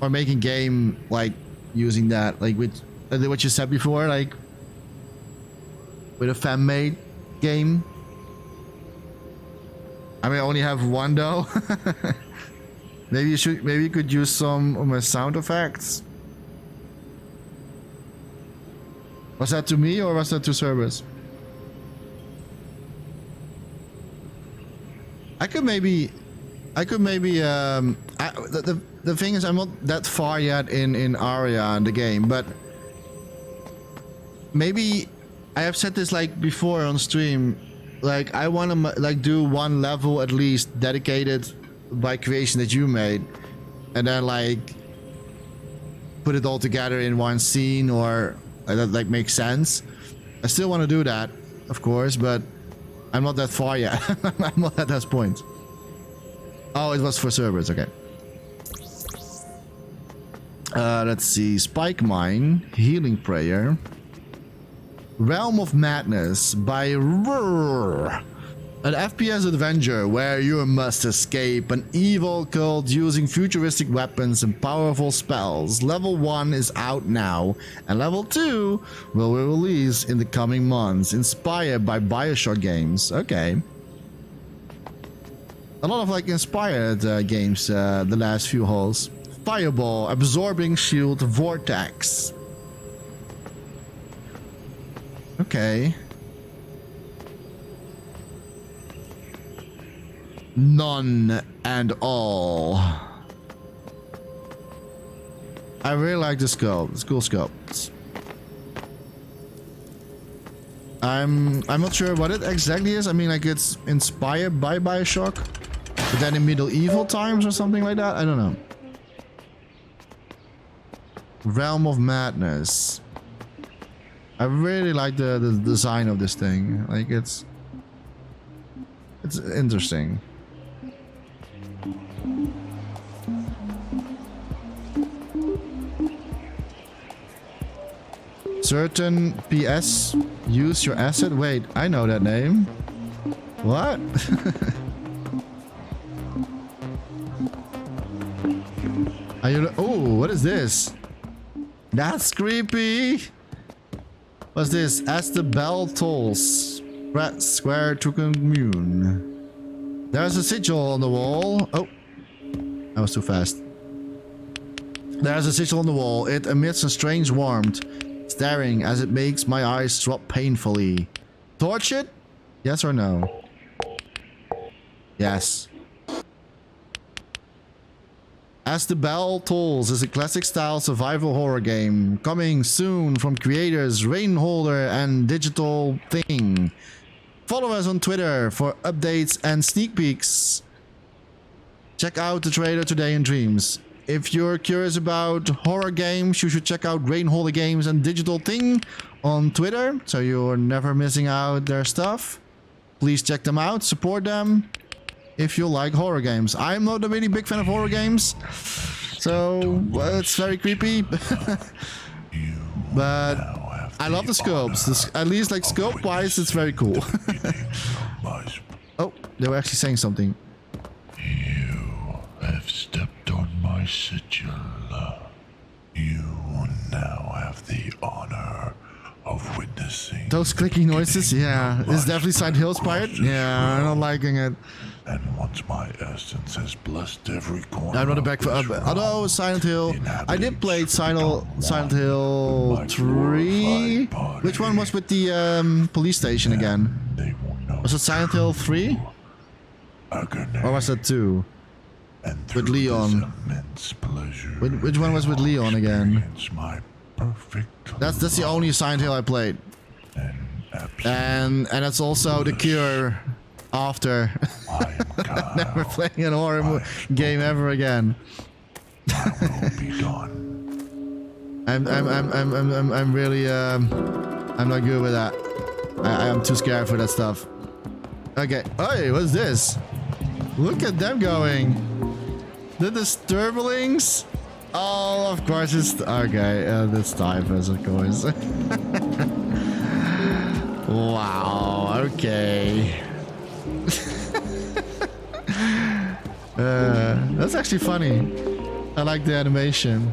or making game like using that, like with what you said before, like with a fan-made game. I mean, I only have one though. Maybe you could use some of my sound effects. Was that to me or was that to Cerberus? I could maybe the thing is I'm not that far yet in Aria in the game, but maybe I have said this like before on stream, like I want to like do one level at least dedicated by creation that you made, and then like put it all together in one scene, or that like makes sense. I still want to do that, of course, but I'm not that far yet. I'm not at that point. Oh, it was for servers, okay. Let's see. Spike Mine, Healing Prayer, Realm of Madness by Rrrr. An FPS adventure where you must escape an evil cult using futuristic weapons and powerful spells. Level 1 is out now, and level 2 will be released in the coming months. Inspired by BioShock games. Okay. A lot of like inspired games the last few holes. Fireball, Absorbing Shield, Vortex. Okay. None and all. I really like the scope. It's cool scope. I'm not sure what it exactly is. I mean, like it's inspired by BioShock, but then in medieval times or something like that. I don't know. Realm of Madness. I really like the design of this thing. Like it's interesting. Certain PS, use your asset. Wait, I know that name. What? Are you? Oh, what is this? That's creepy. What's this? As the bell tolls, press square to commune. There's a sigil on the wall. Oh, I was too fast. There's a sigil on the wall. It emits a strange warmth, staring as it makes my eyes drop painfully. Torch it? Yes or no? Yes. As the Bell Tolls is a classic-style survival horror game coming soon from creators Rainholder and Digital Thing. Follow us on Twitter for updates and sneak peeks. Check out the trailer today in Dreams. If you're curious about horror games, you should check out Rainholder Games and Digital Thing on Twitter, so you're never missing out their stuff. Please check them out, support them if you like horror games. I'm not a really big fan of horror games, so it's very creepy. But I love the scopes. At least like scope-wise, it's very cool. Oh, they were actually saying something. You have stepped on my sigil. You now have the honor of witnessing those clicking noises. Yeah, it's definitely Silent Hill inspired. Yeah, I'm not liking it. And once my essence has blessed every corner. I'm not a back for although Silent Hill. I did play Silent Hill 3. Which one was with the police station again? Was it Silent Hill 3? Or was that 2? With Leon. Which one was with Leon again? That's the only Silent Hill I played. And that's also The Cure after. Never playing an horror game ever again. I'm really I'm not good with that. I am too scared for that stuff. Okay. Hey, what's this? Look at them going. The Disturbelings? Oh, of course it's okay. That's typhus, of course. Wow. Okay. That's actually funny. I like the animation.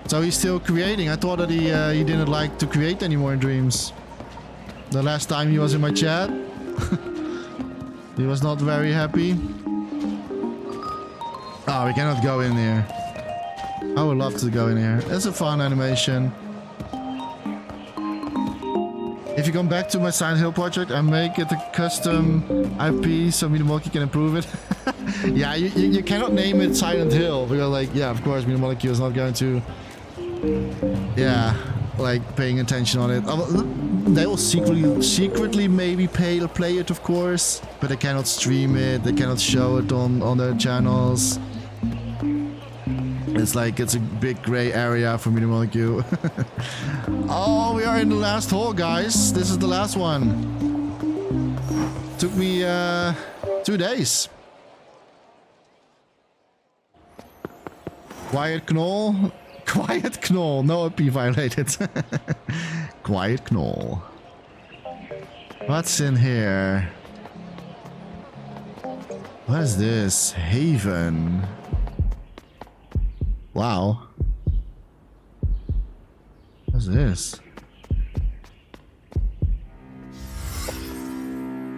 So he's still creating. I thought that he didn't like to create anymore in Dreams. The last time he was in my chat, he was not very happy. Oh, we cannot go in here. I would love to go in here. It's a fun animation. If you come back to my Silent Hill project, I make it a custom IP so Monkey can improve it. Yeah, you cannot name it Silent Hill because, like, yeah, of course, Monkey is not going to, yeah, like paying attention on it. They will secretly maybe play it, of course, but they cannot stream it. They cannot show it on their channels. It's like, it's a big gray area for Molecule. Oh, we are in the last hole, guys. This is the last one. Took me 2 days. Quiet Knoll. Quiet Knoll. No IP violated. Quiet Knoll. What's in here? What is this? Haven. Wow. What's this?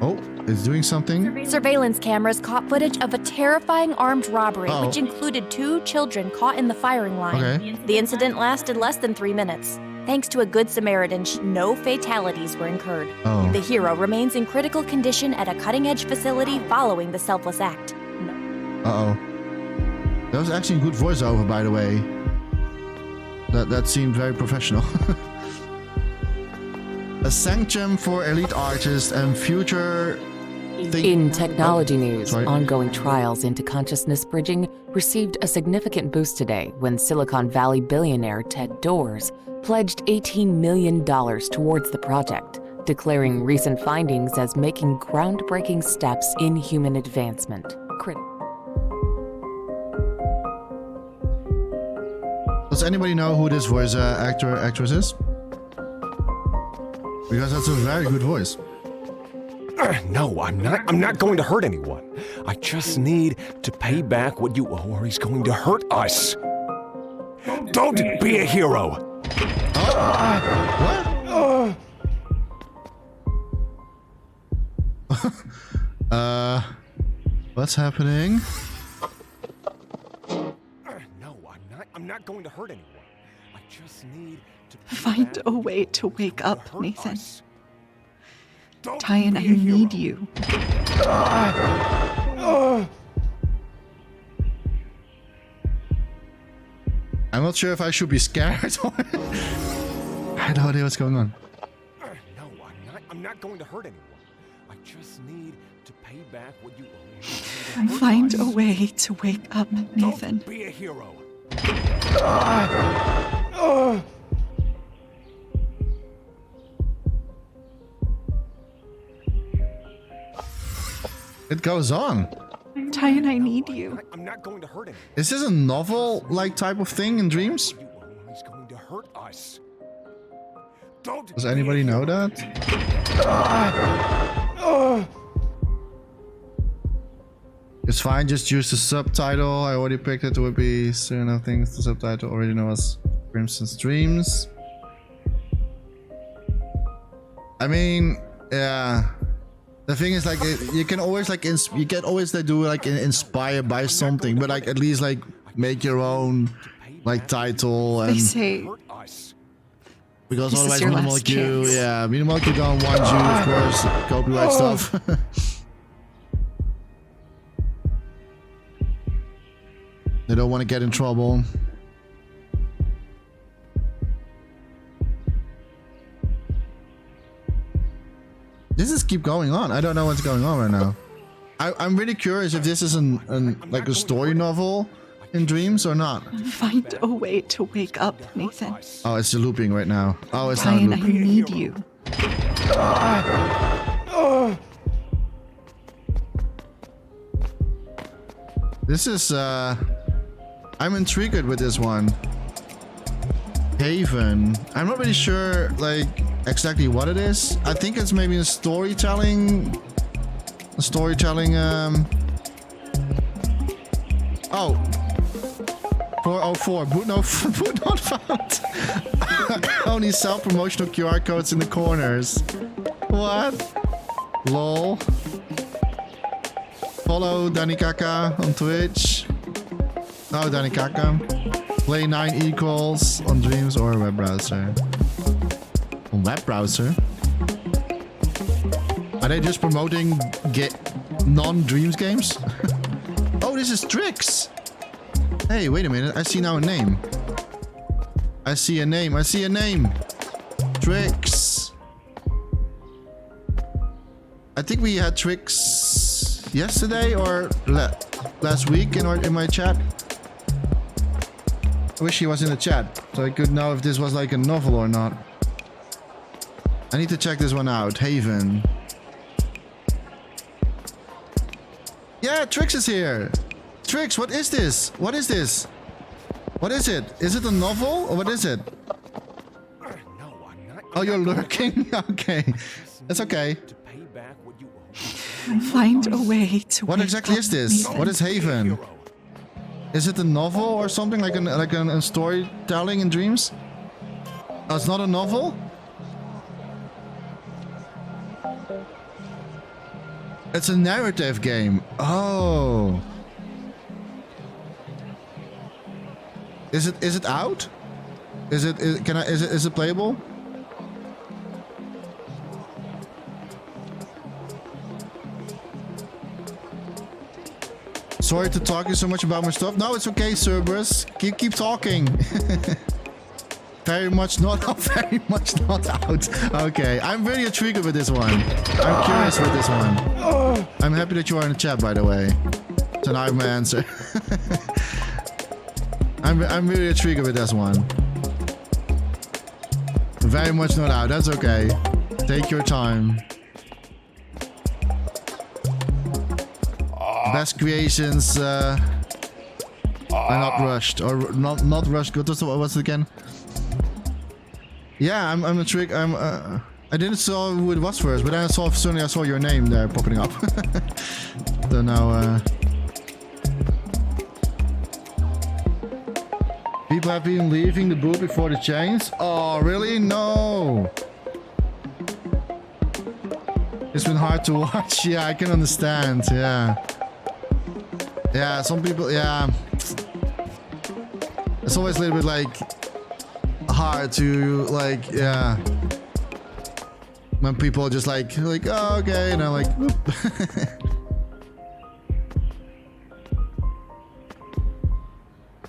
Oh, it's doing something. Surveillance cameras caught footage of a terrifying armed robbery, which included 2 children caught in the firing line. Okay. The incident lasted less than 3 minutes. Thanks to a good Samaritan, no fatalities were incurred. Oh. The hero remains in critical condition at a cutting-edge facility following the selfless act. Uh-oh. That was actually a good voiceover, by the way. That seemed very professional. A sanctum for elite artists and future... In technology news, ongoing trials into consciousness bridging received a significant boost today when Silicon Valley billionaire Ted Doors pledged $18 million towards the project, declaring recent findings as making groundbreaking steps in human advancement. Does anybody know who this voice actress is? Because that's a very good voice. No, I'm not going to hurt anyone. I just need to pay back what you owe or he's going to hurt us. Don't be a hero. What? What's happening? No, I'm not going to hurt anyone. I just need to Find a way to wake up, Nathan. Tyan, I need you. I'm not sure if I should be scared or... I have no idea what's going on. No, I'm not going to hurt anyone. I just need to pay back what you owe. Find a way to wake up, Nathan. Don't be a hero. It goes on. Tyan, I need you. I'm not going to hurt anyone. Is this a novel-like type of thing in Dreams? He's going to hurt us. Does anybody know that? It's fine, just use the subtitle. I already picked it. It would be soon of things. The subtitle already knows Crimson's Dreams. I mean, yeah. The thing is, like, you can always like you can always like do like inspired by something, but like at least like make your own like title and. They say. Because this otherwise, is your last chance. yeah, Molecule don't want you, of course, copyright stuff. They don't want to get in trouble. This is keep going on. I don't know what's going on right now. I'm really curious if this is like a story novel in Dreams or not. Find a way to wake up, Nathan. Oh, it's looping right now. Oh, it's not Tyan, I looping. need you. This is I'm intrigued with this one. Haven. I'm not really sure like exactly what it is. I think it's maybe a storytelling oh, 404 boot not found. Only self-promotional QR codes in the corners. What? Lol. Follow Danny Kaka on Twitch. Oh, Danny Kaka. Play 9 equals on Dreams or web browser. On web browser? Are they just promoting non-Dreams games? Oh, this is Trix! Hey, wait a minute. I see now a name. I see a name. I see a name. Trix. I think we had Trix yesterday or last week in my chat. I wish he was in the chat so I could know if this was like a novel or not. I need to check this one out. Haven. Yeah, Trix is here. Trix, what is this? What is this? What is it? Is it a novel or what is it? Oh, you're lurking? Okay. It's okay. Find a way to. What exactly is this? Nathan. What is Haven? Is it a novel or something like a storytelling in Dreams? Oh, it's not a novel? It's a narrative game. Oh. Is it out? Is it playable? Sorry to talk you so much about my stuff. No, it's okay, Cerberus. Keep talking. Very much not out. Okay, I'm very intrigued with this one. I'm curious with this one. I'm happy that you are in the chat, by the way. So now I have my answer. I'm really intrigued with this one. Very much not out. That's okay. Take your time. Best creations are not rushed or not rushed. Good. What's it again? Yeah, I'm intrigued. I didn't saw who it was first, but then suddenly I saw your name there popping up. So now people have been leaving the booth before the change. Oh, really? No. It's been hard to watch. Yeah, I can understand. Yeah. Yeah, some people, yeah. It's always a little bit like hard to like, yeah. When people just like oh, okay, and I'm like, whoop.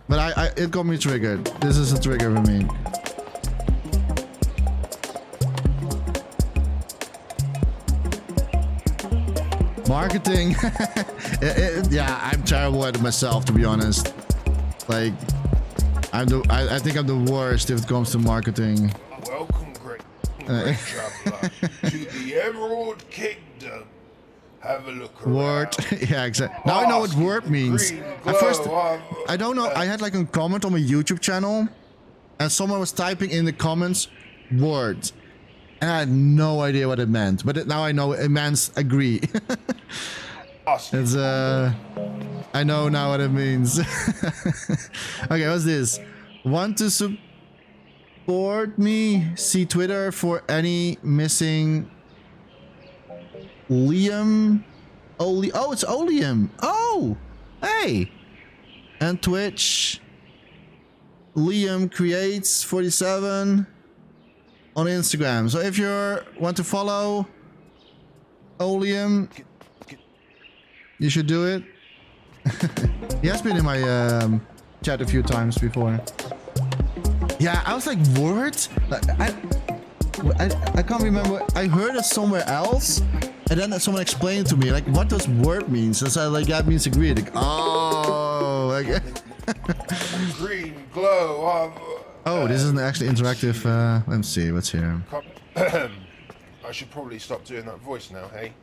But it got me triggered. This is a trigger for me. Marketing. Yeah, I'm terrible at it myself, to be honest. Like, I think I'm the worst if it comes to marketing. Welcome, great traveler, to the Emerald Kingdom. Have a look around. Word. Yeah, exactly. Now I know what word means. At first, I don't know. I had like a comment on my YouTube channel, and someone was typing in the comments word. And I had no idea what it meant, but now I know it means agree. It's I know now what it means. Okay, what's this? Want to support me? See Twitter for any missing Liam. Oh, it's Olium. Oh, hey. And Twitch. Liam Creates 47. On Instagram. So if you want to follow Olium, you should do it. He has been in my chat a few times before. Yeah, I was like, word? I can't remember. I heard it somewhere else, and then someone explained to me like what does word means. And so I like that means agree. Like, oh, like Green glow of. Oh, this is an actually interactive. Let's see what's here. I should probably stop doing that voice now, hey?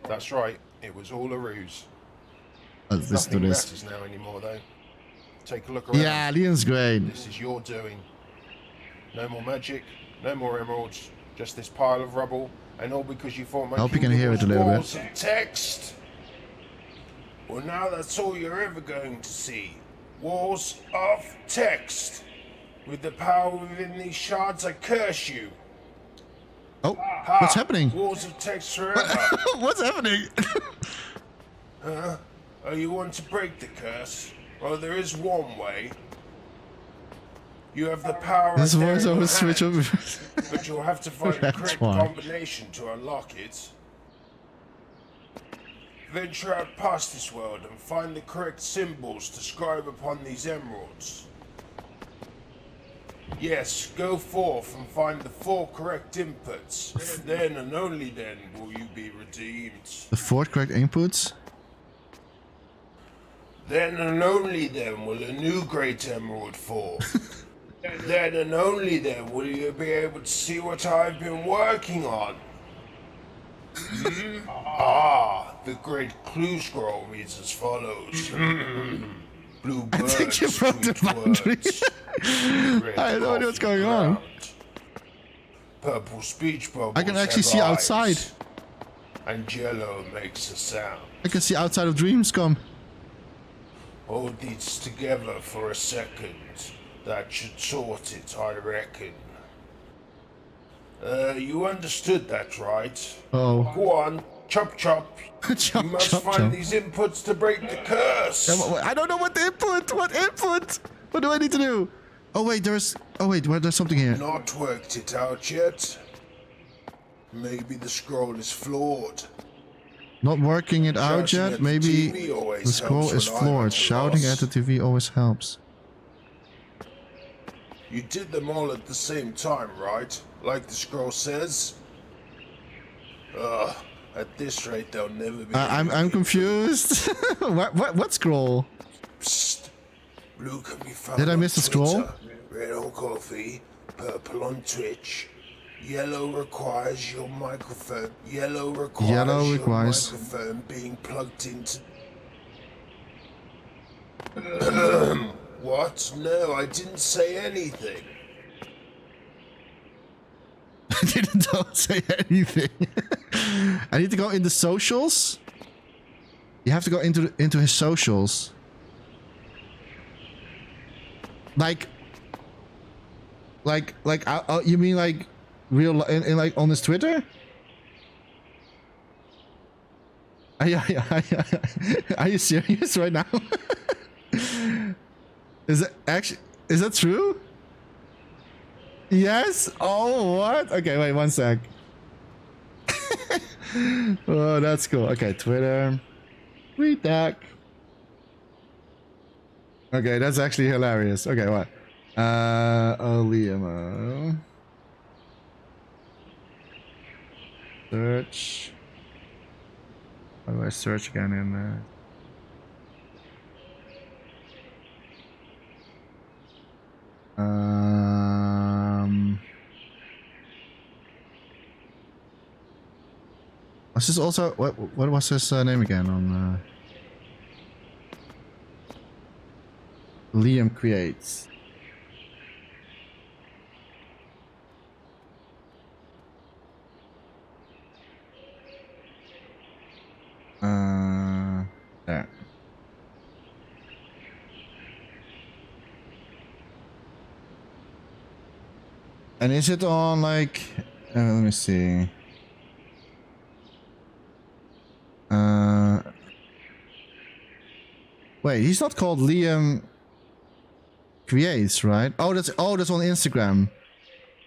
That's right, it was all a ruse. Nothing matters now anymore, though. Take a look around. Yeah, Leon's great. This is your doing. No more magic, no more emeralds, just this pile of rubble, and all because you thought my I hope you can hear it a little walls bit. of text. Well, now that's all you're ever going to see. Walls of text. With the power within these shards, I curse you. Oh, what's happening? Walls of text forever. What's happening? Oh, you want to break the curse? Well, there is one way. You have the power. This right there voice in your always switch hand, over. but you'll have to find the That's correct why. combination to unlock it. Venture out past this world and find the correct symbols to scribe upon these emeralds. Yes, go forth and find the 4 correct inputs. Then and only then will you be redeemed. The 4 correct inputs? Then and only then will a new great emerald fall. Then and only then will you be able to see what I've been working on. The great clue scroll reads as follows. Blue birds, I think you broke the boundary. I have no idea what's going on. Purple speech bubbles. I can actually see have outside. eyes, and yellow makes a sound. I can see outside of DreamsCom. Hold these together for a second. That should sort it, I reckon. You understood that, right? Oh. Go on, chop chop. Chop, you must chop, find chop. these inputs to break the curse. I don't know what input. What input? What do I need to do? Oh wait, there's. Oh wait, there's something here. Not worked it out yet. Maybe the scroll is flawed. Not working it out Shouting yet. at the Maybe TV always the scroll helps is when I'm flawed. at a Shouting loss. at the TV always helps. You did them all at the same time, right? Like the scroll says? At this rate, they'll never be. I'm confused. what scroll? Psst. Blue can be found Did I on miss the scroll? Twitter, red on coffee, purple on Twitch. Yellow requires your microphone. Yellow requires your microphone being plugged into. What? No, I didn't say anything. I don't say anything. I need to go into socials. You have to go into his socials. Like you mean like real in like on his Twitter? Are you serious right now? Is that true? Yes? Oh, what? Okay, wait, one sec. Oh, that's cool. Okay, Twitter. Read that. Okay, that's actually hilarious. Okay, what? Liam. Search. How do I search again in there? Was this also what was his name again on Liam Creates? There. And is it on like let me see. Wait, he's not called Liam Creates, right? Oh, that's on Instagram.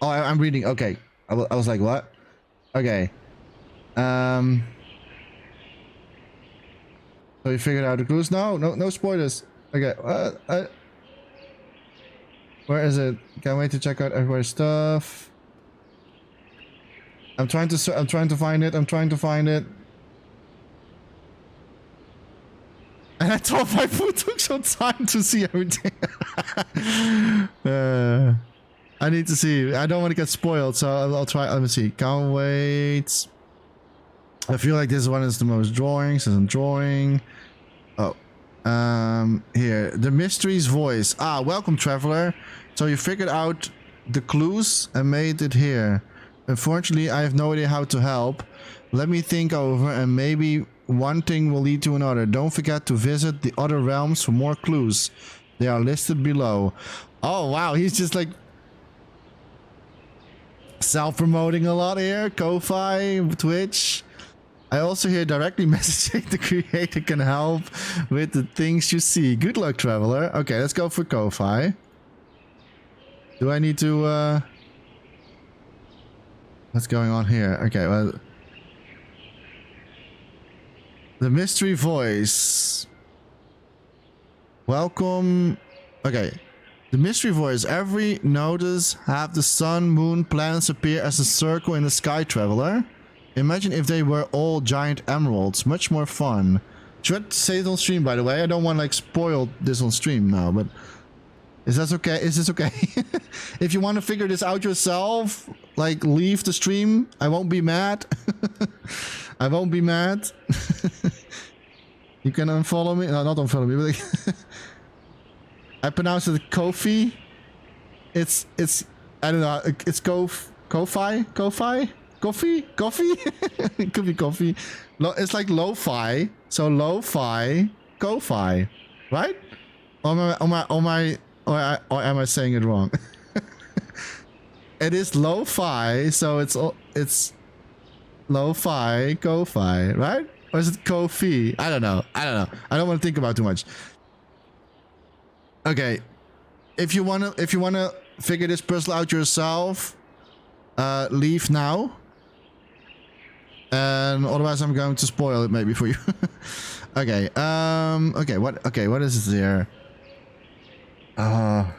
Oh, I'm reading. Okay, I was like, what? Okay. So you figured out the clues? No spoilers. Okay. Where is it? Can't wait to check out everybody's stuff. I'm trying to find it. And I thought my food took some time to see everything. I need to see. I don't want to get spoiled, so I'll try. Let me see. Can't wait. I feel like this one is the most drawings. Says I'm drawing. Oh. Here. The mystery's voice. Welcome, traveler. So you figured out the clues and made it here. Unfortunately, I have no idea how to help. Let me think over, and maybe one thing will lead to another. Don't forget to visit the other realms for more clues. They are listed below. Oh, wow. He's just like self-promoting a lot here. Ko-Fi, Twitch. I also hear directly messaging the creator can help with the things you see. Good luck, traveler. Okay, let's go for Ko-Fi. Do I need to, what's going on here? Okay, well... The mystery voice. Welcome... Okay. The mystery voice. Every notice have the sun, moon, planets appear as a circle in the sky, traveler. Imagine if they were all giant emeralds. Much more fun. Should I say it on stream, by the way? I don't want to like spoil this on stream now, but... Is that okay? Is this okay? If you want to figure this out yourself, like leave the stream. I won't be mad. I won't be mad. You can unfollow me. No, not unfollow me, but... I pronounce it Kofi. It's I don't know. It's Kofi. It could be coffee. It's like lo-fi. So lo-fi, Kofi, right? Or am I saying it wrong? It is lo-fi, so it's lo-fi, Kofi, right? Or is it Kofi? I don't know. I don't want to think about too much. Okay, if you wanna figure this puzzle out yourself, leave now. And otherwise, I'm going to spoil it maybe for you. Okay. What is there? Let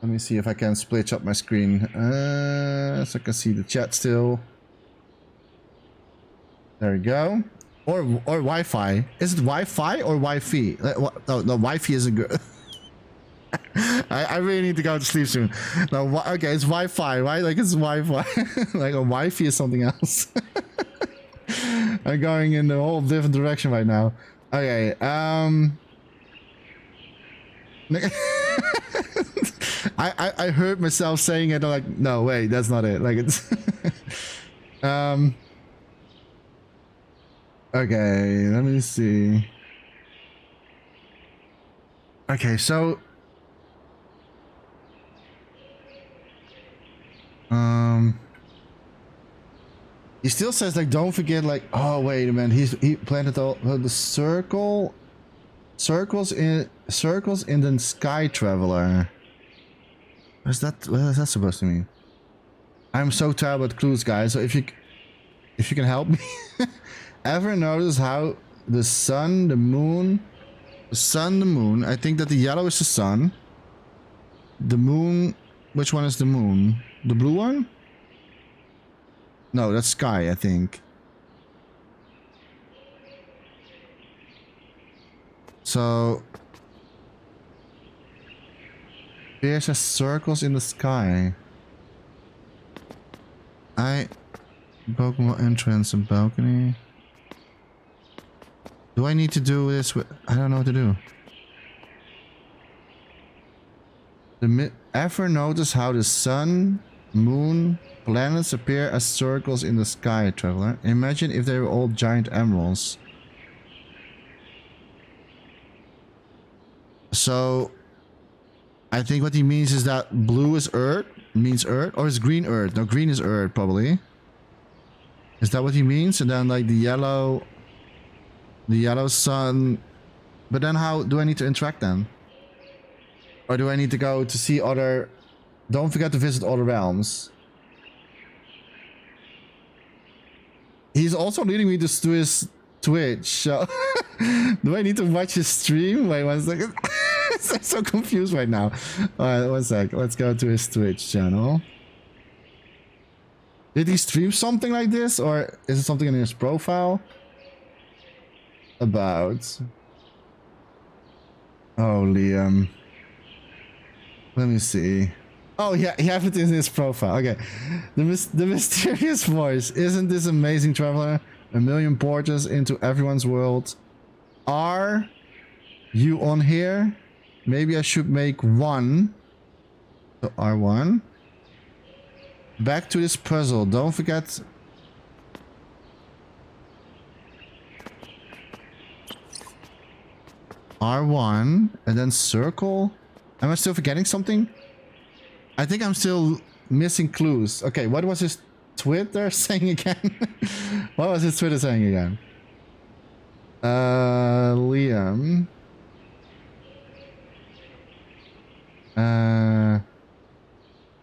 me see if I can split up my screen, so I can see the chat still. There we go. Or Wi-Fi. Is it Wi-Fi or Wi-Fi? No, Wi-Fi isn't good. I really need to go to sleep soon. No, okay, it's Wi-Fi, right? Like it's Wi-Fi. Like a Wi-Fi is something else. I'm going in a whole different direction right now. Okay, I heard myself saying it. I'm like, no, wait, that's not it. Like it's okay, let me see. Okay, so he still says like don't forget like oh wait a minute, he planted all the circles in the sky, traveler. What is that supposed to mean? I'm so terrible at clues, guys, so if you can help me. Ever notice how the sun, the moon, I think that the yellow is the sun. The moon, which one is the moon? The blue one? No, that's sky, I think. So there's just circles in the sky. Pokemon entrance and balcony. Do I need to do this with... I don't know what to do. Ever notice how the sun, moon, planets appear as circles in the sky, traveler? Imagine if they were all giant emeralds. So I think what he means is that blue is Earth, means Earth, or is green Earth? No, green is Earth probably. Is that what he means? And then like the yellow sun. But then how do I need to interact then? Or do I need to go to see other... Don't forget to visit other realms. He's also leading me to his Twitch. So do I need to watch his stream? Wait 1 second. I'm so confused right now. Alright, 1 sec. Let's go to his Twitch channel. Did he stream something like this? Or is it something in his profile? About... Oh, Liam. Let me see. Oh, yeah, he has it in his profile. Okay. The mysterious voice. Isn't this amazing, traveler? 1,000,000 portals into everyone's world. Are you on here? Maybe I should make one. So R1. Back to this puzzle. Don't forget... R1 and then circle. Am I still forgetting something? I think I'm still missing clues. Okay, what was his Twitter saying again? What was his Twitter saying again? Liam.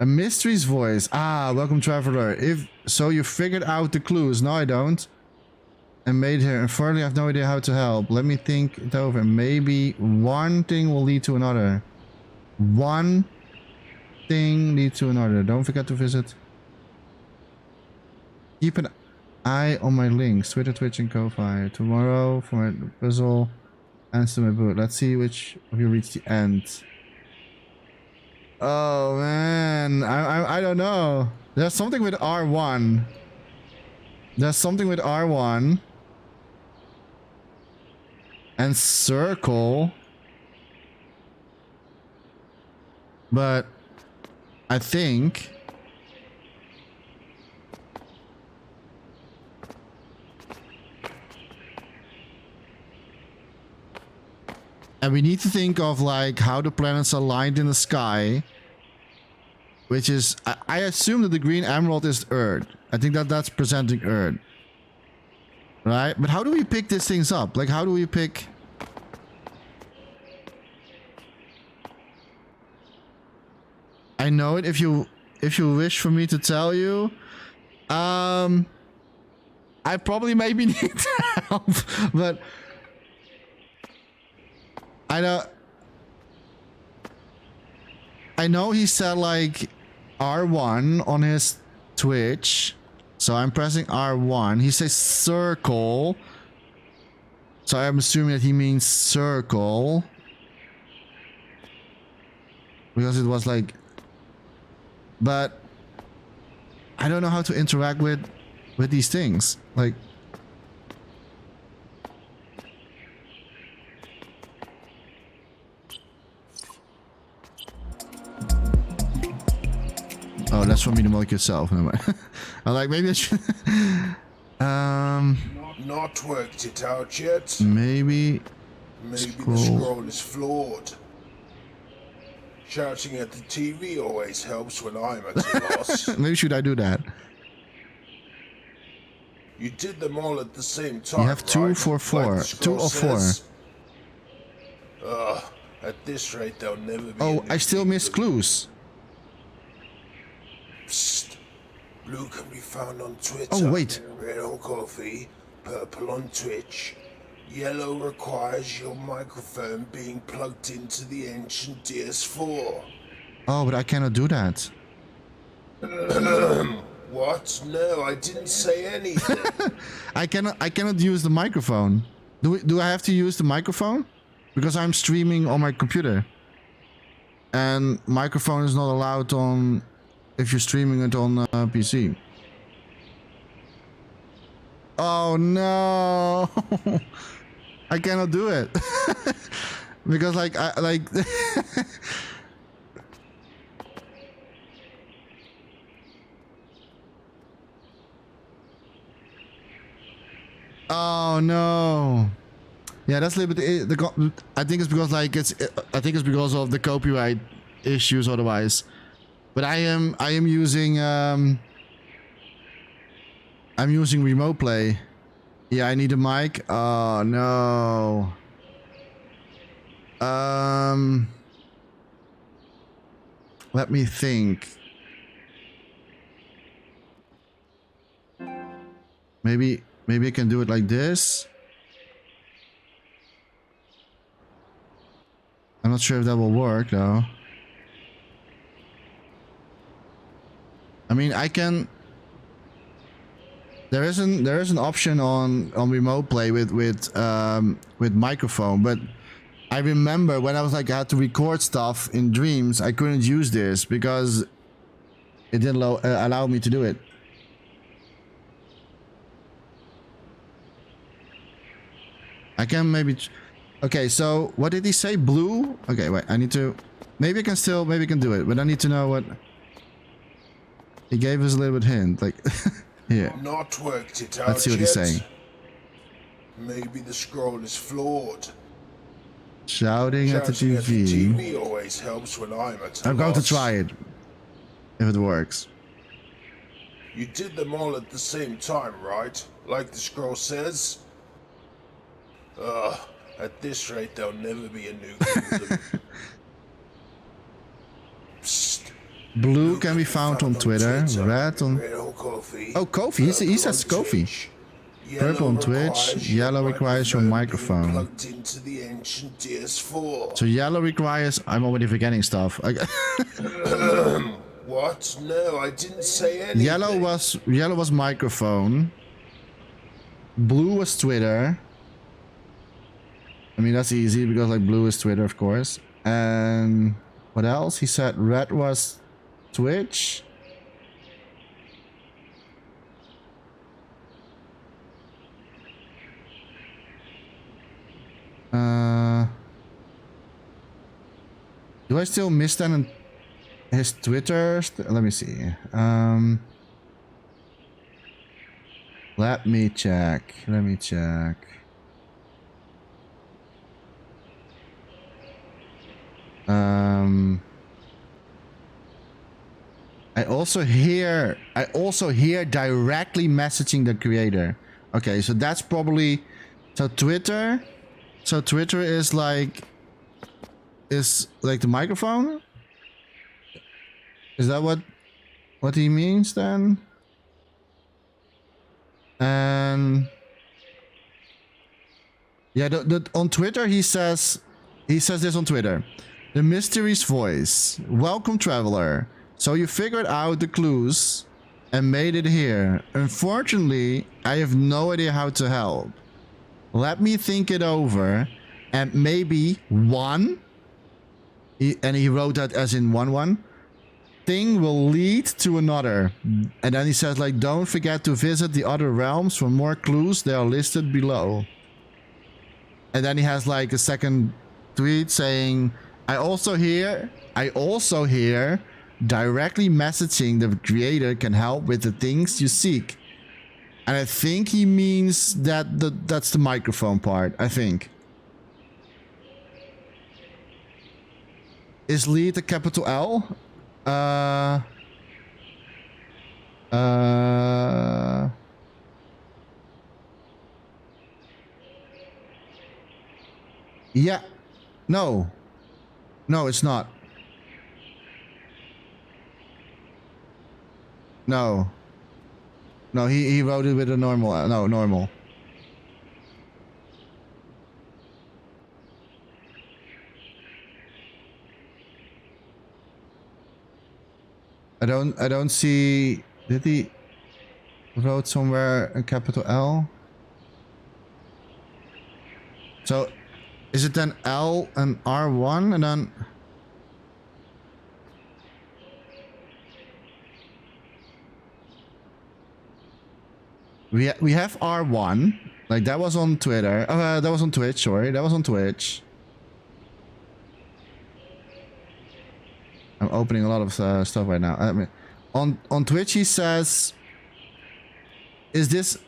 A mystery's voice. Ah, welcome traveler. If so, you figured out the clues. No, I don't. And made here. Unfortunately, I have no idea how to help. Let me think it over. Maybe one thing will lead to another. One thing leads to another. Don't forget to visit. Keep an eye on my links. Twitter, Twitch, and Ko-Fi. Tomorrow for my puzzle. Answer my boot. Let's see which of you reach the end. Oh man, I don't know. There's something with R1. There's something with R1 and circle, but I think and we need to think of like how the planets are aligned in the sky, which is I assume that the green emerald is Earth. I think that that's presenting Earth, right? But how do we pick these things up? Like how do we pick? I know it if you wish for me to tell you. I probably maybe need help, but I know he said like R1 on his Twitch, so I'm pressing R1. He says circle, so I'm assuming that he means circle because it was like, but I don't know how to interact with these things. Like, oh, that's for me to milk yourself. Never mind. I'm like, maybe I should. Not worked it out yet. Maybe. Maybe the scroll is flawed. Shouting at the TV always helps when I'm at a loss. Maybe should I do that? You did them all at the same time. You have 2 right? for 4. Like 2 of 4. At this rate, they'll never be. Oh, I still miss clues. Psst. Blue can be found on Twitter. Oh, wait. Red on coffee. Purple on Twitch. Yellow requires your microphone being plugged into the ancient DS4. Oh, but I cannot do that. What? No, I didn't say anything. I cannot use the microphone. Do I have to use the microphone? Because I'm streaming on my computer. And microphone is not allowed on if you're streaming it on PC. Oh no. I cannot do it. Because like oh no. Yeah, that's a little bit. I think it's because like I think it's because of the copyright issues otherwise. But I am using I'm using remote play. Yeah, I need a mic. Oh no. Let me think. Maybe I can do it like this. I'm not sure if that will work though. I mean, I can. There is an option on remote play with microphone, but I remember when I was like I had to record stuff in Dreams, I couldn't use this because it didn't allow me to do it. I can maybe. Okay, so what did he say? Blue? Okay, wait. I need to. Maybe I can do it, but I need to know what. He gave us a little bit hint, like here. Not worked it out. Let's see what he's saying. Maybe the scroll is flawed. Shouting at the TV. TV always helps when I'm at a I'm going to loss. try it. If it works. You did them all at the same time, right? Like the scroll says? At this rate, there'll never be a new kingdom. Blue can be found on Twitter. Red on... Oh, Kofi. He says Kofi. Purple on Twitch. Yellow requires your microphone. So yellow requires... I'm already forgetting stuff. What? No, I didn't say anything. Yellow was microphone. Blue was Twitter. I mean, that's easy because like blue is Twitter, of course. And what else? He said red was Twitch. Do I still miss that in his Twitter? Let me see. Let me check. I also hear directly messaging the creator. Okay, so that's probably Twitter. So Twitter is like the microphone? Is that what he means then? And yeah, on Twitter he says this on Twitter. The mysterious voice. Welcome, traveler. So you figured out the clues and made it here. Unfortunately, I have no idea how to help. Let me think it over, and maybe one. And he wrote that as in one. Thing will lead to another. And then he says like, don't forget to visit the other realms for more clues. They are listed below. And then he has like a second tweet saying, I also hear directly messaging the creator can help with the things you seek. And I think he means that's the microphone part, I think. Is lead a capital L? Yeah. No, it's not. No, he wrote it with a normal. No, normal. I don't see. Did he wrote somewhere a capital L? So, is it then L and R1 and then? We have R1, like that was on Twitter. That was on Twitch. Sorry, that was on Twitch. I'm opening a lot of stuff right now. I mean, on Twitch he says, "Isn't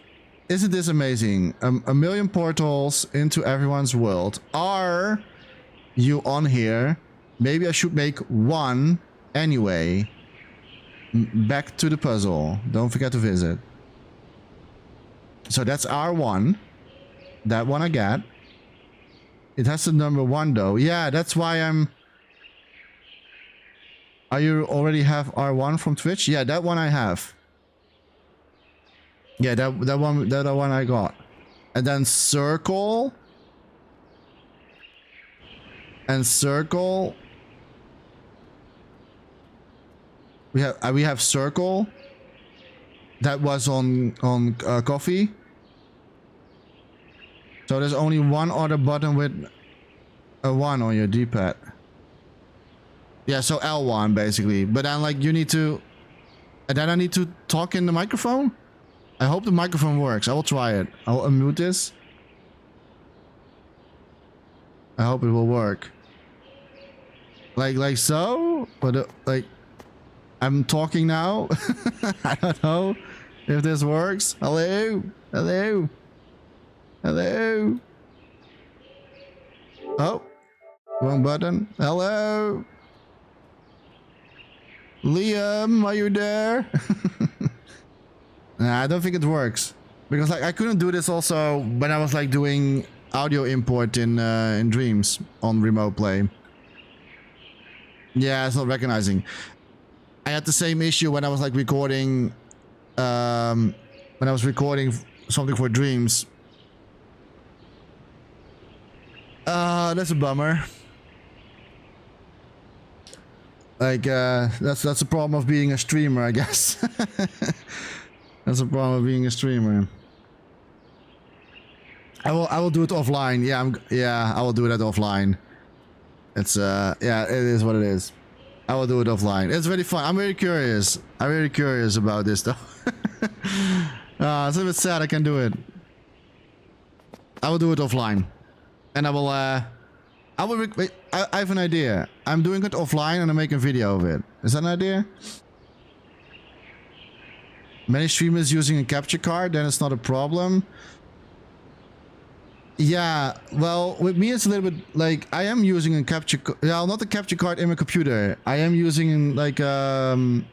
this amazing? A million portals into everyone's world. Are you on here? Maybe I should make one anyway. Back to the puzzle. Don't forget to visit." So that's R1. That one I got. It has the number 1 though. Yeah, that's why I'm... Are you already have R1 from Twitch? Yeah, that one I have. Yeah, that one I got. And then circle. And circle. We have circle. That was on coffee. So there's only one other button with a 1 on your D-pad. Yeah, so L1 basically. But then like you need to... And then I need to talk in the microphone? I hope the microphone works. I will try it. I'll unmute this. I hope it will work. Like so? But like... I'm talking now. I don't know if this works. Hello? Hello? Hello? Oh. Wrong button. Hello? Liam, are you there? Nah, I don't think it works. Because like I couldn't do this also when I was like doing audio import in Dreams on remote play. Yeah, it's not recognizing. I had the same issue when I was like recording, when I was recording something for Dreams. That's a bummer. Like, that's the problem of being a streamer, I guess. That's the problem of being a streamer. I will do it offline. Yeah, I will do that offline. It's yeah, it is what it is. I will do it offline. It's very fun. I'm very curious. I'm very curious about this though. It's a bit sad I can do it. I will do it offline. And I will wait, I have an idea. I'm doing it offline and I'm making a video of it. Is that an idea? Many streamers using a capture card, then it's not a problem. Yeah, well, with me it's a little bit like I am using a capture, well, not a capture card in my computer. I am using like what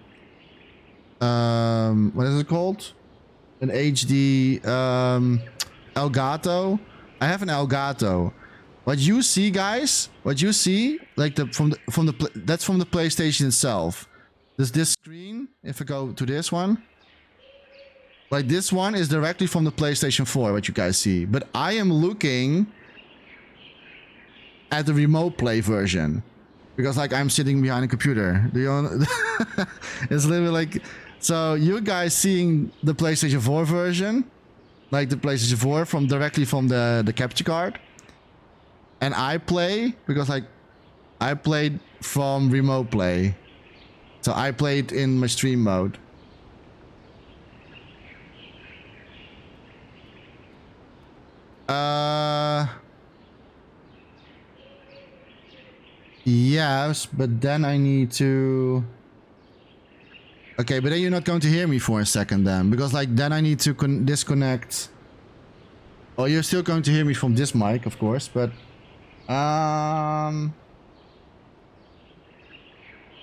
is it called? An HD Elgato. I have an Elgato. What you see, guys? What you see, like that's from the PlayStation itself. This screen. If I go to this one. Like this one is directly from the PlayStation 4, what you guys see. But I am looking at the remote play version. Because like I'm sitting behind a computer. Do you know? It's literally like, so you guys seeing the PlayStation 4 version. Like the PlayStation 4 directly from the capture card. And I play, because like I played from remote play. So I played in my stream mode. Yes, but then I need to... Okay, but then you're not going to hear me for a second then. Because like then I need to disconnect... Oh, you're still going to hear me from this mic, of course, but...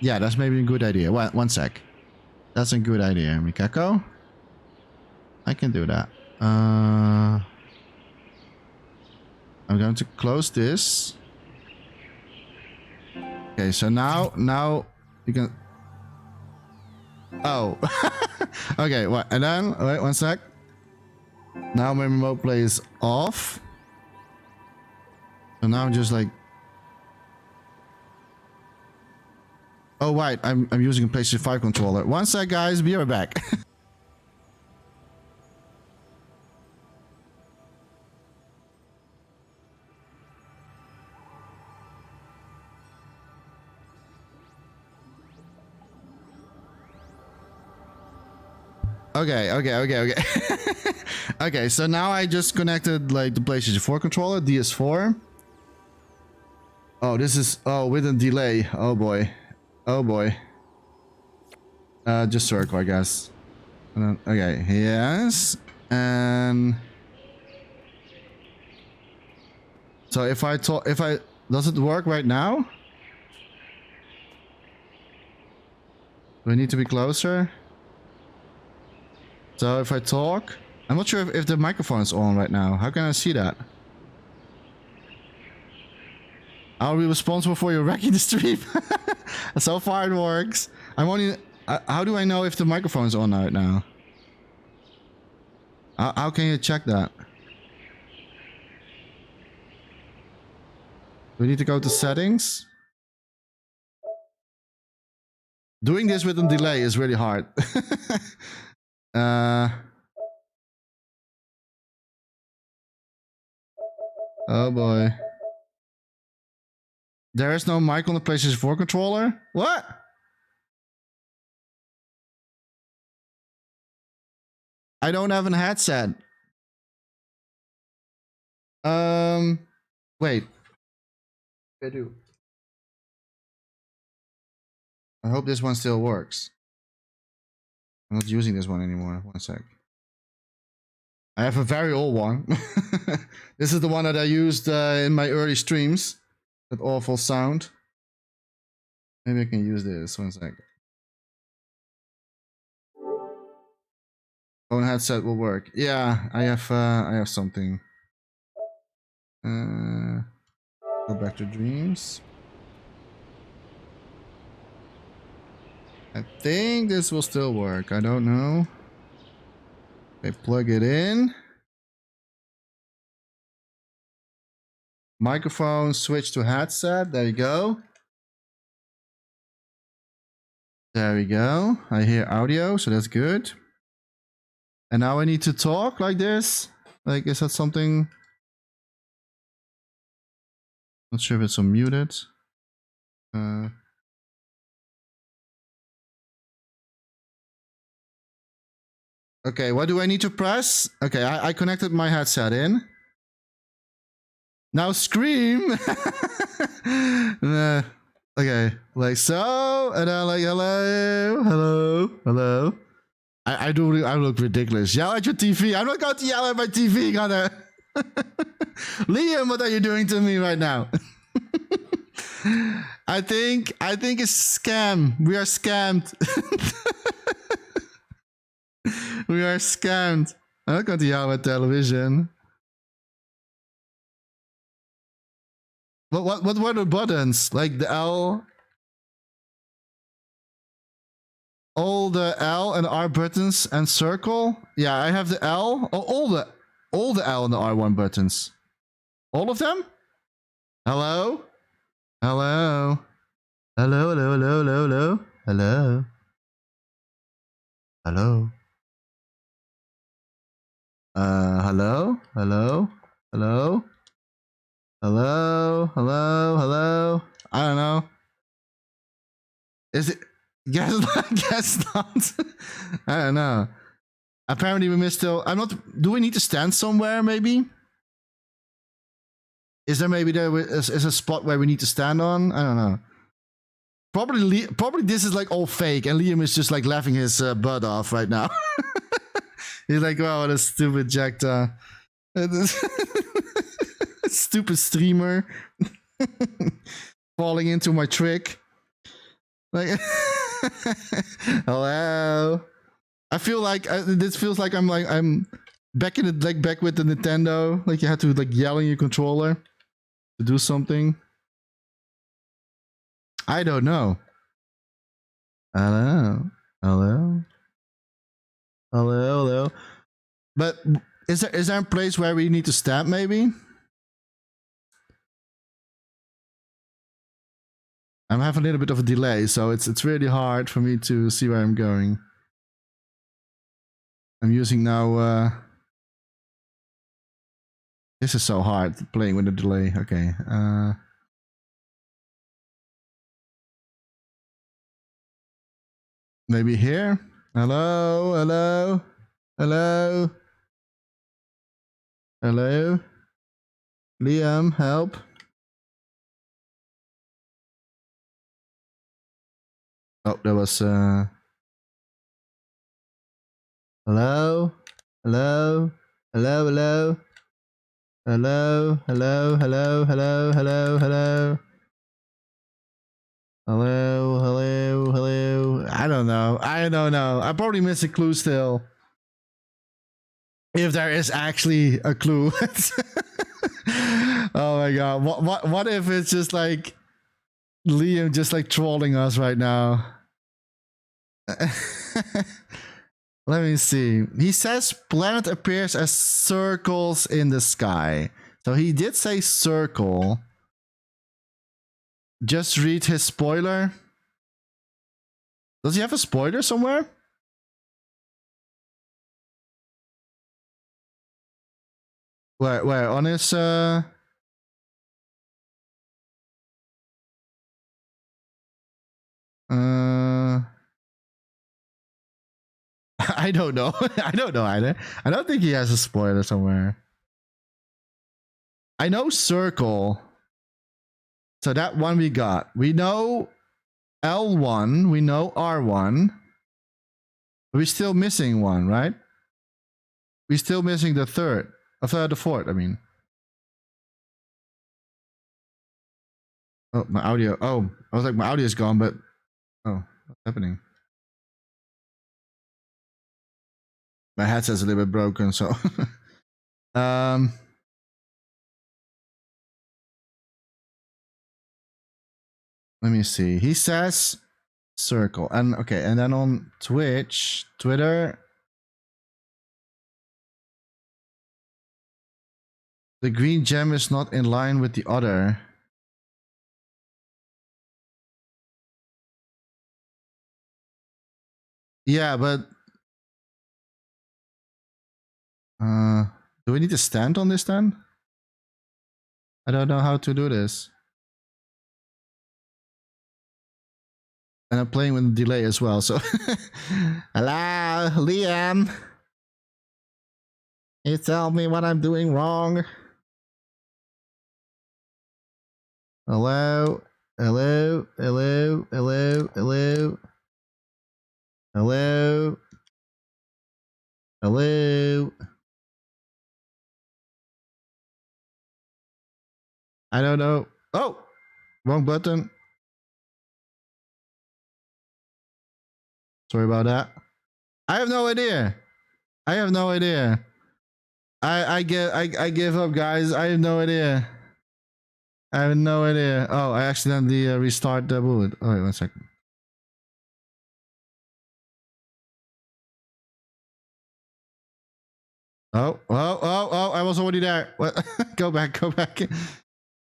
Yeah, that's maybe a good idea. One sec. That's a good idea, Mikako. I can do that. I'm going to close this. Okay, so now you can... Oh. Okay, what? And then, wait, one sec. Now my remote play is off. So now I'm just like... Oh, right, I'm using a PlayStation 5 controller. One sec, guys, be right back. Okay. Okay, so now I just connected like the PlayStation 4 controller, DS4. Oh, this is, oh, with a delay. Oh boy. Just circle, I guess. Okay, yes. And so if I does it work right now? Do I need to be closer? So if I talk, I'm not sure if the microphone is on right now. How can I see that? I'll be responsible for you wrecking the stream. So far it works. I'm only... how do I know if the microphone is on right now? How can you check that? Do we need to go to settings? Doing this with a delay is really hard. Oh boy. There is no mic on the PlayStation 4 controller? What? I don't have a headset. Wait. I do. I hope this one still works. I'm not using this one anymore. One sec. I have a very old one. This is the one that I used in my early streams. That awful sound. Maybe I can use this. One sec. Phone headset will work. Yeah, I have something. Go back to Dreams. I think this will still work. I don't know. They plug it in. Microphone, switch to headset. There you go. There we go. I hear audio, so that's good. And now I need to talk like this. Like, is that something? Not sure if it's unmuted. Okay, what do I need to press? Okay, I connected my headset in. Now scream! Okay, like so, and then like hello, hello, hello. I look ridiculous. Yell at your TV. I'm not going to yell at my TV, Gunner. Liam, what are you doing to me right now? I think it's scam. We are scammed. We are scammed. I'm not going to yell at television. What were the buttons? Like the L? All the L and R buttons and circle? Yeah, I have the L. Oh, all the L and the R1 buttons. All of them? Hello? Hello? Hello, hello, hello, hello, hello? Hello? Hello? Hello? Hello? Hello? Hello? Hello? Hello? I don't know. Is it? Guess not. Guess not. I don't know. Apparently we missed still. I'm not. Do we need to stand somewhere? Maybe. Is there maybe is a spot where we need to stand on? I don't know. Probably this is like all fake, and Liam is just like laughing his butt off right now. He's like, "Wow, what a stupid Jacta, stupid streamer, falling into my trick." Like, hello. I feel like this feels like I'm back in the back with the Nintendo. Like you had to like yell in your controller to do something. I don't know. Hello, hello, hello, hello. But is there a place where we need to stand? Maybe. I'm having a little bit of a delay, so it's really hard for me to see where I'm going. I'm using now. This is so hard playing with the delay. Okay. Maybe here. Hello, hello, hello, hello. Liam, help. Oh, there was hello, hello, hello, hello, hello, hello, hello, hello, hello, hello. Hello, hello, hello. I don't know. I don't know. I probably missed a clue still. If there is actually a clue. Oh my god. What if it's just like Liam just like trolling us right now? Let me see. He says planet appears as circles in the sky. So he did say circle. Just read his spoiler. Does he have a spoiler somewhere? Where on his I don't know. I don't know either. I don't think he has a spoiler somewhere. I know circle. So that one we got. We know L1. We know R1. We're still missing one, right? We're still missing the third. The fourth, I mean. Oh, my audio. Oh, I was like, my audio is gone, but... Oh, what's happening? My headset's a little bit broken, so... Let me see. He says circle. And okay, and then on Twitch, Twitter, the green gem is not in line with the other. Yeah, but do we need to stand on this then? I don't know how to do this. And I'm playing with a delay as well, so hello, Liam. You tell me what I'm doing wrong. Hello, hello, hello, hello, hello. Hello. Hello. I don't know. Oh, wrong button. Sorry about that. I have no idea. I have no idea. I give up, guys. I have no idea. I have no idea. Oh, I accidentally restart the boot. Oh, wait 1 second. Oh, I was already there. What? Go back.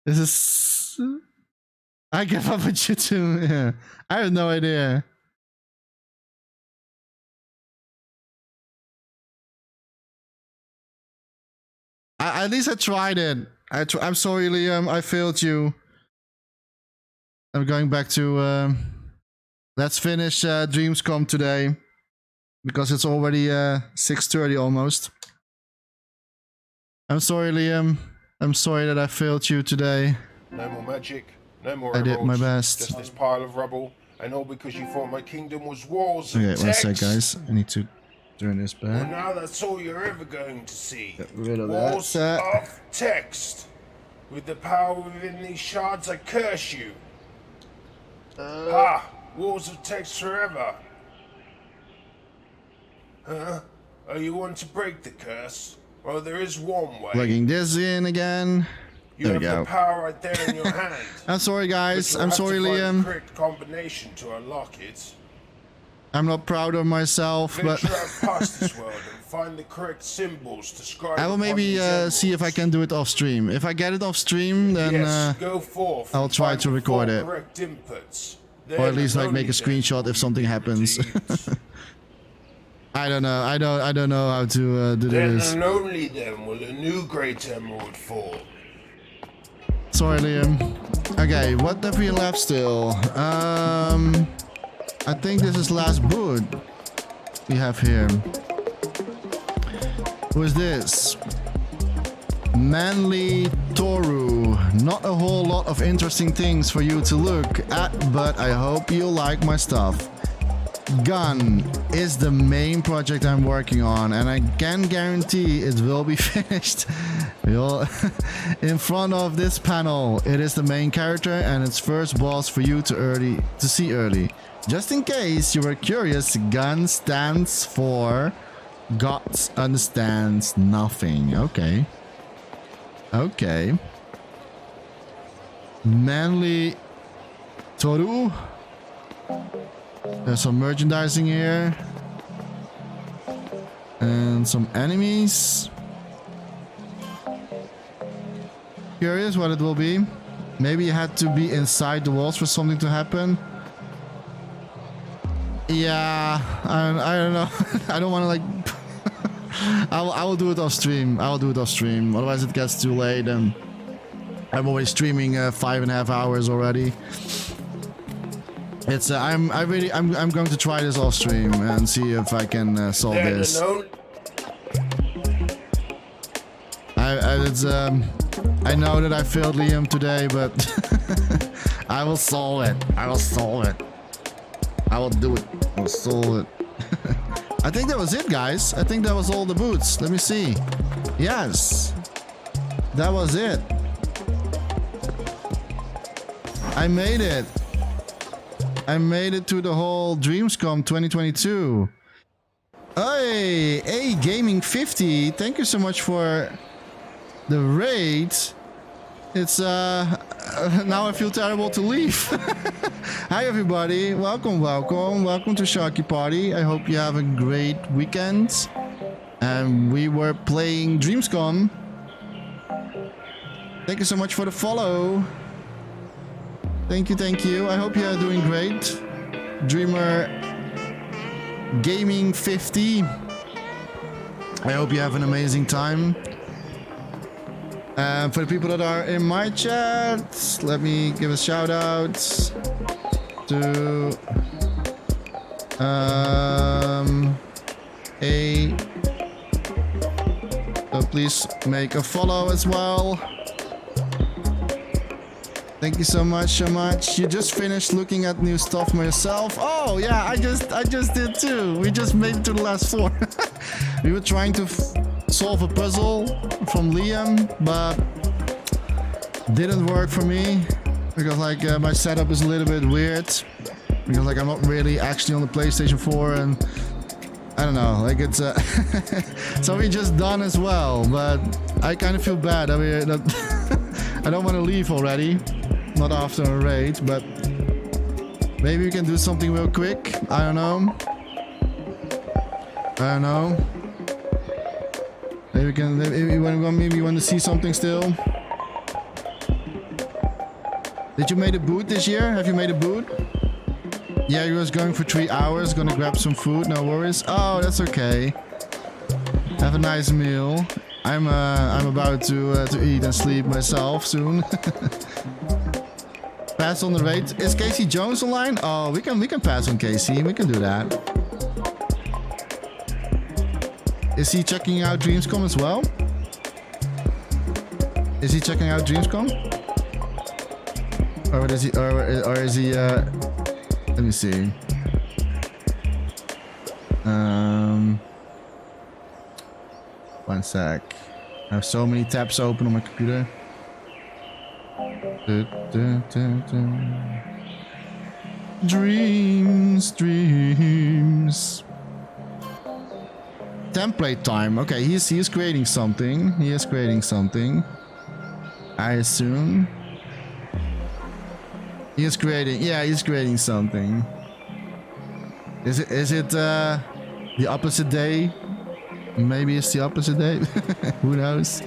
This is... I give up with you too. Yeah. I have no idea. At least I tried it. I'm sorry, Liam. I failed you. I'm going back to... let's finish DreamsCom today. Because it's already 6:30 almost. I'm sorry, Liam. I'm sorry that I failed you today. No more magic, no more I did emeralds, my best. just this pile of rubble, and all because you thought my kingdom was walls Okay, and 1 sec, text. guys. I need to turn this Well, back. now that's all you're ever going to see. Get rid of Walls that. of text. With the power within these shards, I curse you. Walls of text forever. Huh? Oh, you want to break the curse? Well, there is one way. Plugging this in again. You There have we go. the power right there in your hand. I'm sorry, guys. But you'll I'm have to sorry, find Liam. the correct combination to unlock it. I'm not proud of myself, but Venture out past this world and find the correct symbols to scribe I will upon maybe these see if I can do it off stream. If I get it off stream, then Yes, go forth I'll and try find to the record four it. correct inputs. Or at least Then like make a only then screenshot if something happens. redeemed. I don't know. I don't know how to do Then this. and only then will a new great emerald fall. Sorry, Liam. Okay, what have we left still? I think this is last boot we have here. Who is this? Manly Toru. Not a whole lot of interesting things for you to look at, but I hope you like my stuff. Gun is the main project I'm working on, and I can guarantee it will be finished in front of this panel. It is the main character and its first boss for you to see early. Just in case you were curious, Gun stands for God Understands Nothing. Okay. Okay. Manly Toru. There's some merchandising here. And some enemies. Curious what it will be. Maybe you had to be inside the walls for something to happen. Yeah, I don't know. I don't want to like... I will do it off stream. I will do it off stream. Otherwise it gets too late and I'm always streaming 5.5 hours already. It's I'm going to try this off stream and see if I can solve this. I know that I failed Liam today, but I will solve it. I will solve it. I will do it. I will solve it. I think that was it, guys. I think that was all the boots. Let me see. Yes, that was it. I made it. I made it to the whole DreamsCom 2022. Hey, Gaming 50. Thank you so much for the raid. It's now I feel terrible to leave. Hi everybody, welcome to Sharky Party. I hope you have a great weekend. And we were playing DreamsCom. Thank you so much for the follow. Thank you. I hope you are doing great. Dreamer Gaming 50. I hope you have an amazing time. For the people that are in my chat, let me give a shout out to so please make a follow as well. Thank you so much. You just finished looking at new stuff myself. Oh yeah, I just did too. We just made it to the last floor. We were trying to solve a puzzle from Liam, but didn't work for me because like my setup is a little bit weird because like I'm not really actually on the PlayStation 4 and I don't know, like it's so we just done as well, but I kind of feel bad. I mean, I don't want to leave already, not after a raid, but maybe we can do something real quick. I don't know. Maybe we can. Maybe you want to see something still. Did you make a boot this year? Have you made a boot? Yeah, you was going for 3 hours. Gonna grab some food. No worries. Oh, that's okay. Have a nice meal. I'm about to eat and sleep myself soon. Pass on the raid. Is Casey Jones online? Oh, we can pass on Casey. We can do that. Is he checking out DreamsCom as well? Is he checking out DreamsCom? Or is he? Or is he? Let me see. One sec. I have so many tabs open on my computer. Dreams. Template time. Okay, he is creating something. I assume. He's creating something. Is it the opposite day? Maybe it's the opposite day. Who knows?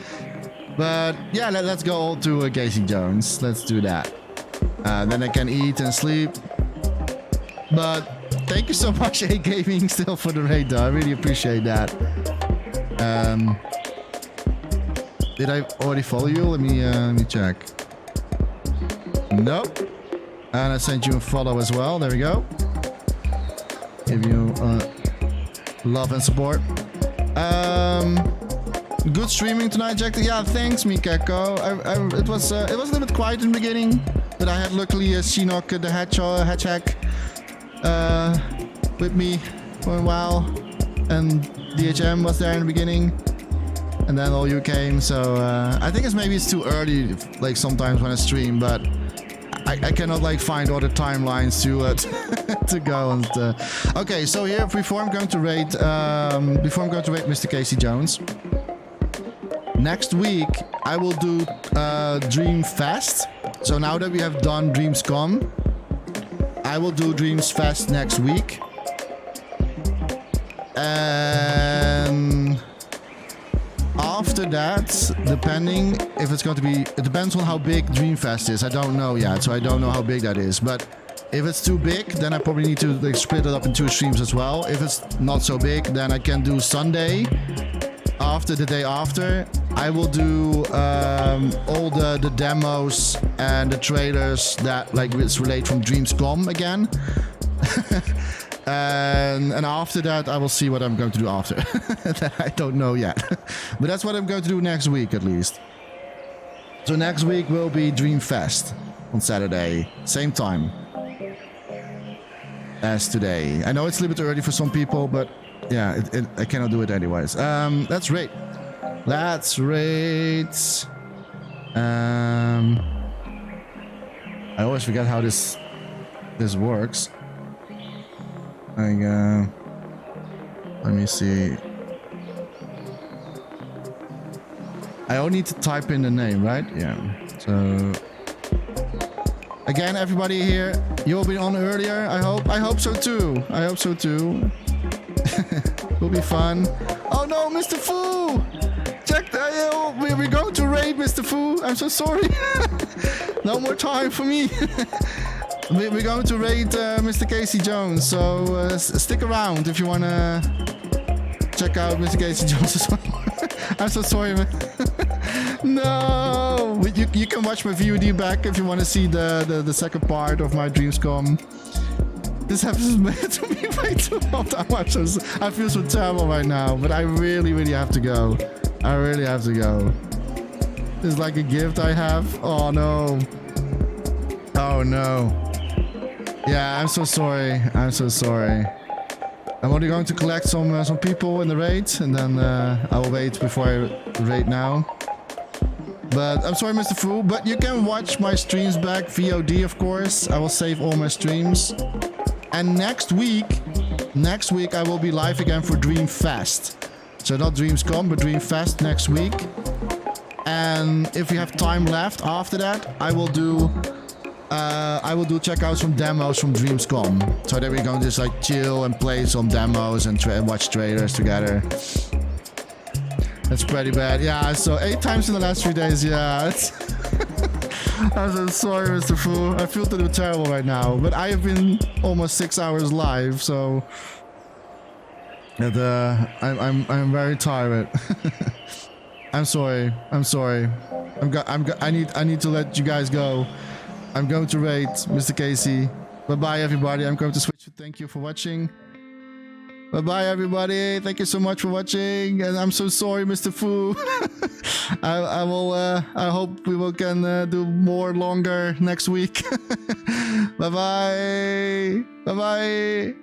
But yeah, let's go all to Casey Jones. Let's do that. Then I can eat and sleep. But thank you so much, A Gaming, still for the raid though. I really appreciate that. Did I already follow you? Let me check. Nope. And I sent you a follow as well. There we go. Give you love and support. Good streaming tonight, Jack. Yeah, thanks, Mikeko. It was a little bit quiet in the beginning, but I had luckily Shinnok the Hedgehog with me for a while, and DHM was there in the beginning, and then all you came. So I think it's too early, like sometimes when I stream, but I cannot like find all the timelines to go and okay. So here, before I'm going to raid Mr. Casey Jones, next week I will do Dream Fest. So now that we have done DreamsCom, I will do Dreams Fest next week, and after that, depending if it's going to be, it depends on how big Dreamfest is. I don't know yet, so I don't know how big that is. But if it's too big, then I probably need to like split it up in 2 streams as well. If it's not so big, then I can do Sunday. After the day after, I will do all the demos and the trailers that like relate from DreamsCom again. And after that, I will see what I'm going to do after. I don't know yet. But that's what I'm going to do next week, at least. So next week will be Dreamfest on Saturday. Same time as today. I know it's a little bit early for some people, but yeah, I cannot do it anyways. Let's rate. I always forget how this works. Let me see. I only need to type in the name, right? Yeah. So again, everybody here, you'll be on earlier. I hope. I hope so too. I hope so too. Will be fun. Oh no, Mr. Fu! Check that. We're going to raid Mr. Fu. I'm so sorry. No more time for me. We're going to raid Mr. Casey Jones. So stick around if you wanna check out Mr. Casey Jones as well. I'm so sorry, man. No! You can watch my VOD back if you want to see the second part of my DreamsCom. This happens to me way too long. I feel so terrible right now, but I really, really have to go. I really have to go. It's like a gift I have. Oh no. Oh no. Yeah, I'm so sorry. I'm so sorry. I'm only going to collect some people in the raid, and then I will wait before I raid now. But I'm sorry, Mr. Fu, but you can watch my streams back, VOD of course. I will save all my streams. And next week I will be live again for Dreamfest. So not DreamsCom, but Dreamfest next week. And if we have time left after that, I will do check out some demos from DreamsCom. So that we're going to just like chill and play some demos and watch trailers together. That's pretty bad. Yeah, so 8 times in the last 3 days. Yeah, it's I'm so sorry, Mr. Fu. I feel terrible right now, but I have been almost 6 hours live, so and, I'm very tired. I'm sorry. I'm sorry. I need to let you guys go. I'm going to raid Mr. Casey. Bye bye, everybody. I'm going to switch. Thank you for watching. Bye bye, everybody. Thank you so much for watching. And I'm so sorry, Mr. Fu. I will. I hope we can do more longer next week. Bye bye. Bye bye.